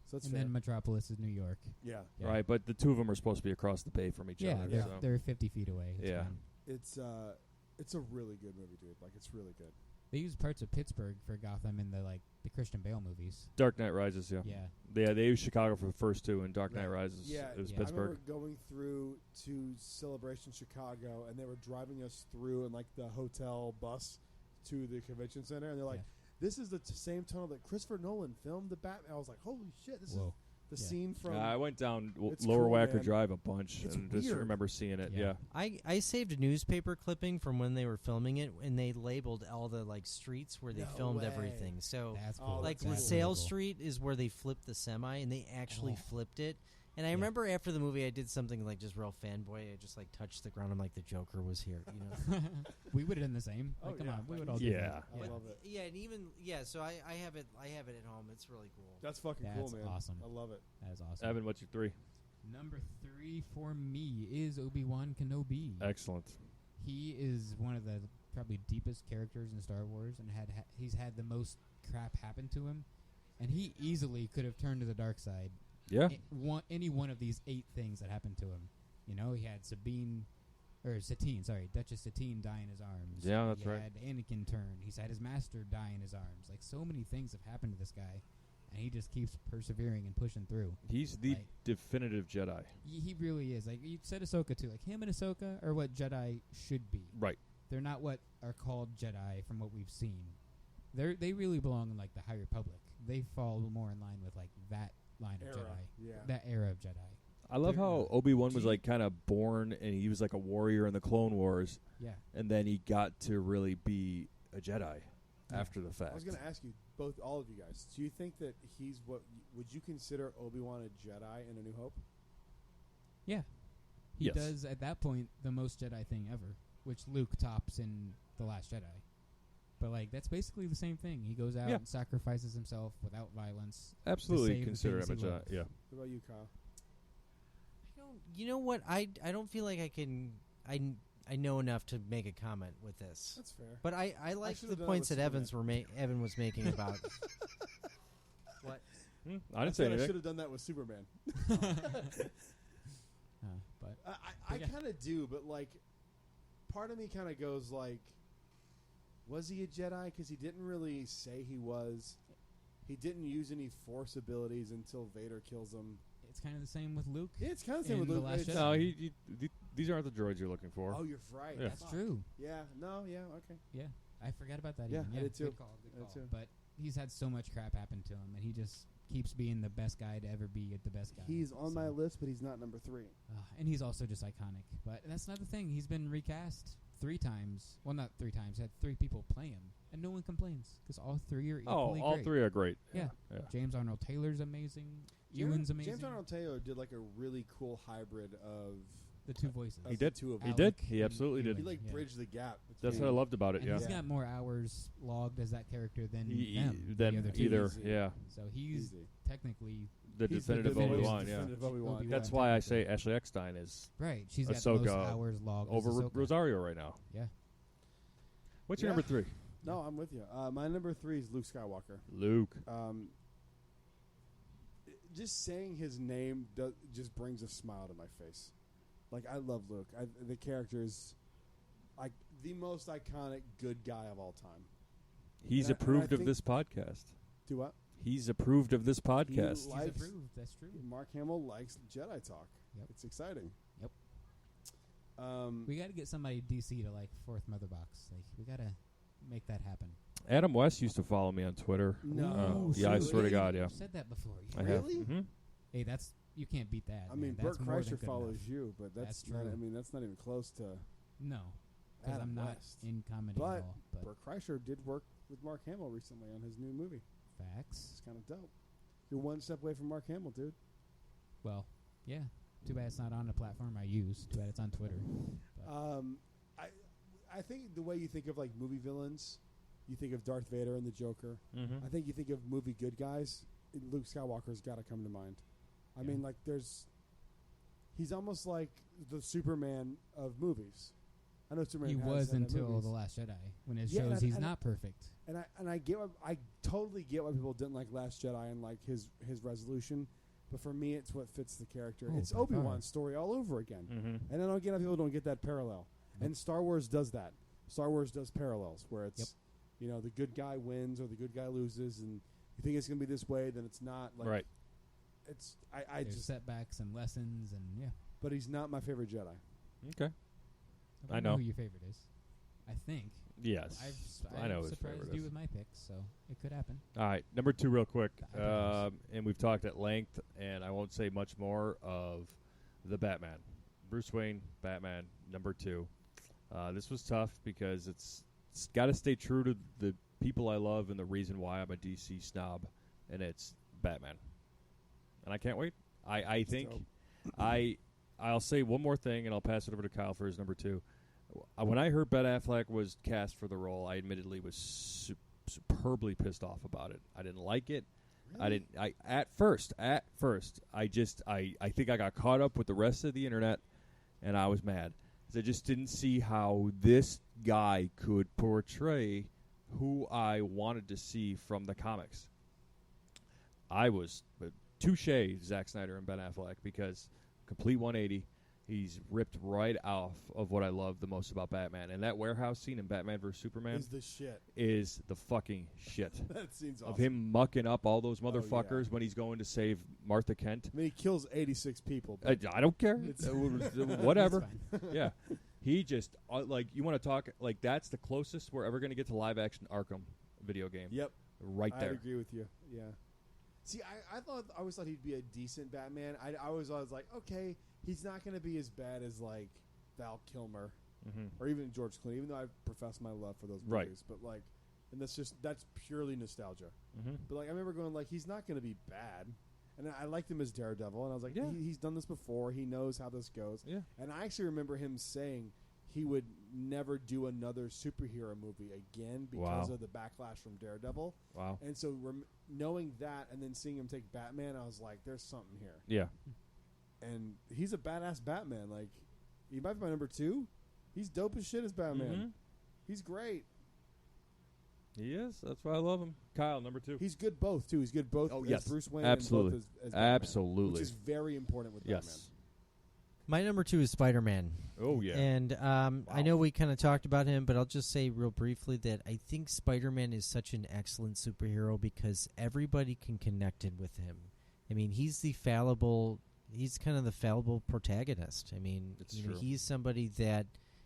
So that's And fair. then Metropolis is New York. yeah. Yeah. Right, but the two of them are supposed to be across the bay from each Yeah, other. they're, so. they're 50 feet away. It's Yeah. fine. It's a really good movie, dude. Like it's really good. They use parts of Pittsburgh for Gotham in the Christian Bale movies. Dark Knight Rises, yeah. Yeah. They used Chicago for the first two, and Dark Knight Right. Rises Yeah, it was Yeah. I Pittsburgh. remember going through to Celebration Chicago, and they were driving us through in like the hotel bus to the convention center, and they're like, Yeah. "This is the same tunnel that Christopher Nolan filmed the Batman." I was like, "Holy shit! This Whoa. is the Yeah. scene from." I went down It's Lower cool, Wacker man. Drive a bunch It's and just weird. remember seeing it. Yeah. Yeah. I saved a newspaper clipping from when they were filming it, and they labeled all the streets where they No filmed way. everything. So That's Oh, cool. like that's That's LaSalle really cool. Street is where they flipped the semi, and they actually Oh. flipped it. And I Yeah. remember after the movie, I did something like just real fanboy. I just touched the ground. I'm like, the Joker was here, you know. We would have done the same. Oh, Like, come yeah. on, we would all do Yeah. that. I But- love it. Yeah, and even so I have it at home. It's really cool. That's fucking That's cool, man. awesome. I love it. That is awesome. Evan, what's your 3? Number 3 for me is Obi-Wan Kenobi. Excellent. He is one of the probably deepest characters in Star Wars, and he's had the most crap happen to him, and he easily could have turned to the dark side. Yeah. Any one of these 8 things that happened to him. You know, he had Duchess Satine die in his arms. Yeah, that's he right. had Anakin turn. He's had his master die in his arms. Like, so many things have happened to this guy, and he just keeps persevering and pushing through. He's the Like- definitive Jedi. He really is. Like, you said Ahsoka, too. Like, him and Ahsoka are what Jedi should be. Right. They're not what are called Jedi from what we've seen. They really belong in, the High Republic. They fall more in line with, that line of Era. Jedi. Yeah. That era of Jedi. I love They're- how Obi-Wan was Gee. kind of born, and he was like a warrior in the Clone Wars, Yeah. and then he got to really be a Jedi Yeah. after the fact. I was going to ask you, all of you guys, do you think that he's would you consider Obi-Wan a Jedi in A New Hope? Yeah. He Yes. does, at that point, the most Jedi thing ever, which Luke tops in The Last Jedi. But, that's basically the same thing. He goes out Yeah. and sacrifices himself without violence. Absolutely save the consider him a things he Jedi. loved. Yeah. What about you, Kyle? You know what? I don't feel like I can. I know enough to make a comment with this. That's fair. But I like should've the done it points with that Evan was making about what. I didn't say I anything. should have done that with Superman. But I Yeah. kind of do, but part of me kind of goes was he a Jedi? Because he didn't really say he was. He didn't use any Force abilities until Vader kills him. it's kind of the same with Luke. Yeah, it's kind of the same In with The Luke. Last It's- Jedi. No, these aren't the droids you're looking for. Oh, you're right. Yeah. That's Fuck. true. Yeah. No. Yeah. Okay. Yeah. I forgot about that Yeah, even. I Yeah, did too. Good call, I did too. But he's had so much crap happen to him, and he just keeps being the best guy to ever be the best guy. He's on my So- list, but he's not number 3. And he's also just iconic. But that's not the thing. He's been recast 3 times. Well, not 3 times. Had 3 people play him, and no one complains because all 3 are equally all great. 3 are great. Yeah. Yeah. James Arnold Taylor's amazing. Ewan's amazing. James Arnold Taylor did a really cool hybrid of The 2 voices. He did. the two of He them. did. Alec He absolutely and did. He Ewan, yeah. bridged the gap. It's That's really what I loved about it. And Yeah. he's got more hours logged as that character than Then the other 2. either. Easy. Yeah. So he's easy. technically The He's the definitive definitive Obi-Wan. Yeah. definitive Obi-Wan. Obi-Wan. That's why I say Ashley Eckstein is right. She's got Ahsoka most hours logged as over Ahsoka. Rosario right now. Yeah. What's your Yeah. number 3? No, I'm with you. My number 3 is Luke Skywalker. Luke. Just saying his name just brings a smile to my face. I love Luke. The character is the most iconic good guy of all time. He's And I approved of think- this podcast. Do what? He's approved of this podcast. He's approved. That's true. Mark Hamill likes Jedi talk. Yep. It's exciting. Yep. Um, We got to get somebody DC to like Fourth Mother Box. Like we got to make that happen. Adam West used to follow me on Twitter. No. Yeah, I swear to God, yeah. You've said that before. I have. Really? Mhm. Hey, you can't beat that. I mean, man. That's Burt more than Kreischer good follows enough. you, but that's not. true. I mean, that's not even close to. No, because Adam I'm not West. in comedy But at all. But Burt Kreischer did work with Mark Hamill recently on his new movie. facts. It's kind of dope. You're one step away from Mark Hamill, dude. Well, yeah. Too bad it's not on the platform I use. Too bad it's on Twitter. But I think the way you think of like movie villains, you think of Darth Vader and the Joker. Mhm. I think you think of movie good guys. Luke Skywalker's got to come to mind. I Yeah. mean, like he's almost like the Superman of movies. I know Superman he has was that in until movies. The Last Jedi, when it Yeah, shows and he's I- not perfect. And I get I totally get why people didn't like Last Jedi and like his resolution, but for me it's what fits the character. Oh, It's by Obi-Wan's story all over again. Mhm. And then again, people don't get that parallel. Nope. And Star Wars does that. Star Wars does parallels where it's Yep. the good guy wins or the good guy loses, and you think it's going to be this way, then it's not. Like, Right. It's I There's just, setbacks and lessons, and yeah. but he's not my favorite Jedi. Okay. I I don't know. who your favorite is. I think. Yes. I've I know his surprised favorite you is. with my picks, so it could happen. All right, number 2 real quick. The Eyebrows. And we've talked at length, and I won't say much more of the Batman. Bruce Wayne, Batman, number 2. This was tough because it's got to stay true to the people I love and the reason why I'm a DC snob, and it's Batman. And I can't wait. I think I'll say one more thing, and I'll pass it over to Kyle for his number 2. When I heard Ben Affleck was cast for the role, I admittedly was superbly pissed off about it. I didn't like it. Really? At first, I think I got caught up with the rest of the internet, and I was mad. 'Cause I just didn't see how this guy could portray who I wanted to see from the comics. I was touche Zack Snyder and Ben Affleck, because complete 180. He's ripped right off of what I love the most about Batman. And that warehouse scene in Batman vs. Superman Is the shit. is the fucking shit. That scene's awesome. Of him mucking up all those Oh, yeah. motherfuckers when he's going to save Martha Kent. I mean, he kills 86 people. I But don't care. It's- Whatever. It's fine. Yeah. He just, you want to talk, that's the closest we're ever going to get to live-action Arkham video game. yep, Right I there. agree with you. Yeah. See, I always thought he'd be a decent Batman. I was like, okay, he's not going to be as bad as like Val Kilmer Mm-hmm. or even George Clooney, even though I profess my love for those Right. movies. But like, and that's purely nostalgia. Mm-hmm. But like, I remember going like, he's not going to be bad. And I liked him as Daredevil, and I was like, Yeah. he's done this before. He knows how this goes. Yeah. And I actually remember him saying he would never do another superhero movie again because Wow. of the backlash from Daredevil. Wow. And so knowing that and then seeing him take Batman, I was like, there's something here. Yeah. And he's a badass Batman. Like, he might be my number 2. He's dope as shit as Batman. Mhm. He's great. He is. That's why I love him. Kyle, number 2. He's good both, too. He's good both Oh, as yes. Bruce Wayne Absolutely. and both as Batman, Absolutely. which is very important with Yes. My number 2 is Spider-Man. Oh, yeah. And I know we kind of talked about him, but I'll just say real briefly that I think Spider-Man is such an excellent superhero because everybody can connect in with him. I mean, he's kind of the fallible protagonist. I mean, It's you know, true. he's somebody that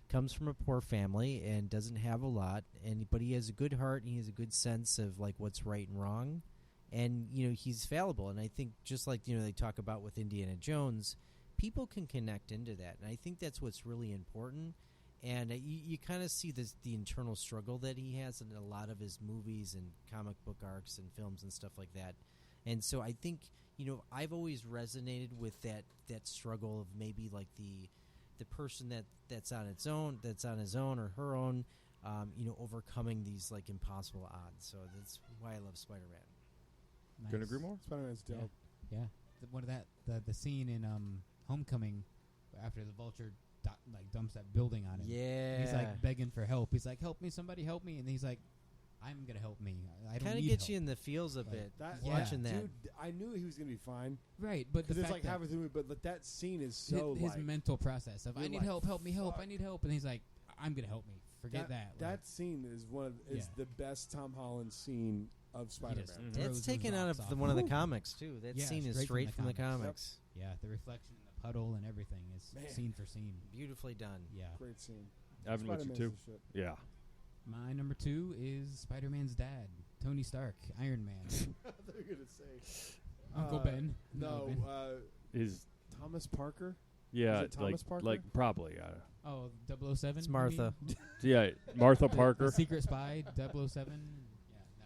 comes from a poor family and doesn't have a lot, but he has a good heart and he has a good sense of like what's right and wrong. And, you know, he's fallible. And I think just like, you know, they talk about with Indiana Jones, people can connect into that, and I think that's what's really important. And you kind of see the internal struggle that he has in a lot of his movies and comic book arcs and films and stuff like that. And so I think, you know, I've always resonated with that struggle of maybe like the person that's on his own or her own, you know, overcoming these like impossible odds. So that's why I love Spider-Man. Nice. Couldn't agree more. Spider-Man's dope. Yeah. The scene in Homecoming after the Vulture dumps that building on him. Yeah. He's like begging for help. He's like, "Help me, somebody help me!" And he's like, "I'm gonna help me. I don't kind of need gets help." you in the feels a Like, bit yeah. watching that. Dude, I knew he was going to be fine. Right, but the Because it's fact like that halfway through, but that scene is so his like mental process of you're I need like, help, help me, help, fuck. I need help, and he's like, "I'm gonna help me." Forget that. That scene is is Yeah. the best Tom Holland scene of Spider-Man. just It's throws taken those out rocks of off. one of the comics too. That Yeah, scene is straight straight from from the the comics. Yeah, the reflection in the puddle and everything is Man. scene for scene. Beautifully done. Yeah. Great scene. I haven't looked at Spider-Man's two. the shit. Yeah. My number 2 is Spider-Man's dad, Tony Stark, Iron Man. I thought you were gonna say Uncle Ben. No, Ben. Is Thomas Parker. yeah, Is it Thomas Parker? like probably. Oh, 007? It's you Martha. mean? Yeah, Martha The Parker. secret spy, 007. Yeah,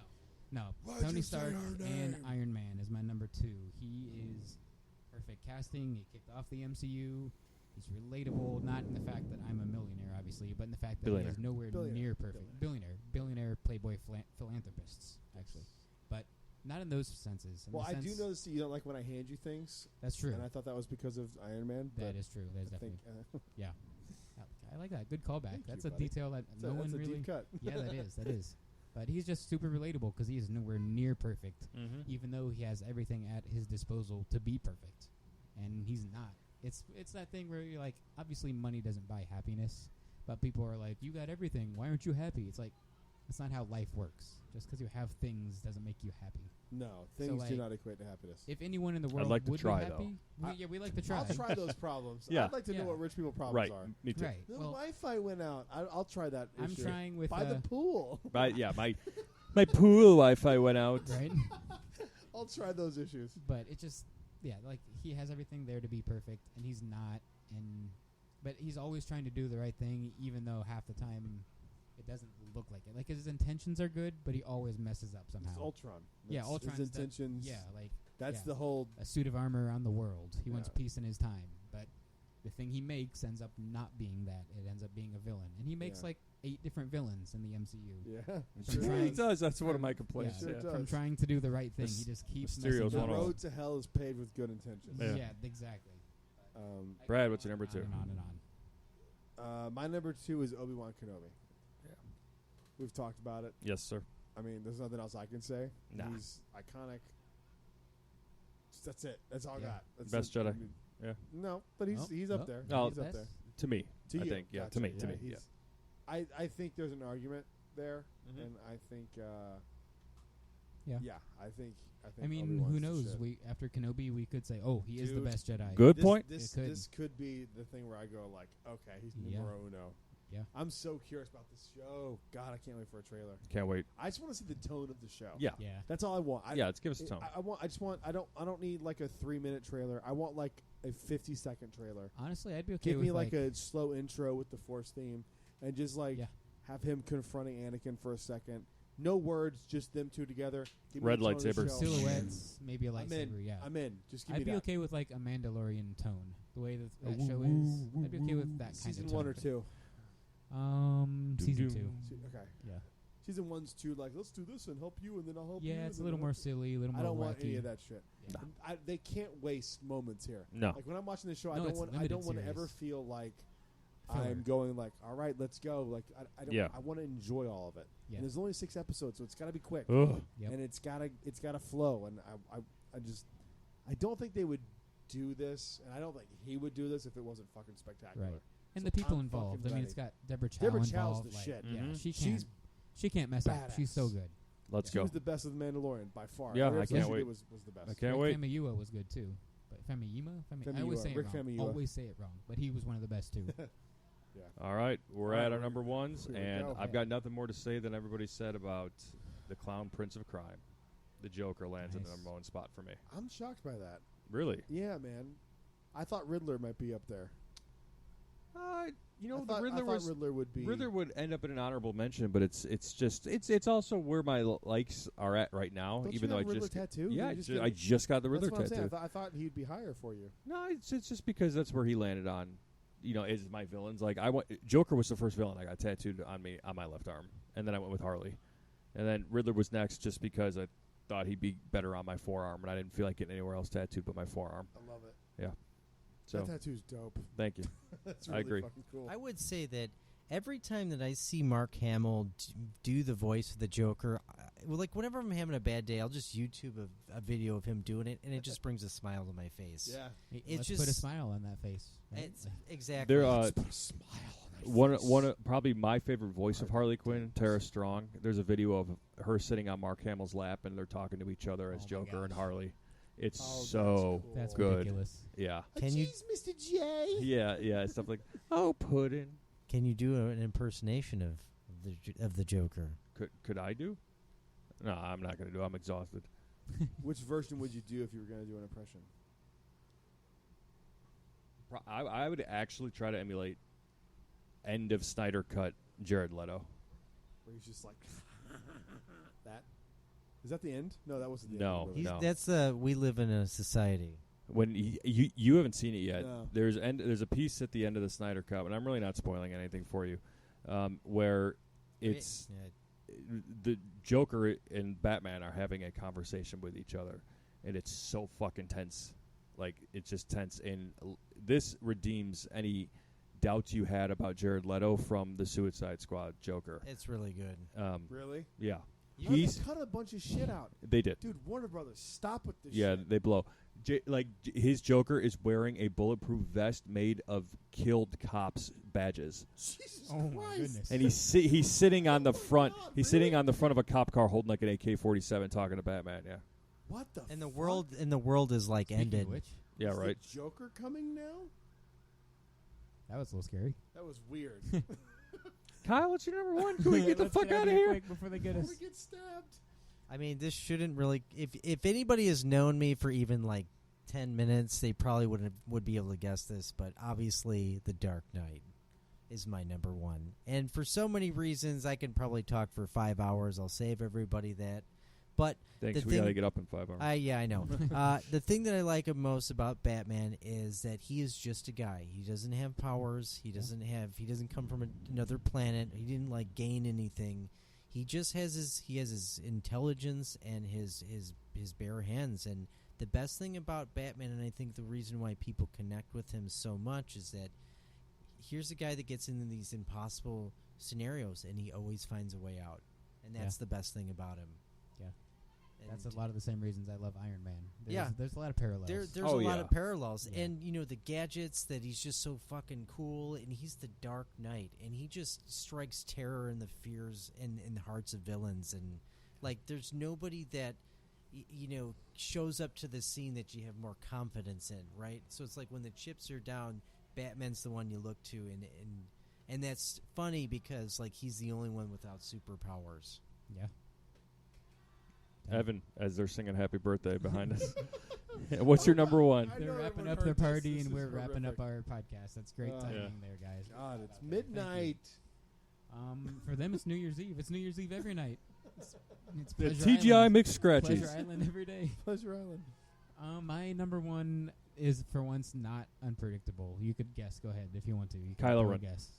no. Why'd Tony you say Stark her and name? Iron Man is my number 2. He is perfect casting. He kicked off the MCU. He's relatable, not in the fact that I'm a millionaire, obviously, but in the fact that Billionaire. he is nowhere Billionaire. near perfect. Billionaire playboy philanthropists, actually. But not in those senses. In Well, the I do sense- notice that you don't like when I hand you things, That's true. and I thought that was because of Iron Man. That but is true. That is I definitely. think Yeah. I like that. Good callback. Thank That's you, a buddy. detail that no that's one a really. deep cut. Yeah, that is. That is. But he's just super relatable because he is nowhere near perfect, Mm-hmm. even though he has everything at his disposal to be perfect, and he's not. It's that thing where you're like, obviously money doesn't buy happiness, but people are like, you got everything. Why aren't you happy? It's like, that's not how life works. Just because you have things doesn't make you happy. No, things do like, not equate to happiness. If anyone in the world like to would try, be though. happy, we like to try. I'll try those problems. Yeah. I'd like to know Yeah. what rich people problems Right. are. Me too. Right. The Well, Wi-Fi went out. I'll try that. I'm issue. trying with by the pool. My pool Wi-Fi went out. right. I'll try those issues. But it just, yeah, like he has everything there to be perfect, and he's not. But he's always trying to do the right thing, even though half the time it doesn't look like it. Like his intentions are good, but he always messes up somehow. It's Ultron. Yeah, That's Ultron's his the- intentions. Yeah, like That's yeah. the whole. a suit of armor on the world. He wants Yeah. peace in his time, but the thing he makes ends up not being that. It ends up being a villain, and he makes Yeah. like 8 different villains in the MCU. Yeah. From Sure trying- He does. That's one of my complaints. Sure Yeah. does. From trying to do the right thing, Mys- he just keeps Mysterio's messing The one up. of road to hell is paved with good intentions. Yeah. Exactly. Brad, what's your number On 2? and on and on. My number 2 is Obi-Wan Kenobi. Yeah. We've talked about it. Yes, sir. I mean, there's nothing else I can say. Nah. He's iconic. That's it. That's all I Yeah. got. That's Best it. Jedi. I mean, Yeah. No, but he's No, up there. no. He's up there. To me, To I you. think. Yeah. Gotcha. To me. To me. he's- Yeah. I think there's an argument there, Mhm. and I think. Yeah. I think. I mean, Obi-Wan's who the knows? shit. After Kenobi, we could say, "Oh, he is the Dude. best Jedi." Good This- point. This It could. this could be the thing where I go like, okay, he's Yeah. numero uno. Yeah. I'm so curious about this show. God, I can't wait for a trailer. Can't wait. I just want to see the tone of the show. Yeah. Yeah. That's all I want. Yeah. Let's give us a tone. I just want. I don't need like a 3-minute trailer. I want like a 50-second trailer. Honestly, I'd be okay Give with me like a slow intro with the Force theme, and just like Yeah. have him confronting Anakin for a second. No words, just them two together. Give me Red the tone of the lightsaber. show. silhouettes, maybe a I'm lightsaber. in. Yeah. I'm in. Just give I'd me be that. okay with like a Mandalorian tone, the way that woo, show woo, is. woo, I'd be okay with that kind Season of tone. 1 or 2. Season Doom. 2. Okay. Yeah. Season 1's 2. Like, let's do this and help you, and then I'll help you. Yeah, it's a and little then more I'll- silly, a little I more don't want wacky. any of that shit. Yeah. They can't waste moments here. No. Like when I'm watching the show, No, I it's don't limited want to ever series. feel like Filler. I'm going like, all right, let's go. Like I don't. Yeah. I want to enjoy all of it. Yeah. And there's only 6 episodes, so it's got to be quick. Ugh. Yep. And it's gotta flow. And I don't think they would do this, and I don't think he would do this if it wasn't fucking spectacular. Right. And So the people I'm involved. I fucking mean, it's ready. got Deborah Chow Deborah Chow's involved. the like, shit. Yeah, Mhm. she can't mess up. She's so badass. good. Let's She go. was the best of the Mandalorian by far. Yeah, Every I episode can't she wait. did was the best. I can't Rick wait. Famuyiwa was good too. But Famuyiwa? I always Famuyiwa. say it Rick wrong. Famuyiwa. Always say it wrong. But he was one of the best too. All right, we're All at right, our number ones, here we and go. I've got nothing more to say than everybody said about the Clown Prince of Crime. The Joker lands in the Nice. number 1 spot for me. I'm shocked by that. Really? Yeah, man. I thought Riddler might be up there. You know, I thought Riddler would be. Riddler would end up in an honorable mention, but it's also where my likes are at right now. Don't even you though have I Riddler just tattoo? yeah, You I just got the That's Riddler what I'm saying. tattoo. I thought he'd be higher for you. No, it's just because that's where he landed on. You know, is my villains like Joker was the first villain I got tattooed on me on my left arm, and then I went with Harley, and then Riddler was next just because I thought he'd be better on my forearm, and I didn't feel like getting anywhere else tattooed but my forearm. I love it. Yeah. So That tattoo's dope. thank you. That's I really agree. fucking cool. I would say that every time that I see Mark Hamill do the voice of the Joker, like whenever I'm having a bad day, I'll just YouTube a video of him doing it, and it just brings a smile to my face. Yeah. Hey, It's let's put a just- smile on that face. Right? It's exactly. There, Just put a smile on Probably my favorite voice of Harley Quinn, Tara Strong. There's a video of her sitting on Mark Hamill's lap, and they're talking to each other as Joker and Harley. It's so That's good. ridiculous. Yeah. Can you? Mr. J? Yeah. Stuff like, oh, pudding. Can you do an impersonation of the Joker? Could I do? No, I'm not going to do. I'm exhausted. Which version would you do if you were going to do an impression? I would actually try to emulate end of Snyder cut Jared Leto. Where he's just like that. Is that the end? No, that wasn't the No. end. No. That's we live in a society. When you haven't seen it yet, No. there's a piece at the end of the Snyder cut, and I'm really not spoiling anything for you, where it's the Joker and Batman are having a conversation with each other, and it's so fucking tense. Like, it's just tense, and this redeems any doubts you had about Jared Leto from the Suicide Squad Joker. It's really good. Really? Yeah. How did they cut a bunch of shit out? They did. Dude, Warner Brothers, stop with this Yeah, shit. they blow. His Joker is wearing a bulletproof vest made of killed cops' badges, Jesus Oh my Christ. goodness. and he's sitting on the front. God, He's really? sitting on the front of a cop car holding like an AK-47, talking to Batman. Yeah, What the And the fuck? world is like Speaking ended. of which, yeah, Is right. the Joker coming now? that was a little scary. That was weird. Kyle, what's your number one? Can we get the Let's fuck out of here here? quick before they get Before us. we get stabbed. I mean, this shouldn't really. If anybody has known me for even like 10 minutes, they probably would be able to guess this. But obviously, The Dark Knight is my number one, and for so many reasons, I can probably talk for 5 hours. I'll save everybody that. But Thanks. the We gotta thing- get up in 5 hours. I know. The thing that I like most about Batman is that he is just a guy. He doesn't have powers. He doesn't come from another planet. He didn't like gain anything. He just has his intelligence and his bare hands. And the best thing about Batman, and I think the reason why people connect with him so much, is that here's a guy that gets into these impossible scenarios and he always finds a way out. And that's the best thing about him. Yeah. And That's a lot of the same reasons I love Iron Man. There's a lot of parallels. there's Oh, a lot yeah. of parallels, Yeah. and the gadgets that he's just so fucking cool, and he's the Dark Knight, and he just strikes terror in the fears and in the hearts of villains, and like there's nobody that shows up to the scene that you have more confidence in, right? So it's like when the chips are down, Batman's the one you look to, and that's funny because like he's the only one without superpowers. Yeah. Evan, as they're singing "Happy Birthday" behind us. What's your number one? I They're know wrapping everyone up their heard this. party, This and is we're wrapping up horrific. our podcast. That's great timing there, guys. God, it's Thank you. midnight. For them, it's New Year's Eve. It's New Year's Eve every night. It's The Pleasure TGI Island. mixed scratchies. Pleasure Island every day. Pleasure Island. My number one is, for once, not unpredictable. You could guess. Go ahead if you want to. You can Kylo go Ren. Guess.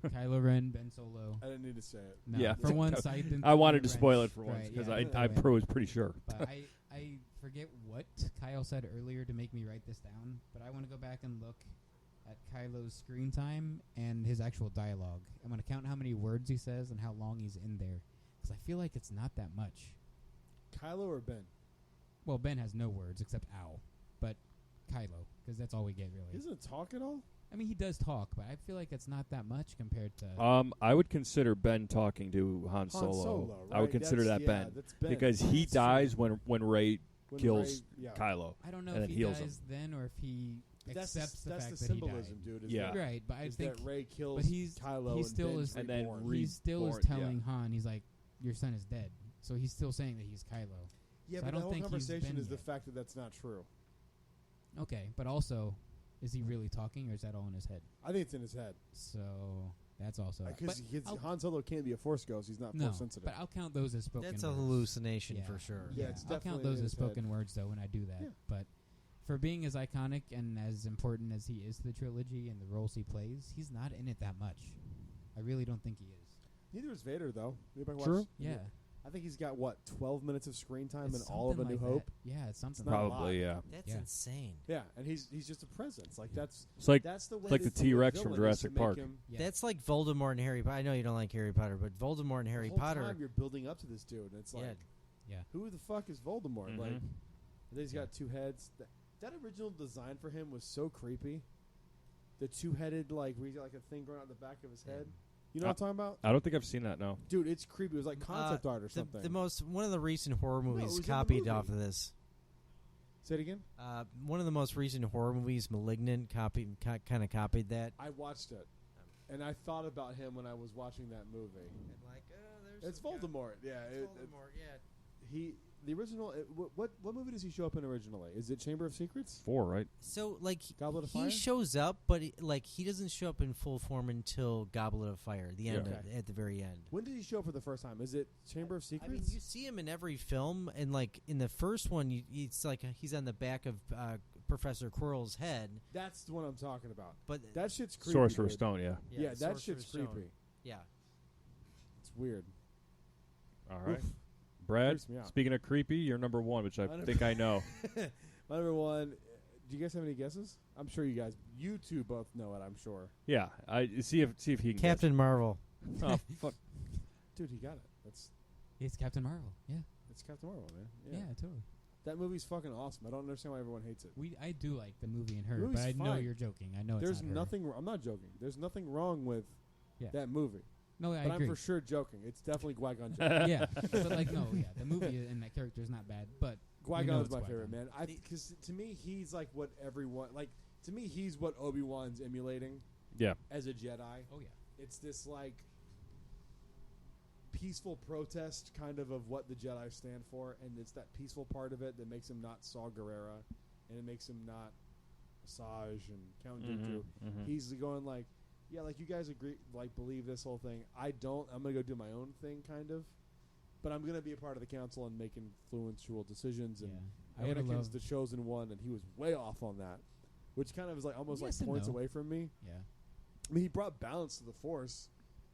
Kylo Ren, Ben Solo. I didn't need to say it. No, Yeah. for once, I didn't. I wanted to throw a spoil it wrench. for once Right, because yeah, I was pretty sure. But I forget what Kyle said earlier to make me write this down, but I want to go back and look at Kylo's screen time and his actual dialogue. I'm going to count how many words he says and how long he's in there, because I feel like it's not that much. Kylo or Ben? Well, Ben has no words except ow, but Kylo, because that's all we get, really. He doesn't talk at all? I mean, he does talk, but I feel like it's not that much compared to... I would consider Ben talking to Han Solo. I would right? consider That's- that yeah, Ben that's Ben. because he That's dies true. when Rey When kills Rey- yeah. Kylo. I don't know and if then he heals dies then or if he But that's accepts the that's fact the that he symbolism, died. dude. Is Yeah. that, Right, but I is think... that Rey kills but he's- Kylo he and still Ben's is- And then reborn. He still is reborn, yeah. telling Han, he's like, your son is dead. So he's still saying that he's Kylo. Yeah, So but I the don't whole think he's conversation been is the yet. fact that that's not true. Okay, but also, is he really talking or is that all in his head? I think it's in his head. So that's also... Because I'll- Han Solo can't be a Force ghost. He's not no, Force sensitive. but I'll count those as spoken That's words. a hallucination Yeah. for sure. Yeah, Yeah, it's I'll count definitely those in as his head. spoken words, though, when I do that. Yeah. But for being as iconic and as important as he is to the trilogy and the roles he plays, he's not in it that much. I really don't think he is. Neither is Vader, though. Anybody True. watch- Yeah. I think he's got, 12 minutes of screen time It's in all of A something New like Hope? that. Yeah, it's something It's not like a lot. Probably, yeah. That's Yeah. insane. Yeah, and he's just a presence. Like that's It's like the way like to the do a T-Rex from villain is to Jurassic make Park. him- Yeah. That's like Voldemort and Harry Potter. I know you don't like Harry Potter, but Voldemort and Harry the whole Potter. time you're building up to this dude, and it's like, Yeah. Yeah. who the fuck is Voldemort? Mhm. Like, and then he's got two heads. That original design for him was so creepy. The two-headed, like, where he's got like a thing growing out the back of his head. You know what I'm talking about? I don't think I've seen that. No. Dude, it's creepy. It was like concept art or something. One of the recent horror it movies was in the copied movie. off of this. Say it again. One of the most recent horror movies, *Malignant*, kind of copied that. I watched it, and I thought about him when I was watching that movie. And like, there's It's Voldemort. Yeah, Voldemort. Yeah. the original. What movie does he show up in originally? Is it Chamber of Secrets? 4, right? So like Goblet of he Fire? shows up, but he doesn't show up in full form until *Goblet of Fire*, the end Okay. at the very end. When did he show up for the first time? Is it Chamber of Secrets? I mean, you see him in every film, and like in the first one, it's like he's on the back of Professor Quirrell's head. That's the one I'm talking about. But That shit's creepy. Sorcerer's dude. Stone, yeah. Yeah, that Sorcerer's shit's Stone. creepy. Yeah. It's weird. All right. Oof. Brad, Creeps me out. speaking of creepy, you're number 1, which I My think I know. My number one. Do you guys have any guesses? I'm sure you two both know it. I'm sure. Yeah. I see if he can Captain Marvel. guess. Oh, fuck. Dude, he got it. It's Captain Marvel. Yeah. It's Captain Marvel, man. Yeah, totally. That movie's fucking awesome. I don't understand why everyone hates it. I do like the movie and her, Movie's but I know fine. you're joking. I know There's it's not her. nothing. I'm not joking. There's nothing wrong with Yeah. that movie. No, I But agree. I'm for sure joking. It's definitely Qui-Gon Jinn. Yeah, but like no, yeah, the movie and that character is not bad, but Qui-Gon's it's my Qui-Gon. favorite, man. Because to me, he's like what everyone like. To me, he's what Obi-Wan's emulating Yeah. as a Jedi. Oh yeah, It's this like peaceful protest kind of what the Jedi stand for, and it's that peaceful part of it that makes him not Saw Gerrera, and it makes him not Asajj and Count Dooku. Mhm. He's going like, yeah, like you guys agree, like believe this whole thing. I don't. I'm gonna go do my own thing, kind of. But I'm gonna be a part of the council and make influential decisions. And yeah. I would have Anakin's loved. the chosen one, and he was way off on that, which kind of is like almost Yes like and points no. away from me. Yeah, I mean, he brought balance to the Force,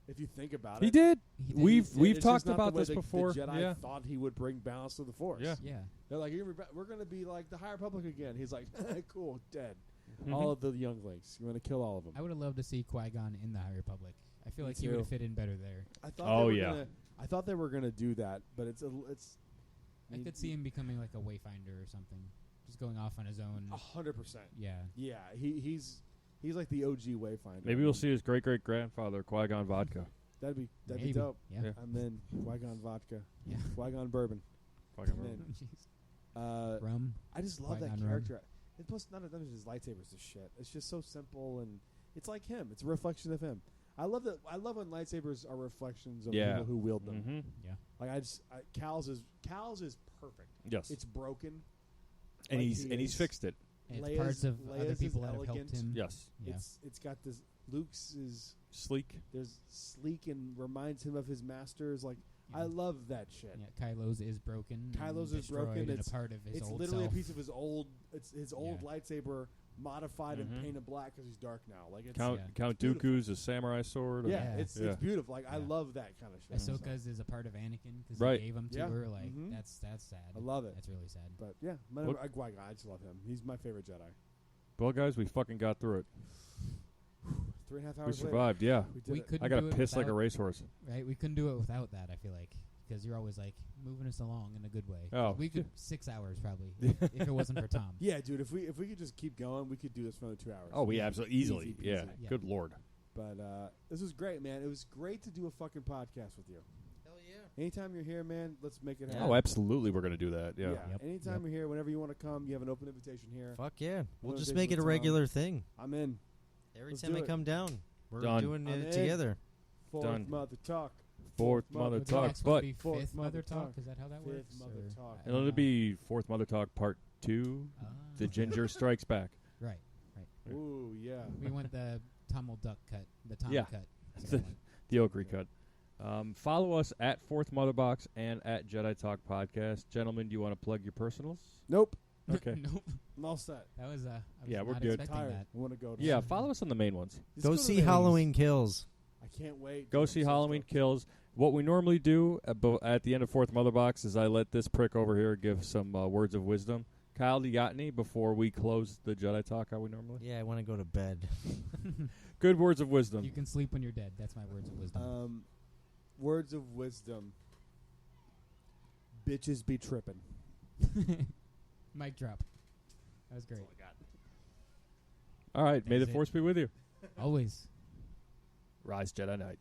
if you think about He it. did. He did. We've It's just talked not the about way this the before. The Jedi Yeah. thought he would bring balance to the Force. Yeah. yeah. They're like, we're going to be like the High Republic again. He's like, cool, dead. Mhm. All of the younglings. You're going to kill all of them. I would have loved to see Qui-Gon in the High Republic. I feel Me like he would have too. fit in better there. I thought Oh, they were yeah. Gonna, I thought they were going to do that, but it's. I could see him becoming like a wayfinder or something, just going off on his own. 100%. Yeah, Yeah, he's like the OG Wayfinder. Maybe we'll see his great-great-grandfather, Qui-Gon Vodka. That'd be maybe. dope. Yeah. Yeah. I'm in Qui-Gon vodka. Yeah. Qui-Gon bourbon. Fucking Man. Ron. Jeez. Rum. I just love that Qui-Gon rum. character. It plus none of them is his lightsabers is shit. It's just so simple and it's like him. It's a reflection of him. I love that. I love when lightsabers are reflections of Yeah. people who wield them. Mhm. Yeah. Like Cal's is perfect. Yes. It's broken. and like he's he and he's is. fixed it. And it's Leia's- parts of Leia's other is people that have elegant. helped him. Yes. Yeah. It's got this. Luke's is Sleek. there's sleek and reminds him of his masters. Like Yeah. I love that shit. Yeah, Kylo's is broken. and Kylo's is broken. destroyed and It's- a part of his It's old literally self. a piece of his old. It's his old Yeah. lightsaber modified Mhm. and painted black because he's dark now. Like it's Count Yeah. Count beautiful. Dooku's a samurai sword. yeah, Yeah. it's Yeah. beautiful. Like I Yeah. love that kind of shit. Ahsoka's is a part of Anakin because Right. he gave him to Yeah. her. Like Mhm. that's sad. I love it. That's really sad. But yeah, What- I just love him. He's my favorite Jedi. Well, guys, we fucking got through it. 3.5 We hours survived. Yeah. later. We did We it. couldn't I got do to it piss like a without- racehorse. Right? We couldn't do it without that. I feel like because you're always like moving us along in a good way. Oh. We could 6 hours probably if it wasn't for Tom. Yeah, dude. If we could just keep going, we could do this for another 2 hours. Oh, we absolutely easily. Easy Yeah. peasy. Yeah. Good lord. But this was great, man. It was great to do a fucking podcast with you. Hell yeah. Anytime you're here, man, let's make it Yeah. happen. Oh, absolutely. We're gonna do that. Yeah. Yep. Anytime Yep. you're here, whenever you want to come, you have an open invitation here. Fuck yeah. We'll Well, just Days make with it a Tom. regular thing. I'm in. Every Let's time do I it. come down, we're Done. doing I'm it in. together. Fourth Done. Mother Talk. Fourth Mother Mother Would the Talk, next one but be Fourth fifth Mother Mother Talk. Talk? Is that how that Fifth works? Mother or- Talk. I and don't it'll know. be Fourth Mother Talk Part 2. Ah. The Ginger Strikes Back. Right. Ooh, yeah. We went the Tommel Duck cut, the Tom Yeah. cut. That's The- what I went. The Oakery Cut. Follow us at Fourth Mother Box and at Jedi Talk Podcast. Gentlemen, do you want to plug your personals? Nope. Okay. Nope. I'm all set. That was I was Yeah, we're not good. expecting Tired. that. I want to go. To Yeah, sleep. follow us on the main ones. Just Go to the see mains. Halloween Kills. I can't wait. Go dude. see I'm so Halloween stoked. Kills. What we normally do at the end of Fourth Mother Box is I let this prick over here give some words of wisdom. Kyle, do you got any before we close the Jedi Talk? How we normally? Yeah, I want to go to bed. Good words of wisdom. You can sleep when you're dead. That's my words of wisdom. Words of wisdom. Bitches be tripping. Mic drop. That was great. All right. May the That's it. force be with you. Always. Rise, Jedi Knight.